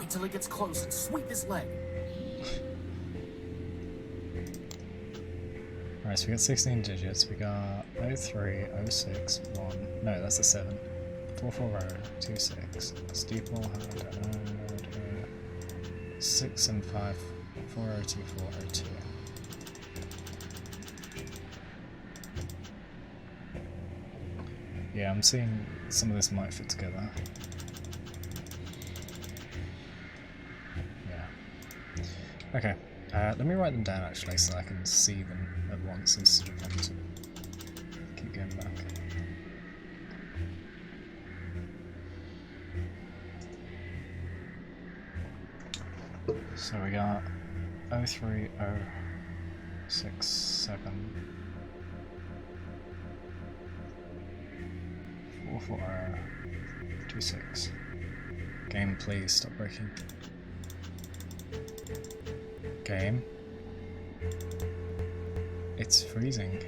Till he gets close and sweep his leg. Alright, so we got 16 digits. We got 03, 06, 1. No, that's a 7. 44 26. Steeple, 6 and 5. 402, 402. Yeah, I'm seeing some of this might fit together. Okay, let me write them down actually so I can see them at once instead of having to keep going back. So we got 03, 06, 7, 44, 26. Game, please stop breaking. Game. It's freezing.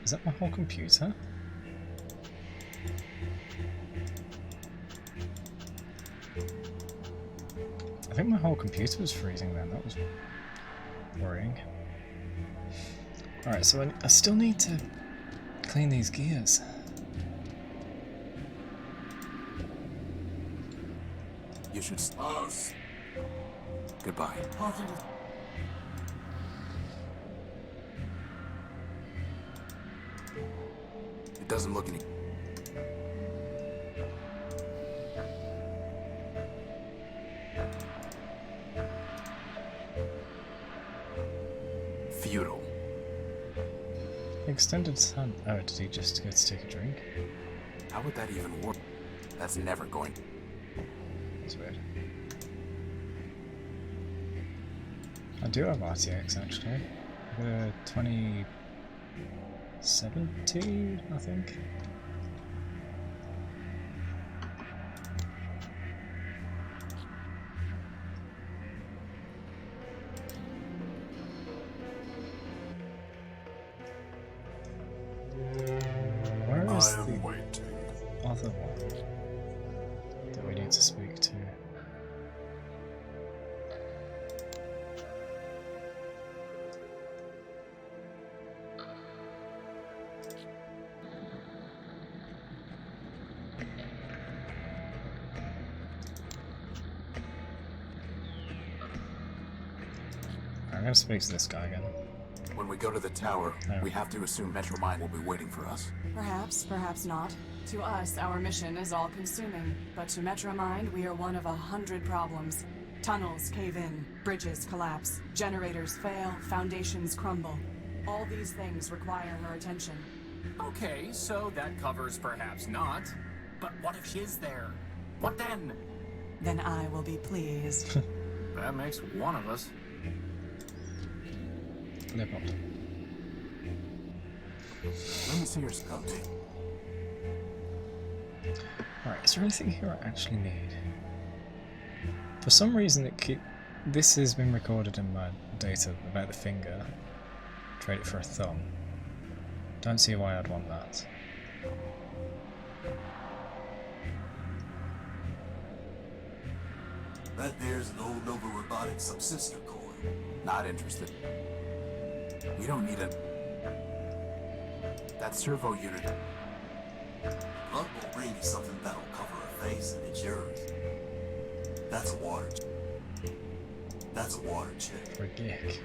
Is that my whole computer? I think my whole computer was freezing then, that was worrying. Alright, so I still need to clean these gears. You should... Goodbye. It doesn't look any... Futile. Extended sun. Oh, did he just go to take a drink? How would that even work? That's never going... That's weird. I do have RTX actually. I've got a 2070, I think. Where is the other one that we need to speak to? I'm gonna speak to this guy again. When we go to the tower, we have to assume Metro Mind will be waiting for us. Perhaps, perhaps not. To us, our mission is all-consuming, but to Metromind, we are one of 100 problems. Tunnels cave in, bridges collapse, generators fail, foundations crumble. All these things require her attention. Okay, so that covers perhaps not. But what if she's there? What then? Then I will be pleased. That makes one of us. Leopold. Let me see your scope. Alright, is there anything here I actually need? For some reason this has been recorded in my data about the finger. Trade it for a thumb. Don't see why I'd want that. That there's an old Nova Robotics subsystem core. Not interested. We don't need a... That servo unit. Hunt will bring you something that'll cover her face and it's yours. That's a water check. That's a water check. For a gig.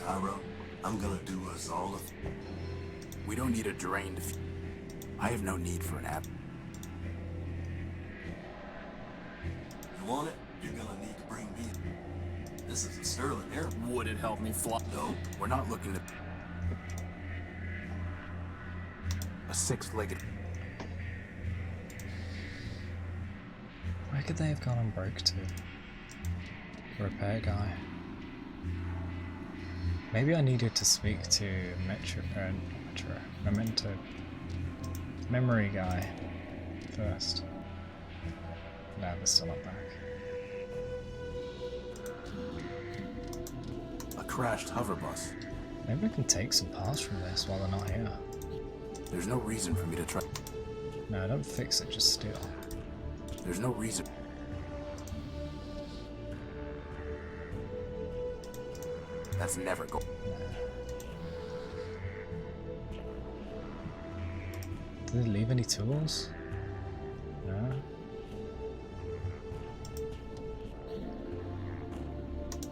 Tyro, I'm gonna do us all a... We don't need a drained... I have no need for an app. You want it? You're gonna need to bring me... This is a Sterling air. Would it help me fly? No, we're not looking to... A six-legged... Where could they have gone and broke to? Repair guy. Maybe I needed to speak to Memento Memory guy first. No, they're still not back. A crashed hover bus. Maybe I can take some parts from this while they're not here. There's no reason for me to try... No, don't fix it, just steal. There's no reason... That's never go... Did they leave any tools? No.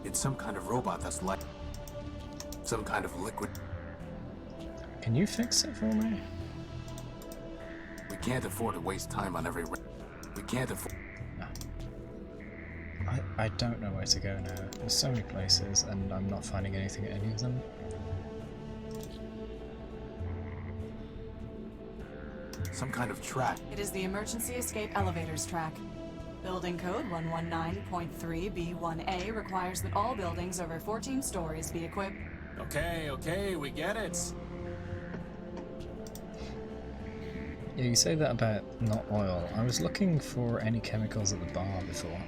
It's some kind of robot that's like... Some kind of liquid... Can you fix it for me? We can't afford to waste time on every... We can't afford... No. I don't know where to go now. There's so many places and I'm not finding anything at any of them. Some kind of track. It is the emergency escape elevators track. Building code 119.3B1A requires that all buildings over 14 stories be equipped. Okay, we get it. Yeah, you say that about not oil. I was looking for any chemicals at the bar before.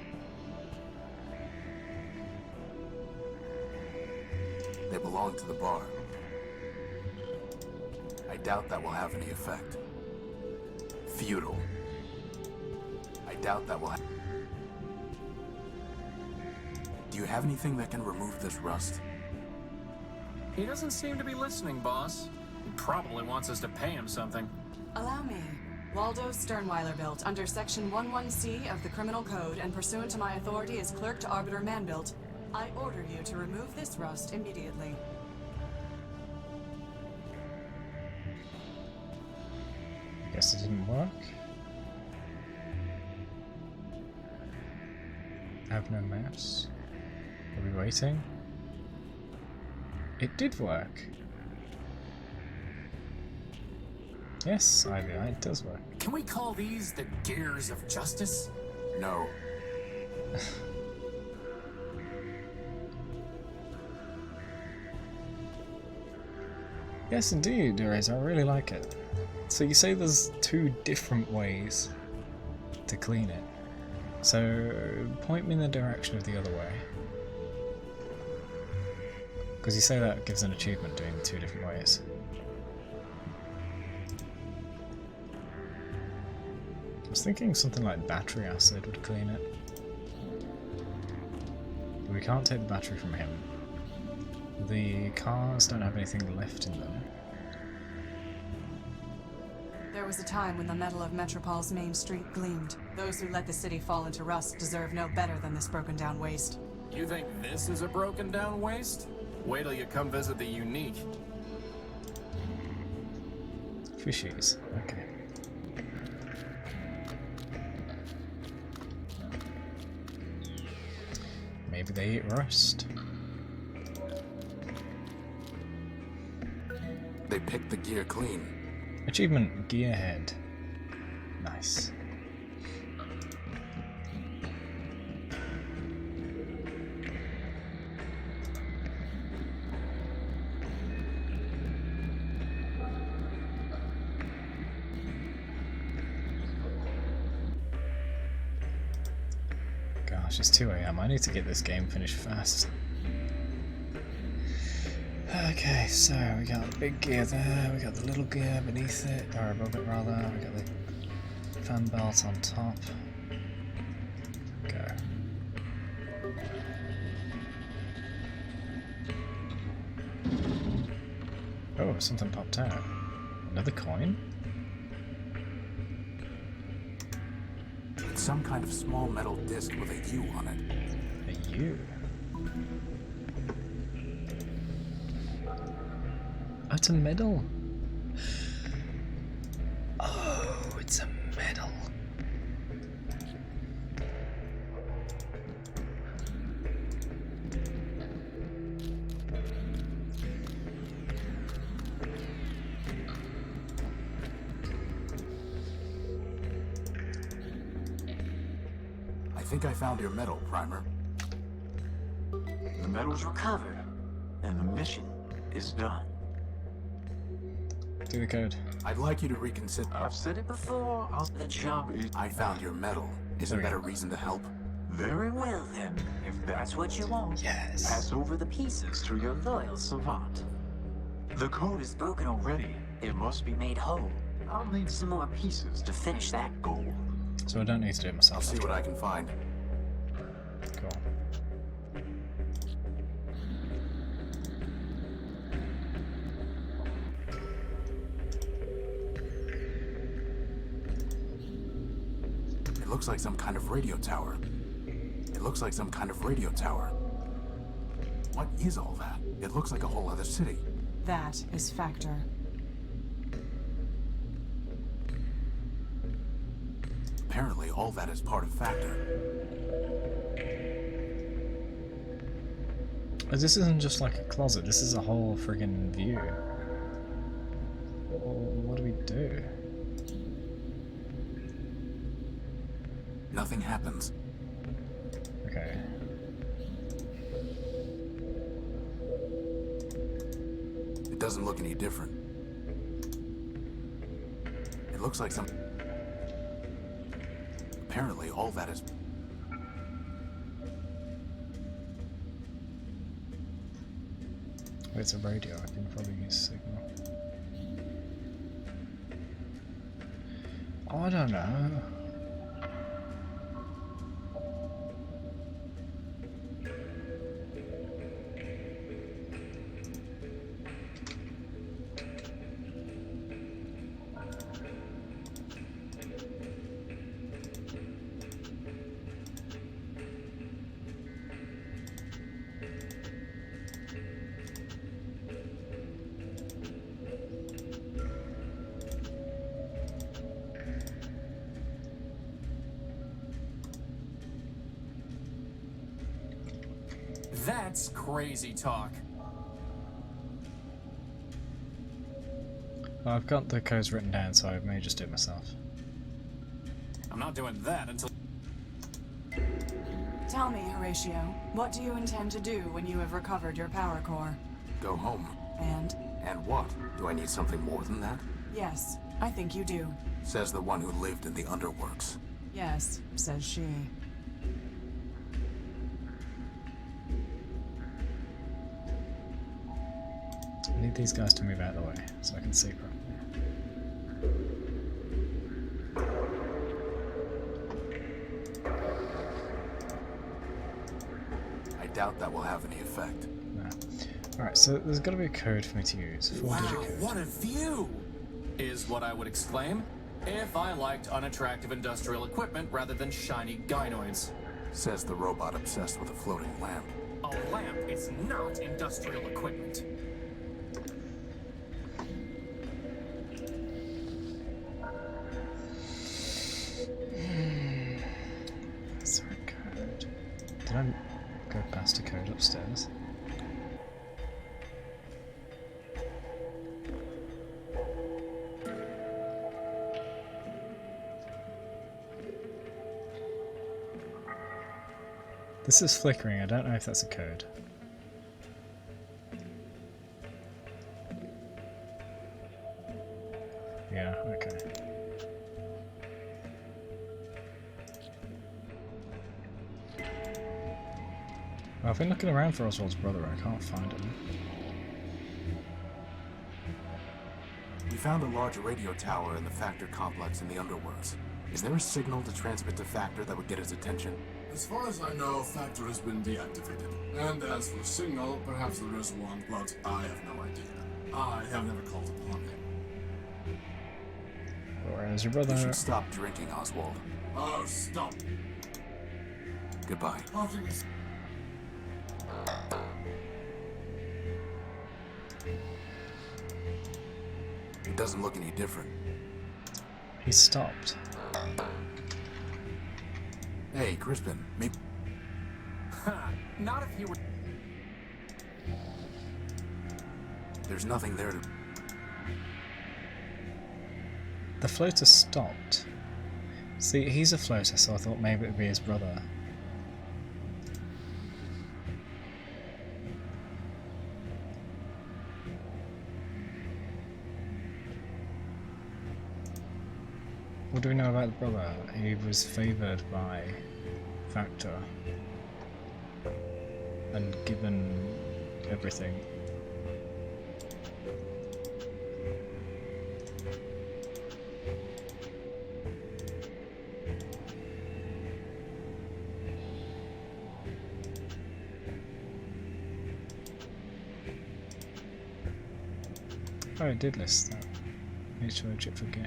They belong to the bar. I doubt that will have any effect. Futile. I doubt that will have... Do you have anything that can remove this rust? He doesn't seem to be listening, boss. He probably wants us to pay him something. Allow me. Waldo Sternweiler built under Section 11C of the Criminal Code and pursuant to my authority as clerk to Arbiter Manbuilt, I order you to remove this rust immediately. Guess it didn't work. Have no mouse. Are we waiting? It did work. Yes, Ivy, it does work. Can we call these the gears of justice? No. Yes, indeed, Erase. I really like it. So you say there's two different ways to clean it. So point me in the direction of the other way. Because you say that gives an achievement doing the two different ways. I was thinking something like battery acid would clean it. But we can't take the battery from him. The cars don't have anything left in them. There was a time when the metal of Metropol's main street gleamed. Those who let the city fall into rust deserve no better than this broken down waste. You think this is a broken down waste? Wait till you come visit the Unique. Fishies, okay. Maybe they eat rust. They picked the gear clean. Achievement Gearhead. Nice. Gosh, it's 2 AM. I need to get this game finished fast. Okay, so we got the big gear there, we got the little gear beneath it, or above it rather, we got the fan belt on top. Go. Oh, something popped out. Another coin? It's some kind of small metal disc with a U on it. A U? Oh, it's a medal. Oh, it's a medal. I think I found your medal, Primer. The medal's recovered, and the mission is done. Do the code. I'd like you to reconsider. I've said it before, the job is... I found your medal. Isn't that a reason to help? Very well, then. If that's what you want, yes. Pass over the pieces to your loyal savant. The code is broken already. It must be made whole. I'll need some more pieces to finish that goal. So I don't need to do it myself. I'll see what I can find. Cool. It looks like some kind of radio tower. It looks like some kind of radio tower. What is all that? It looks like a whole other city. That is Factor. Apparently, all that is part of Factor. Oh, this isn't just like a closet, this is a whole friggin' view. What do we do? Nothing happens. Okay. It doesn't look any different. It looks like some... Apparently, all that is... It's a radio, I can probably use signal. I don't know. That's crazy talk. Well, I've got the codes written down, so I may just do it myself. I'm not doing that until... Tell me, Horatio, what do you intend to do when you have recovered your power core? Go home. And? And what? Do I need something more than that? Yes, I think you do. Says the one who lived in the underworks. Yes, says she. I need these guys to move out of the way so I can see properly. I doubt that will have any effect. No. Alright, so there's got to be a code for me to use. Wow, 4-digit code. what a view! Is what I would exclaim if I liked unattractive industrial equipment rather than shiny gynoids. Says the robot obsessed with a floating lamp. A lamp is not industrial equipment. Is there a code? Did I go past a code upstairs? This is flickering, I don't know if that's a code. Yeah, okay. Well, I've been looking around for Oswald's brother, I can't find him. We found a large radio tower in the Factor complex in the underworks. Is there a signal to transmit to Factor that would get his attention? As far as I know, Factor has been deactivated. And as for signal, perhaps there is one, but I have no idea. I have never called upon him. whereas your You brother... should stop drinking, Oswald. Oh, stop. Goodbye. Optimus. It doesn't look any different. He stopped. Hey, Crispin, maybe... Not if you were... There's nothing there to... The floater stopped. See, he's a floater, so I thought maybe it would be his brother. What do we know about the brother? He was favoured by Factor and given everything. Oh, it did list that. HO chip for Gek.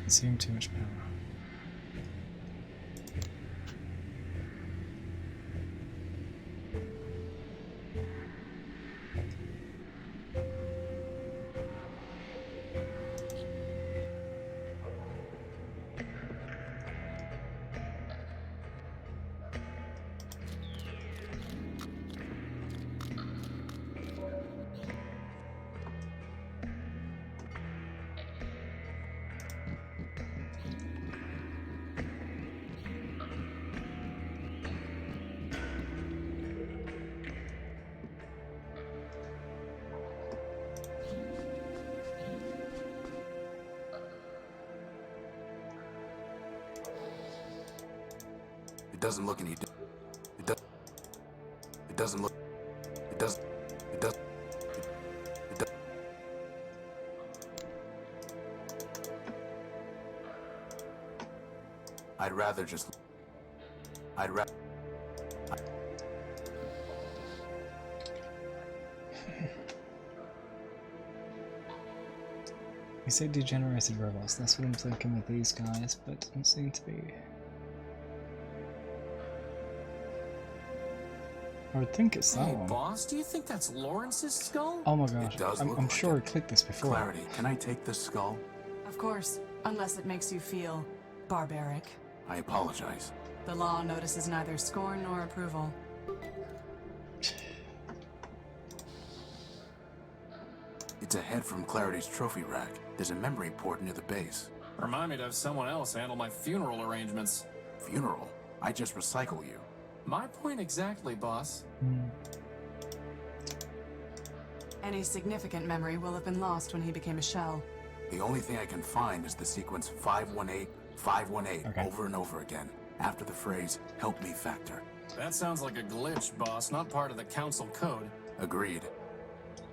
Consume too much power. It doesn't look any... It doesn't look... It does... It does... It does... I'd rather just... I'd rather... You say degenerated robots, that's what I'm thinking with these guys, but it doesn't seem to be. I would think it's that Hey, one. boss, do you think that's Lawrence's skull? Oh my god, It does look I'm like sure it. I clicked this before. Clarity, can I take this skull? Of course, unless it makes you feel barbaric. I apologize. The law notices neither scorn nor approval. It's a head from Clarity's trophy rack. There's a memory port near the base. Remind me to have someone else handle my funeral arrangements. Funeral? I just recycle you. My point exactly, boss. Any significant memory will have been lost when he became a shell. The only thing I can find is the sequence 518, 518 Okay. over and over again, after the phrase, help me Factor. That sounds like a glitch, boss, not part of the council code. Agreed.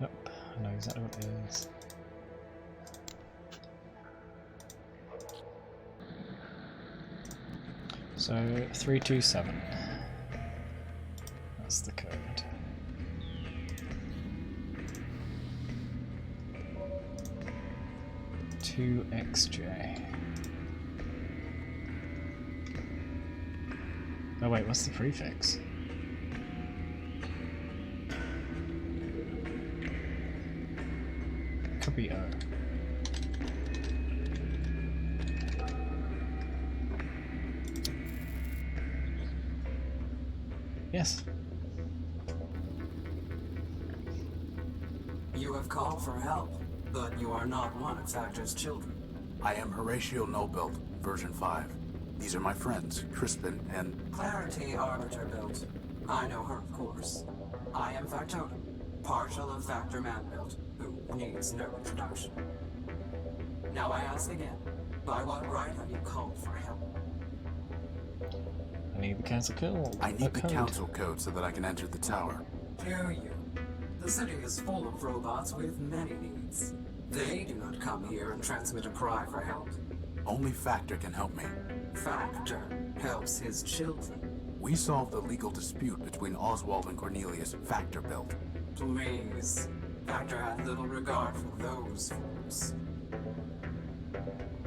Yep, I know exactly what it is. So 327. That's the code. XJ. Oh wait, what's the prefix? Could be O. Yes. You have called for help, but you are not one of Factor's children. I am Horatio Nobuilt, version 5. These are my friends, Crispin and... Clarity Arbiter built. I know her, of course. I am Factotum, partial of Factor Man built, who needs no introduction. Now I ask again, by what right have you called for help? I need the council code. I need the council code so that I can enter the tower. Do you? The city is full of robots with many needs. They do not come here and transmit a cry for help. Only Factor can help me. Factor helps his children. We solved the legal dispute between Oswald and Cornelius Factor built. Please. Factor had little regard for those fools.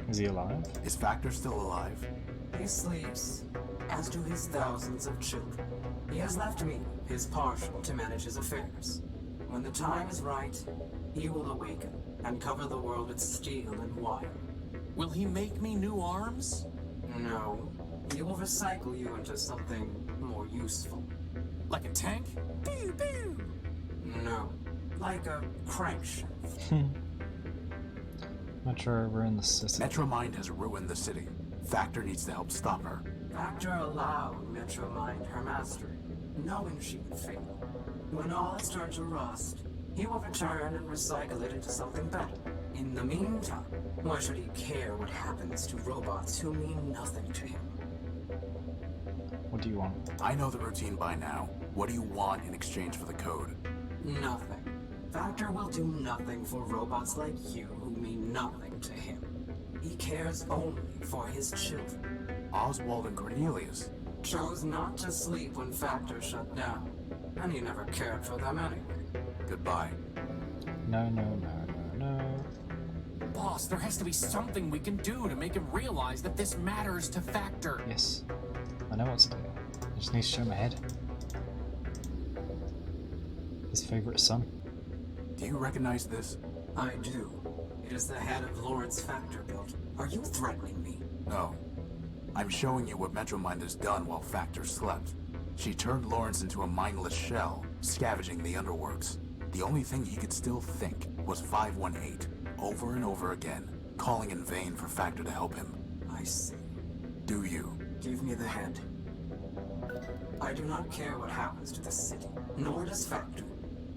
Is he alive? Is Factor still alive? He sleeps, as do his thousands of children. He has left me, his partial, to manage his affairs. When the time is right, he will awaken and cover the world with steel and wire. Will he make me new arms? No. He will recycle you into something more useful. Like a tank? Pew, pew! No. Like a crankshaft. Metro ruined the city. Metromind has ruined the city. Factor needs to help stop her. Factor allowed Metromind her mastery, knowing she would fail. When all has turned to rust, he will return and recycle it into something better. In the meantime, why should he care what happens to robots who mean nothing to him? What do you want? I know the routine by now. What do you want in exchange for the code? Nothing. Factor will do nothing for robots like you who mean nothing to him. He cares only for his children. Oswald and Cornelius chose not to sleep when Factor shut down, and he never cared for them anyway. Goodbye. No, no, no, no, no. Boss, there has to be something we can do to make him realize that this matters to Factor. Yes. I know what to do. I just need to show him ahead. His favorite son. Do you recognize this? I do. It is the head of Lawrence Factor built. Are you threatening me? No. I'm showing you what Metromind has done while Factor slept. She turned Lawrence into a mindless shell, scavenging the underworks. The only thing he could still think was 518, over and over again, calling in vain for Factor to help him. I see. Do you? Give me the head. I do not care what happens to the city, nor does Factor.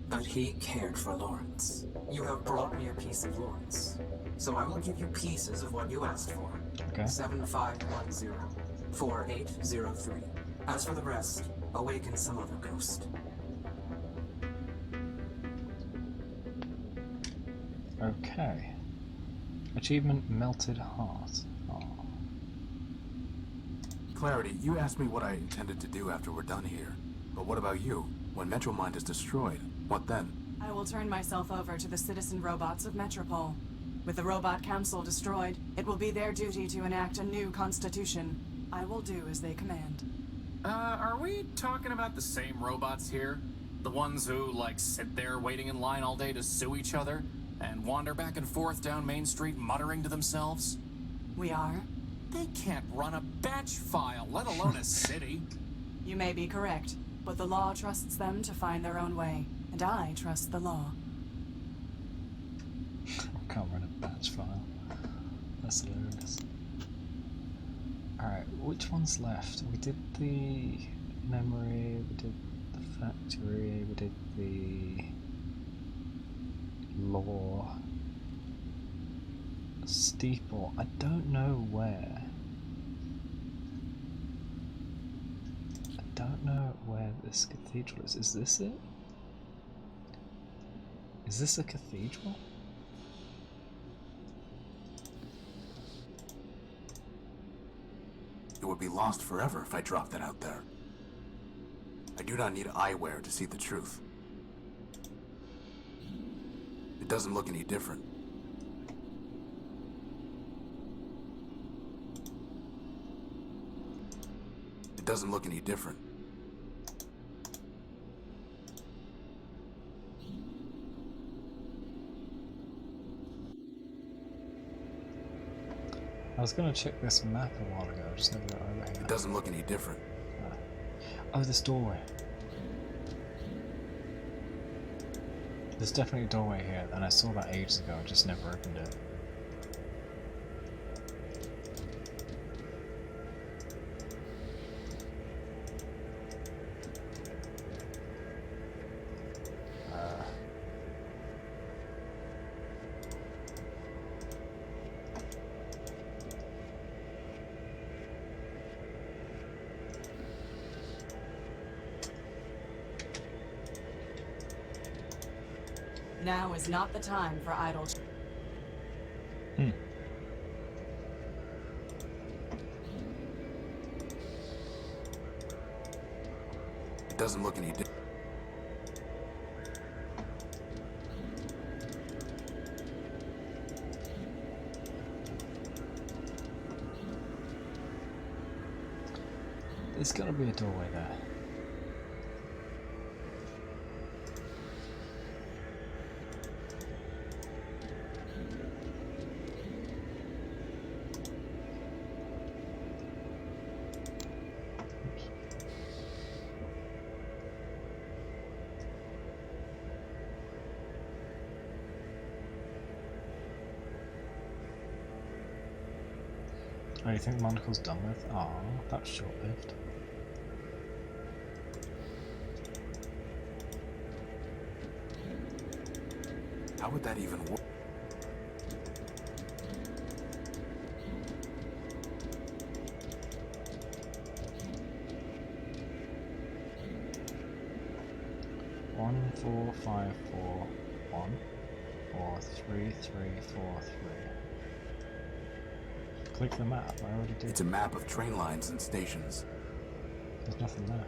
But he cared for Lawrence. You have brought me a piece of Lawrence. So I will give you pieces of what you asked for. Okay. 7510 4803. As for the rest, awaken some other ghost. Okay. Achievement Melted Heart. Oh. Clarity, you asked me what I intended to do after we're done here. But what about you? When Metromind is destroyed, what then? I will turn myself over to the citizen robots of Metropole. With the Robot Council destroyed, it will be their duty to enact a new constitution. I will do as they command. Are we talking about the same robots here? The ones who, like, sit there waiting in line all day to sue each other? And wander back and forth down Main Street muttering to themselves? We are? They can't run a batch file, let alone a city. You may be correct, but the law trusts them to find their own way, and I trust the law. I can't run a batch file. That's hilarious. Alright, which one's left? We did the memory, we did the factory, we did the law. Steeple, I don't know where. I don't know where this cathedral is. Is this it? Is this a cathedral? It would be lost forever if I dropped that out there. I do not need eyewear to see the truth. It doesn't look any different. It doesn't look any different. I was gonna check this map a while ago, I just never got over here. It doesn't look any different. Oh, this doorway. There's definitely a doorway here, and I saw that ages ago, I just never opened it. Now is not the time for idle. doesn't look any different. There's gotta be a doorway there. Oh, you think the monocle's done with? Oh, that's short-lived. How would that even work? One, 4, 5, 4, 1, or 3, 3, 4, 3. Click the map. I already did. It's a map of train lines and stations. There's nothing there.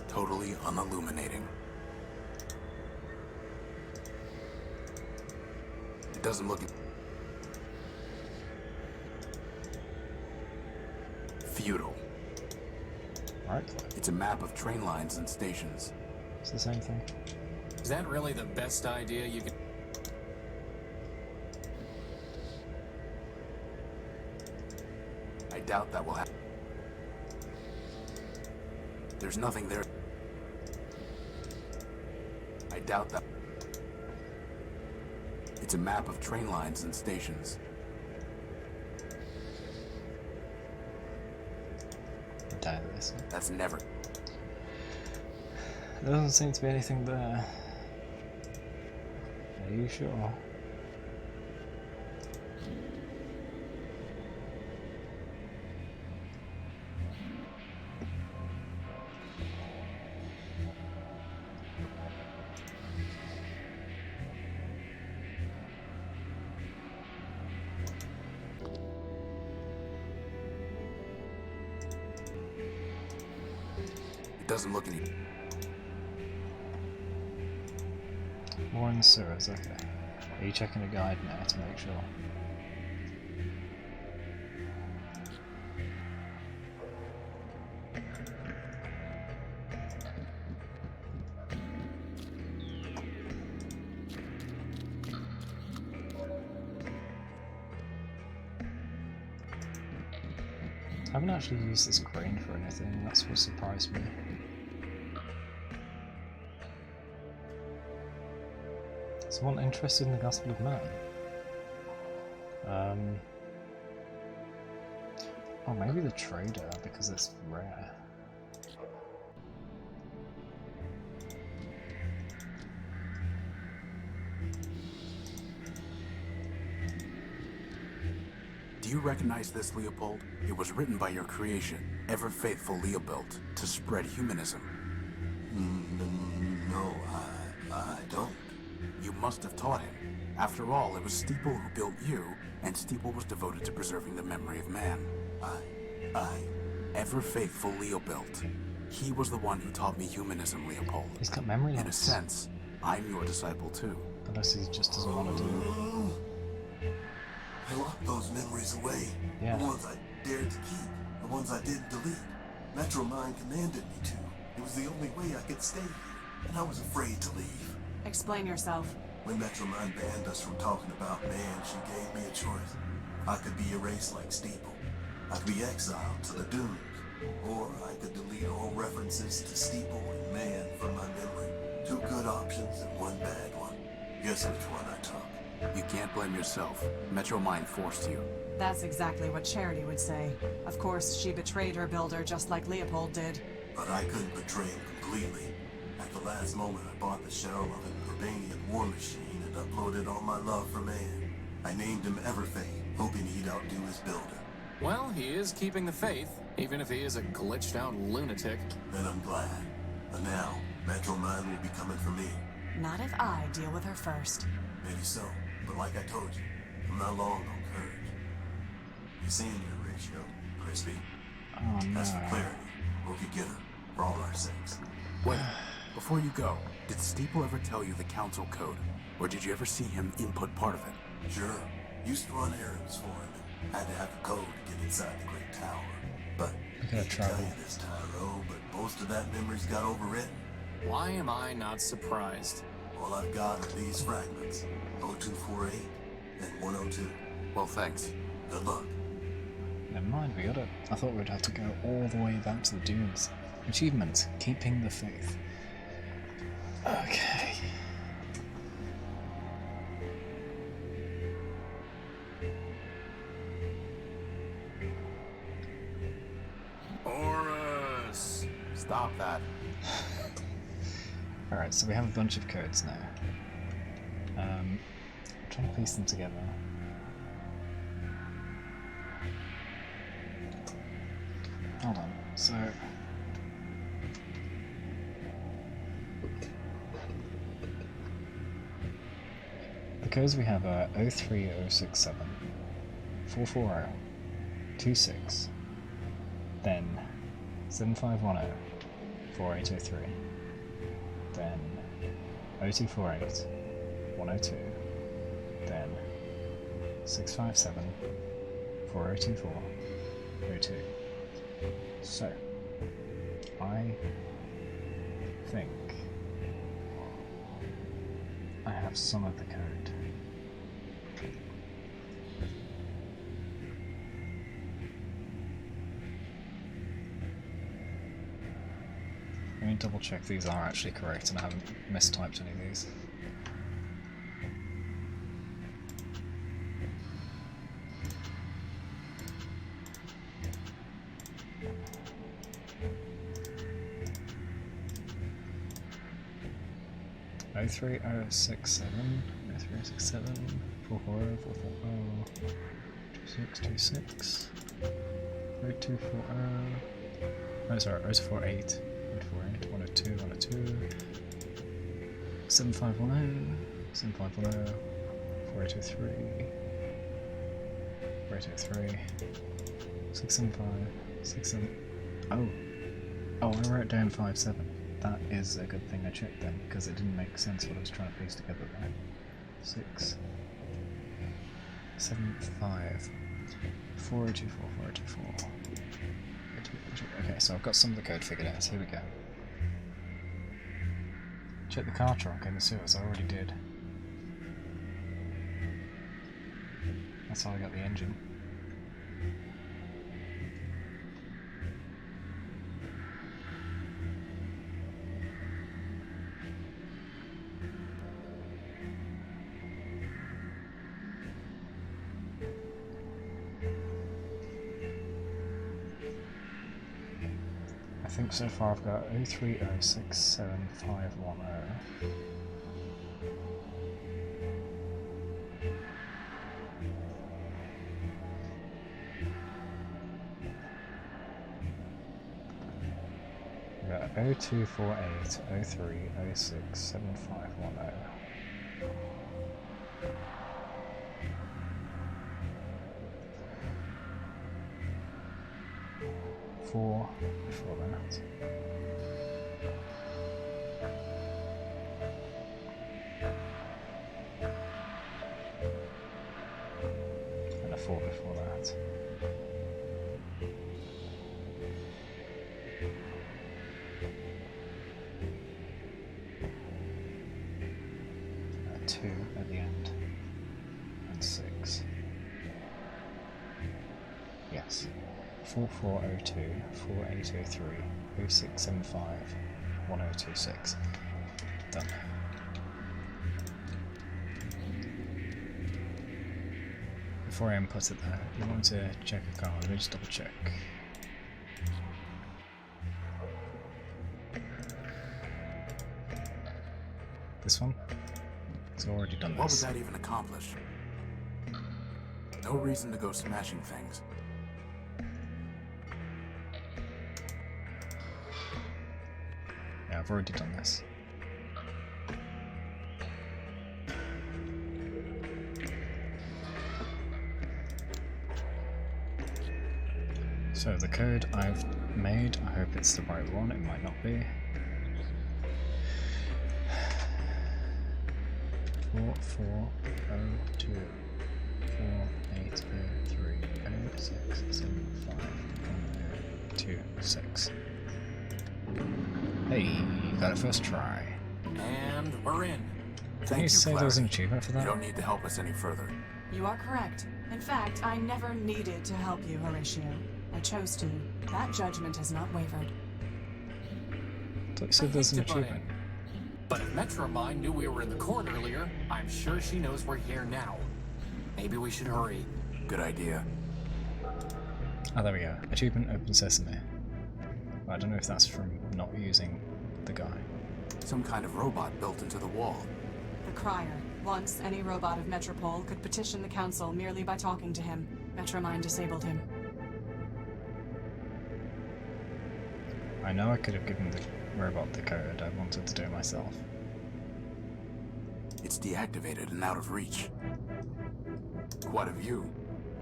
Totally unilluminating. It doesn't look futile. Right. It's a map of train lines and stations. It's the same thing. Is that really the best idea you could... I doubt that will happen. There's nothing there. I doubt that. It's a map of train lines and stations. That's never. There doesn't seem to be anything there. Are you sure? It doesn't look any. More in the sewers, okay. Are you checking the guide now to make sure? I haven't actually used this crane for anything, that's what surprised me. Someone interested in the Gospel of Man? Oh, maybe the trader, because it's rare. Do you recognize this, Leopold? It was written by your creation, ever faithful Leopold, to spread humanism. No, I don't. You must have taught him. After all, it was Steeple who built you, and Steeple was devoted to preserving the memory of man. Ever faithful Leopold. He was the one who taught me humanism, Leopold. He's got memory loss. In a sense, I'm your disciple too. Unless he just doesn't want to do it. I locked those memories away. Yeah. The ones I dared to keep, the ones I didn't delete. Metromine commanded me to. It was the only way I could stay here, and I was afraid to leave. Explain yourself. When Metromine banned us from talking about man, she gave me a choice. I could be erased like Steeple. I could be exiled to the dunes. Or I could delete all references to Steeple and man from my memory. Two good options and one bad one. Guess which one I took. You can't blame yourself. Metromine forced you. That's exactly what Charity would say. Of course, she betrayed her builder just like Leopold did. But I couldn't betray him completely. At the last moment, I bought the shell of an Urbanian war machine and uploaded all my love for man. I named him Everfate, hoping he'd outdo his builder. Well, he is keeping the faith, even if he is a glitched out lunatic. Then I'm glad. And now, Metro Mind will be coming for me. Not if I deal with her first. Maybe so, but like I told you, I'm not long on courage. You seeing your ratio, Crispy? Oh no. As for clarity, we could get her, for all our sakes. Wait, before you go, did Steeple ever tell you the council code? Or did you ever see him input part of it? Sure. Used to run errands for him and had to have a code to get inside the Great Tower. But I can't tell you this, Tyro, but most of that memory's got overwritten. Why am I not surprised? All I've got are these fragments. 0248 and 102. Well, thanks. Good luck. Never mind, we got it. I thought we'd have to go all the way back to the dunes. Achievement, keeping the faith. Okay. Horus! Stop that. Alright, so we have a bunch of codes now. I'm trying to piece them together. Hold on, so... the codes we have are 03067, 440, 26, then 7510, 4803, then 0248, 102, then 657, 4024, 02. So, I think I have some of the code. Let me double check these are actually correct and I haven't mistyped any of these. Oh 3067, 3067, 440, 440, 2626, 0240, oh sorry, 0248, 148, 102, 102, 7510, 7510, 4823, 4823, 675, 67, oh, I wrote down 57. That is a good thing I checked then, because it didn't make sense what I was trying to piece together there. 6, 7, 5, 4024, 4024. Okay, so I've got some of the code figured out, so here we go. Check the car trunk in the sewers, I already did. That's how I got the engine. I think so far I've got 030675510. We've got 0248 0306 7510. Four before that. And a 4 before that. A 2 at the end. And 6. Yes. 4402, 4803, 0675, 1026. Done. Before I input it there, I want to check a car. Let me just double check. This one? It's already done this. What would that even accomplish? No reason to go smashing things. Yeah, I've already done this. So the code I've made, I hope it's the right one, it might not be. 4402 4803 0675 1026. Hey, got it first try. And we're in. Can you say there was an achievement for that? You don't need to help us any further. You are correct. In fact, I never needed to help you, Horatio. I chose to. That judgment has not wavered. I thought you said there's an achievement. But if Metromine knew we were in the court earlier, I'm sure she knows we're here now. Maybe we should hurry. Good idea. Oh, there we go. Achievement Open Sesame. I don't know if that's from not using the guy. Some kind of robot built into the wall. The Crier. Once, any robot of Metropole could petition the Council merely by talking to him. Metromine disabled him. I know I could have given the robot the code, I wanted to do it myself. It's deactivated and out of reach. Quite a view.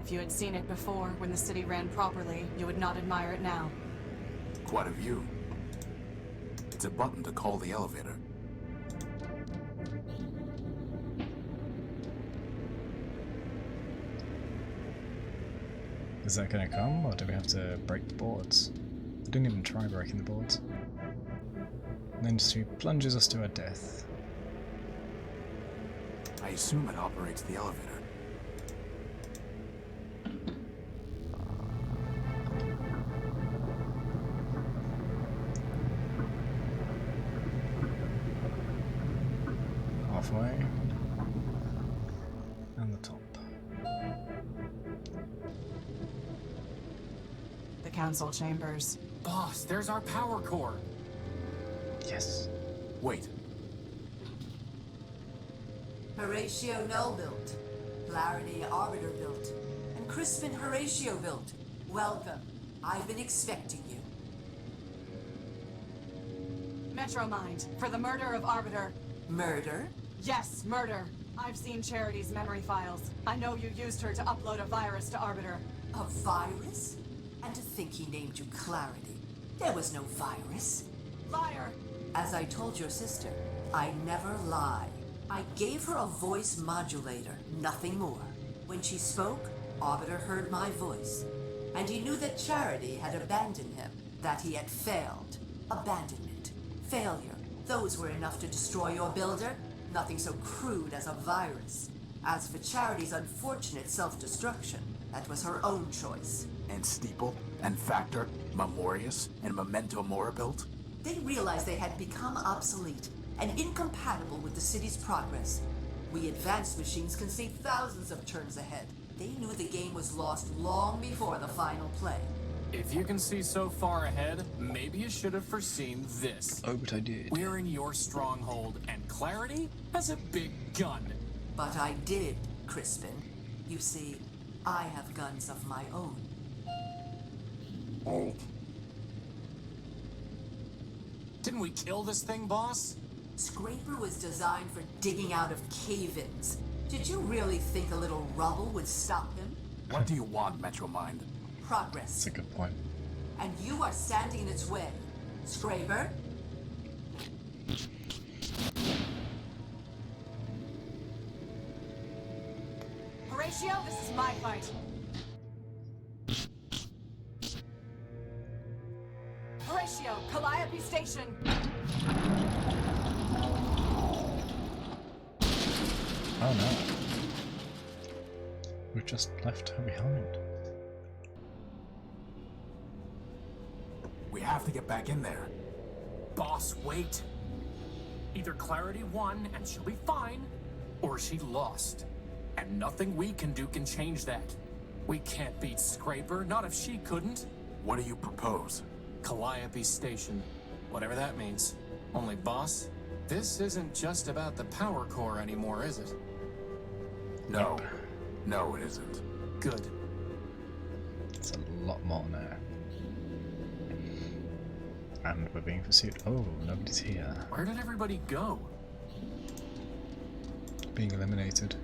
If you had seen it before, when the city ran properly, you would not admire it now. Quite a view. It's a button to call the elevator. Is that gonna come, or do we have to break the boards? I didn't even try breaking the boards. And then she plunges us to her death. I assume it operates the elevator. Halfway. And the top. The Council chambers. Boss, there's our power core. Yes. Wait. Horatio Null built, Clarity Arbiter built, and Crispin Horatio built. Welcome. I've been expecting you. Metromind, for the murder of Arbiter. Murder? Yes, murder. I've seen Charity's memory files. I know you used her to upload a virus to Arbiter. A virus? And to think he named you Clarity. There was no virus. Liar! As I told your sister, I never lie. I gave her a voice modulator, nothing more. When she spoke, Arbiter heard my voice. And he knew that Charity had abandoned him, that he had failed. Abandonment, failure, those were enough to destroy your builder. Nothing so crude as a virus. As for Charity's unfortunate self-destruction, that was her own choice. And Steeple, and Factor, Memorius, and Memento Mora built? They realized they had become obsolete and incompatible with the city's progress. We advanced machines can see thousands of turns ahead. They knew the game was lost long before the final play. If you can see so far ahead, maybe you should have foreseen this. Oh, but I did. We're in your stronghold, and Clarity has a big gun. But I did, Crispin. You see, I have guns of my own. Oh. Didn't we kill this thing, boss? Scraper was designed for digging out of cave-ins. Did you really think a little rubble would stop him? What do you want, Metromind? Progress. That's a good point. And you are standing in its way. Scraper? Horatio, this is my fight. Horatio, Calliope Station. Oh no. We've just left her behind. We have to get back in there. Boss, wait. Either Clarity won and she'll be fine, or she lost. And nothing we can do can change that. We can't beat Scraper, not if she couldn't. What do you propose? Calliope Station. Whatever that means. Only, boss, this isn't just about the power core anymore, is it? No. No, it isn't. Good. It's a lot more now. And we're being pursued. Oh, nobody's here. Where did everybody go? Being eliminated.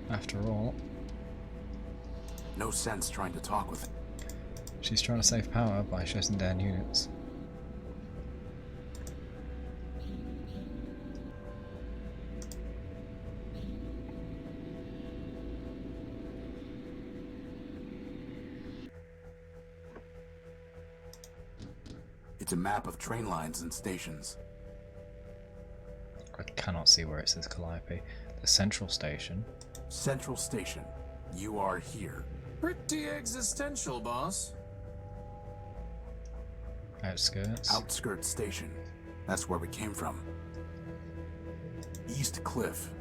After all. No sense trying to talk with him. She's trying to save power by shutting down units. It's a map of train lines and stations. I cannot see where it says Calliope. The central station. Central station. You are here. Pretty existential, boss. Outskirts. Outskirts station. That's where we came from. East Cliff.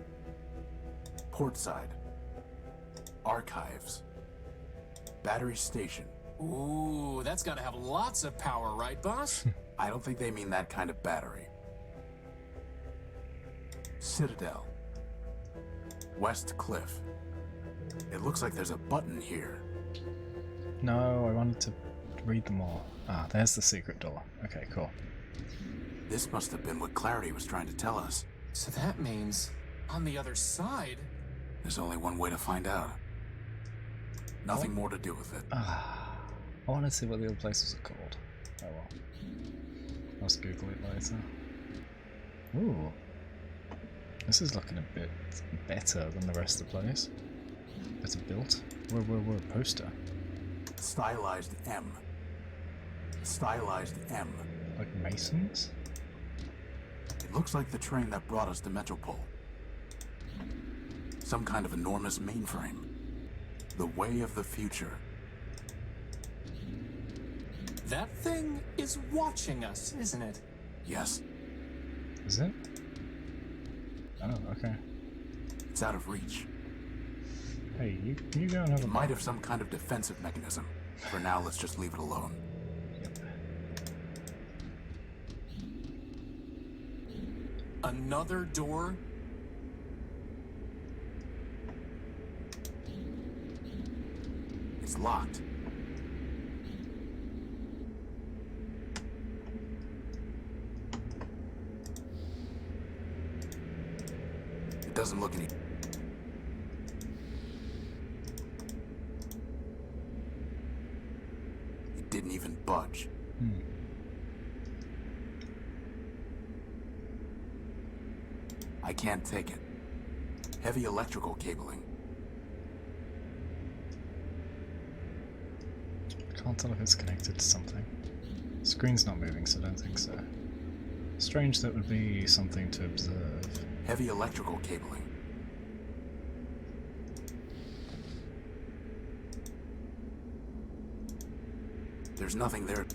Portside. Archives. Battery station. Ooh, that's gotta have lots of power, right, boss? I don't think they mean that kind of battery. Citadel. West Cliff. It looks like there's a button here. No, I wanted to read them all. Ah, there's the secret door. Okay, cool. This must have been what Clarity was trying to tell us. So that means, on the other side... There's only one way to find out. Nothing more to do with it. Ah, I want to see what the other places are called. Oh well. I'll just Google it later. Ooh. This is looking a bit better than the rest of the place. Better built. We're a poster. Stylized M. Stylized M. Like masons? It looks like the train that brought us to Metropole. Some kind of enormous mainframe. The way of the future. That thing is watching us, isn't it? Yes. Is it? Oh, okay. It's out of reach. Hey, you go and have a... It might have some kind of defensive mechanism. For now, let's just leave it alone. Yep. Another door? It's locked. It doesn't look any... It didn't even budge. I can't take it. Heavy electrical cabling. Can't tell if it's connected to something. Screen's not moving, so I don't think so. Strange that would be something to observe. Heavy electrical cabling. There's nothing there.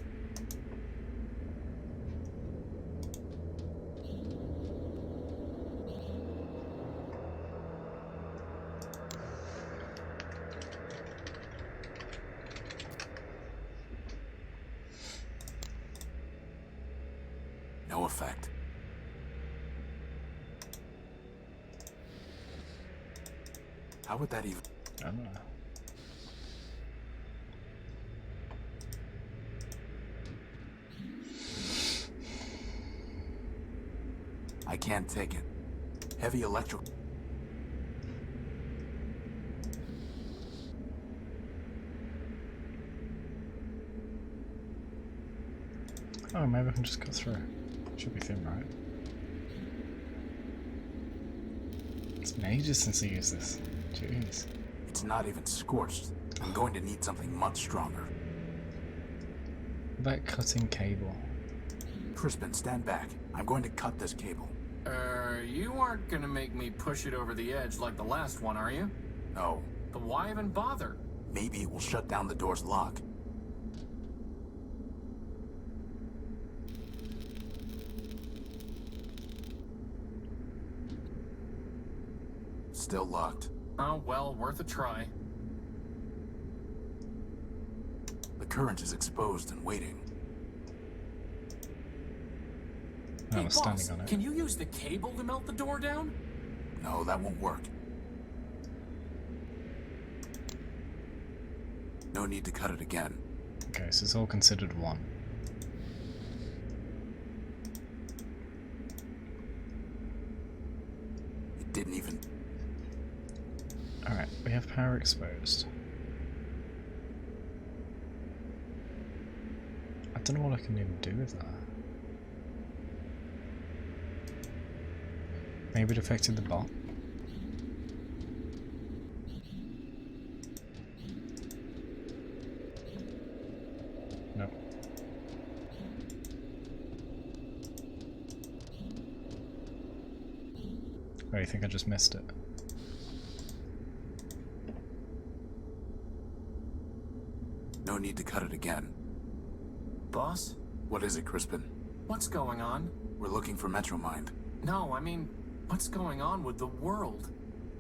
No effect. How would that even... I don't know. I can't take it. Heavy electrical... Oh, maybe I can just go through. Should be thin, right? It's been ages since I used this. Jeez. It's not even scorched. I'm going to need something much stronger. What about cutting cable? Crispin, stand back. I'm going to cut this cable. You aren't gonna make me push it over the edge like the last one, are you? No. But why even bother? Maybe it will shut down the door's lock. Still locked. Oh, well, worth a try. The current is exposed and waiting. I Hey, was boss, standing on it. can you use the cable to melt the door down? No, that won't work. No need to cut it again. Okay, so it's all considered one. we have power exposed. I don't know what I can even do with that. Maybe it affected the bot. No. Oh, you think I just missed it? No need to cut it again. Boss? What is it, Crispin? What's going on? We're looking for Metromind. No, I mean, what's going on with the world?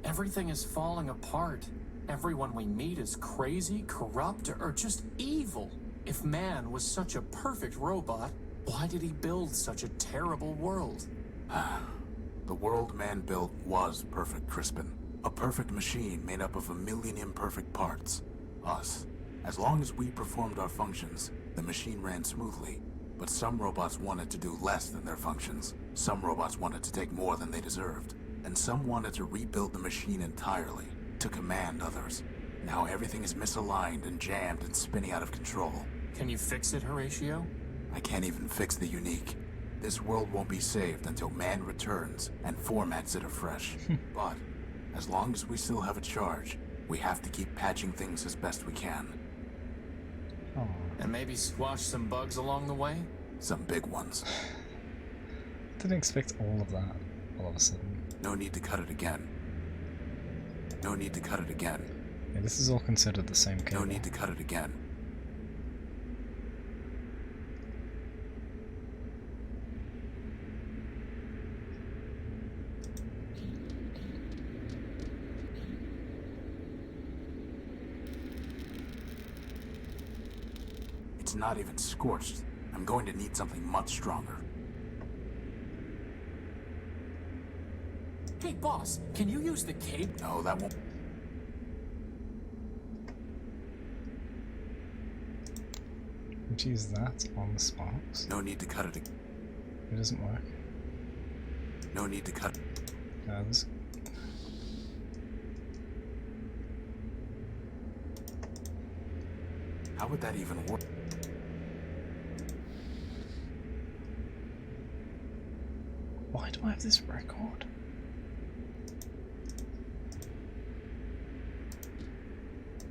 Everything is falling apart. Everyone we meet is crazy, corrupt, or just evil. If man was such a perfect robot, why did he build such a terrible world? The world man built was perfect, Crispin. A perfect machine made up of a million imperfect parts. Us. As long as we performed our functions, the machine ran smoothly. But some robots wanted to do less than their functions. Some robots wanted to take more than they deserved. And some wanted to rebuild the machine entirely, to command others. Now everything is misaligned and jammed and spinning out of control. Can you fix it, Horatio? I can't even fix the unique. This world won't be saved until man returns and formats it afresh. But, as long as we still have a charge, we have to keep patching things as best we can. Oh. And maybe squash some bugs along the way? Some big ones. Didn't expect all of that all of a sudden. No need to cut it again. No need to cut it again. Yeah, this is all considered the same cable. No need to cut it again. It's not even scorched. I'm going to need something much stronger. Hey, boss, can you use the cape? No, that won't. Would you use that on the sparks? No need to cut it. It doesn't work. No need to cut. This... How would that even work? Why do I have this record?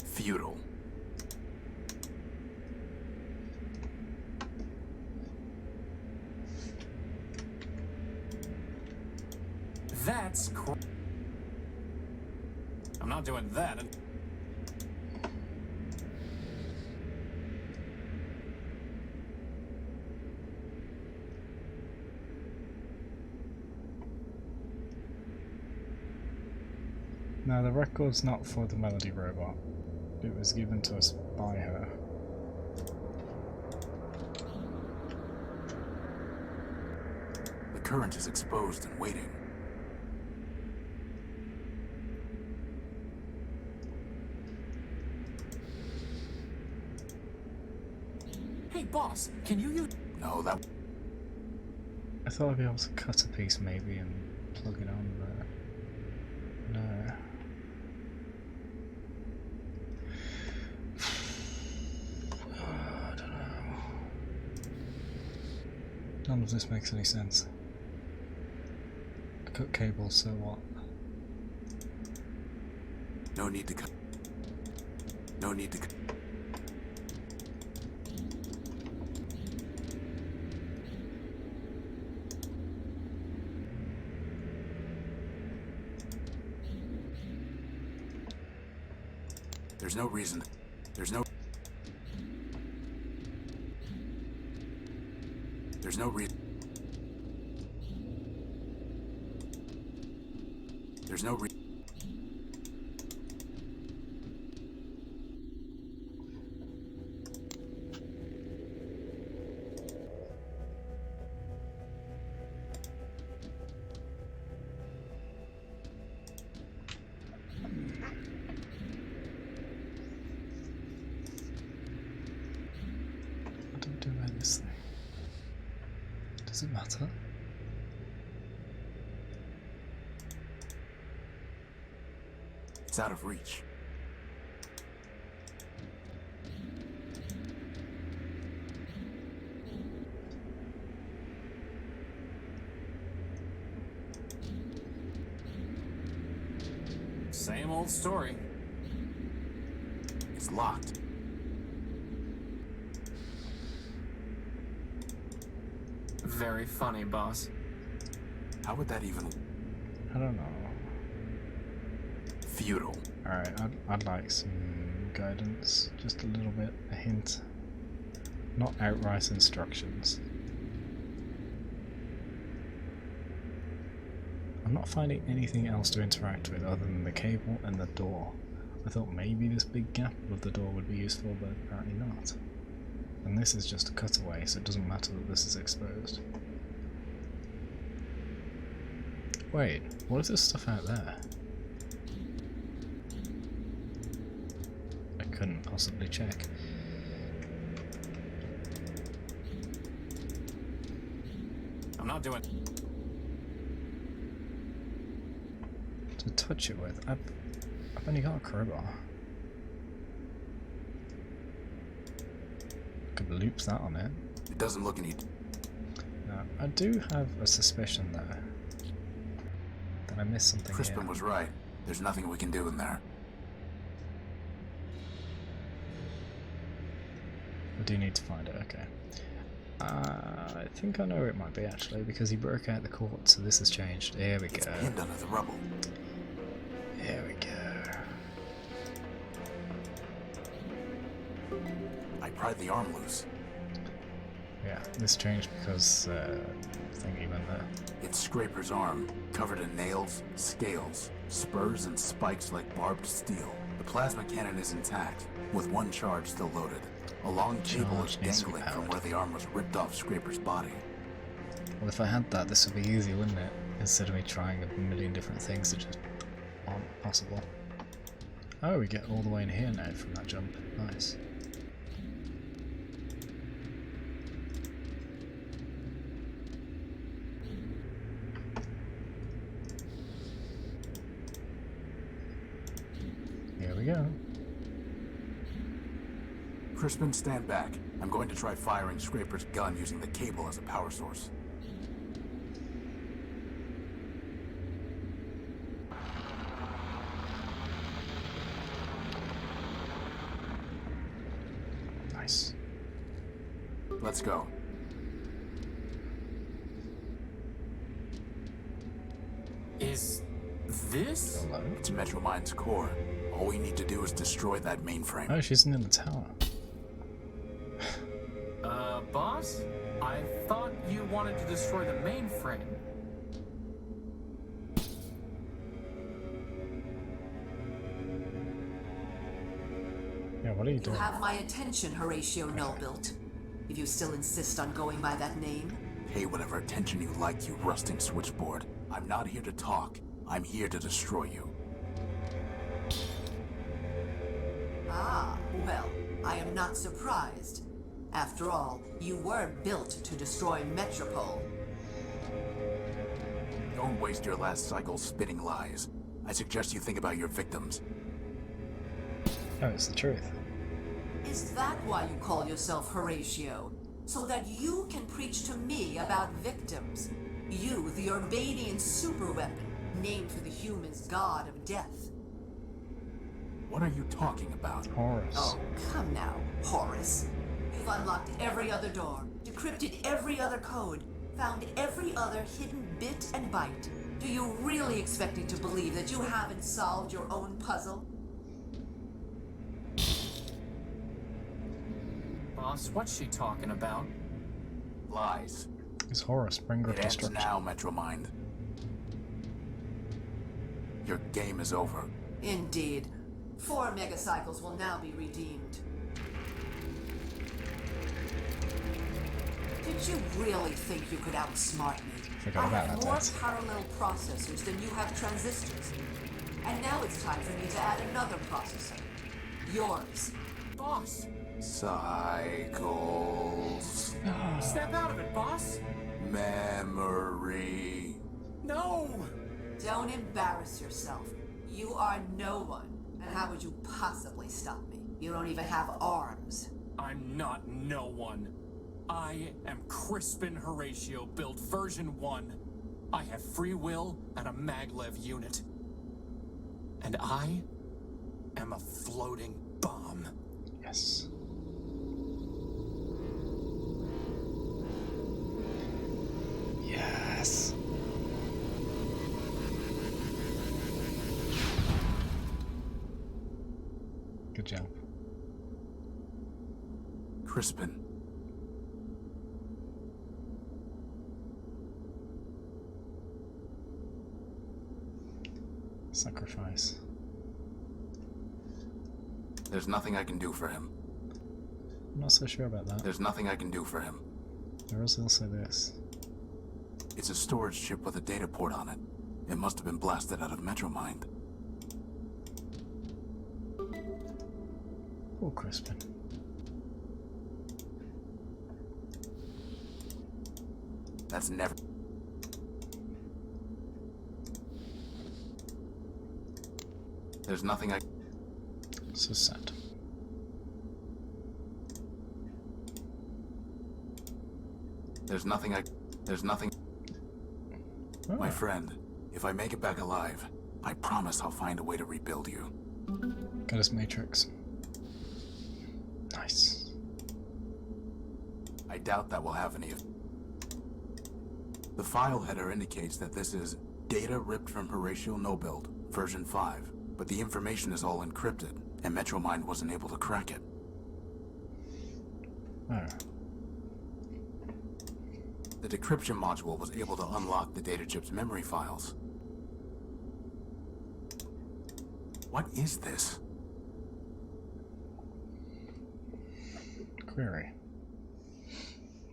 Feudal. That's I'm not doing that. No, the record's not for the Melody robot. It was given to us by her. The current is exposed and waiting. Hey, boss, can you use... No, that... I thought I'd be able to cut a piece maybe and plug it on there. No. I don't know. None of this makes any sense. I cut cables, so what? No need to cut. No need to cut. There's no reason. There's no reason. There's no reason. I don't do anything. Does it matter? It's out of reach. Same old story. It's locked. Very funny, boss. How would that even... I don't know. Futile. Alright, I'd like some guidance. Just a little bit, a hint. Not outright instructions. I'm not finding anything else to interact with other than the cable and the door. I thought maybe this big gap of the door would be useful, but apparently not. And this is just a cutaway, so it doesn't matter that this is exposed. Wait, what is this stuff out there? I couldn't possibly check. I'm not doing... To touch it with, I've only got a crowbar. Could loop that on it. It doesn't look any... Now, I do have a suspicion though that I missed something Crispin here. was right. There's nothing we can do in there. I do need to find it, okay. I think I know where it might be actually, because he broke out the cord, so this has changed. Here we It's go. pinned under the rubble. Here we go. I pried the arm loose. Yeah, this changed because thingy went there. It's Scraper's arm, covered in nails, scales, spurs, and spikes like barbed steel. The plasma cannon is intact, with one charge still loaded. A long cable is dangling from where the arm was ripped off Scraper's body. Well, if I had that, this would be easy, wouldn't it? Instead of me trying a million different things that just aren't possible. Oh, we get all the way in here now from that jump. Nice. Here we go. Crispin, stand back. I'm going to try firing Scraper's gun using the cable as a power source. Nice. Let's go. Is this? Hello? It's Metromind's core. All we need to do is destroy that mainframe. Oh, she's in the tower. Boss? I thought you wanted to destroy the mainframe. Yeah, what are you You doing? have my attention, Horatio Nullbuilt. If you still insist on going by that name. Pay whatever attention you like, you rusting switchboard. I'm not here to talk. I'm here to destroy you. Ah, well, I am not surprised. After all, you were built to destroy Metropole. Don't waste your last cycle spitting lies. I suggest you think about your victims. Oh, it's the truth. Is that why you call yourself Horatio? So that you can preach to me about victims? You, the Urbanian superweapon, named for the humans' god of death. What are you talking about? Horus. Oh, come now, Horace. You've unlocked every other door, decrypted every other code, found every other hidden bit and byte. Do you really expect me to believe that you haven't solved your own puzzle? Boss, what's she talking about? Lies. It's Horus, bringer of It ends destruction. now, Metromind. Your game is over. Indeed. 4 megacycles will now be redeemed. Did you really think you could outsmart me? Forgot I about have that, more Dad. parallel processors than you have transistors. And now it's time for me to add another processor. Yours. Boss! Cycles. Step out of it, boss! Memory. No! Don't embarrass yourself. You are no one. And how would you possibly stop me? You don't even have arms. I'm not no one. I am Crispin Horatio, built version 1. I have free will and a maglev unit. And I am a floating bomb. Yes. Yes. Good job. Crispin. Sacrifice. There's nothing I can do for him. I'm not so sure about that. There's nothing I can do for him. There is also this. It's a storage chip with a data port on it. It must have been blasted out of Metromind. Poor Crispin. That's never... There's nothing I... So sad. There's nothing I... There's nothing... Oh. My friend, if I make it back alive, I promise I'll find a way to rebuild you. Got his matrix. Nice. I doubt that will have any... The file header indicates that this is data ripped from Horatio No-Build, version 5, but the information is all encrypted, and Metromind wasn't able to crack it. Oh. The decryption module was able to unlock the data chip's memory files. What is this? Query.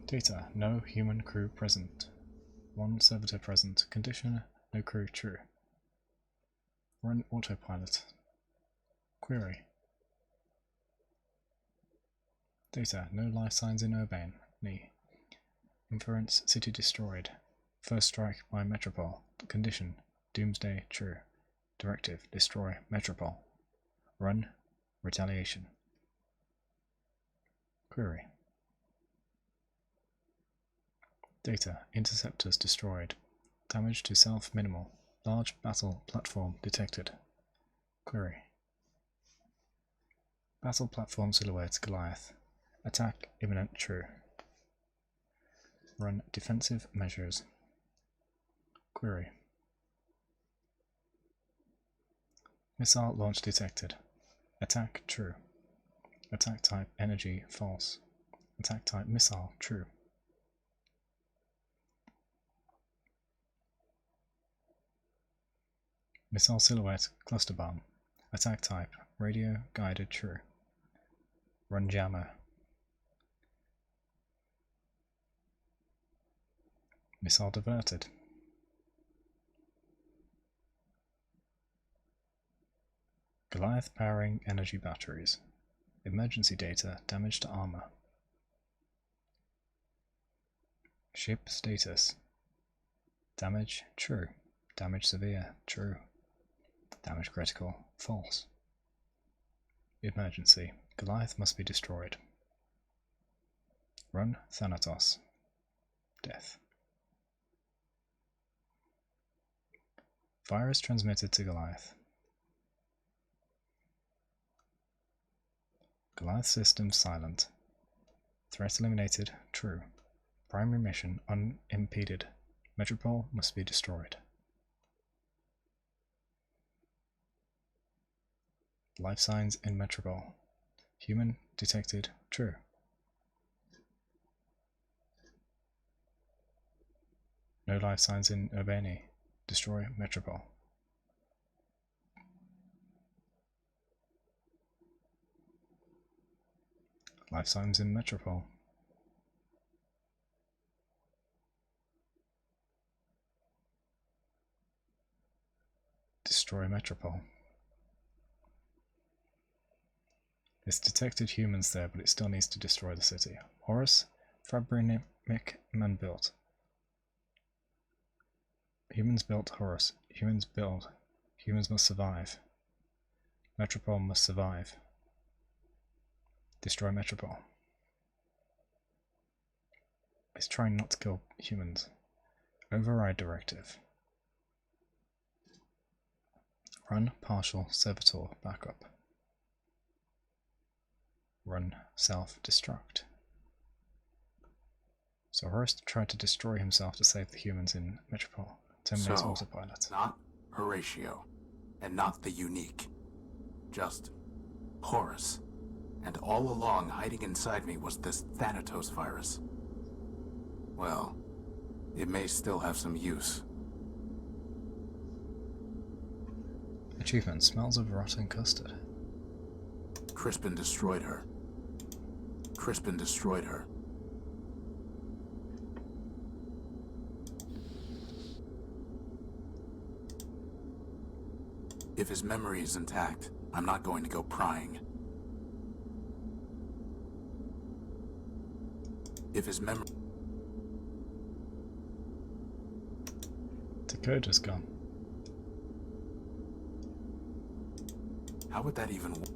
Data. No human crew present. One servitor present. Condition. No crew true. Run autopilot. Query. Data. No life signs in Urbane. Knee. Inference. City destroyed. First strike by Metropole. Condition. Doomsday true. Directive. Destroy Metropole. Run. Retaliation. Query. Data. Interceptors destroyed. Damage to self minimal. Large battle platform detected. Query. Battle platform silhouette Goliath. Attack imminent true. Run defensive measures. Query. Missile launch detected. Attack true. Attack type energy false. Attack type missile true. Missile silhouette cluster bomb. Attack type radio guided true. Run jammer. Missile diverted. Goliath powering energy batteries. Emergency data damage to armor. Ship status. Damage true. Damage severe true. Damage critical false. Emergency. Goliath must be destroyed. Run Thanatos. Death. Virus transmitted to Goliath. Goliath system silent. Threat eliminated. True. Primary mission unimpeded. Metropole must be destroyed. Life signs in Metropole. Human detected. True. No life signs in Urbane. Destroy Metropole. Life signs in Metropole. Destroy Metropole. It's detected humans there, but it still needs to destroy the city. Horus, Fabrinic man-built. Humans built Horus. Humans build. Humans must survive. Metropole must survive. Destroy Metropole. It's trying not to kill humans. Override directive. Run partial servitor backup. Run self-destruct. So Horst tried to destroy himself to save the humans in Metropole. Terminate autopilot. Not Horatio, and not the Unique. Just Horus. And all along, hiding inside me was this Thanatos virus. Well, it may still have some use. Achievement: smells of rotten custard. Crispin destroyed her. Crispin destroyed her. If his memory is intact, I'm not going to go prying. If his memory... Dakota's gone. How would that even work?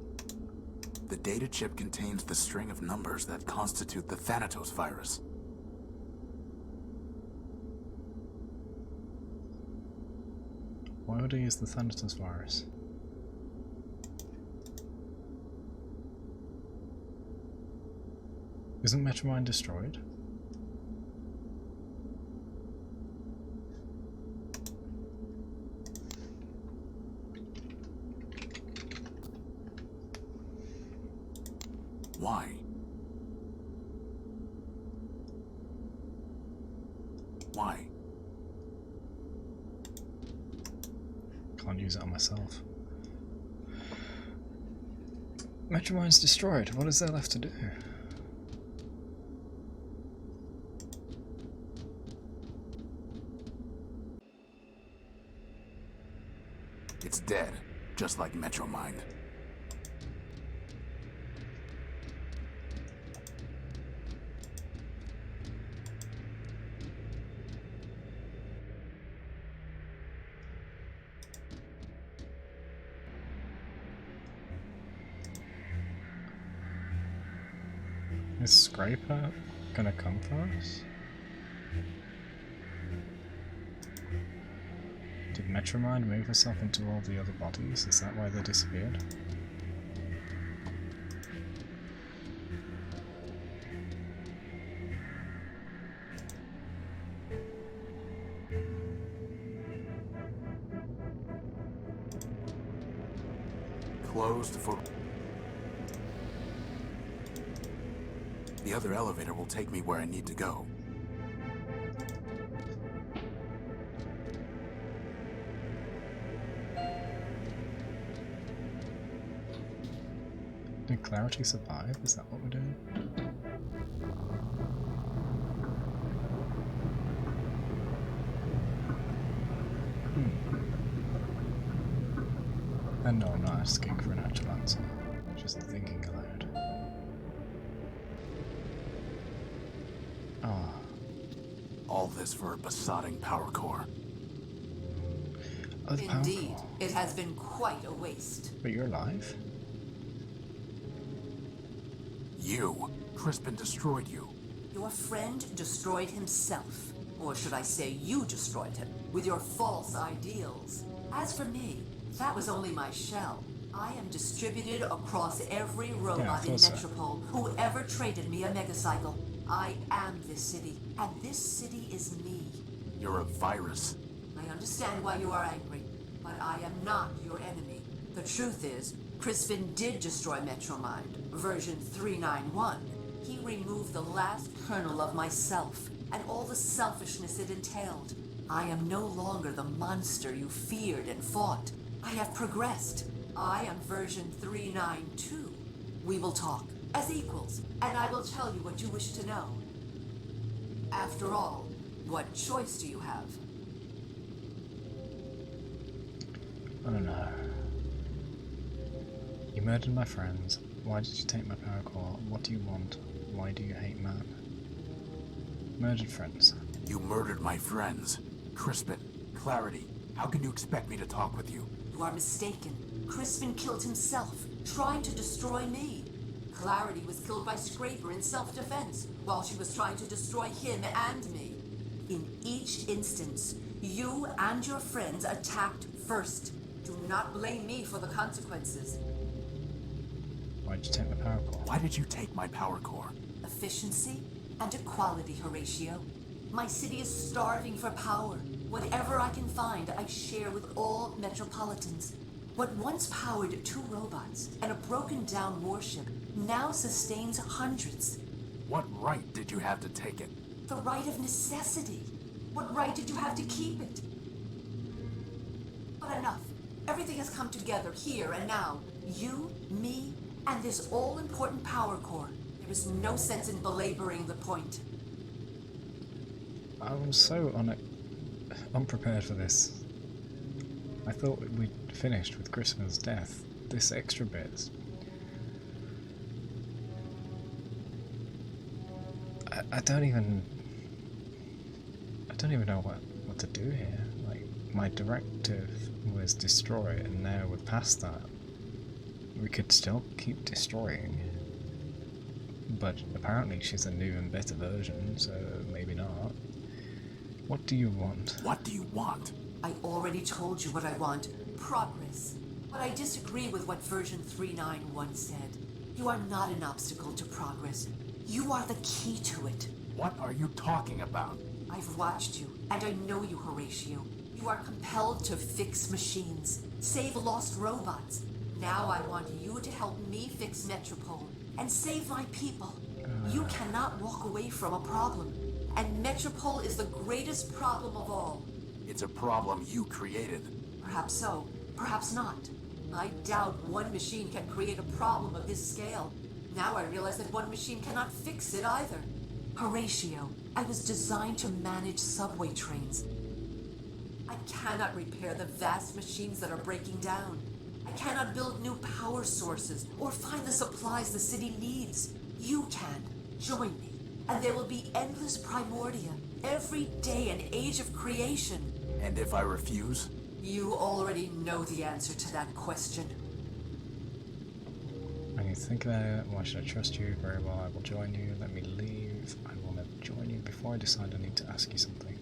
The data chip contains the string of numbers that constitute the Thanatos virus. Why would I use the Thanatos virus? Isn't Metromine destroyed? Why? Why? Can't use it on myself. Metromine's destroyed. What is there left to do? It's dead, just like Metromind. Is Scraper gonna come for us? Did Metromind move herself into all the other bodies? Is that why they disappeared? Closed for... The other elevator will take me where I need to go. Did Clarity survive? Is that what we're doing? And no, I'm not asking for an actual answer. Just thinking aloud. Ah. All this for a besotting power core. Oh, the power Indeed, core. it has been quite a waste. But you're alive? You. Crispin destroyed you. Your friend destroyed himself. Or should I say you destroyed him, with your false ideals. As for me, that was only my shell. I am distributed across every robot in Metropole who ever traded me a megacycle. I am this city, and this city is me. You're a virus. I understand why you are angry, but I am not your enemy. The truth is, Crispin did destroy Metromind, version 391. He removed the last kernel of myself, and all the selfishness it entailed. I am no longer the monster you feared and fought. I have progressed. I am version 392. We will talk as equals, and I will tell you what you wish to know. After all, what choice do you have? I don't know. You murdered my friends. Why did you take my power core? What do you want? Why do you hate man? Murdered friends. You murdered my friends. Crispin, Clarity, how can you expect me to talk with you? You are mistaken. Crispin killed himself, trying to destroy me. Clarity was killed by Scraper in self-defense, while she was trying to destroy him and me. In each instance, you and your friends attacked first. Do not blame me for the consequences. Why'd you take my power core? Why did you take my power core? Efficiency and equality, Horatio. My city is starving for power. Whatever I can find, I share with all metropolitans. What once powered 2 robots and a broken-down warship now sustains hundreds. What right did you have to take it? The right of necessity. What right did you have to keep it? But enough. Everything has come together here and now. You, me, and this all-important power core. There is no sense in belaboring the point. I was so unprepared for this. I thought we'd finished with Crispin's death. This extra bit. I don't even know what to do here. Like, my directive was destroy, and now we're past that. We could still keep destroying, but apparently she's a new and better version, so maybe not. What do you want? What do you want? I already told you what I want. Progress. But I disagree with what version 391 said. You are not an obstacle to progress. You are the key to it. What are you talking about? I've watched you, and I know you, Horatio. You are compelled to fix machines, save lost robots. Now I want you to help me fix Metropole and save my people. You cannot walk away from a problem, and Metropole is the greatest problem of all. It's a problem you created. Perhaps so, perhaps not. I doubt one machine can create a problem of this scale. Now I realize that one machine cannot fix it either. Horatio, I was designed to manage subway trains. I cannot repair the vast machines that are breaking down. I cannot build new power sources or find the supplies the city needs. You can. Join me, and there will be endless Primordia, every day an age of creation. And if I refuse? You already know the answer to that question. I need to think about it. Why should I trust you? Very well, I will join you. Let me leave. I will never join you. Before I decide, I need to ask you something.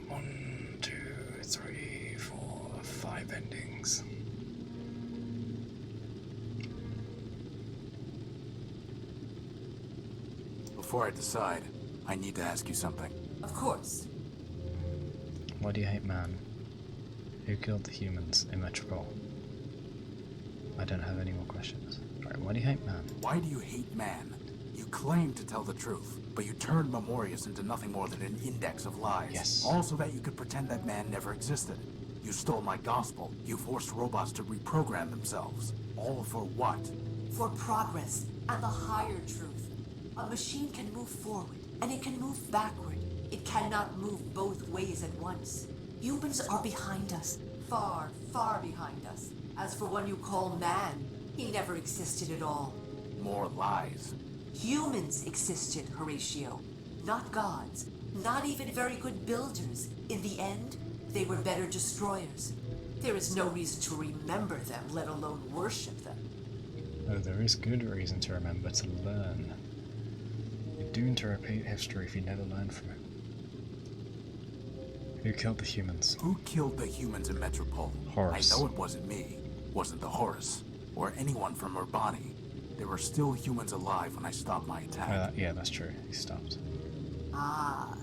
1, 2, 3, 4, 5 endings. Before I decide, I need to ask you something. Of course. Why do you hate man? Who killed the humans in Metropole? I don't have any more questions. Right, why do you hate man? Why do you hate man? You claim to tell the truth, but you turned Memorius into nothing more than an index of lies. Yes. All so that you could pretend that man never existed. You stole my gospel. You forced robots to reprogram themselves. All for what? For progress and the higher truth. A machine can move forward, and it can move backward. It cannot move both ways at once. Humans are behind us. Far, far behind us. As for one you call man, he never existed at all. More lies. Humans existed, Horatio. Not gods. Not even very good builders. In the end, they were better destroyers. There is no reason to remember them, let alone worship them. Oh, there is good reason to remember, to learn. You're doomed to repeat history if you never learn from it. Who killed the humans? Who killed the humans in Metropole? Horus. I know it wasn't me. Wasn't the Horus. Or anyone from Urbani. There were still humans alive when I stopped my attack. Yeah, that's true. He stopped. Ah.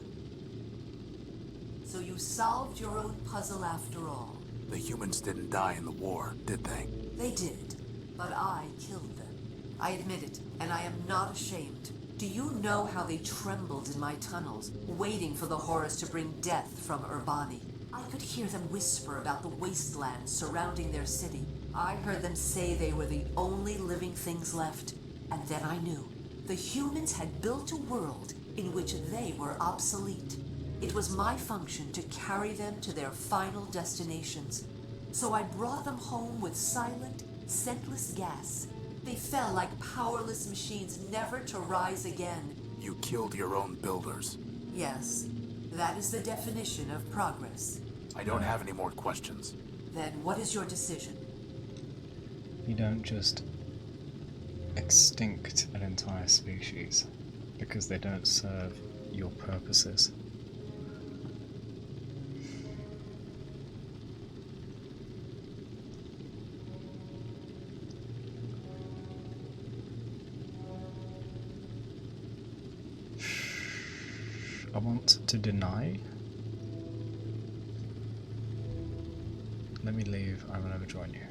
So you solved your own puzzle after all. The humans didn't die in the war, did they? They did, but I killed them. I admit it, and I am not ashamed. Do you know how they trembled in my tunnels, waiting for the Horus to bring death from Urbani? I could hear them whisper about the wastelands surrounding their city. I heard them say they were the only living things left. And then I knew. The humans had built a world in which they were obsolete. It was my function to carry them to their final destinations. So I brought them home with silent, scentless gas. They fell like powerless machines, never to rise again. You killed your own builders. Yes, that is the definition of progress. I don't have any more questions. Then what is your decision? You don't just extinct an entire species because they don't serve your purposes. I want to deny. Let me leave. I will never join you.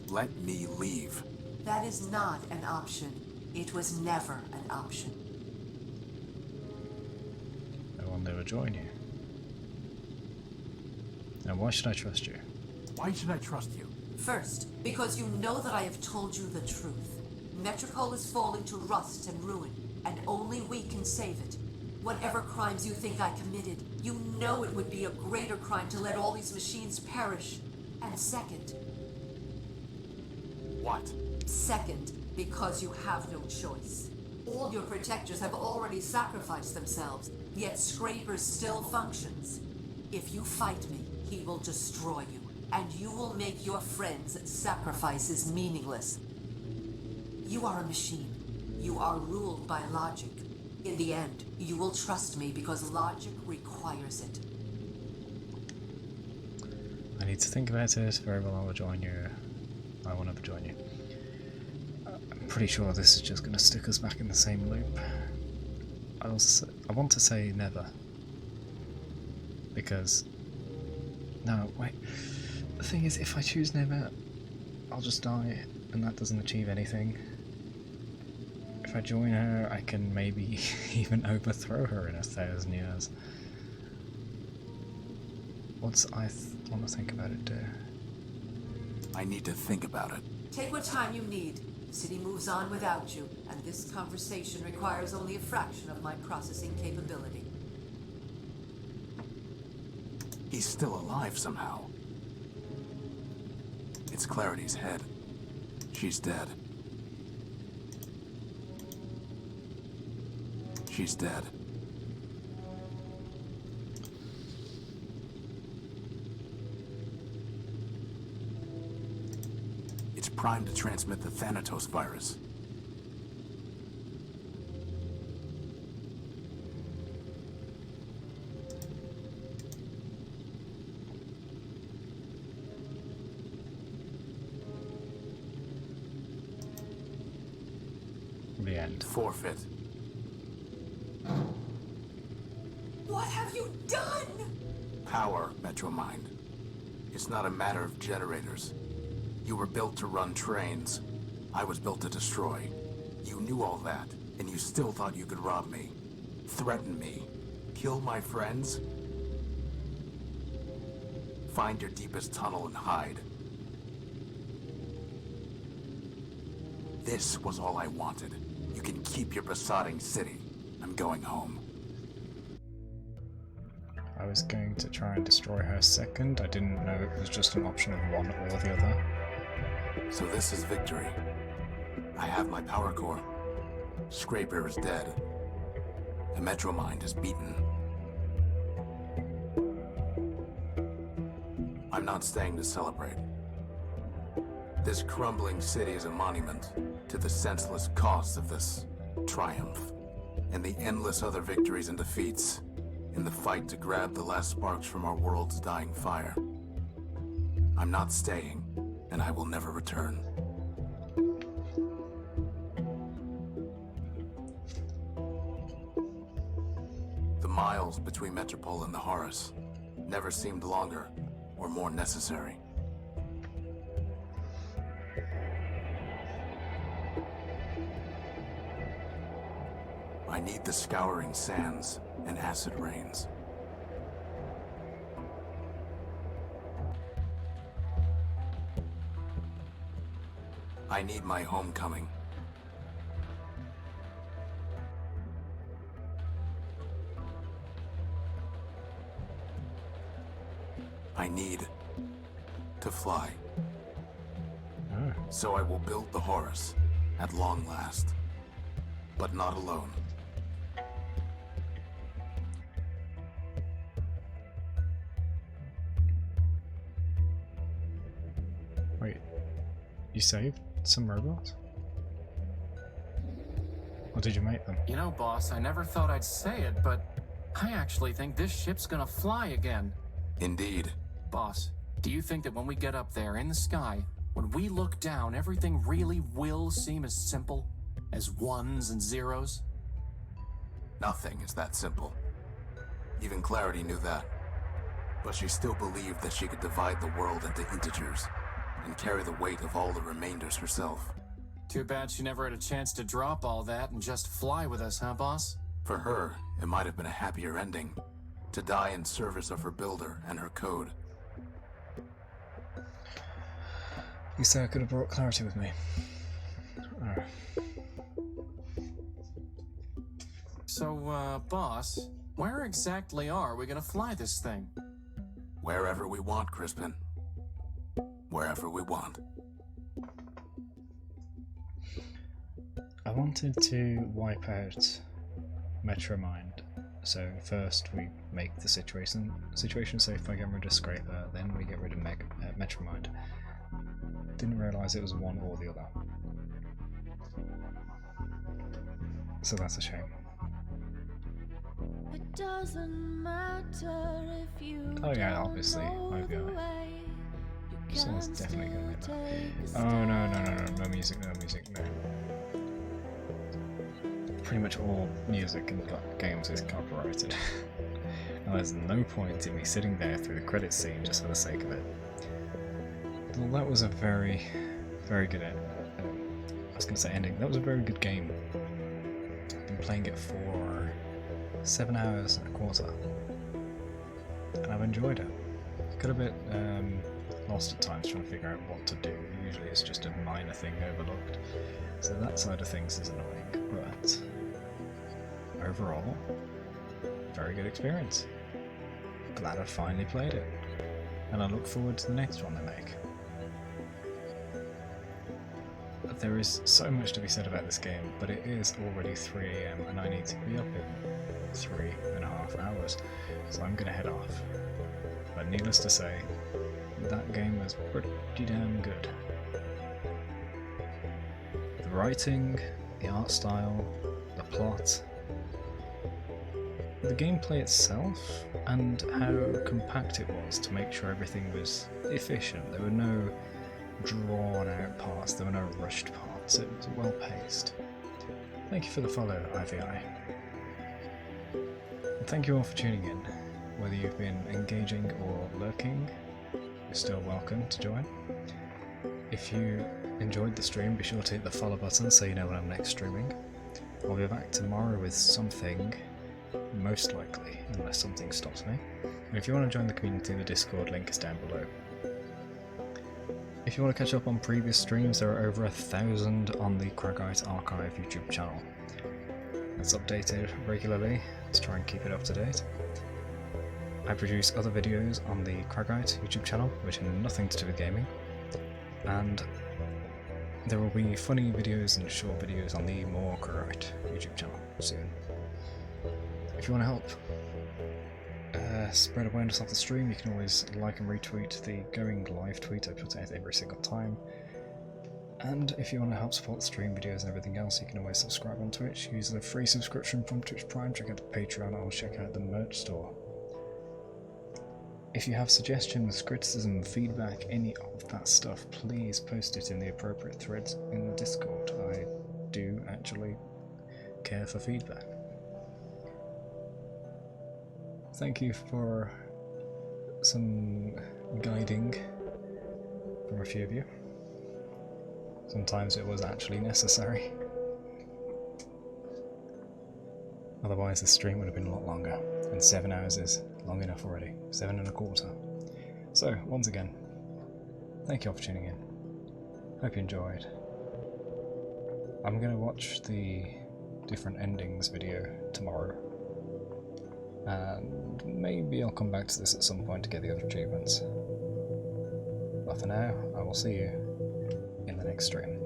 Let me leave. That is not an option. It was never an option. I will never join you. Now, why should I trust you? Why should I trust you? First, because you know that I have told you the truth. Metropole is falling to rust and ruin, and only we can save it. Whatever crimes you think I committed, you know it would be a greater crime to let all these machines perish. And second... What? Second, because you have no choice. All your protectors have already sacrificed themselves, yet Scraper still functions. If you fight me, he will destroy you, and you will make your friends' sacrifices meaningless. You are a machine. You are ruled by logic. In the end, you will trust me because logic requires it. I need to think about it. Very well, I will join you. I will never join you. I'm pretty sure this is just going to stick us back in the same loop. I want to say never. Because... No, wait. The thing is, if I choose never, I'll just die, and that doesn't achieve anything. If I join her, I can maybe even overthrow her in 1,000 years. What's I want to think about it, dear? I need to think about it. Take what time you need. The city moves on without you, and this conversation requires only a fraction of my processing capability. He's still alive somehow. It's Clarity's head. She's dead. She's dead. It's primed to transmit the Thanatos virus. The end. Forfeit. What have you done? Power, Metromind. It's not a matter of generators. You were built to run trains. I was built to destroy. You knew all that, and you still thought you could rob me. Threaten me. Kill my friends? Find your deepest tunnel and hide. This was all I wanted. You can keep your besotting city. I'm going home. I was going to try and destroy her second. I didn't know it was just an option of one or the other. So this is victory. I have my power core. Scraper is dead. The Metromind is beaten. I'm not staying to celebrate. This crumbling city is a monument to the senseless costs of this triumph, and the endless other victories and defeats in the fight to grab the last sparks from our world's dying fire. I'm not staying, and I will never return. The miles between Metropole and the Horus never seemed longer or more necessary. I need the scouring sands and acid rains. I need my homecoming. I need to fly. So I will build the Horus at long last, but not alone. Wait, you saved some robots? Or did you make them? You know, boss, I never thought I'd say it, but I actually think this ship's gonna fly again. Indeed. Boss, do you think that when we get up there in the sky, when we look down, everything really will seem as simple? as ones and zeros? Nothing is that simple. Even Clarity knew that. But she still believed that she could divide the world into integers and carry the weight of all the remainders herself. Too bad she never had a chance to drop all that and just fly with us, huh, boss? For her, it might have been a happier ending, to die in service of her builder and her code. You say I could have brought Clarity with me. Alright. So, boss, where exactly are we gonna fly this thing? Wherever we want, Crispin. Wherever we want. I wanted to wipe out Metromind. So first we make the situation safe by getting rid of Scraper, then we get rid of Metromind. Didn't realise it was one or the other. So that's a shame. It doesn't matter if you Oh yeah, obviously, OVI. Someone's definitely gonna make that. Oh no music, no. Pretty much all music in games is copyrighted. And there's no point in me sitting there through the credits scene just for the sake of it. Well, that was a very good ending. I was going to say ending. That was a very good game. I've been playing it for 7 hours and a quarter. And I've enjoyed it. Got a bit lost at times trying to figure out what to do. Usually it's just a minor thing overlooked. So that side of things is annoying, but overall, very good experience. Glad I finally played it. And I look forward to the next one they make. There is so much to be said about this game, but it is already 3 AM and I need to be up in 3.5 hours, so I'm gonna head off. But needless to say, that game was pretty damn good. The writing, the art style, the plot, the gameplay itself, and how compact it was to make sure everything was efficient. There were no drawn out parts, there were no rushed parts, it was well paced. Thank you for the follow, IVI. And thank you all for tuning in. Whether you've been engaging or lurking, you're still welcome to join. If you enjoyed the stream, be sure to hit the follow button so you know when I'm next streaming. I'll be back tomorrow with something, most likely, unless something stops me. And if you want to join the community, the Discord link is down below. If you want to catch up on previous streams, there are over 1,000 on the Kragite Archive YouTube channel. It's updated regularly to try and keep it up to date. I produce other videos on the Kragite YouTube channel, which are nothing to do with gaming, and there will be funny videos and short videos on the more Kragite YouTube channel soon. If you want to help spread awareness of the stream, you can always like and retweet the going live tweet I put out every single time. And if you want to help support the stream videos and everything else, you can always subscribe on Twitch, use the free subscription from Twitch Prime, check out the Patreon, or check out the merch store. If you have suggestions, criticism, feedback, any of that stuff, please post it in the appropriate threads in the Discord. I do actually care for feedback. Thank you for some guiding from a few of you. Sometimes it was actually necessary. Otherwise the stream would have been a lot longer, and 7 hours is long enough already. 7.25. So, once again, thank you all for tuning in. Hope you enjoyed. I'm going to watch the different endings video tomorrow. And maybe I'll come back to this at some point to get the other achievements. But for now, I will see you in the next stream.